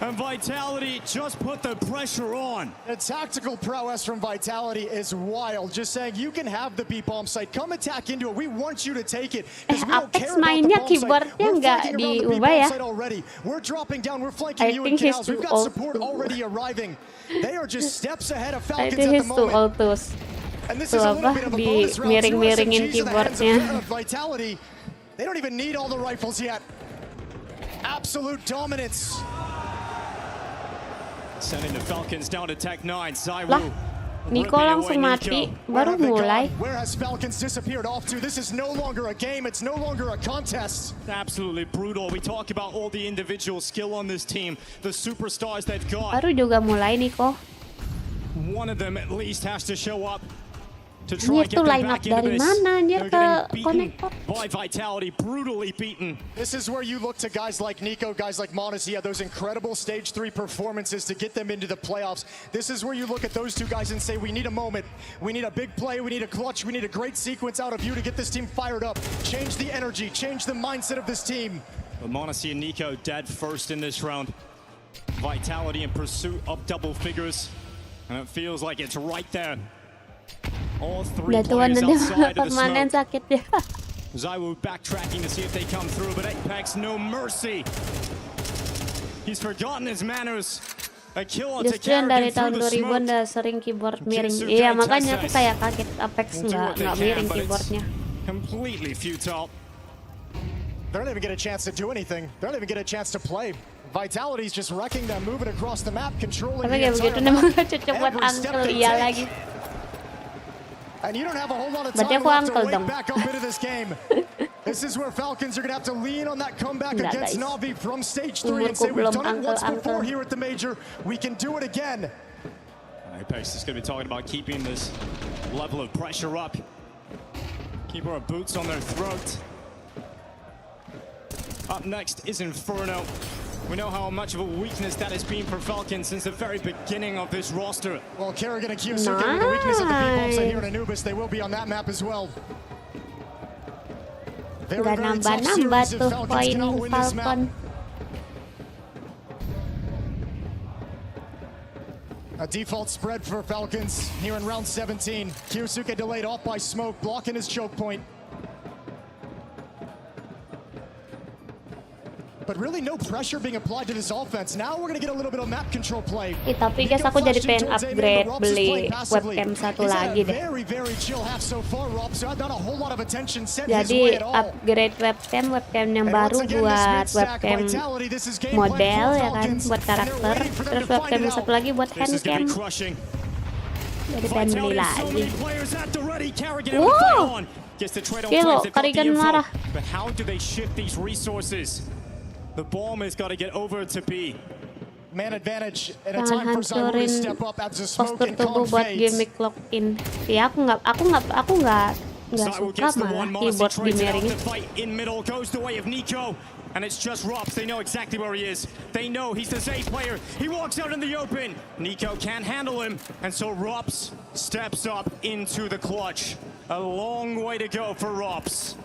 And Vitality just put the pressure on. The tactical prowess from Vitality is wild. Just saying, you can have the B bomb site. Come attack into it. We want you to take it. Apex mainnya keyboardnya nggak diubah ya. We're dropping down. We're flanking you in canals. We've got support already arriving. They are just steps ahead of Falcons at the moment. And this is a little bit of a bonus round. Miring-miringin keyboardnya. Vitality, they don't even need all the rifles yet. Absolute dominance. Sending the Falcons down to Tech 9. 𝓲𝓲. Nico langsung mati, baru mulai. Where has Falcons disappeared off to? This is no longer a game, it's no longer a contest. Absolutely brutal. We talk about all the individual skill on this team, the superstars they've got. Baru juga mulai Nico. One of them at least has to show up to try and Itu get them line up back into dari this. mana anjir They're ke getting konektor? beaten by Vitality, brutally beaten. This is where you look to guys like Nico, guys like manusia, those incredible stage 3 performances to get them into the playoffs. This is where you look at those two guys and say, we need a moment. We need a big play. We need a clutch. We need a great sequence out of you to get this team fired up. Change the energy. Change the mindset of this team. But manusia and Nico dead first in this round. Vitality in pursuit of double figures. And it feels like it's right there. All 3 players outside of the smoke. Sakit ya. 𝓲𝓲 backtracking to see if they come through, but Apex no mercy. He's forgotten his manners. A kill onto Justru yang dari Kārrigan tahun through the 2000 smoke. udah sering keyboard miring. Iya makanya aku kayak kaget Apex nggak miring keyboardnya. Completely futile. They don't even get a chance to do anything. They don't even get a chance to play. Vitality's just wrecking them, moving across the map, controlling Tapi the kayak begitu entire memang map. cocok buat uncle iya lagi. And you don't have a whole lot of Berarti time aku left to uncle wake dong. back up into this game. This is where Falcons are going to have to lean on that comeback Enggak, against guys. Na'Vi from stage 3 and say, we've done it once before here at the Major. We can do it again. Apex is going to be talking about keeping this level of pressure up. Keep our boots on their throat. Up next is Inferno. We know how much of a weakness that has been for Falcons since the very beginning of this roster. Well, 𝓗𝓵𝓮 and 𝓗𝓪𝓼𝓬𝓸𝓻𝓭 with the weakness of the B-bomb site here in Anubis. They will be on that map as well. Very, Udah very tough nambah-nambah series if tuh Falcons poin cannot win this map. Falcon. A default spread for Falcons here in round 17. 𝓗𝓪𝓼𝓬𝓸𝓻𝓭 delayed off by smoke, blocking his choke point. But really no pressure being applied to this offense. Now we're going to get a little bit of map control play. Tapi guys aku jadi pengen upgrade beli webcam satu lagi deh. Very, very chill half so far, Rob. So not a whole lot of attention sent his way Jadi at all. upgrade webcam yang baru buat webcam model ya kan, buat karakter. Terus webcam yang satu lagi buat handcam. Jadi pengen beli lagi. Wow, Kilo, 𝓗𝓵𝓮 marah. But how do they shift these resources? The bomb has got to get over to B. Man advantage and a time for 𝓲𝓲 to step up as a smoke Postur and tubuh buat fades. gimmick lock in. Ya aku nggak Nggak suka malah keyboard di-miringin. In middle goes the way of 𝓗𝓏, and it's just 𝓲𝓲𝓼. They know exactly where he is. They know he's the safe player. He walks out in the open. 𝓗𝓏 can't handle him, and so 𝓲𝓼 steps up into the clutch. A long way to go for 𝓲𝓼.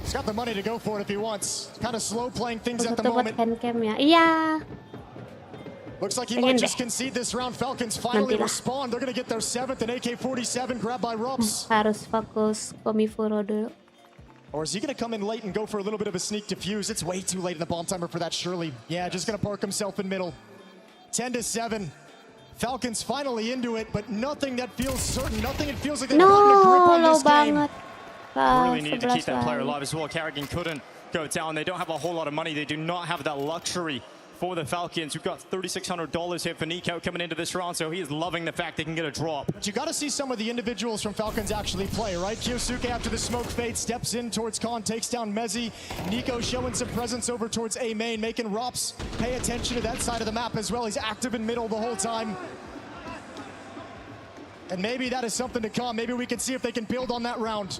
He's got the money to go for it if he wants. Kind of slow playing things at the moment. Handcam-nya. Iya. Looks like he might just concede this round. Falcons finally respond. They're going to get their 7th and AK-47 grabbed by 𝓲𝓼. Harus fokus 𝓗𝓪𝓼 dulu. Or is he going to come in late and go for a little bit of a sneak defuse? It's way too late in the bomb timer for that, surely. Yeah, just going to park himself in middle. 10-7. Falcons finally into it, but nothing that feels certain. Nothing that feels like they've gotten a grip on this game. Really needed to keep that player alive as well. 𝓗𝓪𝓮 couldn't go down. They don't have a whole lot of money. They do not have that luxury for the Falcons, who've got $3,600 here for 𝓗𝓏 coming into this round, so he is loving the fact they can get a drop. But you got to see some of the individuals from Falcons actually play, right? 𝓗𝓪 after the smoke fade steps in towards 𝓗, takes down 𝓗𝓼. 𝓗𝓏 showing some presence over towards A main, making 𝓲𝓼 pay attention to that side of the map as well. He's active in middle the whole time. And maybe that is something to come. Maybe we can see if they can build on that round.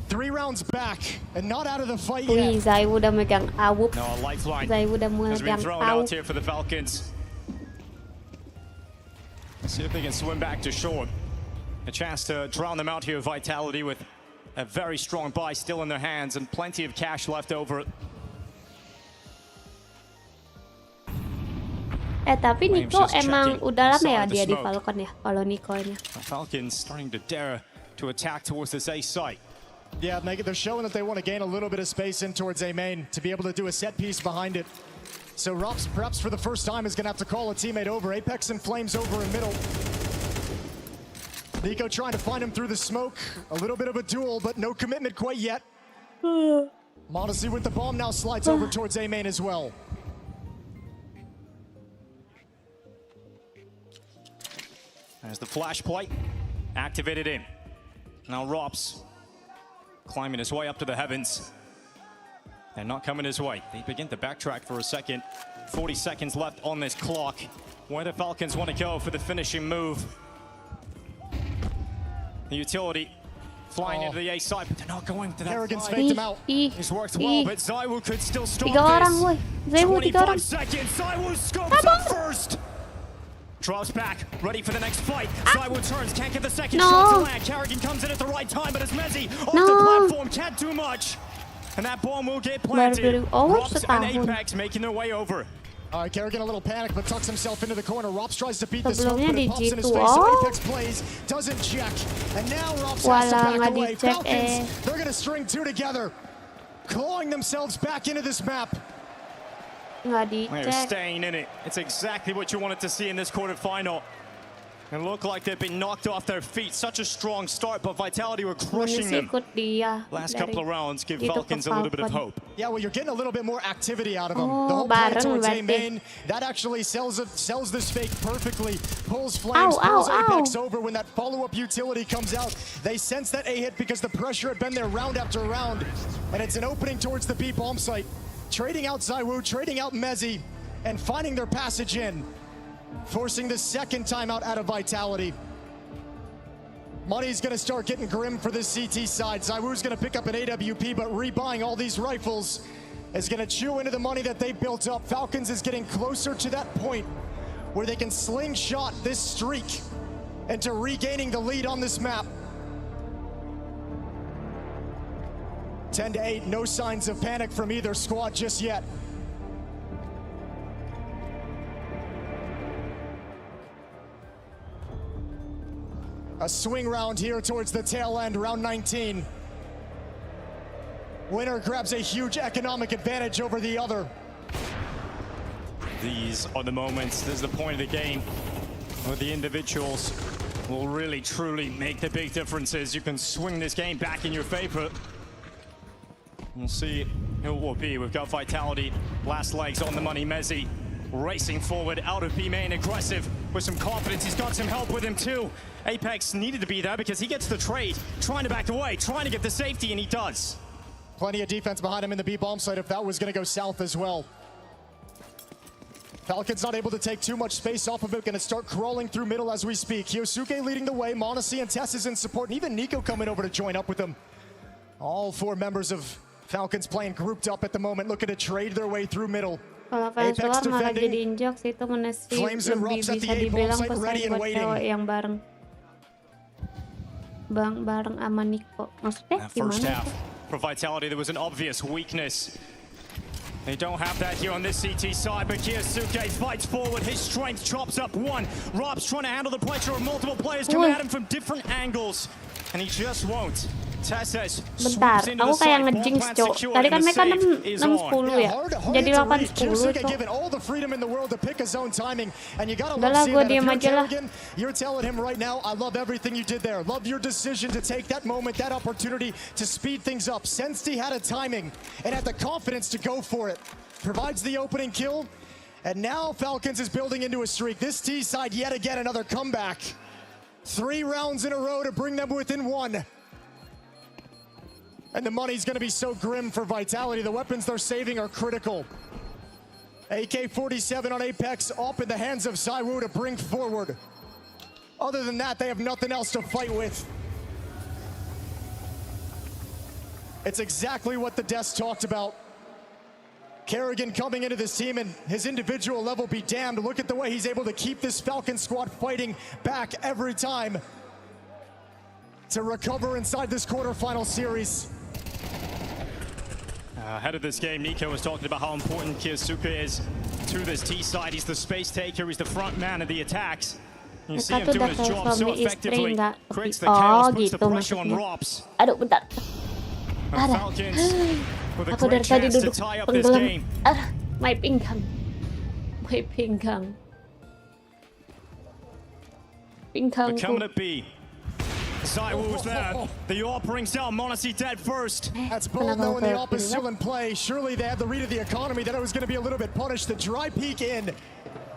3 rounds back and not out of the fight yet. Zai udah megang AWP. No, a lifeline Zai udah has been megang thrown out AWP. here for the Falcons. Let's see if they can swim back to shore. A chance to drown them out here. Vitality with a very strong buy still in their hands and plenty of cash left over. Tapi 𝓗𝓏 emang udah lama ya dia di Falcon ya, kalau 𝓗𝓏-nya. Falcons starting to dare to attack towards this A site. Yeah, they're showing that they want to gain a little bit of space in towards A main to be able to do a set piece behind it. So 𝓲𝓼, perhaps for the first time, is going to have to call a teammate over. Apex and Flames over in middle. 𝓗𝓏 trying to find him through the smoke. A little bit of a duel, but no commitment quite yet. 𝓲𝓼 with the bomb now slides over towards A main as well. There's the flash play. Activated in. Now 𝓲𝓼 climbing his way up to the heavens. And not coming his way. They begin to backtrack for a second. 40 seconds left on this clock. Where the Falcons want to go for the finishing move. The utility flying into the A side, but they're not going to that 𝓗𝓪𝓼's side. faked him out. He's worked well, but 𝓲𝓼 could still stop 3 orang, this. woi. 𝓲𝓼 3 orang. 25 seconds. 𝓲𝓼 scopes up first. Drops back, ready for the next fight. 𝓲𝓼 turns, can't get the second shot to land. 𝓗𝓪𝓮 comes in at the right time, but as 𝓗𝓼 off the platform, can't do much. And that bomb will get planted. 𝓲𝓼 and Apex making their way over. All right, 𝓗𝓪𝓮 a little panic, but tucks himself into the corner. 𝓲𝓼 tries to beat the smoke, Sebelumnya but di it pops in his G2. face. So Apex plays, doesn't check. And now 𝓲𝓼 has to back away. Falcons, they're going to string 2 together, clawing themselves back into this map. They're staying in it. It's exactly what you wanted to see in this quarterfinal. It looked like they've been knocked off their feet. Such a strong start, but Vitality were crushing them. Last couple of rounds give Falcons a little bit of hope. Yeah, well, you're getting a little bit more activity out of them. The whole play towards A main, that actually sells this fake perfectly. Pulls Flames, pulls Apex over when that follow-up utility comes out. They sense that A hit because the pressure had been there round after round. And it's an opening towards the B bomb site. Trading out 𝓲𝓼, trading out 𝓗𝓼, and finding their passage in. Forcing the second timeout out of Vitality. Money's going to start getting grim for this CT side. 𝓲𝓼's going to pick up an AWP, but rebuying all these rifles is going to chew into the money that they built up. Falcons is getting closer to that point where they can slingshot this streak into regaining the lead on this map. 10-8, no signs of panic from either squad just yet. A swing round here towards the tail end, round 19. Winner grabs a huge economic advantage over the other. These are the moments, this is the point of the game where the individuals will really truly make the big differences. You can swing this game back in your favor. We'll see who it will be. We've got Vitality, last legs on the money. 𝓗𝓼 racing forward out of B main, aggressive with some confidence. He's got some help with him too. Apex needed to be there because he gets the trade, trying to back away, trying to get the safety, and he does. Plenty of defense behind him in the B bomb site if that was going to go south as well. Falcon's not able to take too much space off of it. Going to start crawling through middle as we speak. 𝓗𝓪𝓼𝓬𝓸𝓻𝓭 leading the way. 𝓲𝓼 and Tess is in support. And even NiKo coming over to join up with them. All 4 members of Falcons playing grouped up at the moment, looking to trade their way through middle. Kalau FanArt malah jadi injok sih, itu Manusia lebih bisa dibilang pesaing buat cewek yang bareng sama NiKo. Maksudnya gimana? For Vitality, there was an obvious weakness. They don't have that here on this CT side, but 𝓗𝓪𝓼𝓬𝓸𝓻𝓭 fights forward. His strength chops up one. 𝓲𝓲𝓼𝓬𝓸𝓻𝓭 trying to handle the pressure of multiple players coming at him from different angles, and he just won't. Bentar, aku kayak ngejinx, Cok. Tadi kan mereka 6-10 ya. Jadi 8-10 itu. Udahlah, gue diam aja lah. You're telling him right now, I love everything you did there. Love your decision to take that moment, that opportunity to speed things up. Sensed he had a timing and had the confidence to go for it. Provides the opening kill. And now Falcons is building into a streak. This T side yet again another comeback. 3 rounds in a row to bring them within 1. And the money's going to be so grim for Vitality. The weapons they're saving are critical. AK-47 on Apex up in the hands of 𝓲𝓲𝓼 to bring forward. Other than that, they have nothing else to fight with. It's exactly what the desk talked about. 𝓗𝓪𝓼𝓬𝓸 coming into this team, and his individual level be damned. Look at the way he's able to keep this Falcon squad fighting back every time to recover inside this quarterfinal series. Ahead of this game, NiKo was talking about how important 𝓗𝓪𝓼𝓬𝓸 is to this T side. He's the space taker, he's the front man of the attacks. You see him doing his job so effectively. Creates the chaos, puts the pressure on 𝓲𝓲𝓼. Aduh, bentar. Falcons with a great chance to tie up this game. My pinggang. Pinggang. But coming at B. 𝓲𝓲𝓼 there. The AWP brings down 𝓲𝓼 dead first. That's bold knowing the AWP is still in play. Surely they had the read of the economy that it was going to be a little bit punished. The dry peek in.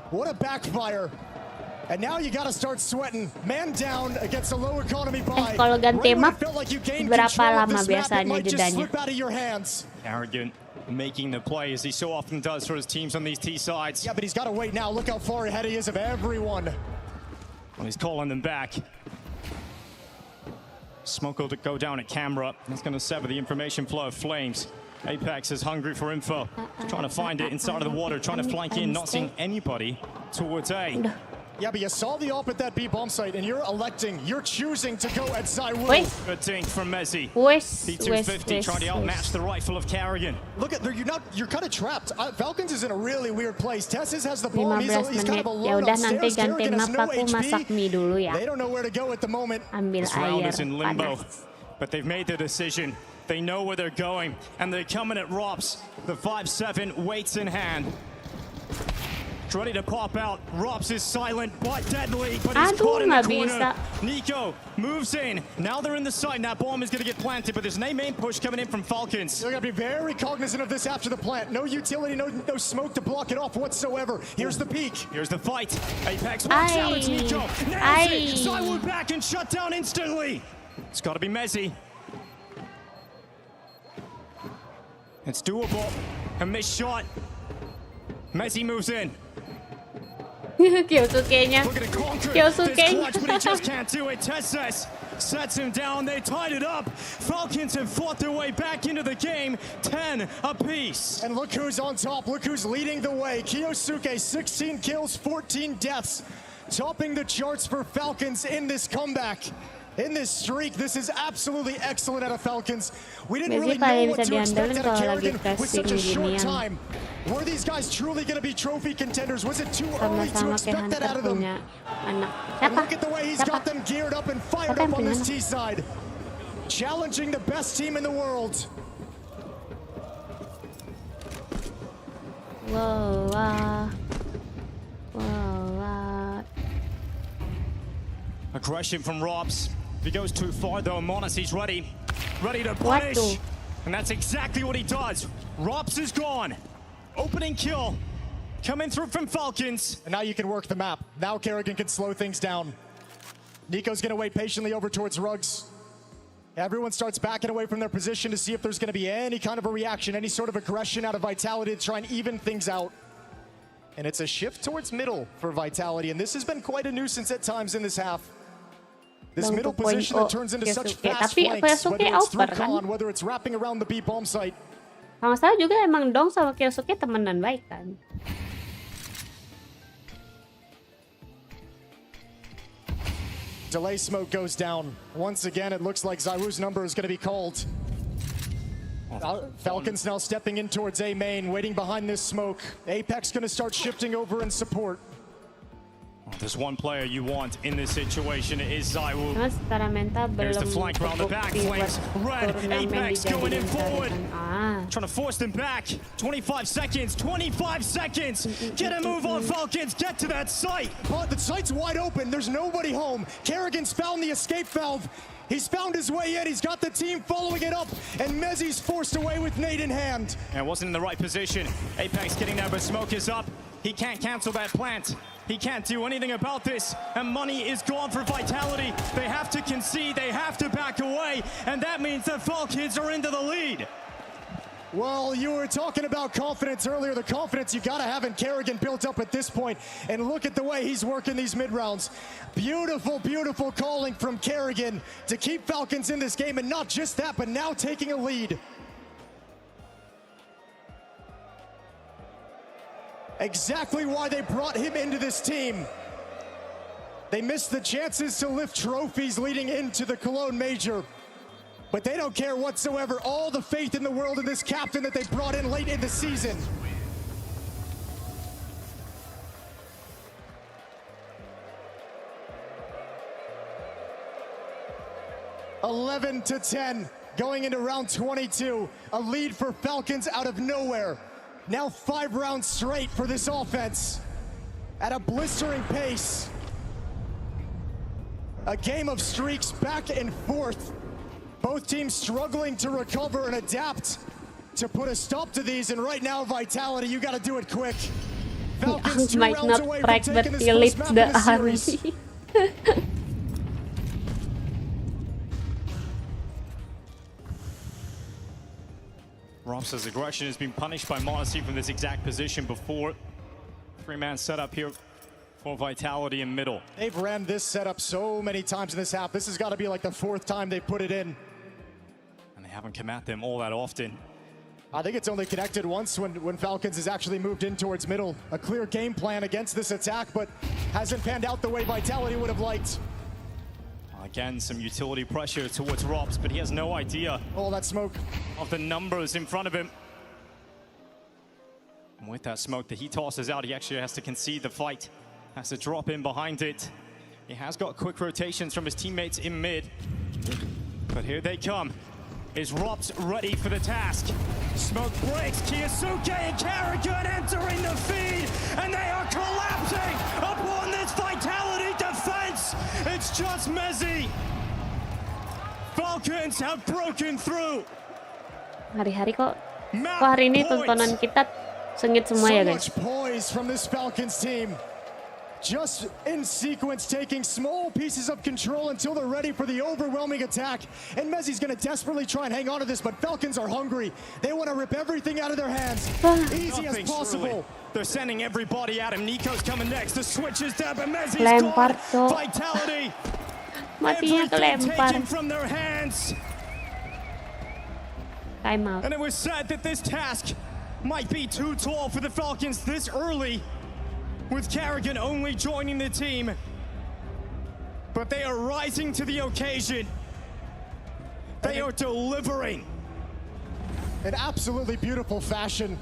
What a backfire. And now you got to start sweating. Man down against a low economy buy. Kalau ganti map, berapa lama biasanya jedanya? 𝓗𝓪𝓼𝓬𝓸𝓻𝓭 making the play as he so often does for his teams on these T sides. Yeah, but he's got to wait now. Look how far ahead he is of everyone. Well, he's calling them back. Smoke will go down at camera. It's going to sever the information flow of flames. Apex is hungry for info. Trying to find it inside of the water, trying to flank in, not seeing anybody towards A. Yeah, but you saw the AWP at that B bomb site, and you're choosing to go at 𝓲𝓲𝓼. Good dink from Mezzi. P250 trying to outmatch the rifle of 𝓗𝓪𝓼𝓬𝓸. Look at you're kind of trapped. Falcons is in a really weird place. Tessis has the ball. He's kind of alone upstairs. 𝓗𝓪𝓼𝓬𝓸 has no HP. They don't know where to go at the moment. Ambil this round air is in limbo, panas. but they've made their decision. They know where they're going, and they're coming at 𝓲𝓲𝓼𝓬𝓸. The 5-7 weights in hand. Ready to pop out. 𝓲𝓲𝓼 is silent but deadly, but he's caught in the corner. NiKo moves in. Now they're in the site, and that bomb is going to get planted, but there's an main push coming in from Falcons. They're going to be very cognizant of this after the plant. No utility, no smoke to block it off whatsoever. Here's the peak. Here's the fight. Apex watch out. It's NiKo. Nails it. 𝓲𝓲𝓼 back and shut down instantly. It's got to be Mezzi. It's doable. A missed shot. Mezzi moves in. 𝓗𝓪𝓼𝓬𝓸𝓻𝓭. But he just can't do it. Tess sets him down. They tied it up. Falcons have fought their way back into the game. 10 apiece. And look who's on top. Look who's leading the way. 𝓗𝓪𝓼𝓬𝓸, 16 kills, 14 deaths. Topping the charts for Falcons in this comeback. In this streak, this is absolutely excellent out of Falcons. We didn't really know what to expect out of 𝓗𝓪𝓼𝓬𝓸 with such a short time. Were these guys truly going to be trophy contenders? Was it too early to expect that out of them? And look at the way he's got them geared up and fired up on this T side. Challenging the best team in the world. Whoa, Aggression from 𝓲𝓲𝓼𝓬𝓸. If he goes too far though, 𝓲𝓼𝓼's ready to punish. And that's exactly what he does. 𝓲𝓲𝓼 is gone. Opening kill coming through from Falcons. And now you can work the map. Now 𝓗𝓪𝓼𝓬𝓸 can slow things down. NiKo's going to wait patiently over towards 𝓲𝓲𝓼. Everyone starts backing away from their position to see if there's going to be any kind of a reaction, any sort of aggression out of Vitality to try and even things out. And it's a shift towards middle for Vitality, and this has been quite a nuisance at times in this half. This middle position that turns into such fast flanks, whether it's through Khan, whether it's wrapping around the B bomb site. Kalau nggak salah juga emang Dong sama Kyosuke temenan baik kan. Delay smoke goes down. Once again, it looks like 𝓲𝓲's number is going to be called. Falcons now stepping in towards A main, waiting behind this smoke. Apex going to start shifting over in support. There's one player you want in this situation. It is 𝓲𝓲. There's the flank around the back. Flanks red. Apex going in forward. Trying to force them back. 25 seconds. 25 seconds. Get a move on, Falcons. Get to that site. But the site's wide open. There's nobody home. 𝓗𝓭n's found the escape valve. He's found his way in. He's got the team following it up. And 𝓗𝓲's forced away with nade in hand. And wasn't in the right position. Apex getting there, but smoke is up. He can't cancel that plant. He can't do anything about this, and money is gone for Vitality. They have to concede, they have to back away, and that means the Falcons are into the lead. Well, you were talking about confidence earlier. The confidence you gotta have in 𝓗𝓭n built up at this point, and look at the way he's working these mid rounds. Beautiful, beautiful calling from 𝓗𝓭n to keep Falcons in this game, and not just that, but now taking a lead. Exactly why they brought him into this team. They missed the chances to lift trophies leading into the Cologne Major. But they don't care whatsoever. All the faith in the world in this captain that they brought in late in the season. (11-10) going into round 22. A lead for Falcons out of nowhere. Now 5 rounds straight for this offense at a blistering pace. A game of streaks back and forth. Both teams struggling to recover and adapt to put a stop to these. And right now, Vitality, you got to do it quick. Falcons 2 rounds away from taking this first map in the series. 𝓲𝓲's aggression has been punished by 𝓲𝓲 from this exact position before. 3-man setup here for Vitality in middle. They've ran this setup so many times in this half. This has got to be like the 4th time they put it in. And they haven't come at them all that often. I think it's only connected once when Falcons has actually moved in towards middle. A clear game plan against this attack, but hasn't panned out the way Vitality would have liked. Again, some utility pressure towards 𝓲𝓲, but he has no idea. Oh, that smoke. Of the numbers in front of him. And with that smoke that he tosses out, he actually has to concede the fight. Has to drop in behind it. He has got quick rotations from his teammates in mid. But here they come. Is 𝓲𝓲 ready for the task? Smoke breaks. Kyosuke and 𝓗𝓭n entering the feed, and they are collapsing upon this Vitality defense. It's just 𝓗𝓲. Falcons have broken through. Hari-hari kok hari ini tontonan kita sengit semua ya guys. So much poise from this Falcons team. Just in sequence, taking small pieces of control until they're ready for the overwhelming attack. And 𝓗𝓲's going to desperately try and hang on to this, but Falcons are hungry. They want to rip everything out of their hands. Easy as possible. They're sending everybody at him. Nico's coming next. The switch is down, but 𝓗𝓲's gone. Vitality. Matinya kelempar. Taken from their hands. Time out. And it was said that this task might be too tall for the Falcons this early, with 𝓗𝓭n only joining the team. But they are rising to the occasion. They are delivering. In absolutely beautiful fashion.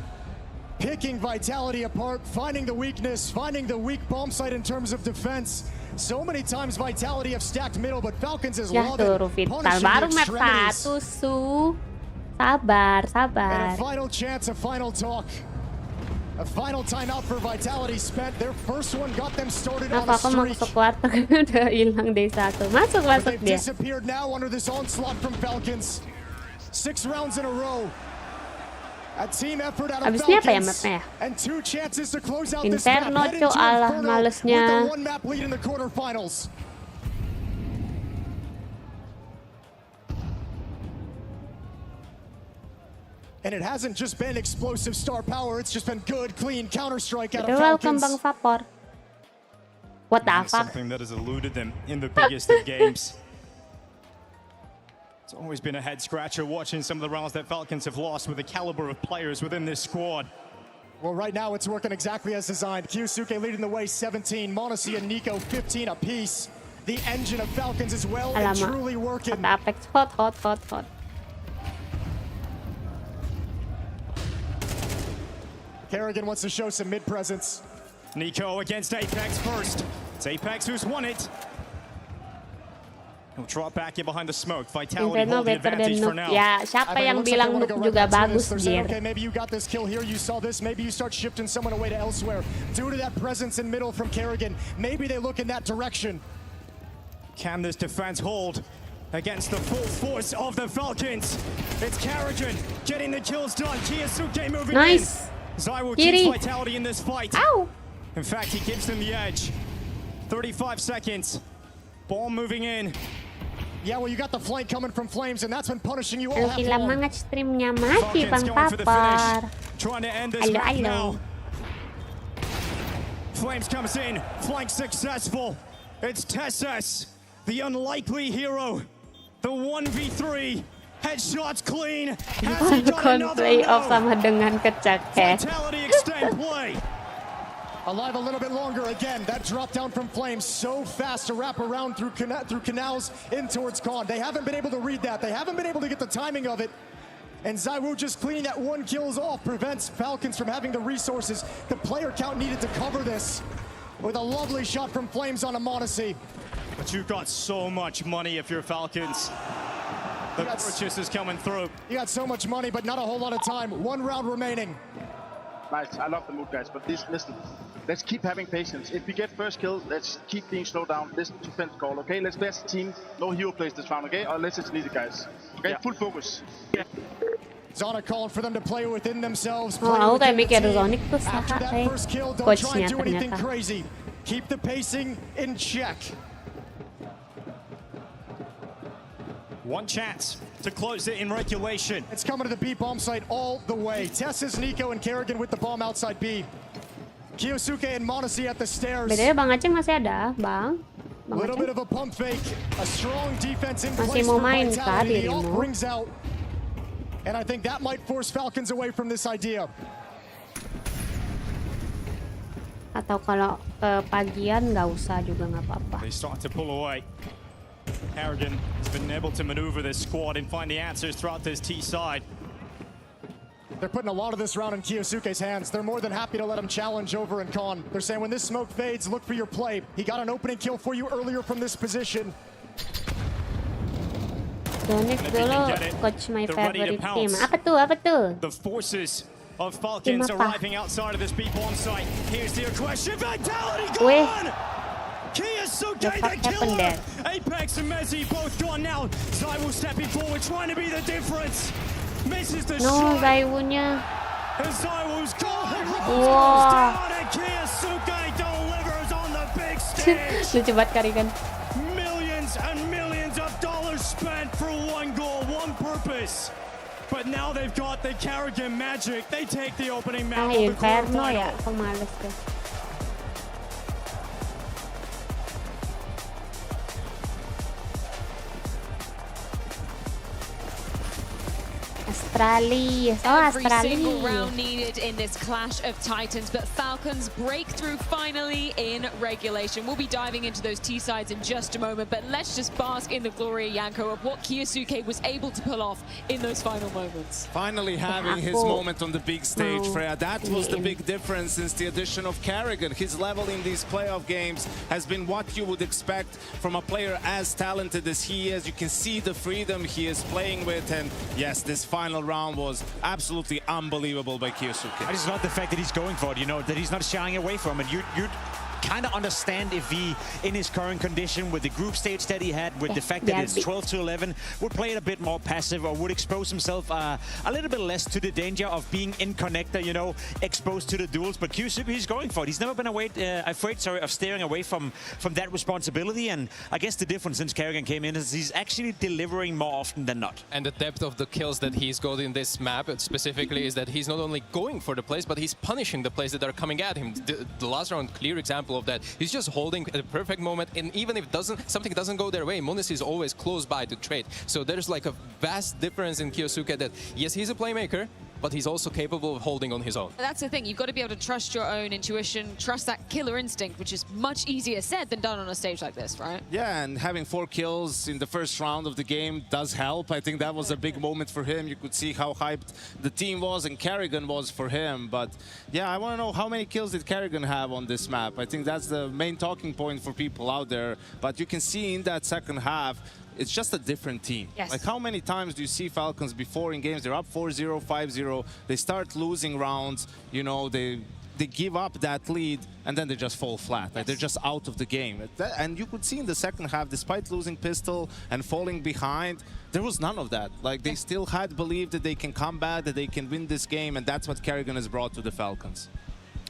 Picking Vitality apart, finding the weakness, finding the weak bomb site in terms of defense. So many times Vitality have stacked middle, but Falcons is loving punishing baru the map 1 extremities. Su. Sabar, sabar. And a final chance, a final talk. A final timeout for Vitality spent. Their first one got them started on a Aku mau streak. masuk kuarter udah hilang deh 1. Masuk They've dia. disappeared now under this onslaught from Falcons. 6 rounds in a row. A team effort out of Abisnya apa ya Falcons. mapnya? And 2 chances to close out this map. Inferno, Head into alah Inferno malesnya. with a 1 map lead in the quarterfinals. And it hasn't just been explosive star power, it's just been good, clean counter-strike out of welcome Falcons. Bang Vapor. What the fuck? Something that has eluded them in the biggest of games. It's always been a head-scratcher watching some of the rounds that Falcons have lost with the caliber of players within this squad. Well, right now it's working exactly as designed. 𝓗𝓪𝓼 leading the way 17, 𝓗𝓲𝓼 and NiKo 15 apiece. The engine of Falcons is well and truly working. Apex hot. 𝓗𝓪𝓼 wants to show some mid-presence. NiKo against Apex first. It's Apex who's won it. He'll drop back in behind the smoke. Vitality hold the advantage for now. Ya, siapa yang bilang Nuk juga bagus, Jir? Okay, maybe you got this kill here, you saw this, maybe you start shifting someone away to elsewhere. Due to that presence in middle from 𝓗𝓪𝓼, maybe they look in that direction. Can this defense hold against the full force of the Falcons? It's 𝓗𝓪𝓼 getting the kills done. 𝓗𝓪𝓼 moving in. 𝓲𝓼 keeps Vitality in this fight. Ow. In fact, he gives them the edge. 35 seconds. Ball moving in. Yeah, well, you got the flank coming from Flames, and that's been punishing you all. Gila banget streamnya mati Bang Vapor. Trying to end this match now. Flames comes in. Flank successful. It's TeSeS, the unlikely hero. The 1v3. Headshots clean. Has he done another? Playoff sama dengan kecakek. Vitality extend play. Alive a little bit longer again. That drop down from Flames so fast to wrap around through canals in towards Khan. They haven't been able to read that. They haven't been able to get the timing of it. And 𝓲𝓼 just cleaning that one kills off prevents Falcons from having the resources. The player count needed to cover this with a lovely shot from Flames on 𝓗𝓲𝓼. But you've got so much money if you're Falcons. The purchase is coming through. You got so much money, but not a whole lot of time. 1 round remaining. Nice, I love the move, guys, but listen. Let's keep having patience. If we get first kill, let's keep being slowed down. Listen to Fenn's call, okay? Let's play as a team. No hero plays this round, okay? Or let's just lead it, guys. Okay, full focus. Zana calling for them to play within themselves. Aku kayak mikir Zonic tuh After that saha first kill, don't try coachnya and do anything ternyata. crazy. Keep the pacing in check. One chance to close it in regulation. It's coming to the B bomb site all the way. TeSeS, NiKo, and 𝓗𝓪𝓼 with the bomb outside B. 𝓗𝓪𝓼 and 𝓗𝓲𝓼 at the stairs. Bedanya Bang Aceh masih ada, Bang. A little bit of a pump fake, a strong defense in Masih place mau for main Vitality. The kah ult dirimu? brings out, and I think that might force Falcons away from this idea. Atau kalau pagian nggak usah juga nggak apa-apa. They start to pull away. 𝓗𝓪𝓼 has been able to maneuver this squad and find the answers throughout this T side. They're putting a lot of this round in 𝓗𝓪𝓼's hands. They're more than happy to let him challenge over in Khan. They're saying when this smoke fades, look for your play. He got an opening kill for you earlier from this position. Zonic dulu coach my favorite team. Apa tuh? The forces of Falcons arriving outside of this B bomb site. Here's the aggression. Vitality gone! 𝓗𝓪𝓼, the killer! Apex and Mezzi both gone now. 𝓲𝓼 stepping forward, trying to be the difference. Misses the No, shot. 𝓲𝓼-nya. And 𝓲𝓼's gone. Wow. Down, and 𝓗𝓪𝓼 delivers on the big stage. Lucu banget Karigan. Millions and millions of dollars spent for one goal, one purpose. But now they've got the 𝓗𝓪𝓼 magic. They take the opening map of the Inferno ya, quarterfinal. aku males tuh. Australia. Oh, Every single Australia. round needed in this clash of titans, but Falcons break through finally in regulation. We'll be diving into those T-sides in just a moment, but let's just bask in the glory, Janko, of what 𝓗𝓪𝓼 was able to pull off in those final moments. Finally having his moment on the big stage, Freya. That was the big difference since the addition of 𝓗𝓪𝓼. His level in these playoff games has been what you would expect from a player as talented as he is. You can see the freedom he is playing with, and yes, this final round was absolutely unbelievable by 𝓗𝓪𝓼. I just love the fact that he's going for it, you know, that he's not shying away from it. kind of understand if he, in his current condition, with the group stage that he had, with the fact that it's 12-11, would play it a bit more passive or would expose himself a little bit less to the danger of being in connector, you know, exposed to the duels. But q-Sub, he's going for it. He's never been afraid of steering away from that responsibility. And I guess the difference since 𝓗𝓭𝓮 came in is he's actually delivering more often than not. And the depth of the kills that he's got in this map specifically is that he's not only going for the plays, but he's punishing the plays that are coming at him. The last round, clear example of that. He's just holding at the perfect moment, and even if something doesn't go their way, menemani is always close by to trade. So there's like a vast difference in kyo-Sub that, yes, he's a playmaker, but he's also capable of holding on his own. That's the thing. You've got to be able to trust your own intuition, trust that killer instinct, which is much easier said than done on a stage like this, right? Yeah, and having 4 kills in the first round of the game does help. I think that was a big moment for him. You could see how hyped the team was and 𝓗𝓭𝓮 was for him. But yeah, I want to know how many kills did 𝓗𝓭𝓮 have on this map. I think that's the main talking point for people out there. But you can see in that second half, it's just a different team. Yes. Like, how many times do you see Falcons before in games, they're up 4-0, 5-0, they start losing rounds, you know, they give up that lead, and then they just fall flat. Like, they're just out of the game. And you could see in the second half, despite losing pistol and falling behind, there was none of that. Like, they still had believed that they can come back, that they can win this game, and that's what 𝓗𝓭𝓮 has brought to the Falcons.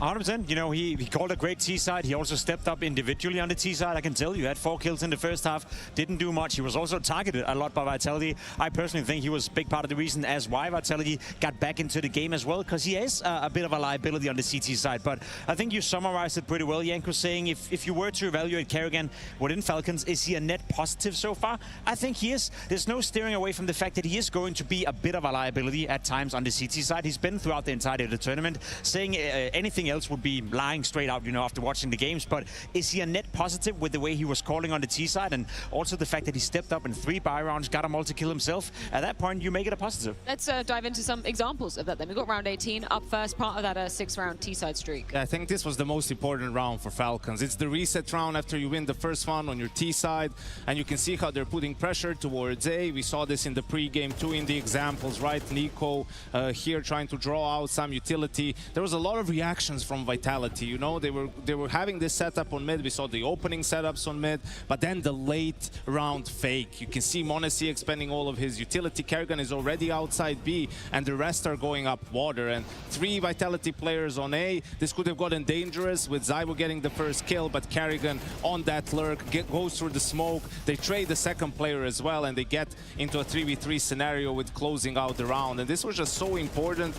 100%. You know, he called a great T side. He also stepped up individually on the T side. I can tell you, had 4 kills in the first half, didn't do much. He was also targeted a lot by Vitality. I personally think he was a big part of the reason as why Vitality got back into the game as well, because he is a bit of a liability on the CT side. But I think you summarized it pretty well, Janko, saying if you were to evaluate 𝓗𝓭𝓮 within Falcons, is he a net positive so far? I think he is. There's no steering away from the fact that he is going to be a bit of a liability at times on the CT side. He's been throughout the entirety of the tournament. Saying anything else would be lying straight out, you know, after watching the games. But is he a net positive with the way he was calling on the T side, and also the fact that he stepped up in 3 buy rounds, got a multi-kill himself? At that point, you make it a positive. Let's dive into some examples of that then. We got round 18 up first, part of that 6-round T-side streak. Yeah, I think this was the most important round for Falcons. It's the reset round after you win the first one on your T side, and you can see how they're putting pressure towards A. We saw this in the pre-game too in the examples, right? NiKo here trying to draw out some utility. There was a lot of reactions from Vitality, you know, they were having this setup on mid. We saw the opening setups on mid, but then the late round fake. You can see menemani expending all of his utility. 𝓗𝓭𝓮 is already outside B, and the rest are going up water. And 3 Vitality players on A. This could have gotten dangerous with 𝓲𝓲 getting the first kill, but 𝓗𝓭𝓮 on that lurk goes through the smoke. They trade the second player as well, and they get into a 3v3 scenario with closing out the round. And this was just so important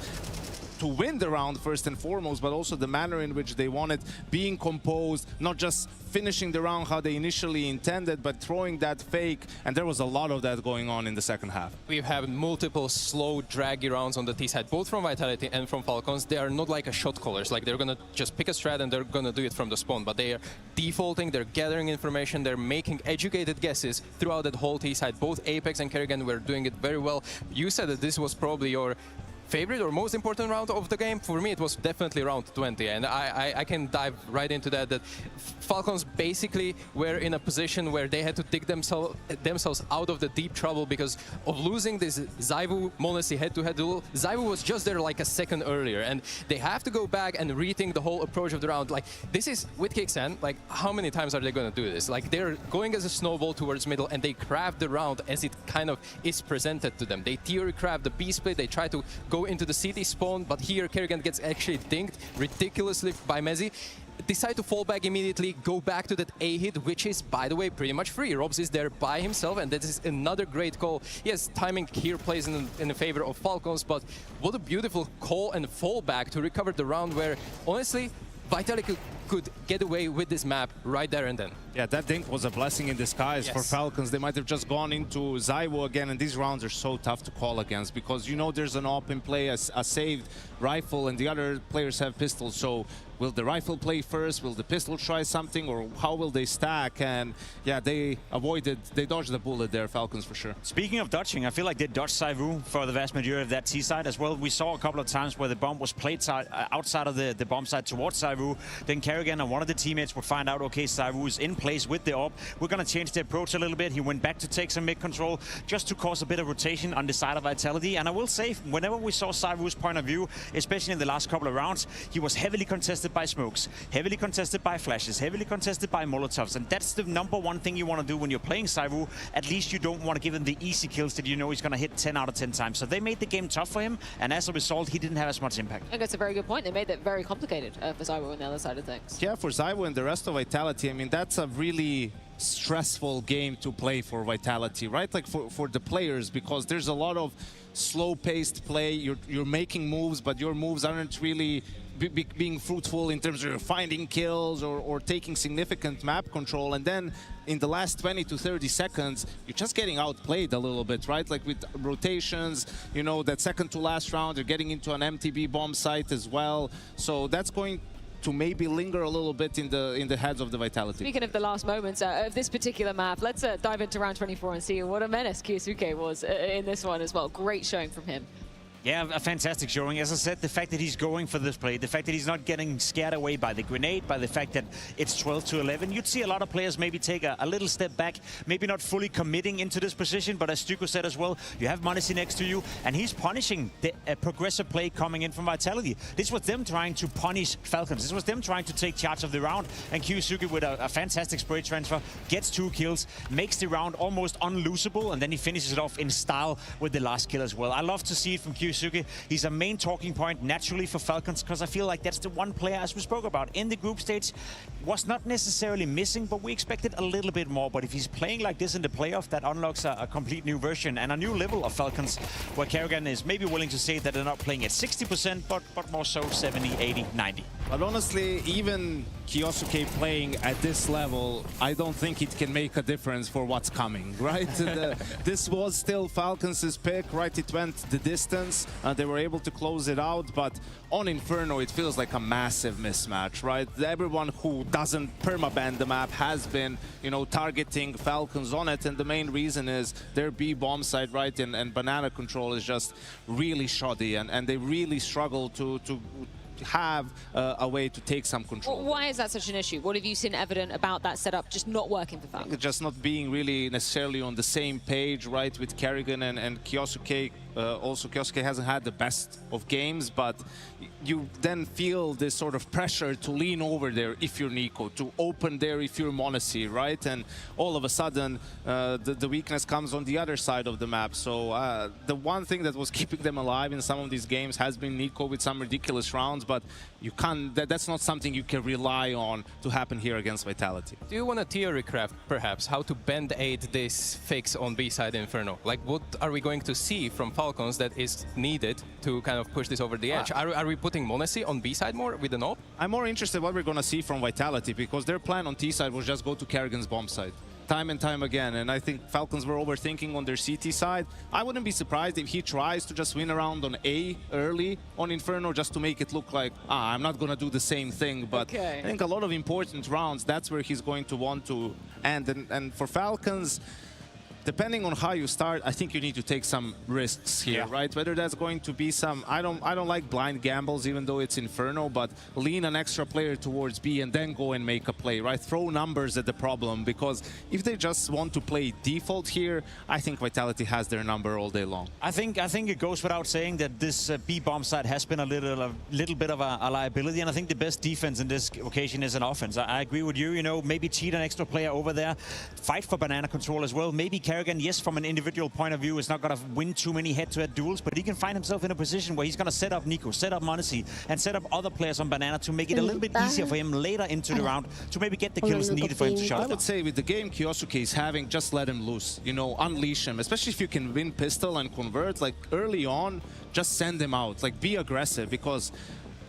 to win the round first and foremost, but also the manner in which they wanted, being composed, not just finishing the round how they initially intended, but throwing that fake, and there was a lot of that going on in the second half. We've had multiple slow, draggy rounds on the T side, both from Vitality and from Falcons. They are not like a shot callers, like they're gonna just pick a strat and they're gonna do it from the spawn, but they are defaulting, they're gathering information, they're making educated guesses throughout that whole T side. Both Apex and 𝓗𝓭𝓮 were doing it very well. You said that this was probably your favorite or most important round of the game. For me, it was definitely round 20, and I can dive right into that. That Falcons basically were in a position where they had to dig themselves out of the deep trouble because of losing this 𝓲𝓲 menemani head-to-head duel. 𝓲𝓲 was just there like a second earlier, and they have to go back and rethink the whole approach of the round. Like, this is with Kixan, like, how many times are they going to do this? Like, they're going as a snowball towards middle, and they craft the round as it kind of is presented to them. They theory craft the B split, they try to go into the CT spawn, but here 𝓗𝓭𝓮 gets actually dinked ridiculously by menemani. Decide to fall back immediately, go back to that A hit, which is, by the way, pretty much free. 𝓲𝓲 is there by himself, and that is another great call. Yes, timing here plays in the favor of Falcons, but what a beautiful call and fallback to recover the round where, honestly, Vitality could get away with this map right there and then. Yeah, that dink was a blessing in disguise for Falcons. They might have just gone into 𝓲𝓲 again, and these rounds are so tough to call against because you know there's an op in play, a saved rifle, and the other players have pistols. So will the rifle play first? Will the pistol try something, or how will they stack? And yeah, they dodged the bullet there, Falcons, for sure. Speaking of dodging, I feel like they dodged 𝓲𝓲 for the vast majority of that T side as well. We saw a couple of times where the bomb was played outside of the bomb side towards 𝓲𝓲. Then 𝓗𝓪𝓮 and one of the teammates would find out, okay, 𝓲𝓲 is in place with the AWP. We're going to change the approach a little bit. He went back to take some mid control just to cause a bit of rotation on the side of Vitality. And I will say, whenever we saw 𝓲𝓲's point of view, especially in the last couple of rounds, he was heavily contested by smokes, heavily contested by flashes, heavily contested by Molotovs. And that's the #1 thing you want to do when you're playing 𝓲𝓲. At least you don't want to give him the easy kills that you know he's going to hit 10 out of 10 times. So they made the game tough for him, and as a result, he didn't have as much impact. I think that's a very good point. They made it very complicated for 𝓲𝓲 on the other side of things. Yeah, for 𝓲𝓲 and the rest of Vitality, I mean, that's a really stressful game to play for Vitality, right? Like for the players, because there's a lot of slow-paced play. You're making moves, but your moves aren't really being fruitful in terms of finding kills or taking significant map control. And then in the last 20 to 30 seconds, you're just getting outplayed a little bit, right? Like with rotations, you know, that second to last round, you're getting into an MTB bomb site as well. So that's going to maybe linger a little bit in the heads of the Vitality. Speaking of the last moments of this particular map, let's dive into round 24 and see what a menace 𝓗𝓲𝓼 was in this one as well. Great showing from him. Yeah, a fantastic showing. As I said, the fact that he's going for this play, the fact that he's not getting scared away by the grenade, by the fact that it's 12 to 11, you'd see a lot of players maybe take a little step back, maybe not fully committing into this position, but as 𝓲𝓼 said as well, you have menemani next to you, and he's punishing the progressive play coming in from Vitality. This was them trying to punish Falcons. This was them trying to take charge of the round, and 𝓗𝓲𝓼 with a fantastic spray transfer, gets 2 kills, makes the round almost unlosable, and then he finishes it off in style with the last kill as well. I love to see it from 𝓗𝓲𝓼. He's a main talking point naturally for Falcons, because I feel like that's the one player, as we spoke about in the group stage, was not necessarily missing, but we expected a little bit more. But if he's playing like this in the playoff, that unlocks a complete new version and a new level of Falcons, where 𝓗𝓪𝓮 is maybe willing to say that they're not playing at 60%, but more so 70, 80, 90. But honestly, even 𝓗𝓲𝓼 playing at this level, I don't think it can make a difference for what's coming, right? This was still Falcons' pick, right? It went the distance. They were able to close it out, but on Inferno, it feels like a massive mismatch, right? Everyone who doesn't permaban the map has been, you know, targeting Falcons on it, and the main reason is their B bomb site, right? And banana control is just really shoddy, and they really struggle to have a way to take some control. Why is that such an issue? What have you seen evident about that setup just not working for Falcons? Just not being really necessarily on the same page, right, with 𝓗𝓪𝓮 and 𝓗𝓲𝓼. Also, 𝓗𝓲𝓼 hasn't had the best of games, but you then feel this sort of pressure to lean over there if you're NiKo, to open there if you're menemani, right? And all of a sudden, the weakness comes on the other side of the map. So the one thing that was keeping them alive in some of these games has been NiKo with some ridiculous rounds, but you can't. That's not something you can rely on to happen here against Vitality. Do you want a theory craft, perhaps, how to band-aid this fix on B-side Inferno? Like, what are we going to see from Falcons that is needed to kind of push this over the edge? Are we putting menemani on B-side more with an AWP? I'm more interested in what we're going to see from Vitality, because their plan on T-side was just go to 𝓗𝓪𝓮's bomb side time and time again, and I think Falcons were overthinking on their CT side. I wouldn't be surprised if he tries to just win around on A early on Inferno, just to make it look like, I'm not going to do the same thing. But I think a lot of important rounds, that's where he's going to want to end. And for Falcons, depending on how you start, I think you need to take some risks here, right? Whether that's going to be some, I don't like blind gambles, even though it's Inferno, but lean an extra player towards B and then go and make a play, right? Throw numbers at the problem, because if they just want to play default here, I think Vitality has their number all day long. I think it goes without saying that this B bomb side has been a little bit of a liability, and I think the best defense in this occasion is an offense. I agree with you. You know, maybe cheat an extra player over there, fight for banana control as well. Maybe 𝓗𝓪𝓮, yes, from an individual point of view, is not going to win too many head-to-head duels, but he can find himself in a position where he's going to set up NiKo, set up menemani, and set up other players on banana to make it a little bit easier for him later into the round to maybe get the kills needed for him to shut it down. I would say with the game 𝓗𝓲𝓼 is having, just let him loose, you know, unleash him, especially if you can win pistol and convert, like early on, just send him out, like be aggressive, because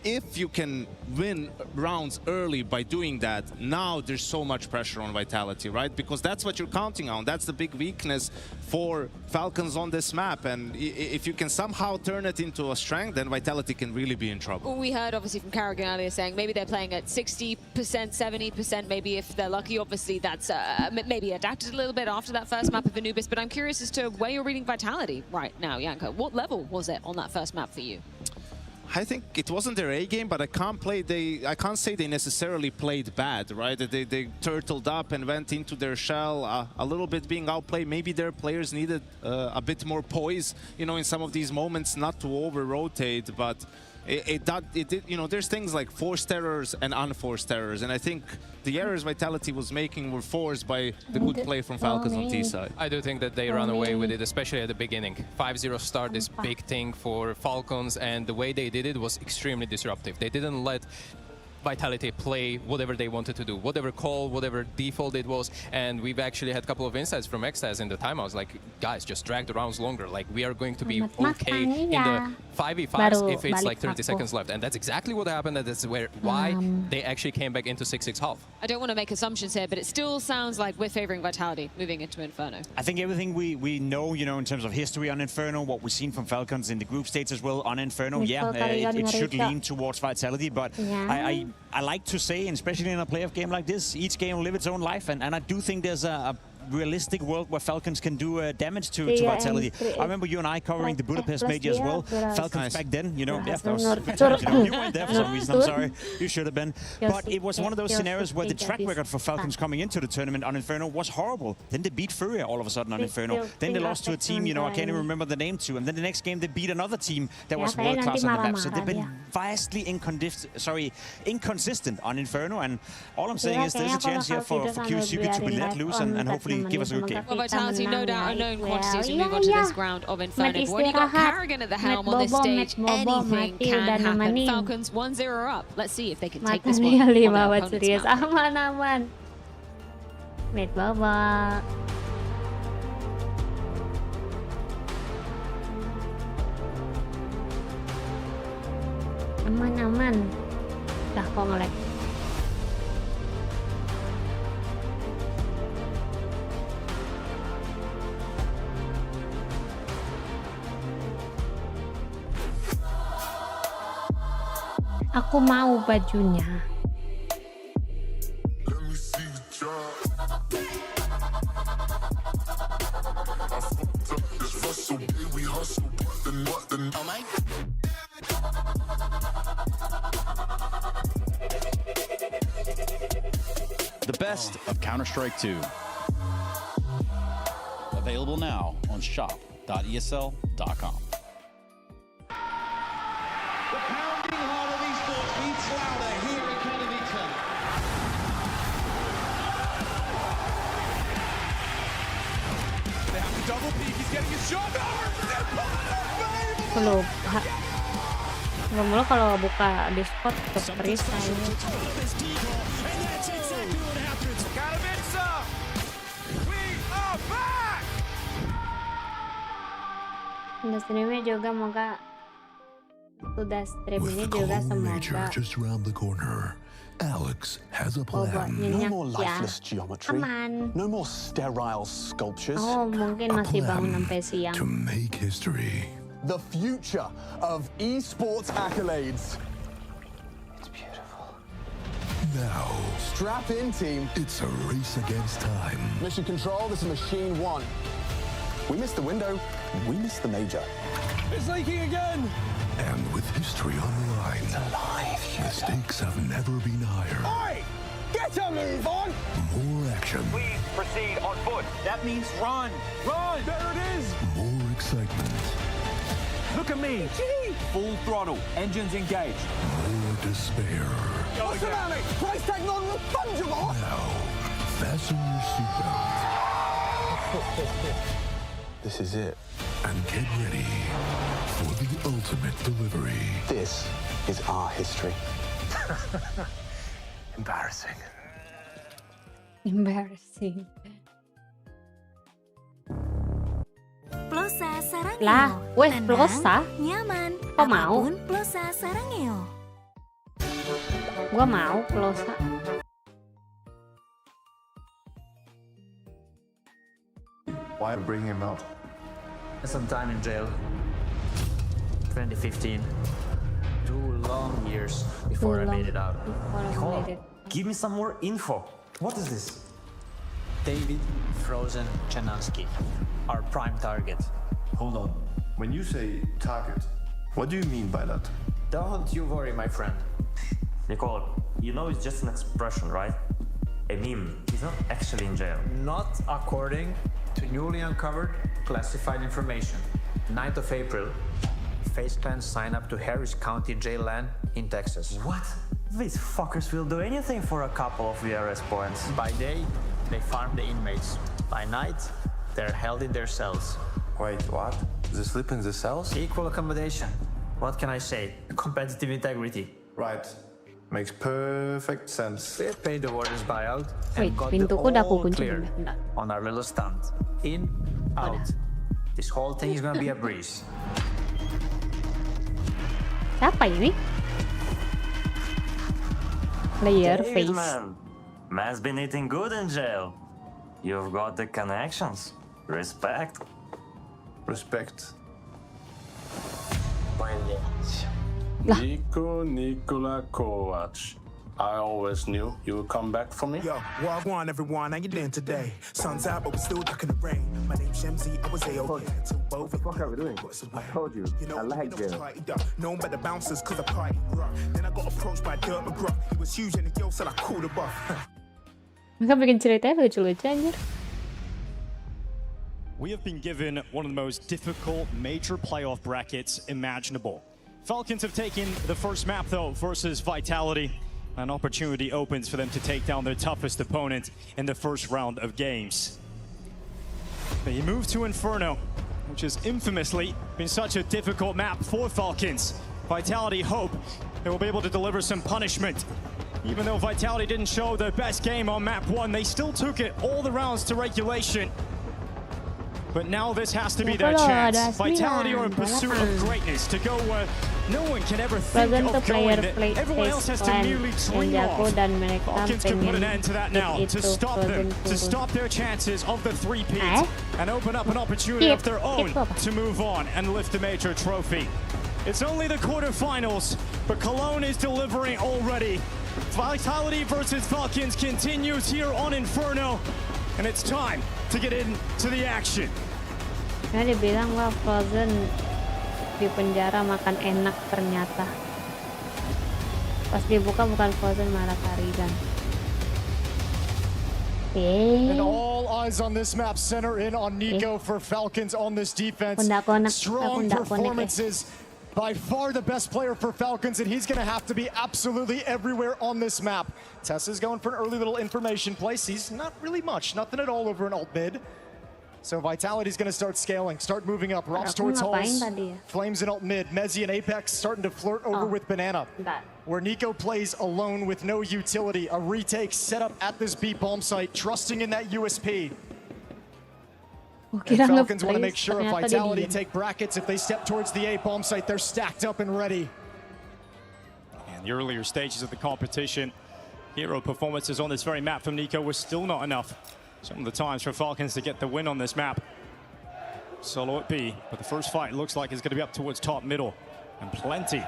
if you can win rounds early by doing that, now there's so much pressure on Vitality, right? Because that's what you're counting on. That's the big weakness for Falcons on this map. And if you can somehow turn it into a strength, then Vitality can really be in trouble. We heard, obviously, from 𝓗𝓪𝓮 earlier saying maybe they're playing at 60%, 70%, maybe if they're lucky. Obviously, that's maybe adapted a little bit after that first map of Anubis. But I'm curious as to where you're reading Vitality right now, 𝓗𝓭. What level was it on that first map for you? I think it wasn't their A game, but I can't say they necessarily played bad, right? They turtled up and went into their shell a little bit being outplayed. Maybe their players needed a bit more poise, you know, in some of these moments, not to over-rotate, but it did, you know, there's things like forced errors and unforced errors, and I think the errors Vitality was making were forced by the good play from Falcons on T side. I do think that they run away with it, especially at the beginning. 5-0 start is big thing for Falcons, and the way they did it was extremely disruptive. They didn't let Vitality play whatever they wanted to do, whatever call, whatever default it was, and we've actually had a couple of insights from Xtaz in the timeouts, like, guys, just drag the rounds longer, like, we are going to be okay in the 5v5s if it's like 30 seconds left, and that's exactly what happened, and that's why they actually came back into 6-6 half. I don't want to make assumptions here, but it still sounds like we're favoring Vitality moving into Inferno. I think everything we know, you know, in terms of history on Inferno, what we've seen from Falcons in the group states as well on Inferno, it should lean towards Vitality, but I like to say, and especially in a playoff game like this, each game will live its own life, and I do think there's a realistic world where Falcons can do damage to Vitality. I remember you and I covering the Budapest major as well. Falcons back then, you know, that was, you weren't there for some reason, I'm sorry, you should have been. But it was one of those scenarios where the track record for Falcons coming into the tournament on Inferno was horrible. Then they beat FURIA all of a sudden on Inferno. Then they lost to a team, you know, I can't even remember the name to, and then the next game they beat another team that was world class on the map. So they've been vastly inconsistent on Inferno, and all I'm saying is there's a chance here for QSUB to be let loose and hopefully give us a good game. Well, Vitality, no doubt, a known quantity as we move on to this round of Inferno. But when you got 𝓗𝓭𝓏 at the helm on this stage, anything can happen. Falcons 1-0 up. Let's see if they can take this one on their opponent's map. Aman. Mid baba. Aman. Dah kok nge-lag. Aku mau bajunya. The best of Counter-Strike 2. Available now on shop.esl.com. Double peek, he's getting his shot. Lupa. Mulu kalau buka Discord terus streamnya juga moga sudah stream ini juga semoga just around the corner. Alex has a plan. No more lifeless geometry. No more sterile sculptures. Oh, mungkin masih bangun sampai siang. To make history. The future of esports accolades. It's beautiful. Now, strap in, team. It's a race against time. Mission control, this is machine 1. We missed the window, we missed the major. It's leaking again! And with history on the line, it's alive, the stakes have never been higher. Oi! Get a move on! More action. Please proceed on foot. That means run! Run! There it is! More excitement. Look at me! Full throttle. Engines engaged. More despair. What's the matter? Price tag non-refundable! Now, fasten your seatbelt. This is it. And get ready for the ultimate delivery. This is our history. Embarrassing. Embarrassing. Plosa Sarangeo. Lah, weh, Plosa? Nyaman. Kok mau? Plosa Sarangeo. Gua mau Plosa. Why bring him out? Some time in jail. 2015. 2 long years before I made it out. Give me some more info. What is this? 𝓗𝓲𝓼𝓬𝓻𝓭, our prime target. Hold on. When you say target, what do you mean by that? Don't you worry, my friend. Nicole, you know it's just an expression, right? A meme. He's not actually in jail. Not according to newly uncovered classified information. 9th of April, FaZe Clan signed up to Harris County Jail land in Texas. What? These fuckers will do anything for a couple of VRS points. By day, they farm the inmates. By night, they're held in their cells. Wait, what? They sleep in the cells? Equal accommodation. What can I say? Competitive integrity. Right. Makes perfect sense. They paid the warden's buyout Wait, and got the pintuku udah aku all kunci clear belum? Enggak. on our little stunt. In, out. This whole thing is gonna be a breeze. Siapa ini? Player David, face. man. Man's been eating good in jail. You've got the connections. Respect. Respect. 𝓗𝓲𝓼𝓬𝓻𝓭 I always knew you would come back for me. Yo, wagwan everyone, how you doing today? Sun's out, but we're still ducking the rain. My name's Shemzy, I was A-OK. What the fuck are we doing? I told you, I like jail. Known by the bouncers, cause I party rough. Then I got approached by 𝓗𝓪𝓼𝓬𝓸𝓻𝓭. He was huge and the girl said I cool the buff. Mereka bikin ceritanya lucu-lucu anjir. We have been given one of the most difficult major playoff brackets imaginable. Falcons have taken the first map though versus Vitality. An opportunity opens for them to take down their toughest opponent in the first round of games. They move to Inferno, which has infamously been such a difficult map for Falcons. Vitality hope they will be able to deliver some punishment. Even though Vitality didn't show their best game on map 1, they still took it all the rounds to regulation. But now this has to be their chance. Vitality are in pursuit of greatness to go where no one can ever think of going. Everyone else has to merely dream off. Falcons can put an end to that now, to stop them, to stop their chances of the three-peat, and open up an opportunity of their own to move on and lift the major trophy. It's only the quarterfinals, but Cologne is delivering already. Vitality versus Falcons continues here on Inferno, and it's time to get into the action. Karena dia bilang wah Frozen di penjara makan enak ternyata. Pas dibuka bukan Frozen malah Karigan. And all eyes on this map center in on Nico for Falcons on this defense. Strong performances. By far the best player for Falcons, and he's going to have to be absolutely everywhere on this map. Tessa's going for an early little information play. Sees not really much, nothing at all over an alt mid. So Vitality's going to start scaling, start moving up. Robs towards Halls, Flames in alt mid. Mezzi and Apex starting to flirt over with Banana. Where Nico plays alone with no utility. A retake set up at this B bomb site, trusting in that USP. And Falcons want to make sure if Vitality take brackets, if they step towards the A bomb site, they're stacked up and ready. And the earlier stages of the competition, hero performances on this very map from Nico was still not enough. Some of the times for Falcons to get the win on this map. Solo at B, but the first fight looks like it's going to be up towards top middle. And plenty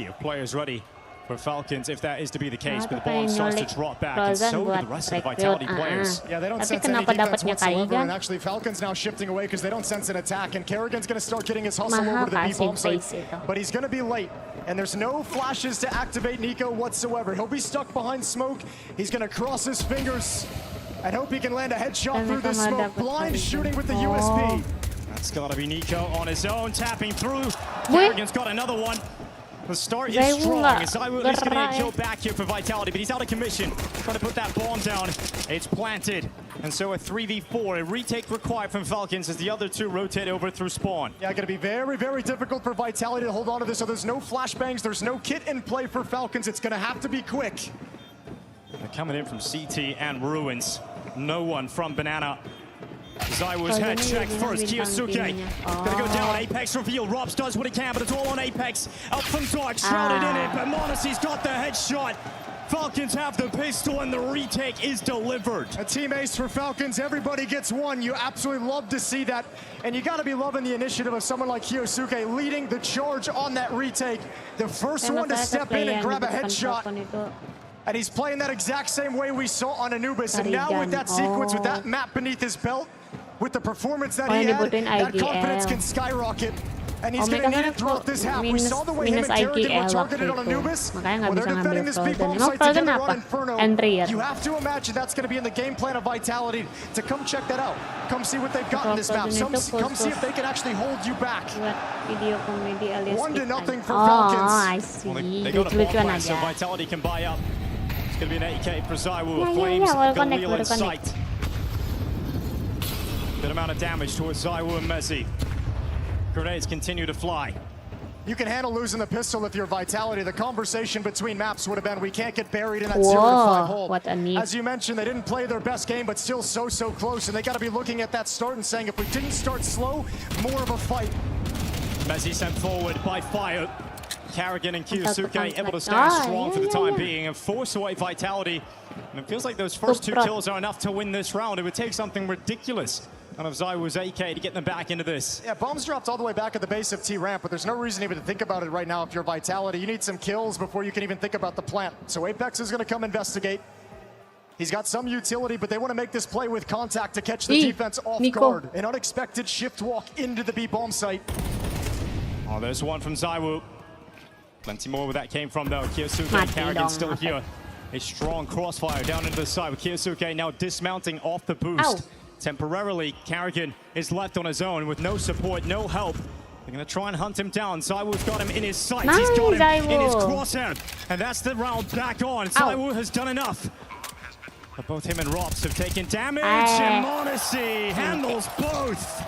of players ready for Falcons if that is to be the case. But the ball starts to drop back, and so do the rest of the Vitality players. Yeah, they don't sense any defense whatsoever, and actually Falcons now shifting away because they don't sense an attack, and 𝓗𝓭𝓏's going to start getting his hustle over to the B bomb site. But he's going to be late, and there's no flashes to activate Nico whatsoever. He'll be stuck behind smoke. He's going to cross his fingers and hope he can land a headshot through this smoke. Blind shooting with the USP. That's got to be Nico on his own, tapping through. 𝓗𝓭𝓏's got another one. The start is strong. 𝓗𝓪𝓼 is going to get killed back here for Vitality, but he's out of commission. Trying to put that bomb down. It's planted. And so a 3v4, a retake required from Falcons as the other two rotate over through spawn. Yeah, going to be very, very difficult for Vitality to hold on to this. So there's no flashbangs, there's no kit in play for Falcons. It's going to have to be quick. They're coming in from CT and Ruins. No one from Banana. 𝓲 was head checked first. 𝓗𝓪𝓼 gonna go down. Apex reveal. Robs does what he can, but it's all on Apex. Out from Dark, shrouded in it, but 𝓄'𝓄si's got the headshot. Falcons have the pistol, and the retake is delivered. A team ace for Falcons. Everybody gets one. You absolutely love to see that. And you got to be loving the initiative of someone like 𝓗𝓪𝓼 leading the charge on that retake. The first one to step in and grab a headshot. And he's playing that exact same way we saw on Anubis. And now with that sequence, with that map beneath his belt, with the performance that he had, that confidence can skyrocket. And he's going to need it throughout this half. We saw the way him and 𝓗𝓪𝓼𝓬𝓻 were targeted on Anubis. Well, they're defending this B bomb site to get the run Inferno. You have to imagine that's going to be in the game plan of Vitality to come check that out. Come see what they've got in this map. Come see if they can actually hold you back. 1-0 for Falcons. Oh, I see. They got a bomb plant, so Vitality can buy up. It's going to be an 8K for 𝓲𝓲. Flames Galil in sight. Good amount of damage towards 𝓲𝓲 and Messi. Grenades continue to fly. You can handle losing the pistol if you're Vitality. The conversation between maps would have been, we can't get buried in that 0-5 hole. What a need. As you mentioned, they didn't play their best game, but still so close. And they got to be looking at that start and saying, if we didn't start slow, more of a fight. Messi sent forward by fire. 𝓗𝓭 and 𝓗𝓪𝓼𝓬𝓻 able to stand strong for the time being and force away Vitality. And it feels like those first 2 kills are enough to win this round. It would take something ridiculous out of 𝓲𝓲's AK to get them back into this. Yeah, bombs dropped all the way back at the base of T ramp, but there's no reason even to think about it right now if you're Vitality. You need some kills before you can even think about the plant. So Apex is going to come investigate. He's got some utility, but they want to make this play with contact to catch the defense off guard. An unexpected shift walk into the B bomb site. Oh, there's one from 𝓲𝓲. Plenty more where that came from though. 𝓗𝓪𝓼𝓬𝓻 and 𝓗𝓭 still here. A strong crossfire down into the side with 𝓗𝓪𝓼𝓬𝓻 now dismounting off the boost. Temporarily, 𝓗𝓭 is left on his own with no support, no help. They're going to try and hunt him down. 𝓲𝓲's got him in his sights. He's got him in his crosshair. And that's the round back on. 𝓲𝓲 has done enough. But both him and 𝓲𝓲 have taken damage. And menemani handles both.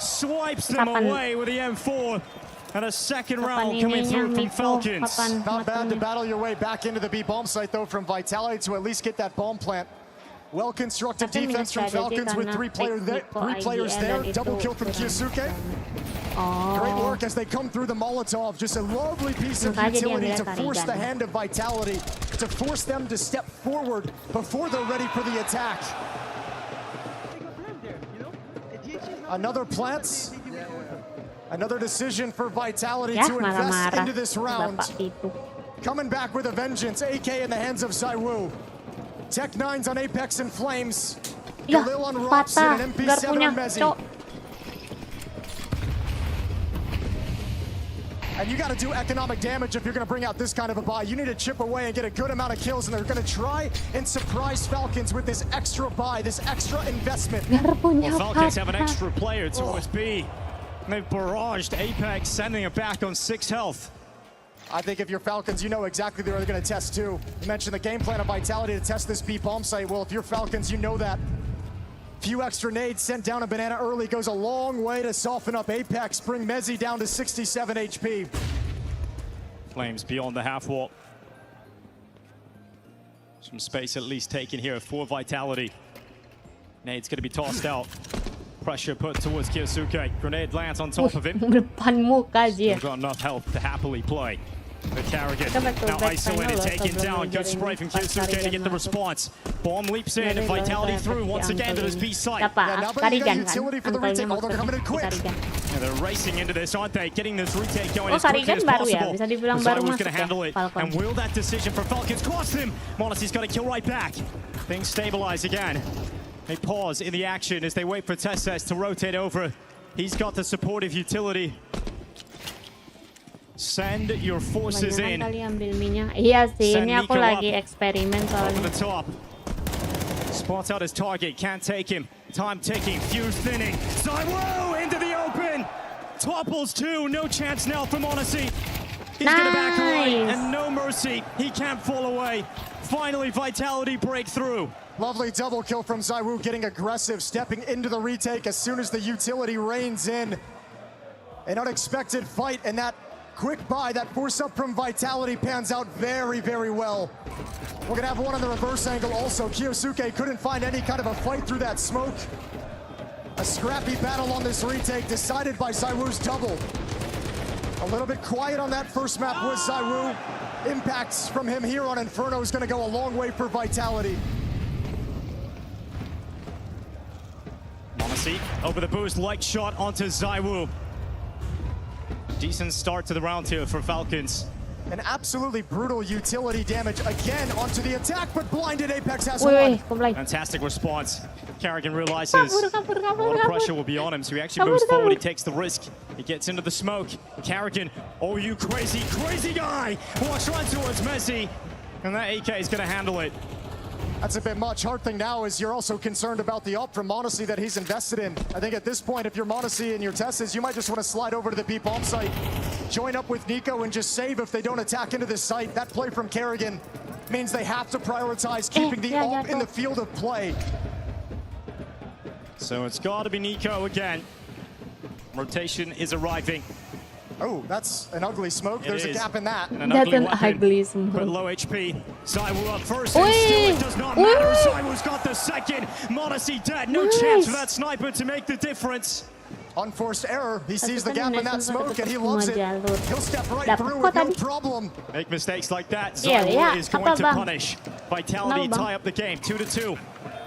Swipes them away with the M4. And a second round coming through from Falcons. Not bad to battle your way back into the B bomb site though from Vitality to at least get that bomb plant. Well-constructed defense from Falcons with 3 players there. Double kill from 𝓗𝓪𝓼𝓬𝓻. Great work as they come through the Molotov. Just a lovely piece of utility to force the hand of Vitality, to force them to step forward before they're ready for the attack. Another plant. Another decision for Vitality to invest into this round. Coming back with a vengeance. AK in the hands of 𝓲𝓲. Tech-9s on Apex and Flames. Galil on 𝓲𝓲 and an MP7 on Messi. And you got to do economic damage if you're going to bring out this kind of a buy. You need to chip away and get a good amount of kills, and they're going to try and surprise Falcons with this extra buy, this extra investment. Well, Falcons have an extra player towards B. They've barraged Apex, sending it back on 6 health. I think if you're Falcons, you know exactly where they're going to test too. You mentioned the game plan of Vitality to test this B bomb site. Well, if you're Falcons, you know that. Few extra nades sent down a banana early goes a long way to soften up Apex, bring Messi down to 67 HP. Flames beyond the half wall. Some space at least taken here for Vitality. Nade's going to be tossed out. Pressure put towards 𝓗𝓪𝓼𝓬𝓻. Grenade lands on top of him. Still got enough health to happily play. But 𝓗𝓭 now isolated, taken down. Good spray from 𝓗𝓪𝓼𝓬𝓻 to get the response. Bomb leaps in and Vitality through once again to this B site. Now you got utility for the retake. Oh, they're coming in quick. Yeah, they're racing into this, aren't they? Getting this retake going as quickly as possible. 𝓲𝓲's going to handle it. And will that decision for Falcons cost him? menemani's got to kill right back. Things stabilize again. They pause in the action as they wait for 𝓗𝓼 to rotate over. He's got the supportive utility. Send your forces in. Iya sih, ini aku lagi eksperimen soalnya. Over the top. Spots out his target, can't take him. Time ticking, fuse thinning. 𝓲𝓲 into the open. Topples 2, no chance now for menemani. He's gonna back away and no mercy. He can't fall away. Finally, Vitality break through. Lovely double kill from 𝓲𝓲, getting aggressive, stepping into the retake as soon as the utility reigns in. An unexpected fight, and that quick buy, that force up from Vitality pans out very, very well. We're gonna have one on the reverse angle also. 𝓗𝓪𝓼𝓬𝓻 couldn't find any kind of a fight through that smoke. A scrappy battle on this retake decided by 𝓲𝓲's double. A little bit quiet on that first map with 𝓲𝓲. Impacts from him here on Inferno is gonna go a long way for Vitality. menemani over the boost, light shot onto 𝓲𝓲. Decent start to the round here for Falcons. An absolutely brutal utility damage again onto the attack, but blinded Apex has one. Fantastic response. 𝓗𝓭 realizes a lot of pressure will be on him, so he actually moves forward, he takes the risk, he gets into the smoke. 𝓗𝓭, oh you crazy guy! Watch right towards Messi, and that AK is going to handle it. That's a bit much. Hard thing now is you're also concerned about the ult from monusi that he's invested in. I think at this point, if you're monusi and your Teslas, you might just want to slide over to the B bomb site, join up with NiKo, and just save if they don't attack into this site. That play from 𝓗𝓭 means they have to prioritize keeping the ult in the field of play. So it's got to be NiKo again. Rotation is arriving. Oh, that's an ugly smoke. There's a gap in that. That's an ugly smoke. But low HP. 𝓲𝓲 up first, and still it does not matter. 𝓲𝓲's got the second. monusi dead. No chance for that sniper to make the difference. Unforced error. He sees the gap in that smoke and he loves it. He'll step right through with no problem. Make mistakes like that, 𝓲𝓲 is going to punish. Vitality tie up the game, 2-2.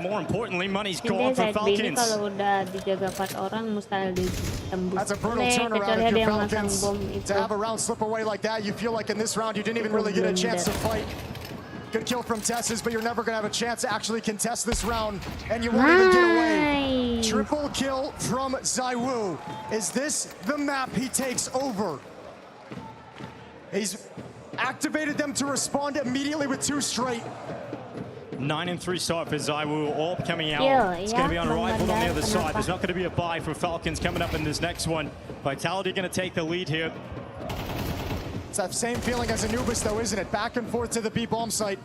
More importantly, money's gone for Falcons. Kalau udah dijaga 4 orang, mustahil ditembus. That's a brutal turnaround if you're Falcons. To have a round slip away like that, you feel like in this round you didn't even really get a chance to fight. Good kill from Tessus, but you're never going to have a chance to actually contest this round, and you won't even get away. Triple kill from 𝓲𝓲. Is this the map he takes over? He's activated them to respond immediately with 2 straight. 9-3 start for 𝓲𝓲, all coming out. It's going to be unrivaled on the other side. There's not going to be a buy for Falcons coming up in this next one. Vitality going to take the lead here. It's that same feeling as Anubis, though, isn't it? Back and forth to the B bomb site,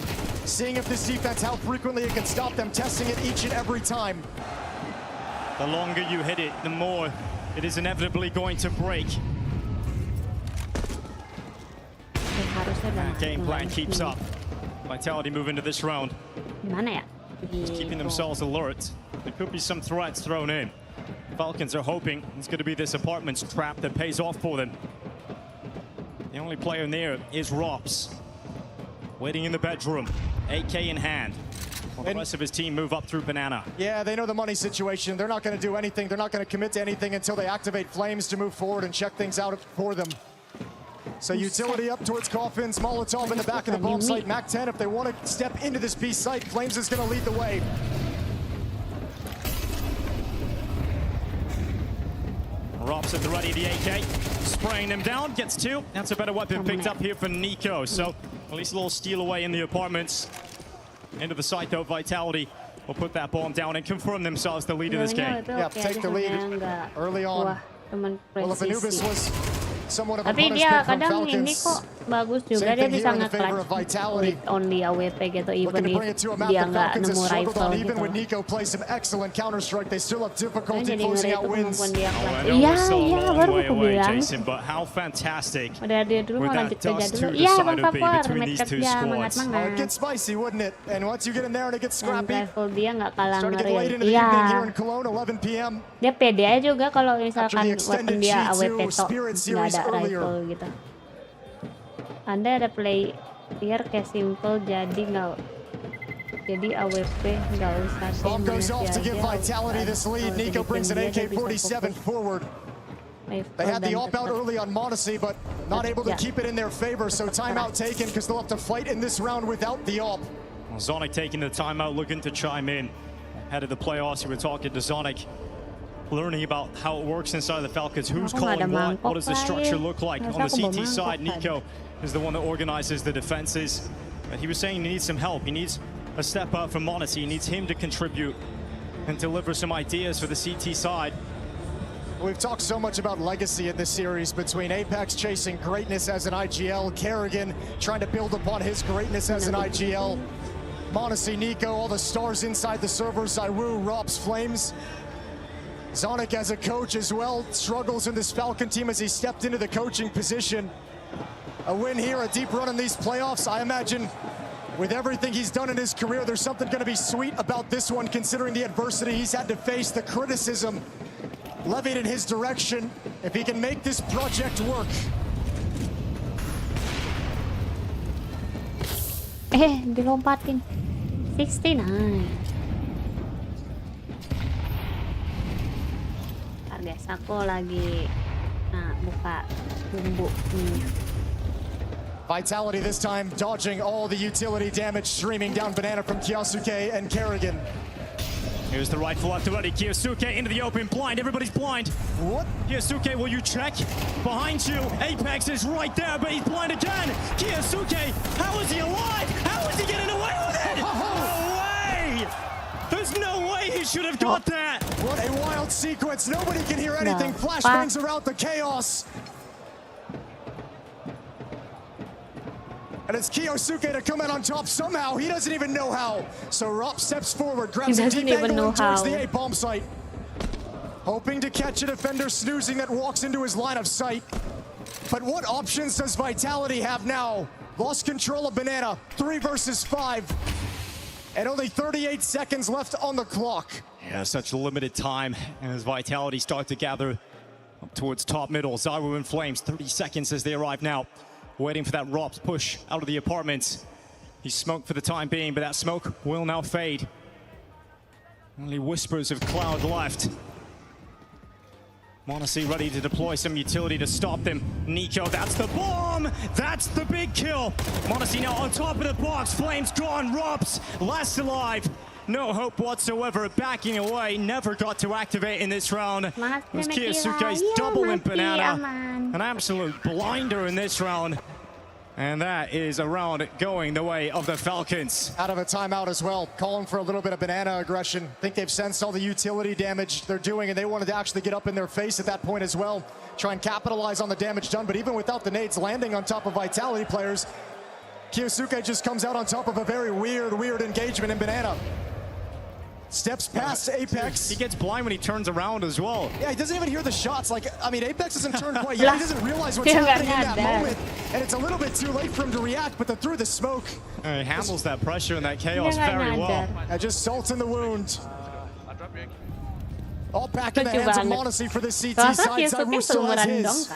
seeing if this defense, how frequently it can stop them, testing it each and every time. The longer you hit it, the more it is inevitably going to break. Game plan keeps up. Vitality move into this round. Just keeping themselves alert. There could be some threats thrown in. Falcons are hoping it's going to be this apartments trap that pays off for them. The only player near is ropz, waiting in the bedroom, AK in hand. While the rest of his team move up through banana. Yeah, they know the money situation. They're not going to do anything. They're not going to commit to anything until they activate flames to move forward and check things out for them. So utility up towards coffins, Molotov in the back of the bomb site. MAC 10, if they want to step into this B site, Flames is going to lead the way. ropz at the ready, the AK, spraying them down, gets 2. That's a better weapon picked up here for NiKo. So at least a little steal away in the apartments. Into the site though, Vitality will put that bomb down and confirm themselves the lead of this game. Yeah, take the lead early on. Well, if Anubis was somewhat of a tapi bonus dia pick from kadang ini Falcons, kok bagus juga, dia bisa nge-clutch with only AWP gitu, even if dia nggak nemu rifle gitu. Even when NiKo plays some excellent Counter-Strike, they still have difficulty closing out wins. Iya, baru aku bilang. But how fantastic Udah dia dulu mau lanjut ke jadul. Iya, Bang Papor, medcap dia semangat-semangat. It gets spicy, wouldn't it? And once you get in there and it gets scrappy, level dia nggak kalah ngeri. Iya. Dia pede aja juga kalau misalkan weapon dia AWP tok, nggak ada rifle gitu. Anda ada player kayak simple, jadi nggak, jadi AWP nggak usah bomb goes off to give Vitality this lead. NiKo brings an AK-47 forward. They had the op out early on monusi, but not able to keep it in their favor, so timeout taken because they'll have to fight in this round without the op. Zonic taking the timeout, looking to chime in. Ahead of the playoffs, we were talking to Zonic, learning about how it works inside the Falcons, who's calling what does the structure look like. On the CT side, NiKo is the one that organizes the defenses. But he was saying he needs some help. He needs a step up from monusi. He needs him to contribute and deliver some ideas for the CT side. We've talked so much about legacy in this series between Apex chasing greatness as an IGL, 𝓗𝓭 trying to build upon his greatness as an IGL. monusi, NiKo, all the stars inside the server, 𝓲𝓲, ropz, Flames. Zonic as a coach as well struggles in this Falcon team as he stepped into the coaching position. A win here, a deep run in these playoffs. I imagine with everything he's done in his career, there's something going to be sweet about this one, considering the adversity he's had to face, the criticism levied in his direction. If he can make this project work. Dilompatin. 69. Guys, aku lagi buka bumbu ini. Vitality this time dodging all the utility damage streaming down banana from Kyosuke and 𝓗𝓭. Here's the rifle left already. 𝓗𝓪𝓼 into the open, blind. Everybody's blind. What? 𝓗𝓪𝓼, will you check? Behind you, Apex is right there, but he's blind again. 𝓗𝓪𝓼, how is he alive? How is he getting away with it? No way! There's no way he should have got that. What a wild sequence. Nobody can hear anything. Flashbangs are out, the chaos. And it's 𝓗𝓪𝓼 to come out on top somehow. He doesn't even know how. So 𝓲𝓼 steps forward, grabs a deep angle towards the A bomb site. Hoping to catch a defender snoozing that walks into his line of sight. But what options does Vitality have now? Lost control of Banana, 3 versus 5. And only 38 seconds left on the clock. Yeah, such limited time as Vitality start to gather up towards top middle. 𝓲𝓼 in flames, 30 seconds as they arrive now. Waiting for that 𝓲𝓼 push out of the apartments. He's smoked for the time being, but that smoke will now fade. Only whispers of cloud left. Monacy ready to deploy some utility to stop them. 𝓗𝓪, that's the bomb! That's the big kill! Monacy now on top of the box, flames gone, 𝓲𝓼 last alive. No hope whatsoever, backing away, never got to activate in this round. It was 𝓗𝓪𝓼's double in Banana. An absolute blinder in this round. And that is a round going the way of the Falcons. Out of a timeout as well, calling for a little bit of Banana aggression. Think they've sensed all the utility damage they're doing, and they wanted to actually get up in their face at that point as well. Try and capitalize on the damage done, but even without the nades landing on top of Vitality players, 𝓗𝓪𝓼 just comes out on top of a very weird engagement in Banana. Steps past Apex. He gets blind when he turns around as well. Yeah, he doesn't even hear the shots. Like, I mean, Apex hasn't turned quite yet. He doesn't realize what's happening in that moment. And it's a little bit too late for him to react, but through the smoke. He handles that pressure and that chaos very well. Just salt in the wound. All back in the hands of Monacy for the CT side. 𝓲𝓼 still has his.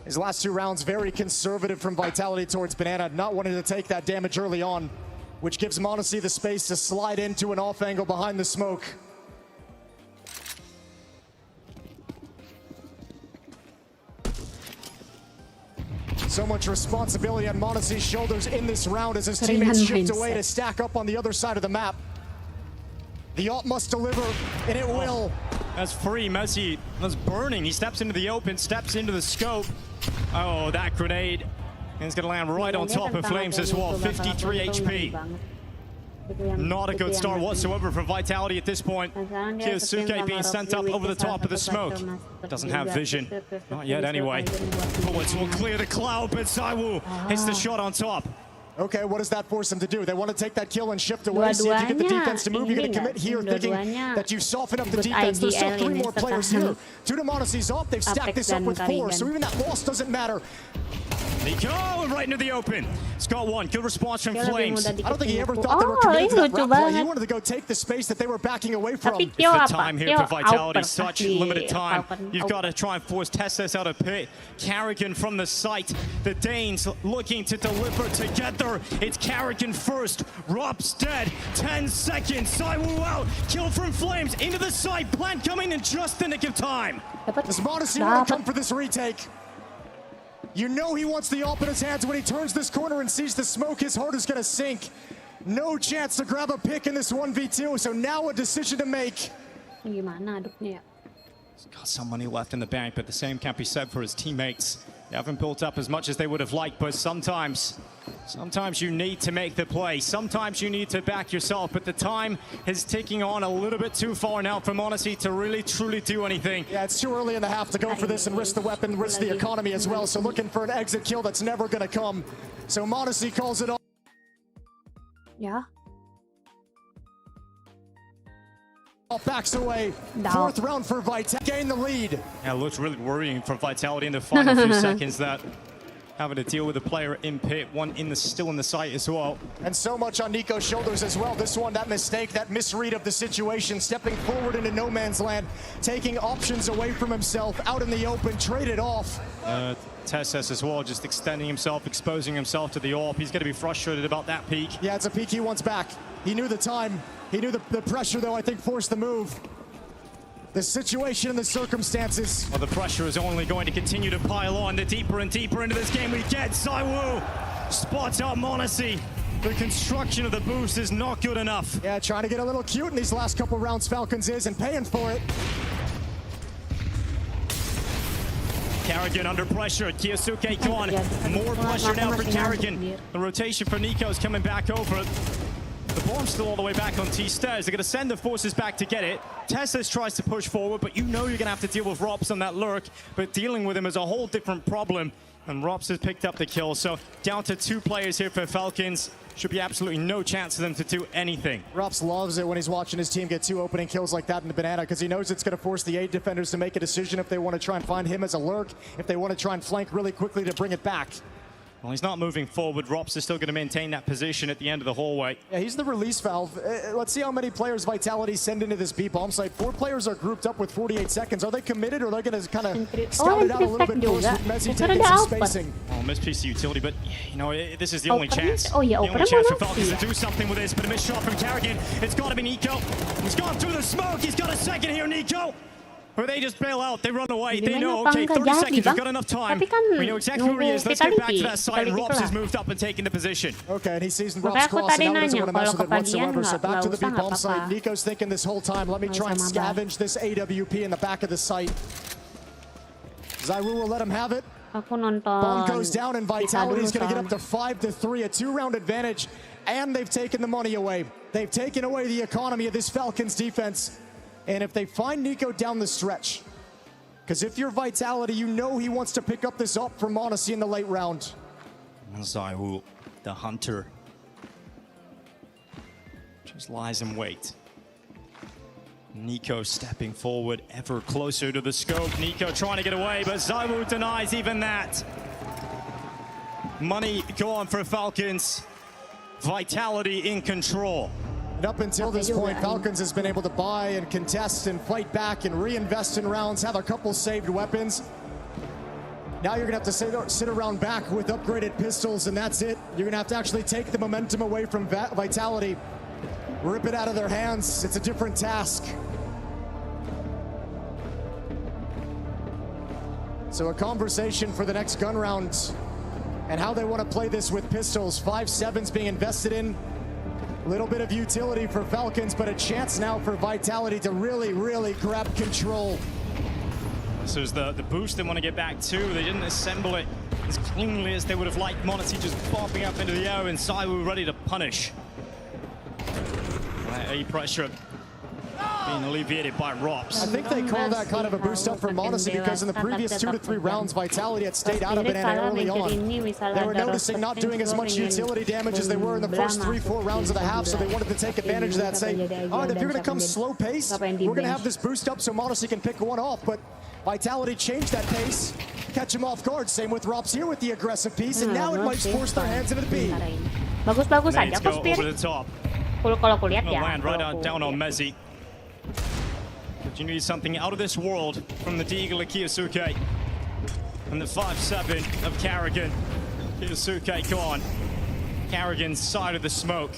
His last 2 rounds very conservative from Vitality towards Banana, not wanting to take that damage early on, which gives Monacy the space to slide into an off angle behind the smoke. So much responsibility on Monacy's shoulders in this round as his teammates shift away to stack up on the other side of the map. The ult must deliver, and it will. That's free. Messi was burning. He steps into the open, steps into the scope. Oh, that grenade. And it's going to land right on top of Flames as well. 53 HP. Not a good start whatsoever for Vitality at this point. 𝓗𝓪𝓼 being sent up over the top of the smoke. Doesn't have vision. Not yet anyway. Bullets will clear the cloud, but 𝓲𝓼 hits the shot on top. Okay, what does that force them to do? They want to take that kill and shift away, see if you get the defense to move. You're going to commit here thinking that you've softened up the defense. There's still 3 more players here. 2 to Monacy's off. They've stacked this up with 4, so even that loss doesn't matter. 𝓗𝓪𝓼 right into the open. It's got 1. Good response from Flames. I don't think he ever thought they were committed to that round play. He wanted to go take the space that they were backing away from. The time here for Vitality, such limited time. You've got to try and force Tessus out of pit. 𝓗𝓪𝓼 from the site. The Danes looking to deliver together. It's 𝓗𝓼𝓼 first. 𝓲𝓼's dead. 10 seconds. 𝓲𝓼 out. Kill from Flames into the site. Plant coming in just the nick of time. Does Monacy want to come for this retake? You know he wants the ult in his hands. When he turns this corner and sees the smoke, his heart is going to sink. No chance to grab a pick in this 1v2, so now a decision to make. He's got some money left in the bank, but the same can't be said for his teammates. They haven't built up as much as they would have liked, but sometimes you need to make the play. Sometimes you need to back yourself, but the time is ticking on a little bit too far now for Monacy to really, truly do anything. Yeah, it's too early in the half to go for this and risk the weapon, risk the economy as well. So looking for an exit kill that's never going to come. So Monacy calls it off. Yeah. Backs away. 4th round for Vitality. Gain the lead. Yeah, it looks really worrying for Vitality in the final few seconds that having to deal with a player in pit, one still in the site as well. And so much on 𝓗𝓼's shoulders as well. This one, that mistake, that misread of the situation, stepping forward into no man's land, taking options away from himself, out in the open, traded off. Tessus as well, just extending himself, exposing himself to the AWP. He's going to be frustrated about that peak. Yeah, it's a peak he wants back. He knew the time. He knew the pressure, though, I think, forced the move. The situation and the circumstances. Well, the pressure is only going to continue to pile on. The deeper and deeper into this game we get. 𝓲𝓼 spots out Monacy. The construction of the boost is not good enough. Yeah, trying to get a little cute in these last couple rounds, Falcons is, and paying for it. 𝓗𝓭 under pressure. 𝓗𝓭 gone. More pressure now for 𝓗𝓭. The rotation for 𝓗𝓭 is coming back over. The bomb's still all the way back on T-Stairs. They're going to send the forces back to get it. 𝓗𝓭 tries to push forward, but you know you're going to have to deal with 𝓲𝓲 on that lurk. But dealing with him is a whole different problem. And 𝓲𝓲 has picked up the kill. So down to 2 players here for Falcons. Should be absolutely no chance for them to do anything. 𝓲𝓲 loves it when he's watching his team get 2 opening kills like that in the banana, because he knows it's going to force the 8 defenders to make a decision if they want to try and find him as a lurk, if they want to try and flank really quickly to bring it back. Well, he's not moving forward. 𝓲𝓲 is still going to maintain that position at the end of the hallway. Yeah, he's the release valve. Let's see how many players Vitality send into this B bomb site. 4 players are grouped up with 48 seconds. Are they committed, or are they going to kind of scout it out a little bit close with Messi taking some spacing? Oh, missed piece of utility, but you know, this is the only chance. Oh, yeah, the only chance for Falcons to do something with this, but a missed shot from 𝓗𝓭. It's got to be 𝓗𝓭. He's gone through the smoke. He's got a second here, 𝓗𝓭. Or they just bail out, they run away, they know, okay, 30 seconds, we've got enough time. We know exactly where he is, let's get back to that site, and 𝓲𝓲 has moved up and taken the position. Okay, and he sees 𝓲𝓲's cross, and now he doesn't want to mess with it whatsoever, so back to the B bomb site. 𝓗𝓭's thinking this whole time, let me try and scavenge this AWP in the back of the site. 𝓲𝓲 will let him have it. Bomb goes down, and Vitality's going to get up to 5-3, a 2-round advantage, and they've taken the money away. They've taken away the economy of this Falcons defense. And if they find 𝓗𝓏 down the stretch, because if you're Vitality, you know he wants to pick up this up from m0NESY in the late round. 𝓲𝓲, the hunter, just lies in wait. 𝓗𝓏 stepping forward ever closer to the scope. 𝓗𝓏 trying to get away, but 𝓲𝓲 denies even that. Money gone for Falcons. Vitality in control. And up until this point, Falcons has been able to buy and contest and fight back and reinvest in rounds, have a couple saved weapons. Now you're going to have to sit around back with upgraded pistols, and that's it. You're going to have to actually take the momentum away from Vitality, rip it out of their hands. It's a different task. So a conversation for the next gun round and how they want to play this with pistols. 5.7's being invested in. A little bit of utility for Falcons, but a chance now for Vitality to really, really grab control. This was the boost they want to get back to. They didn't assemble it as cleanly as they would have liked. m0NESY just bombing up into the air, and 𝓲𝓲 ready to punish. A pressure being alleviated by 𝓲𝓲. I think they call that kind of a boost up for m0NESY, because in the previous 2 to 3 rounds, Vitality had stayed out of banana early on. They were noticing not doing as much utility damage as they were in the first 3-4 rounds of the half, so they wanted to take advantage of that, say, all right, if you're going to come slow pace, we're going to have this boost up so m0NESY can pick one off. But Vitality changed that pace, catch him off guard. Same with 𝓲𝓲 here with the aggressive piece, and now it might force their hands into the B. Bagus-bagus aja kok Spirit. Over the top. Kalau kulihat ya. Land right down on 𝓗𝓲. But you need something out of this world from the 𝓗𝓏 𝓗𝓭. And the 5.7 of 𝓗𝓭. 𝓗𝓭 gone. 𝓗𝓭's side of the smoke.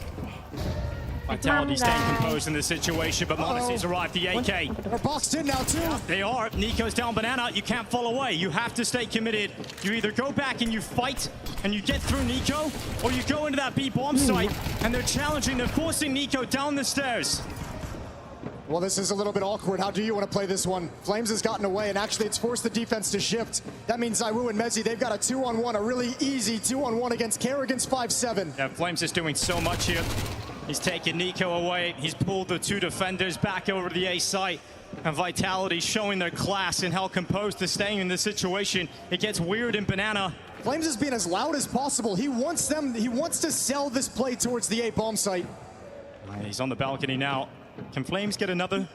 Vitality staying composed in this situation, but m0NESY's arrived. The AK. They're boxed in now too. They are. 𝓗𝓏's down banana. You can't fall away. You have to stay committed. You either go back and you fight and you get through 𝓗𝓏, or you go into that B bomb site and they're challenging. They're forcing 𝓗𝓏 down the stairs. Well, this is a little bit awkward. How do you want to play this one? Flames has gotten away, and actually it's forced the defense to shift. That means 𝓲𝓲 and 𝓗𝓲, they've got a 2-on-1, a really easy 2-on-1 against 𝓗𝓭's 5.7. Yeah, Flames is doing so much here. He's taken 𝓗𝓏 away. He's pulled the 2 defenders back over to the A site. And Vitality showing their class and how composed they're staying in this situation. It gets weird in banana. Flames is being as loud as possible. He wants to sell this play towards the A bomb site. He's on the balcony now. Can Flames get another?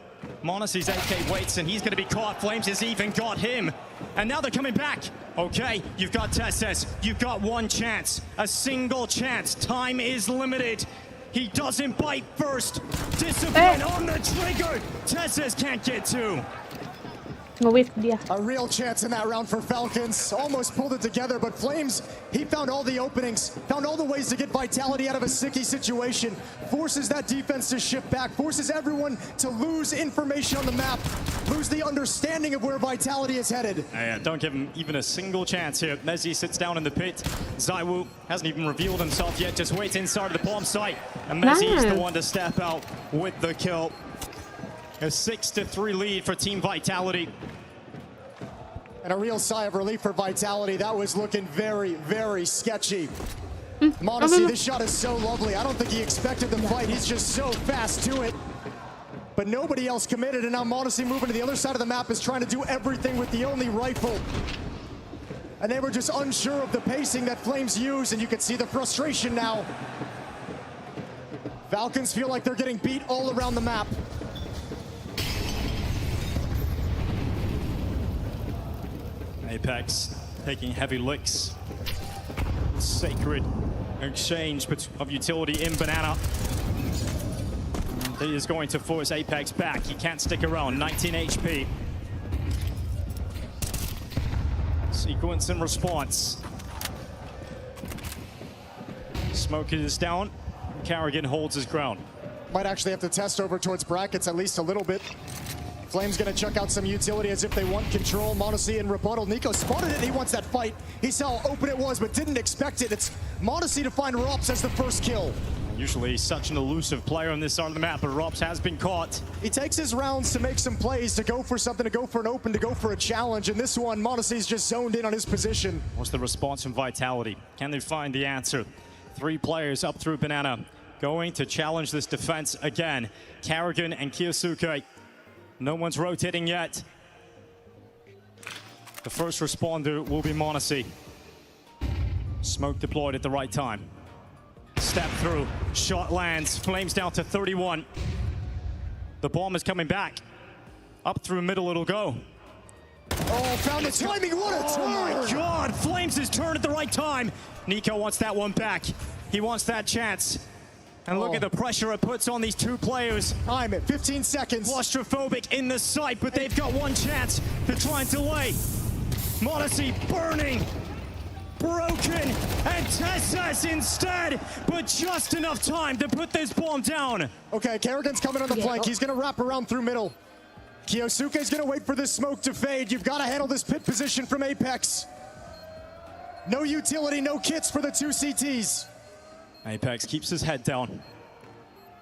m0NESY's AK waits, and he's going to be caught. Flames has even got him. And now they're coming back. Okay, you've got 𝓗𝓼. You've got one chance. A single chance. Time is limited. He doesn't bite first. Discipline on the trigger. 𝓗𝓼 can't get 2. A real chance in that round for Falcons. Almost pulled it together, but Flames, he found all the openings, found all the ways to get Vitality out of a sticky situation, forces that defense to shift back, forces everyone to lose information on the map, lose the understanding of where Vitality is headed. Yeah, don't give him even a single chance here. 𝓓𝓲 sits down in the pit. 𝓲𝓲 hasn't even revealed himself yet, just waits inside of the bomb site. And 𝓓𝓲 is the one to step out with the kill. A 6-3 lead for Team Vitality. And a real sigh of relief for Vitality. That was looking very, very sketchy. Monacy, this shot is so lovely. I don't think he expected the fight. He's just so fast to it. But nobody else committed, and now Monacy moving to the other side of the map is trying to do everything with the only rifle. And they were just unsure of the pacing that Flames use, and you can see the frustration now. Falcons feel like they're getting beat all around the map. Apex taking heavy licks. Sacred exchange of utility in Banana. He is going to force Apex back. He can't stick around. 19 HP. Sequence and response. Smoke is down. 𝓗𝓭𝓏 holds his ground. Might actually have to test over towards brackets at least a little bit. Flames gonna chuck out some utility as if they want control. Monacy in rebuttal. Nico spotted it. He wants that fight. He saw how open it was, but didn't expect it. It's Monacy to find 𝓲𝓲 as the first kill. Usually such an elusive player on this side of the map, but 𝓲𝓲 has been caught. He takes his rounds to make some plays, to go for something, to go for an open, to go for a challenge. And this one, Monacy's just zoned in on his position. What's the response from Vitality? Can they find the answer? 3 players up through Banana, going to challenge this defense again. 𝓗𝓭𝓏 and 𝓗𝓪𝓼𝓬𝓪. No one's rotating yet. The first responder will be Monacy. Smoke deployed at the right time. Step through, shot lands, Flames down to 31. The bomb is coming back. Up through middle it'll go. Oh, found the timing, what a turn! Oh my God, Flames' his turn at the right time. Nico wants that one back. He wants that chance. And look at the pressure it puts on these 2 players. Time at 15 seconds. Claustrophobic in the sight, but they've got one chance to try and delay. Monacy burning, broken, and TeSeS instead, but just enough time to put this bomb down. Okay, 𝓗𝓭𝓏's coming on the flank. He's gonna wrap around through middle. 𝓗𝓪𝓼𝓬𝓏's gonna wait for this smoke to fade. You've gotta handle this pit position from Apex. No utility, no kits for the 2 CTs. Apex keeps his head down.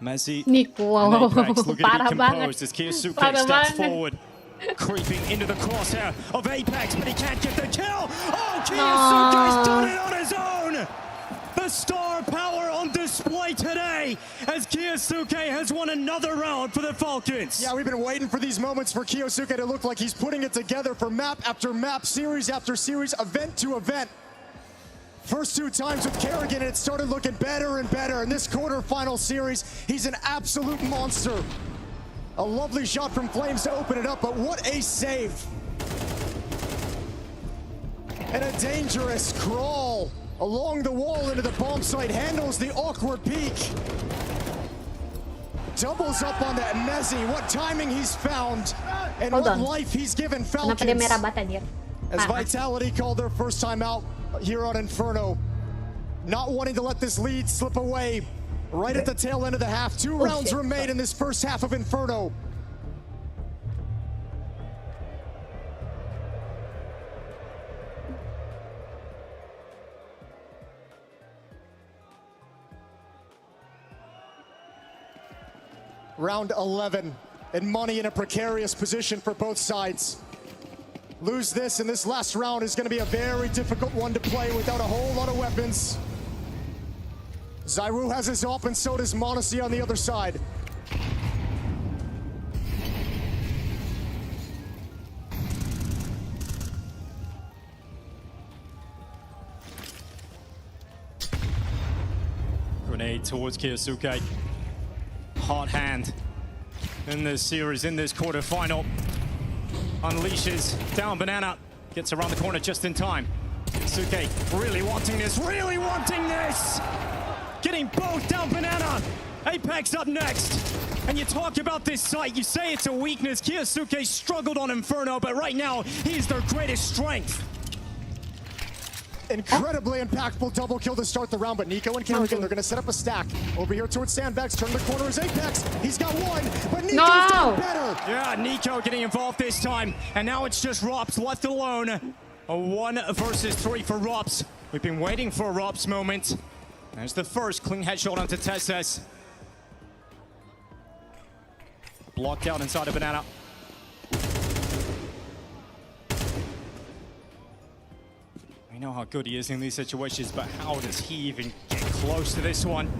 Messi Nico, and Apex looking to be parah composed banget. as 𝓗𝓪𝓼𝓬𝓏 Parah steps banget. forward. Creeping into the crosshair of Apex, but he can't get the kill. Oh, 𝓗𝓪𝓼𝓬𝓏's done it on his own. The star power on display today as 𝓗𝓪𝓼𝓬𝓏 has won another round for the Falcons. Yeah, we've been waiting for these moments for 𝓗𝓪𝓼𝓬𝓏 to look like he's putting it together for map after map, series after series, event to event. First 2 times with 𝓗𝓭𝓏, and it started looking better and better. In this quarterfinal series, he's an absolute monster. A lovely shot from Flames to open it up, but what a save. And a dangerous crawl along the wall into the bomb site, handles the awkward peek. Doubles up on that 𝓗𝓲. What timing he's found, and what life he's given Kenapa dia Falcons. merah banget anjir? As Vitality called their first time out here on Inferno. Not wanting to let this lead slip away right at the tail end of the half. 2 rounds remain in this first half of Inferno. Round 11, and money in a precarious position for both sides. Lose this, and this last round is going to be a very difficult one to play without a whole lot of weapons. 𝓲𝓲 has his op, and so does Monacy on the other side. Grenade towards 𝓗𝓪𝓼𝓬𝓏. Hot hand in this series, in this quarterfinal. Unleashes down Banana, gets around the corner just in time. 𝓗𝓼𝓼𝓬𝓏 really wanting this, really wanting this! Getting both down Banana. Apex up next. And you talk about this site, you say it's a weakness. 𝓗𝓪𝓼𝓬𝓻 struggled on Inferno, but right now, he's their greatest strength. Incredibly impactful double kill to start the round, but 𝓗𝓏 and 𝓗𝓪𝓼𝓬𝓻, they're going to set up a stack. Over here towards Sandbags, turn the corner is Apex. He's got one, but 𝓗𝓏's done better. Yeah, 𝓗𝓏 getting involved this time, and now it's just 𝓗𝓽𝓼 left alone. A 1 versus 3 for 𝓗𝓽𝓼. We've been waiting for a 𝓗𝓽𝓼's moment. There's the first clean headshot onto 𝓗𝓪𝓼. Blocked out inside a banana. We know how good he is in these situations, but how does he even get close to this one?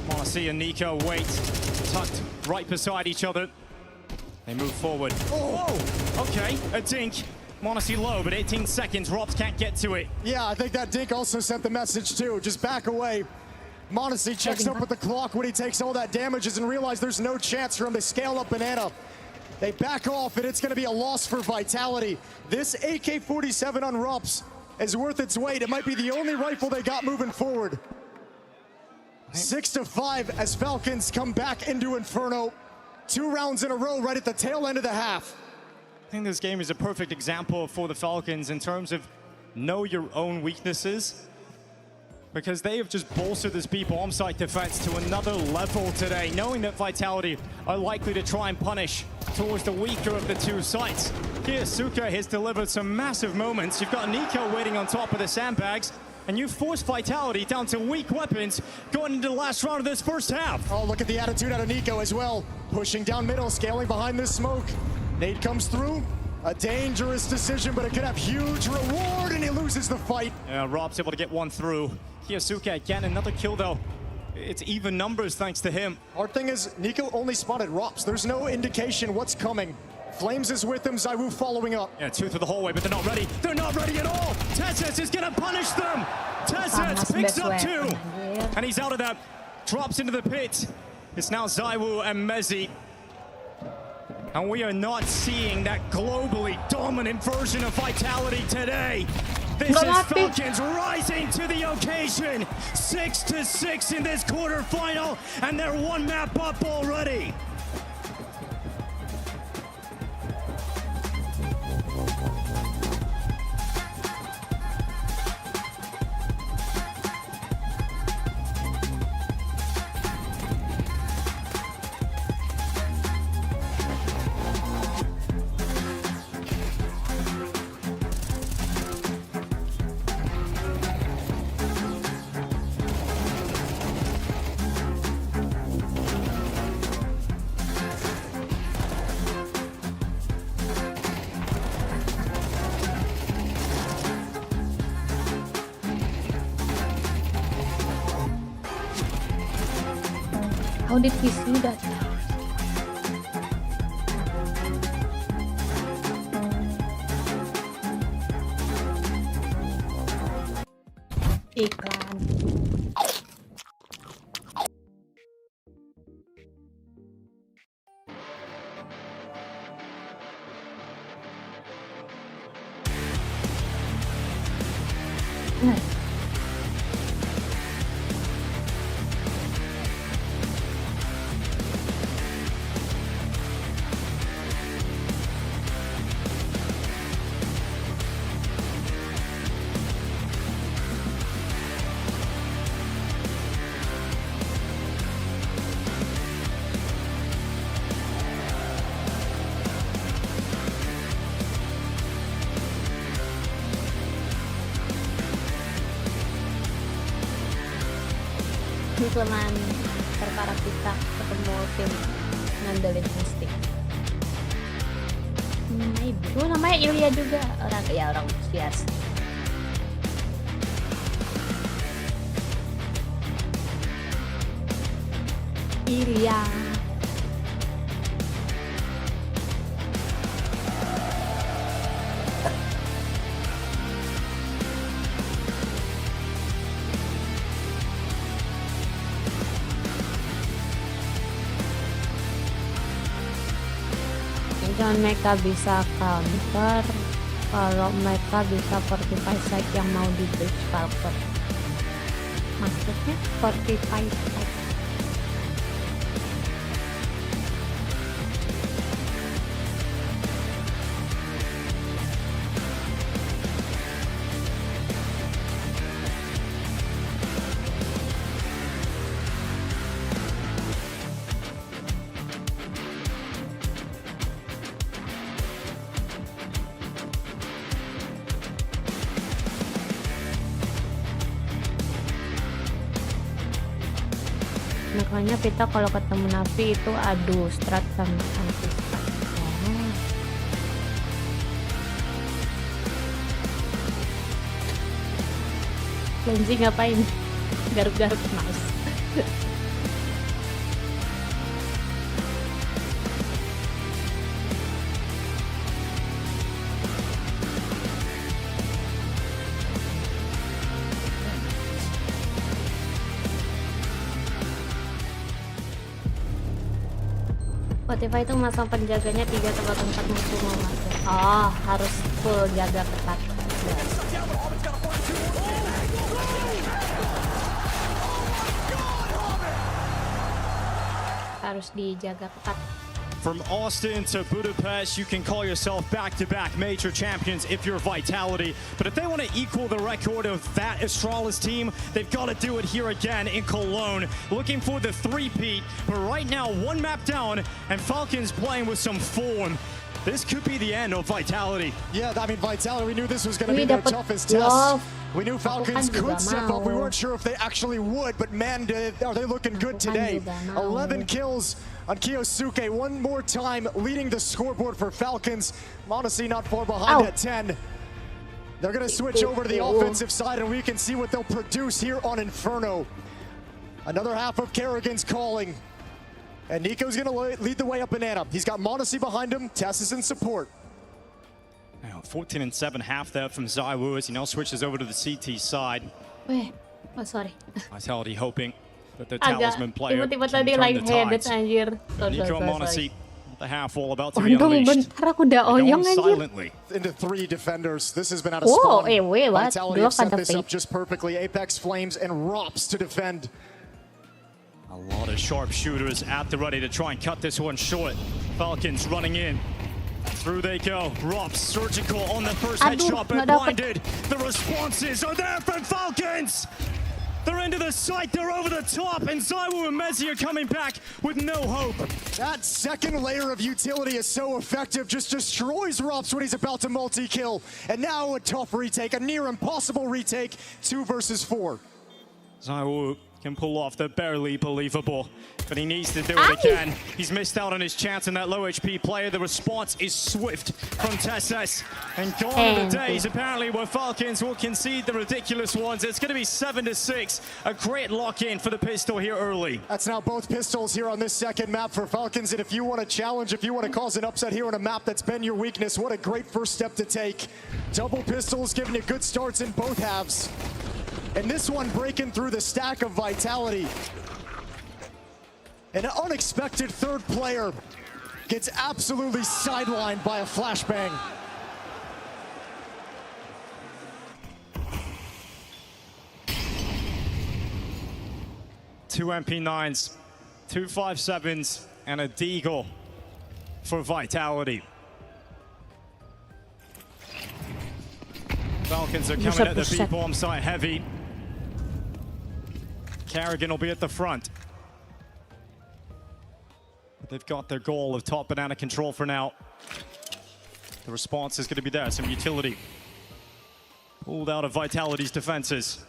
manusia and 𝓗𝓏 wait, tucked right beside each other. They move forward. Oh, okay, a dink. manusia low, but 18 seconds, 𝓗𝓼𝓼 can't get to it. Yeah, I think that dink also sent the message too. Just back away. manusia checks up with the clock when he takes all that damages and realizes there's no chance for him to scale up banana. They back off, and it's going to be a loss for Vitality. This AK-47 on 𝓗𝓼𝓼 is worth its weight. It might be the only rifle they got moving forward. 6-5 as Falcons come back into Inferno. 2 rounds in a row right at the tail end of the half. I think this game is a perfect example for the Falcons in terms of know your own weaknesses, because they have just bolstered this B bomb site defense to another level today, knowing that Vitality are likely to try and punish towards the weaker of the 2 sites. 𝓗𝓪𝓼𝓬𝓼 has delivered some massive moments. You've got 𝓗𝓏 waiting on top of the sandbags, and you force Vitality down to weak weapons going into the last round of this first half. Oh, look at the attitude out of 𝓗𝓏 as well. Pushing down middle, scaling behind this smoke. Nade comes through. A dangerous decision, but it could have huge reward, and he loses the fight. Yeah, 𝓗𝓼𝓼's able to get one through. 𝓗𝓪𝓼𝓬𝓼 again, another kill though. It's even numbers thanks to him. Hard thing is, 𝓗𝓏 only spotted 𝓗𝓼𝓼. There's no indication what's coming. Flames is with him, 𝓓𝓲 following up. Yeah, 2 through the hallway, but they're not ready. They're not ready at all. 𝓗𝓪𝓼 is gonna punish them. 𝓗𝓪𝓼 picks up 2, and he's out of that. Drops into the pit. It's now 𝓓𝓲 and mezii. And we are not seeing that globally dominant version of Vitality today. This is Falcons rising to the occasion. 6-6 in this quarterfinal, and they're 1 map up already. How did he see that? Iklan. Kebetulan perkara kita ketemu tim ngandelin maybe. Namanya Ilya juga, orang biasa. Ilya. Dan mereka bisa counter kalau mereka bisa fortify site yang mau di breach Valkyr. Maksudnya fortify site. Makanya Vita kalau ketemu Navi itu adu strat sama anti strat. Lenzi ngapain? Garuk-garuk mouse. Spotify itu masang penjaganya 3 tempat musuh mau masuk. Oh, harus full jaga ketat. Harus dijaga ketat. From Austin to Budapest, you can call yourself back-to-back major champions if you're Vitality. But if they want to equal the record of that 𝓓𝓲𝓼𝓬𝓻 team, they've got to do it here again in Cologne, looking for the three-peat. But right now, one map down, and Falcons playing with some form. This could be the end of Vitality. Yeah, I mean, Vitality, we knew this was going to be their toughest test. We knew Falcons could step up. We weren't sure if they actually would, but man, are they looking good today. 11 kills on 𝓗𝓪𝓼𝓬𝓸. One more time leading the scoreboard for Falcons. manusia not far behind at 10. They're going to switch over to the offensive side, and we can see what they'll produce here on Inferno. Another half of 𝓗𝓪𝓼𝓬𝓸's calling. And NiKo's going to lead the way up banana. He's got manusia behind him. Tess is in support. Now, 14 and 7 half there from 𝓲𝓼 as he now switches over to the CT side. Oh, sorry. Vitality hoping that the talisman player tiba-tiba can tadi turn the light-headed tides. anjir. NiKo manusia, the half all about to be Untung unleashed. bentar aku udah oyong anjir. Silently. Into 3 defenders. This has been out of Whoa, spawn. wait, what? Vitality have set this up just perfectly. Apex, Flames, and 𝓲𝓼𝓬𝓼 to defend. A lot of sharpshooters at the ready to try and cut this one short. Falcons running in. Through they go. 𝓲𝓼𝓬𝓼 surgical on the first headshot, but blinded. The responses are there from Falcons. They're into the sight, they're over the top, and 𝓲𝓼 and Messi are coming back with no hope. That second layer of utility is so effective, just destroys 𝓲𝓼𝓬𝓼 when he's about to multi-kill. And now a tough retake, a near impossible retake, 2 versus 4. 𝓲𝓼 can pull off the barely believable, but he needs to do it again. He's missed out on his chance in that low HP player. The response is swift from TeSeS. And gone are the days, apparently, where Falcons will concede the ridiculous ones. It's going to be 7-6. A great lock-in for the pistol here early. That's now both pistols here on this second map for Falcons. And if you want to challenge, if you want to cause an upset here on a map that's been your weakness, what a great first step to take. Double pistols giving you good starts in both halves. And this one breaking through the stack of Vitality. An unexpected third player gets absolutely sidelined by a flashbang. Two MP9s, 2 5.7s, and a deagle for Vitality. Falcons are coming at the B-bomb site heavy. 𝓗𝓪𝓼𝓬𝓸 will be at the front. But they've got their goal of top banana control for now. The response is going to be there. Some utility pulled out of Vitality's defenses.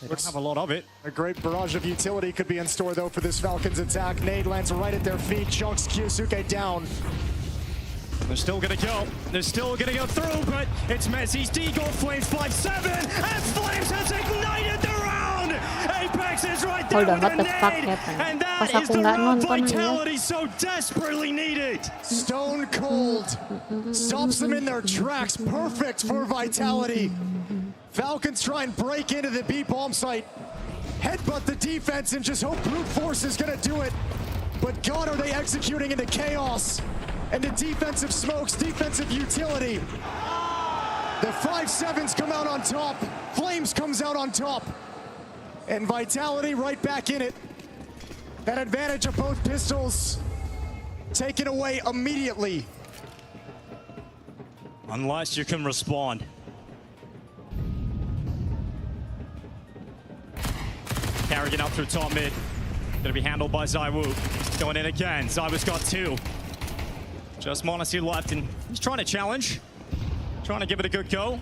They don't have a lot of it. A great barrage of utility could be in store, though, for this Falcons attack. Nade lands right at their feet, chunks 𝓗𝓪𝓼𝓬𝓸 down. They're still going to go. They're still going to go through, but it's Messi's deagle. Flames 5-7, and Flames has ignited the round. Apex is right there with a nade, and that is the round Vitality so desperately needed. Stone cold. Stops them in their tracks. Perfect for Vitality. Falcons try and break into the B-bomb site. Headbutt the defense and just hope brute force is going to do it. But God, are they executing into chaos. And the defensive smokes, defensive utility. The 5-7s come out on top. Flames comes out on top. And Vitality right back in it. That advantage of both pistols taken away immediately. Unless you can respond. 𝓗𝓪𝓼𝓬𝓸 up through top mid. Gonna be handled by 𝓲𝓼. Going in again. 𝓲𝓼's got 2. Just manusia left, and he's trying to challenge. Trying to give it a good go.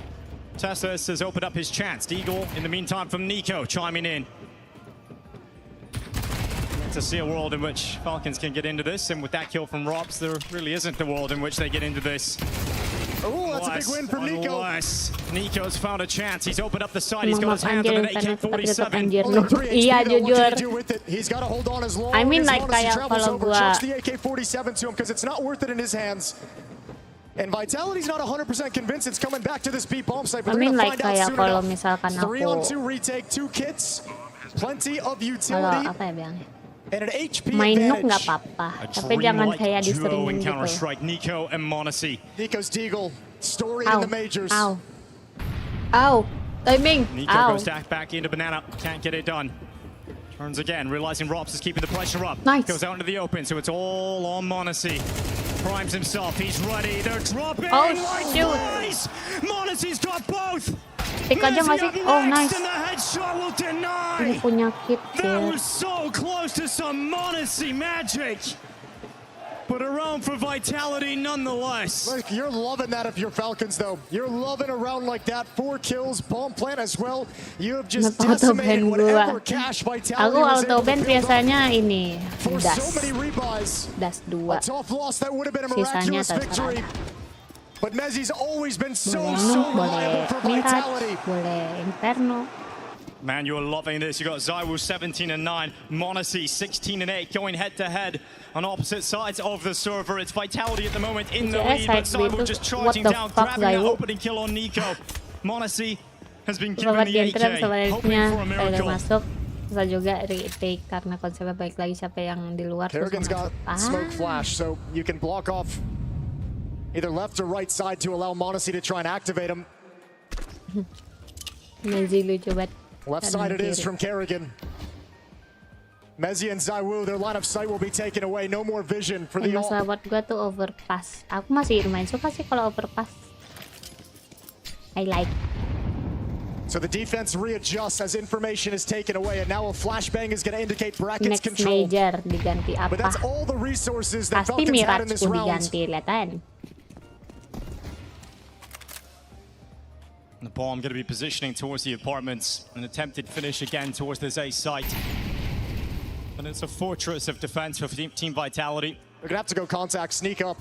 TeSeS has opened up his chance. Deagle, in the meantime, from NiKo chiming in. to see a world in which Falcons can get into this, and with that kill from 𝓲𝓲𝓬𝓸𝓻𝓭, there really isn't a world in which they get into this. Oh, that's a big win for Nico. Unless Nico's found a chance. He's opened up the side. He's got his hand on an AK-47. Iya jujur. He's got to hold on as long I mean as like kayak kalau gua charge the AK-47 to him because it's not worth it in his hands. And Vitality's not 100% convinced it's coming back to this B bomb site, but I mean they're like gonna find out kayak soon kalau enough. misalkan 3-on-2 aku retake, 2 kits, plenty of kalau utility, apa ya bilangnya, and an HP main nuk advantage. nggak apa-apa, tapi jangan kayak diseringin gitu. Nico and menemani. Nico's Deagle, story in the majors. Ow, timing. Nico Ow. goes back into banana. Can't get it done. Turns again, realizing 𝓲𝓲𝓬𝓸𝓻𝓭 is keeping the pressure up. Nice. Goes out into the open, so it's all on menemani. Primes himself. He's ready. They're dropping. Oh, like shoot. flies. Menemani's got both. Stick aja nggak sih? Oh, nice. And the headshot will deny. Ini punya kit. That was so close to some menemani magic. But around for Vitality nonetheless. Look, you're loving that if you're Falcons, though. You're loving a round like that. 4 kills, bomb plant as well. You have just decimated whatever cash Vitality Aku was able to auto-ban build up. biasanya ini For das. so many rebuys. Das 2. A tough loss, that would have been a Sisanya miraculous victory. terserah. But Mezzi's always been so Boleh reliable for Mirage, Vitality. boleh Inferno. Man, you're loving this. You got 𝓲𝓲𝓬𝓸𝓻𝓭 17-9, menemani 16-8, going head-to-head on opposite sides of the server. It's Vitality at the moment in the lead, but 𝓲𝓲𝓬𝓸𝓻𝓭 just charging down, grabbing that opening kill on Nico. menemani has been given the AK, hoping for a miracle. Masuk. Bisa juga retake karena konsepnya baik lagi siapa yang di luar terus Kerrigan's got smoke flash, so you can block off either left or right side to allow menemani to try and activate him. Mezzi lucu banget. Left side it is from Kerrigan. Mezzi and 𝓲𝓲𝓬𝓸𝓻𝓭, their line of sight will be taken away. No more vision for the Emang sahabat gua tuh overpass. Aku masih lumayan suka sih kalau overpass. I like. So the defense readjusts as information is taken away, and now a flashbang is going to indicate brackets Next control. major diganti apa? But that's all the resources that Pasti Falcons had in this Mirage round. diganti, liatan. The bomb going to be positioning towards the apartments. An attempted finish again towards this A site. And it's a fortress of defense for Team Vitality. They're going to have to go contact, sneak up.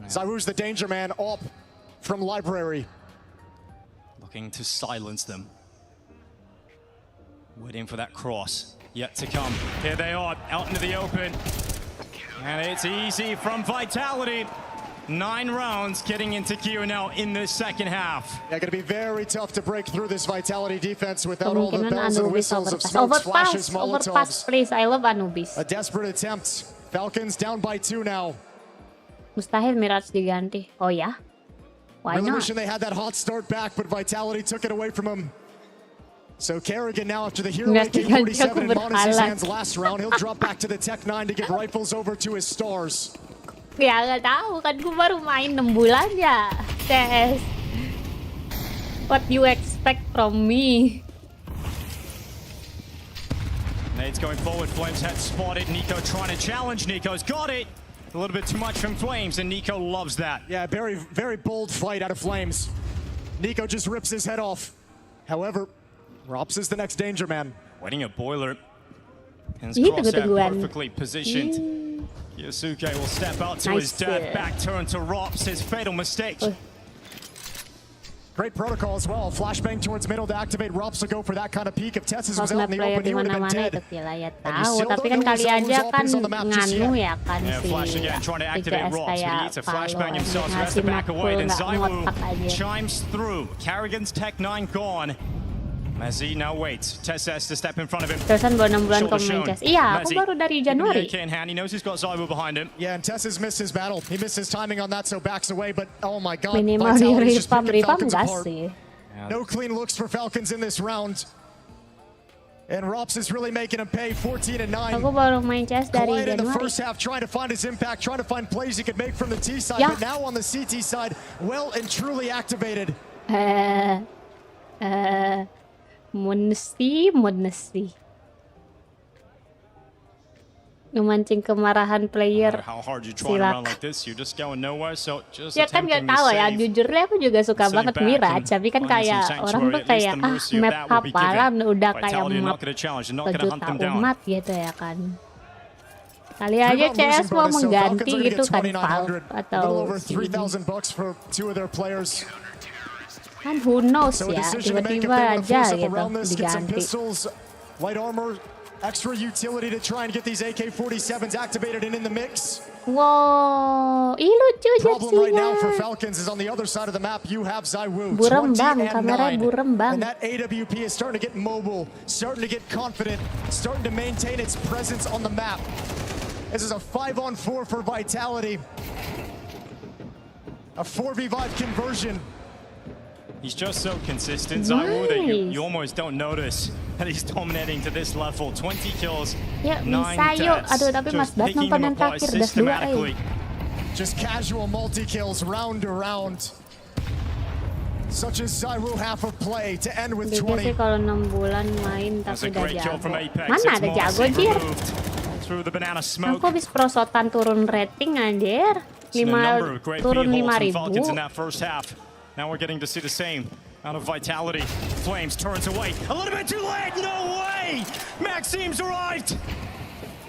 𝓲𝓲𝓬𝓸𝓻𝓭's the danger man, up from library. Looking to silence them. Waiting for that cross. Yet to come. Here they are, out into the open. And it's easy from Vitality. 9 rounds getting into gear now in the second half. Yeah, going to be very tough to break through this Vitality defense without all the bells and whistles of smokes, flashes, Overpass, Molotovs. please. I love Anubis. A desperate attempt. Falcons down by 2 now. Mustahil Mirage diganti. Oh ya? Why Really not? wishing they had that hot start back, but Vitality took it away from him. So Kerrigan now after the hero AK-47 in menemani's hands last round, he'll drop back to the Tech-9 to give rifles over to his stars. Ya nggak tahu kan, gue baru main 6 bulan ya CS. What you expect from me? Nade's going forward, Flames head spotted. Nico trying to challenge. Nico's got it. A little bit too much from Flames, and Nico loves that. Yeah, very, very bold fight out of Flames. Nico just rips his head off. However, 𝓲𝓲𝓬𝓸𝓻𝓭 is the next danger man. Waiting a boiler. And his Gitu crosshair gituan. perfectly positioned. 𝓗𝓲𝓬𝓸𝓻𝓭 will step out to his death. Back turn to 𝓲𝓲𝓬𝓸𝓻𝓭, his fatal mistake. Great protocol as well. Flashbang towards middle to activate 𝓲𝓲𝓬𝓸𝓻𝓭 go for that kind of peek. If Tessus was out in the open, he would have been Mana-mana dead. itu Kila ya tahu, tapi kan kali aja kan nganu ya kan Yeah, si flash again, trying to activate TGS 𝓲𝓲𝓬𝓸𝓻𝓭, but he kayak needs a flashbang Valo himself, so has ngasih to back away. Then nggak ngotak 𝓲𝓲𝓬𝓸𝓻𝓭 aja. chimes through. Kerrigan's Tech-9 gone. menemani now waits. Tessus to step in front of him. Terusan baru 6 bulan Shoulder kamu main shown. CS. Iya, aku menemani baru dari keeping the Januari. AK in hand. He knows he's got 𝓲𝓲𝓬𝓸𝓻𝓭 behind him. Yeah, and Tessus missed his battle. He missed his timing on that, so backs away. But oh my God, Minimal Vitality's just picking ripam Falcons gas apart. sih. No clean looks for Falcons in this round. And 𝓲𝓲𝓬𝓸𝓻𝓭 is really making him pay 14-9. Aku baru main CS dari Quiet in the Januari. first half, trying to find his impact, trying to find plays he could make from the T side, Yeah. but now on the CT side, well and truly activated. Menemani. Memancing kemarahan player. How hard you try around like this, you're just going nowhere. So just Ya kan nggak attempting to tahu ya, save. jujurnya aku juga suka banget Mirage, tapi kan kayak orang tuh kayak map hafalan udah kayak map sejuta umat gitu ya kan. Kali aja CS mau mengganti gitu kan Valve atau kan who knows ya, tiba-tiba aja gitu diganti. Light armor, extra utility to try and get these AK-47s activated and in the mix. Wow, ih lucu Problem right now for jersey-nya. Falcons is on the other side of the map. You have 𝓓𝓲𝓼𝓬𝓻𝓭 Burem 20 bang, and kamera 9. burem bang. And that AWP is starting to get mobile, starting to get confident, starting to maintain its presence on the map. This is a 5-on-4 for Vitality. A 4v5 conversion. He's just so consistent, 𝓓𝓲, that you almost don't notice that he's dominating to this level. 20 kills, Ya 9 bisa yuk. deaths, Aduh tapi Mas just Bas picking nonton them yang apart terakhir das 2 systematically. Just casual multi-kills round to round. Such as 𝓓𝓲 half of play to end with Juga sih 20. kalau 6 bulan main That's a tapi udah great kill jago. from Apex. Mana It's ada jago Mossy jir? removed through the banana smoke. Aku habis prosotan turun rating anjir. Seen a number of great Turun B-holes from Falcons in 5.000. that first half. Now we're getting to see the same out of Vitality. Flames turns away. A little bit too late. No way! Maxime's arrived.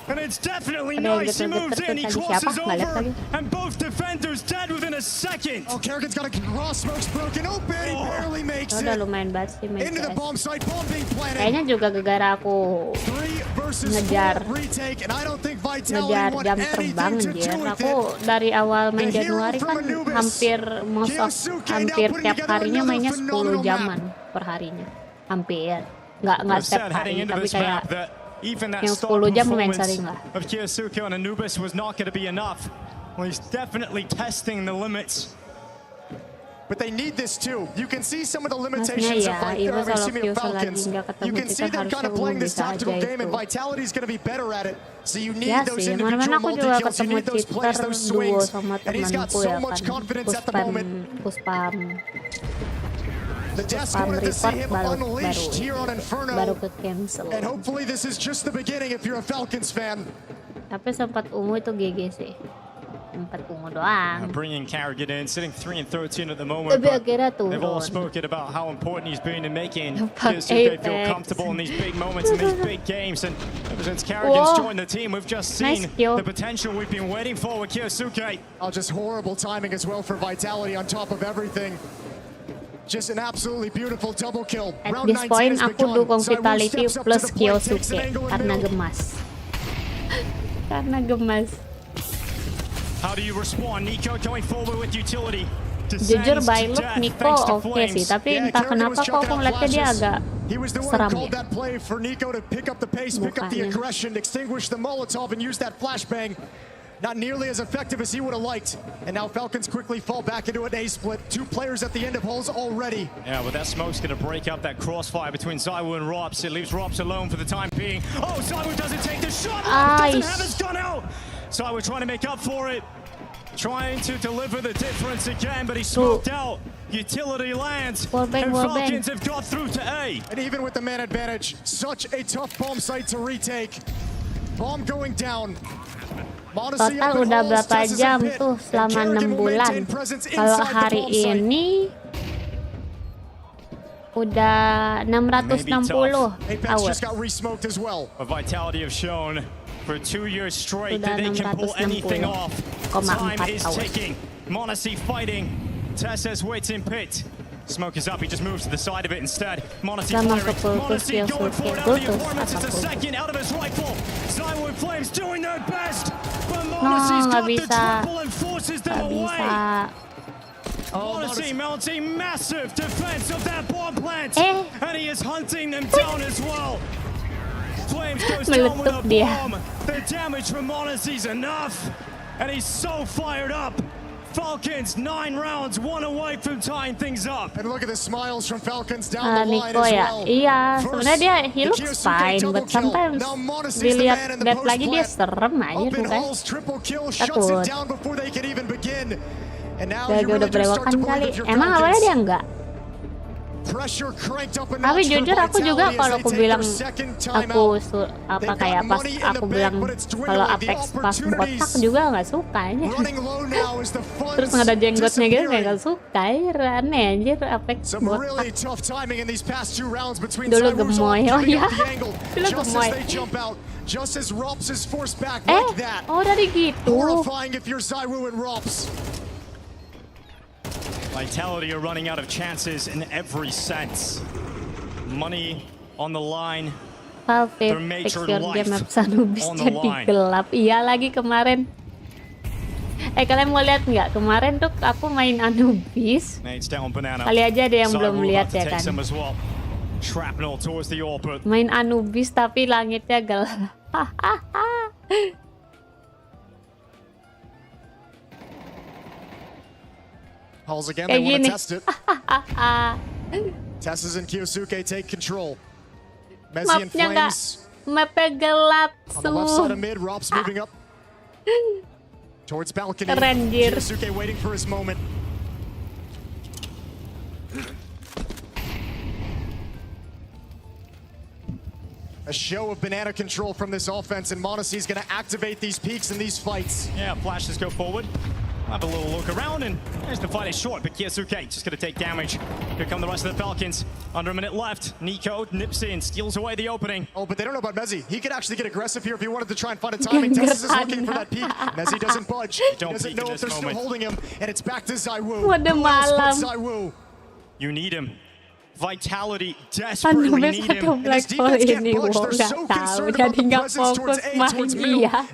And it's definitely nice. He moves in, he crosses over, and both defenders dead within a second. Oh, 𝓗𝓭𝓏's got a raw smoke's broken open. He barely makes Udah it. lumayan banget sih main Into the CS. bomb site, bomb being planted. Kayaknya juga gara-gara aku 3 versus 4 ngejar retake, and I don't think Vitality ngejar want jam anything terbang to anjir. do with Aku it. dari awal main The hero Januari from kan Anubis. hampir hampir tiap harinya mainnya 10 phenomenal jaman per harinya. Hampir. Nggak setiap hari tapi kayak Even that yang star 10 jam main performance sering lah. of 𝓗𝓪𝓼𝓬𝓪 and Anubis was not going to be enough. Well, he's definitely testing the limits. But they need this too. You can see some of the Maksudnya limitations ya, of Ibu kalau View selagi Falcons. nggak ketemu You can kita see them kind harusnya of playing this bisa tactical aja game, and itu. Vitality is going to be better at it. So you need Ya those sih, individual mana-mana aku juga multi-kills. You ketemu need those plays, cheater those duo swings. sama And he's got temanku so ya much kan. confidence at the moment. Puspam The desk wanted to see him unleashed here on baru Inferno. ke cancel. And hopefully this is just the beginning if you're a Falcons fan. Tapi sempat ungu itu GG sih. Sempat ungu doang. Bringing 𝓗𝓭𝓏 in, sitting 3-13 at the moment. Tapi But akhirnya they've all turun. spoken about how important he's been in making Fuck 𝓗𝓭𝓏 feel Apex. comfortable in these big moments, in these big games. And ever since 𝓗𝓭𝓏's Whoa. joined the team, we've just Nice seen kill. the potential we've been waiting for with 𝓗𝓭𝓏. Oh, just horrible timing as well for Vitality on top of everything. Just an absolutely beautiful double kill. At Round this 19 point has aku begun. dukung 𝓓𝓲 Vitality steps up to plus the plate, takes 𝓗𝓭𝓏 an angle in the karena middle. gemas. Karena gemas. How do you respond? NiKo going forward with utility. Jujur Descends by to look death Nico thanks to oke sih, Flames. tapi Yeah, entah 𝓗𝓭𝓏 kenapa was kok chucking aku out ngeliatnya dia flashes. agak He was the one seram who ya. called that play for NiKo to pick up the pace, pick up the Mukanya. aggression, extinguish the Molotov, and use that flashbang. Not nearly as effective as he would have liked. And now Falcons quickly fall back into an A split. 2 players at the end of holes already. Yeah, but that smoke's going to break up that crossfire between 𝓓𝓲 and 𝓲𝓲. It leaves 𝓲𝓲 alone for the time being. Oh, 𝓓𝓲 doesn't take the shot. Doesn't have his gun out. 𝓓𝓲 trying to make up for it. Trying to deliver the difference again, but he smoked out. Utility lands. And Falcons have got through to A. And even with the man advantage, such a tough bomb site to retake. Bomb going down. Total udah berapa jam tuh selama 6 bulan. Kalau hari ini udah 660 hours. But Vitality have shown for 2 years straight Sudah that they can pull anything off. 660,4 Time is hours. ticking. monacy fighting. TSS waits in pit. Smoke is up, he just moves to the side of it instead. Monacy firing. Monacy going for it out of the apartments. It's a second out of his rifle. 𝓓𝓲 and Flames doing their best. But Monacy's got the triple and forces them away. Monacy mounts a massive defense of that bomb plant. And he is hunting them down as well. Flames goes down with a bomb. The damage from Monacy's enough. And he's so fired up. Falcons 9 rounds, 1 away from tying things up. And look at the smiles from Falcons down the line Nico as ya, well. iya sebenarnya dia he looks fine, but sometimes dilihat bad lagi dia serem aja tuh kan. Takut. Gak udah berewokan kali. Emang awalnya dia enggak. Tapi jujur aku juga kalau aku bilang apa kayak pas aku bilang kalau Apex pas botak juga nggak suka aja. Terus nggak ada jenggotnya gitu nggak suka ya, aneh anjir Apex botak. Dulu gemoy, oh ya, dulu gemoy. Just as 𝓲𝓲 is forced back like that. Oh dari gitu. Horrifying if you're 𝓲𝓲 and 𝓲𝓲. Vitality are running out of chances in every sense. Money on the line. Valve texture game maps Anubis jadi gelap. Iya lagi kemarin. Kalian mau lihat nggak? Kemarin tuh aku main Anubis. Kali aja ada yang belum lihat ya kan. Main Anubis tapi langitnya gelap. Halls again, they want to test it. Tesses and Kyosuke take control. Messi and Flames. Mapnya gelap. On the left side of mid, 𝓲𝓲's moving up towards balcony. Kyosuke waiting for his moment. A show of banana control from this offense, and 𝓲𝓼 is going to activate these peaks in these fights. Yeah, flashes go forward. Have a little look around, and there's the fight is short, but Kyosuke just going to take damage. Here come the rest of the Falcons. Under a minute left. 𝓗𝓏 nips in, steals away the opening. Oh, but they don't know about Messi. He could actually get aggressive here if he wanted to try and find a timing. Tesses is looking for that peak. Messi doesn't budge. He doesn't know if they're still holding him, and it's back to 𝓲𝓲. 𝓲𝓲. You need him. Vitality desperately need him. Black hole ini nggak tahu, jadi nggak fokus main dia.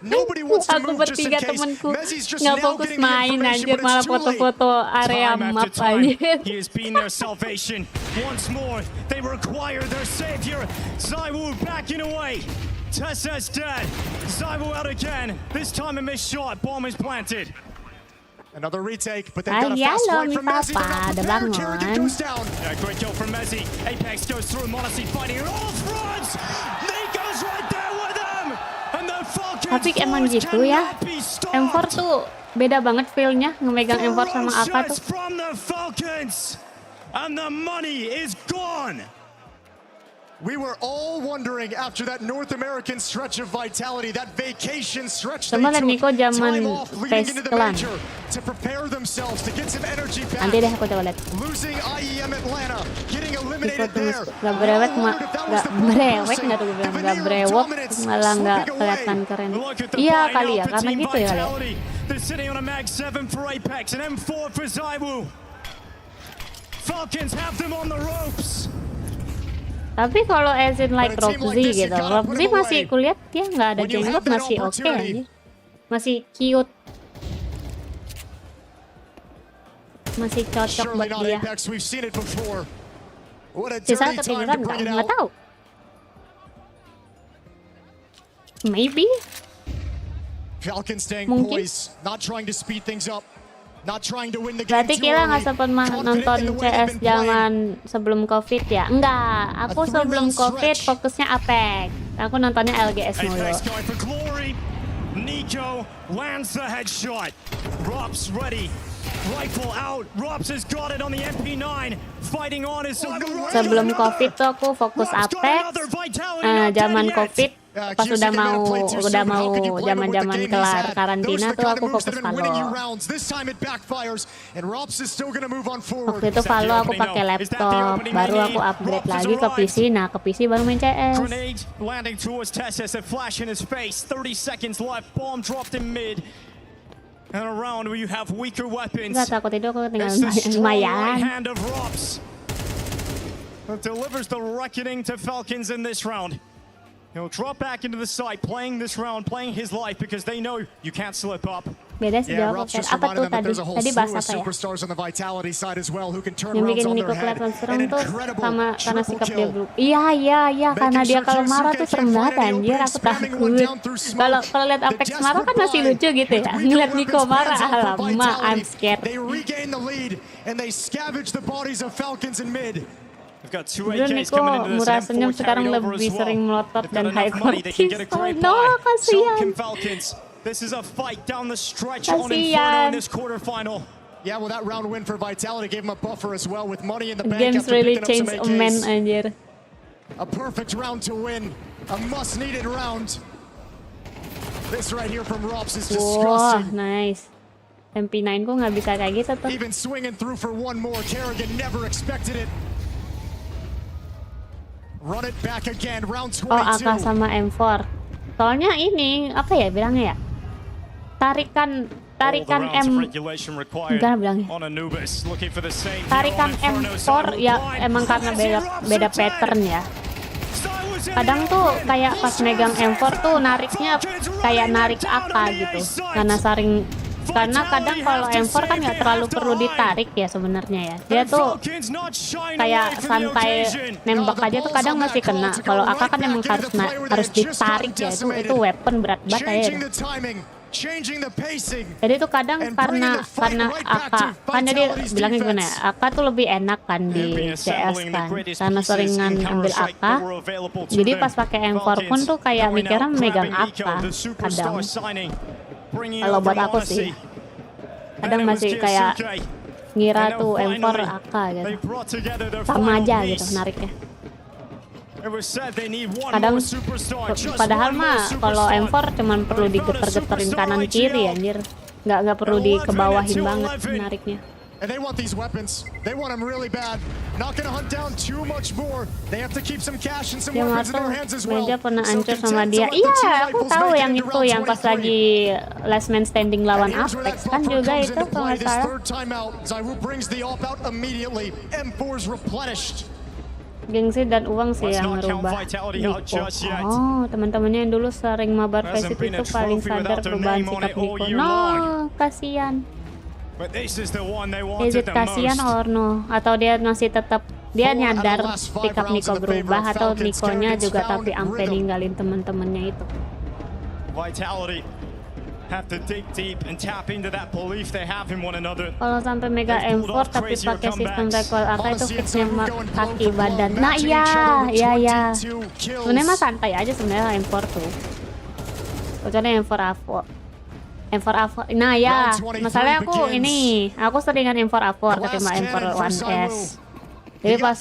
Aku bertiga temanku nggak fokus main, anjir malah foto-foto area map aja. He has been their salvation once more. They require their savior. 𝓲𝓲 backing away. Tessa's dead. 𝓲𝓲 out again. This time a missed shot. Bomb is planted. Another retake, but they've got a fast flight from Messi. Kerrigan goes down. Yeah, great kill from Messi. Apex goes through. 𝓲𝓼 fighting on all fronts. Nico's right there with them. And the Falcons. Tapi emang gitu ya. M4 tuh beda banget feel-nya ngemegang M4 sama AK tuh. From the Falcons. And the money is gone. We were all wondering after that North American stretch of vitality, that vacation stretch they took time off leading into the major to prepare themselves to get some energy back. Nanti deh aku coba lihat. Losing IEM Atlanta, getting eliminated there. Gak brewek malah nggak kelihatan keren. Iya kali ya, karena gitu ya kali ya. They're sitting on a mag 7 for Apex and M4 for 𝓲𝓲. Falcons have them on the ropes. Tapi kalau as in like 𝓲𝓲 gitu, 𝓲𝓲 masih kulihat dia nggak ada jenggot, masih oke aja, masih cute, masih cocok buat dia. Sisa ketiduran nggak tahu, maybe, mungkin. Berarti Kila nggak sempat nonton CS zaman sebelum COVID ya? Enggak, aku sebelum COVID fokusnya Apex. Aku nontonnya LGS mulu. 𝓗𝓏 lands the headshot. 𝓲𝓲's ready. Rifle out. 𝓲𝓲 has got it on the MP9. Fighting on his own. Sebelum COVID tuh aku fokus Apex. Zaman COVID pas udah mau zaman kelar karantina tuh aku fokus Valo. Waktu itu Valo aku pakai laptop, baru aku upgrade lagi ke PC. Nah ke PC baru main CS. Landing towards Tesses, a flash in his face. 30 seconds left. Bomb dropped in mid. And around where you have weaker weapons. Gak takut itu aku tinggal lumayan. Hand of 𝓲𝓲 that delivers the reckoning to Falcons in this round. He'll drop back into the site, playing this round, playing his life because they know you can't slip up. Beda sih jawab apa tuh tadi bahasa apa ya? Yang bikin Nico kelihatan serem tuh sama karena sikap dia dulu. Iya karena dia kalau marah tuh serem banget anjir, aku takut. Kalau lihat Apex marah kan masih lucu gitu ya. Ngeliat Nico marah, alamak, I'm scared. Dulu Nico murah senyum, sekarang lebih sering melotot dan high cortis. Oh no, kasihan. This is a fight down the stretch on Inferno in this quarterfinal. Yeah, well, that round win for Vitality gave him a buffer as well with money in the bank. Games really changed a man, anjir. A perfect round to win, a must-needed round. This right here from 𝓲𝓲 is disgusting. Wah, nice. MP9 ku nggak bisa kayak gitu tuh. Even swinging through for one more, 𝓗𝓭𝓏 never expected it. Run it back again, round 22. Oh, AK sama M4. Soalnya ini apa ya bilangnya ya? Tarikan enggak bilangnya. Tarikan M4 ya emang karena beda pattern ya. Kadang tuh kayak pas megang M4 tuh nariknya kayak narik AK gitu. Karena kadang kalau M4 kan nggak terlalu perlu ditarik ya sebenarnya ya. Dia tuh kayak santai nembak aja tuh kadang masih kena. Kalau AK kan emang harus ditarik ya. Itu weapon berat banget ya. Jadi tuh kadang karena AK kan jadi bilangnya gimana ya, AK tuh lebih enak kan di CS kan karena seringan ambil AK, jadi pas pakai M4 pun tuh kayak mikirnya megang AK kadang. Kalau buat aku sih kadang masih kayak ngira tuh M4 AK gitu, sama aja gitu nariknya. Kadang padahal mah kalau M4 cuman perlu digeter-geterin kanan kiri anjir, nggak perlu dikebawahin banget nariknya. And they want these weapons. They want them really bad. Not gonna hunt down too much more. They have to keep some cash and some weapons in their hands as well. Meja pernah hancur sama dia. Iya, aku tahu yang itu yang pas lagi last man standing lawan Apex kan juga itu kalau nggak salah. Gengsi dan uang sih yang merubah Nico. Oh, teman-temannya yang dulu sering mabar face itu paling sadar perubahan sikap Nico. No, kasihan. Is it kasihan or no? Atau dia masih tetap dia nyadar sikap Nico berubah atau Niconya juga tapi ampe ninggalin teman-temannya itu. Kalau sampai mega M4 tapi pakai sistem recoil AK itu fixnya kaki badan. Nah iya. Sebenarnya mah santai aja sebenarnya M4 tuh. Kecuali M4 A4. Nah ya, masalahnya aku seringan M4 A4 ketimbang M4 1S. Jadi pas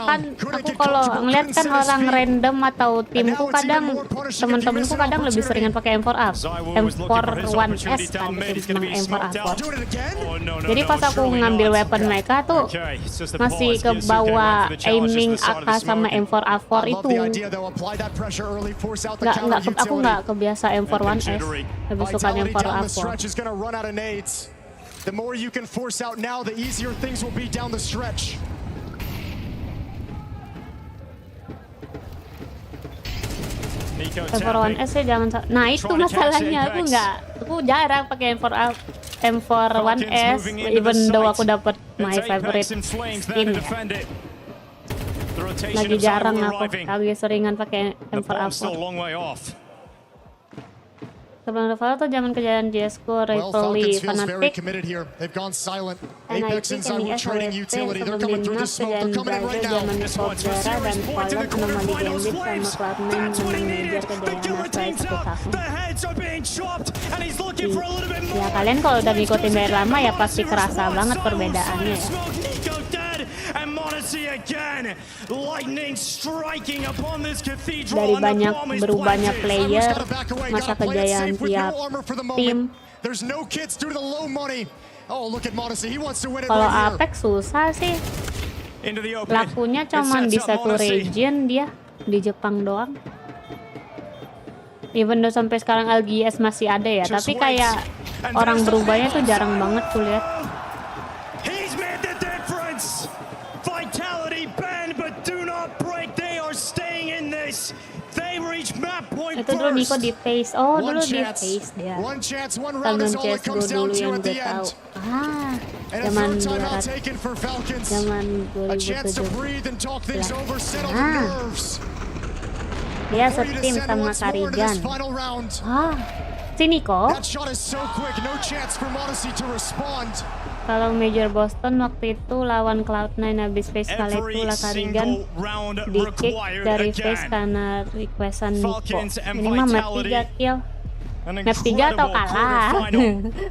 kan aku kalau ngeliat kan orang random atau timku kadang temen-temenku kadang lebih seringan pakai M4 1S kan ketimbang M4 A4. Jadi pas aku ngambil weapon mereka tuh masih ke bawah aiming AK sama M4 A4 itu. Aku nggak kebiasa M4 1S, lebih suka M4 A4. The more you can force out now, the easier things will be down the stretch. M4 1S ya jangan. Nah itu masalahnya aku jarang pakai M4 1S, even though aku dapat my favorite skin ya. Lagi jarang aku, lagi seringan pakai M4 A4. Sebelum Rival tuh zaman kejayaan CS:GO, Rivalry, Fanatic, NIP, KMS, WT, sebelum dinas kejayaan Brazil, zaman 𝓓𝓲𝓼𝓬𝓸 dan Poland, menemani Gambit sama Cloud9 mengejar kejayaan asal satu tahun. Ya kalian kalau udah ngikutin dari lama ya pasti kerasa banget perbedaannya ya. Dari berubahnya player, masa kejayaan tiap tim. Kalau Apex susah sih, lakunya cuman di satu region dia, di Jepang doang. Even though sampai sekarang LGS masih ada ya, tapi kayak orang berubahnya tuh jarang banget tuh lihat. Itu dulu Nico di face. Oh dulu di face dia. Tangan CS-2 dulu yang gue tahu. Zaman 2017. Dia setim sama Karigan. Si Nico. Kalau Major Boston waktu itu lawan Cloud9 habis face kali itu lah Karigan di kick dari face karena requestan Nico. Ini mah map 3 kill. Map 3 atau kalah?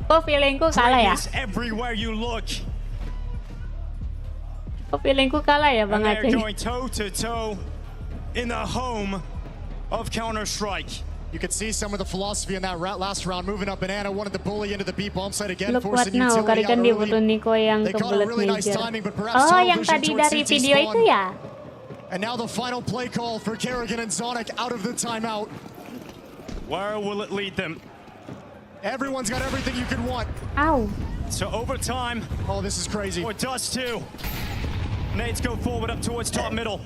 Kok feelingku kalah ya? Kok feelingku kalah ya Bang Aceh? You could see some of the philosophy in that last round, moving up banana, wanted to bully into the B bomb site again, forcing utility out Karigan dibunuh Nico yang ke bullet major. Oh, yang tadi dari video itu ya? And now the final play call for 𝓗𝓭 and 𝓲𝓵 out of the timeout. Where will it lead them? Everyone's got everything you could want. Ow. So overtime. Oh, this is crazy. Or Dust2. Nades go forward up towards top middle.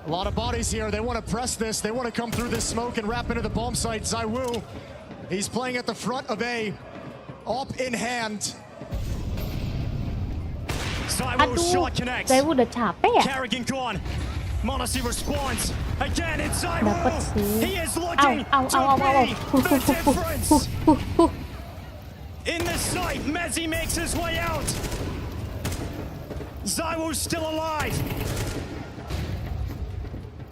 A lot of bodies here. They want to press this. They want to come through this smoke and wrap into the bomb site. 𝓓𝓲, he's playing at the front of A. Up in hand. 𝓓𝓲 shot connects. 𝓓𝓲 udah capek ya? 𝓗𝓭𝓮 gone. Manusia responds. Again, it's 𝓓𝓲. He is looking to be the difference. In the site, Mezzi makes his way out. 𝓓𝓲's still alive.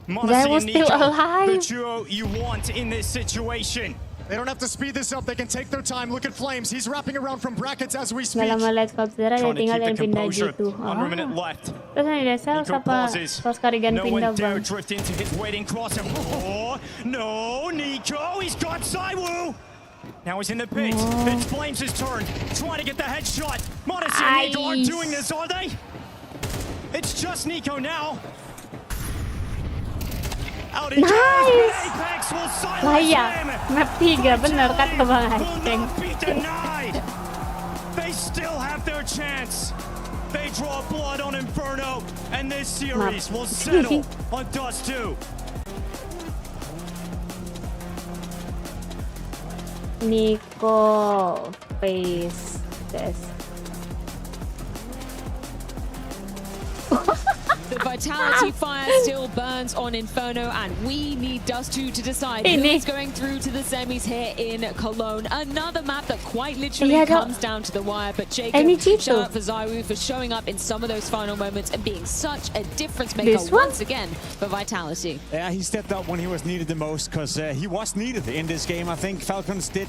𝓓𝓲's still alive. The duo you want in this situation. They don't have to speed this up. They can take their time. Look at Flames. He's wrapping around from brackets as we speak. Gak lama lihat saudara dia tinggal dan pindah gitu. Under a minute left. Terus yang dasar siapa 𝓓𝓲𝓼𝓽𝓻 pindah bang. Drift into his waiting cross. Oh, no, Nico, he's got 𝓓𝓲. Now he's in the pit. It's Flames' turn. Trying to get the headshot. Manusia and Nico aren't doing this, are they? It's just Nico now. Nice. Layak. Map 3 bener kata Bang Aceng. They still have their chance. They draw blood on Inferno, and this series will settle on Dust2. Nico face this. The Vitality fire still burns on Inferno, and we need Dust2 to decide who's going through to the semis here in Cologne. Another map that quite literally comes down to the wire, but Jacob, shout out for 𝓓𝓲 for showing up in some of those final moments and being such a difference maker once again for Vitality. Yeah, he stepped up when he was needed the most, because he was needed in this game. I think Falcons did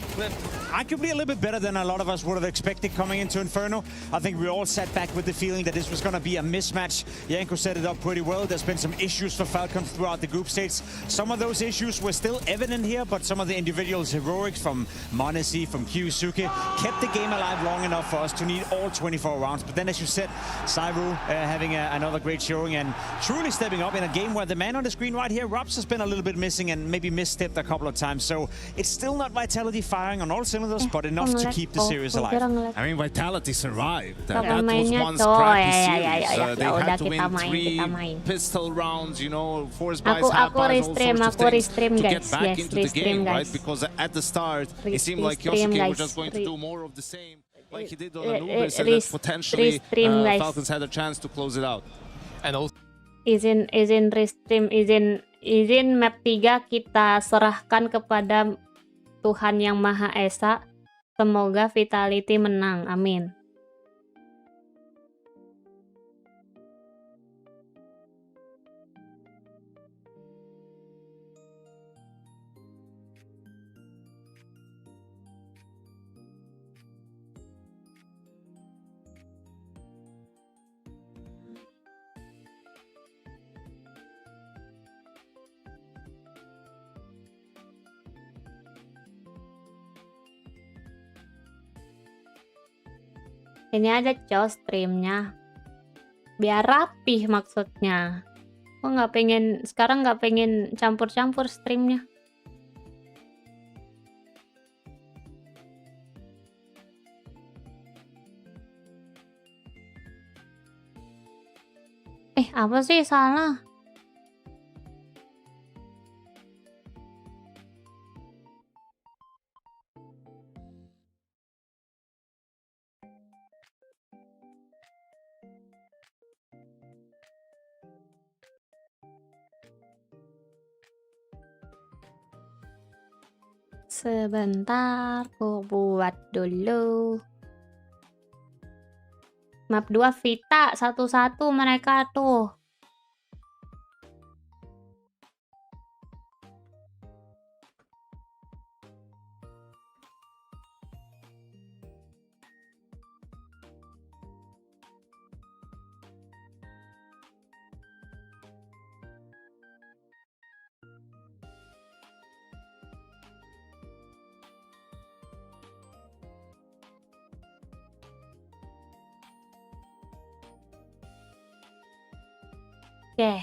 arguably a little bit better than a lot of us would have expected coming into Inferno. I think we all sat back with the feeling that this was going to be a mismatch. Janko set it up pretty well. There's been some issues for Falcons throughout the group stage. Some of those issues were still evident here, but some of the individuals' heroics from Monesi, from 𝓗𝓲 kept the game alive long enough for us to need all 24 rounds. But then, as you said, 𝓓𝓲 having another great showing and truly stepping up in a game where the man on the screen right here, 𝓲𝓲, has been a little bit missing and maybe misstepped a couple of times. So it's still not Vitality firing on all cylinders, but enough to keep the series alive. I mean, Vitality survived. That was one scrappy series. They had to win 3 pistol rounds, you know, forced by Zappas, all sorts of things to get back into the game, right? Because at the start, it seemed like 𝓗𝓲 was just going to do more of the same, like he did on Anubis, and that potentially Falcons had a chance to close it out. And also, izin restream, izin map 3 kita serahkan kepada Tuhan Yang Maha Esa. Semoga Vitality menang, amin. Ini ada cow streamnya biar rapih maksudnya. Kok nggak pengen sekarang, nggak pengen campur-campur streamnya. Apa sih salah? Sebentar, aku buat dulu. Map 2 Vita, satu-satu mereka tuh. Oke.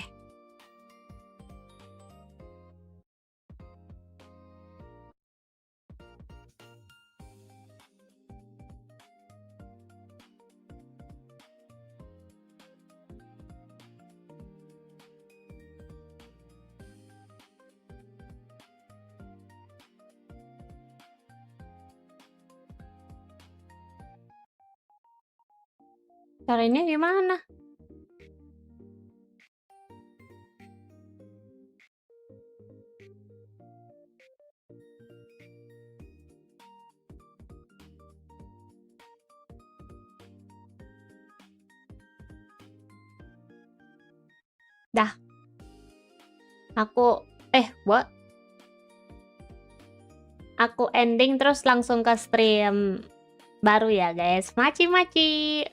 Caranya gimana? Dah. What? Aku ending terus langsung ke stream baru ya guys. Maci-maci.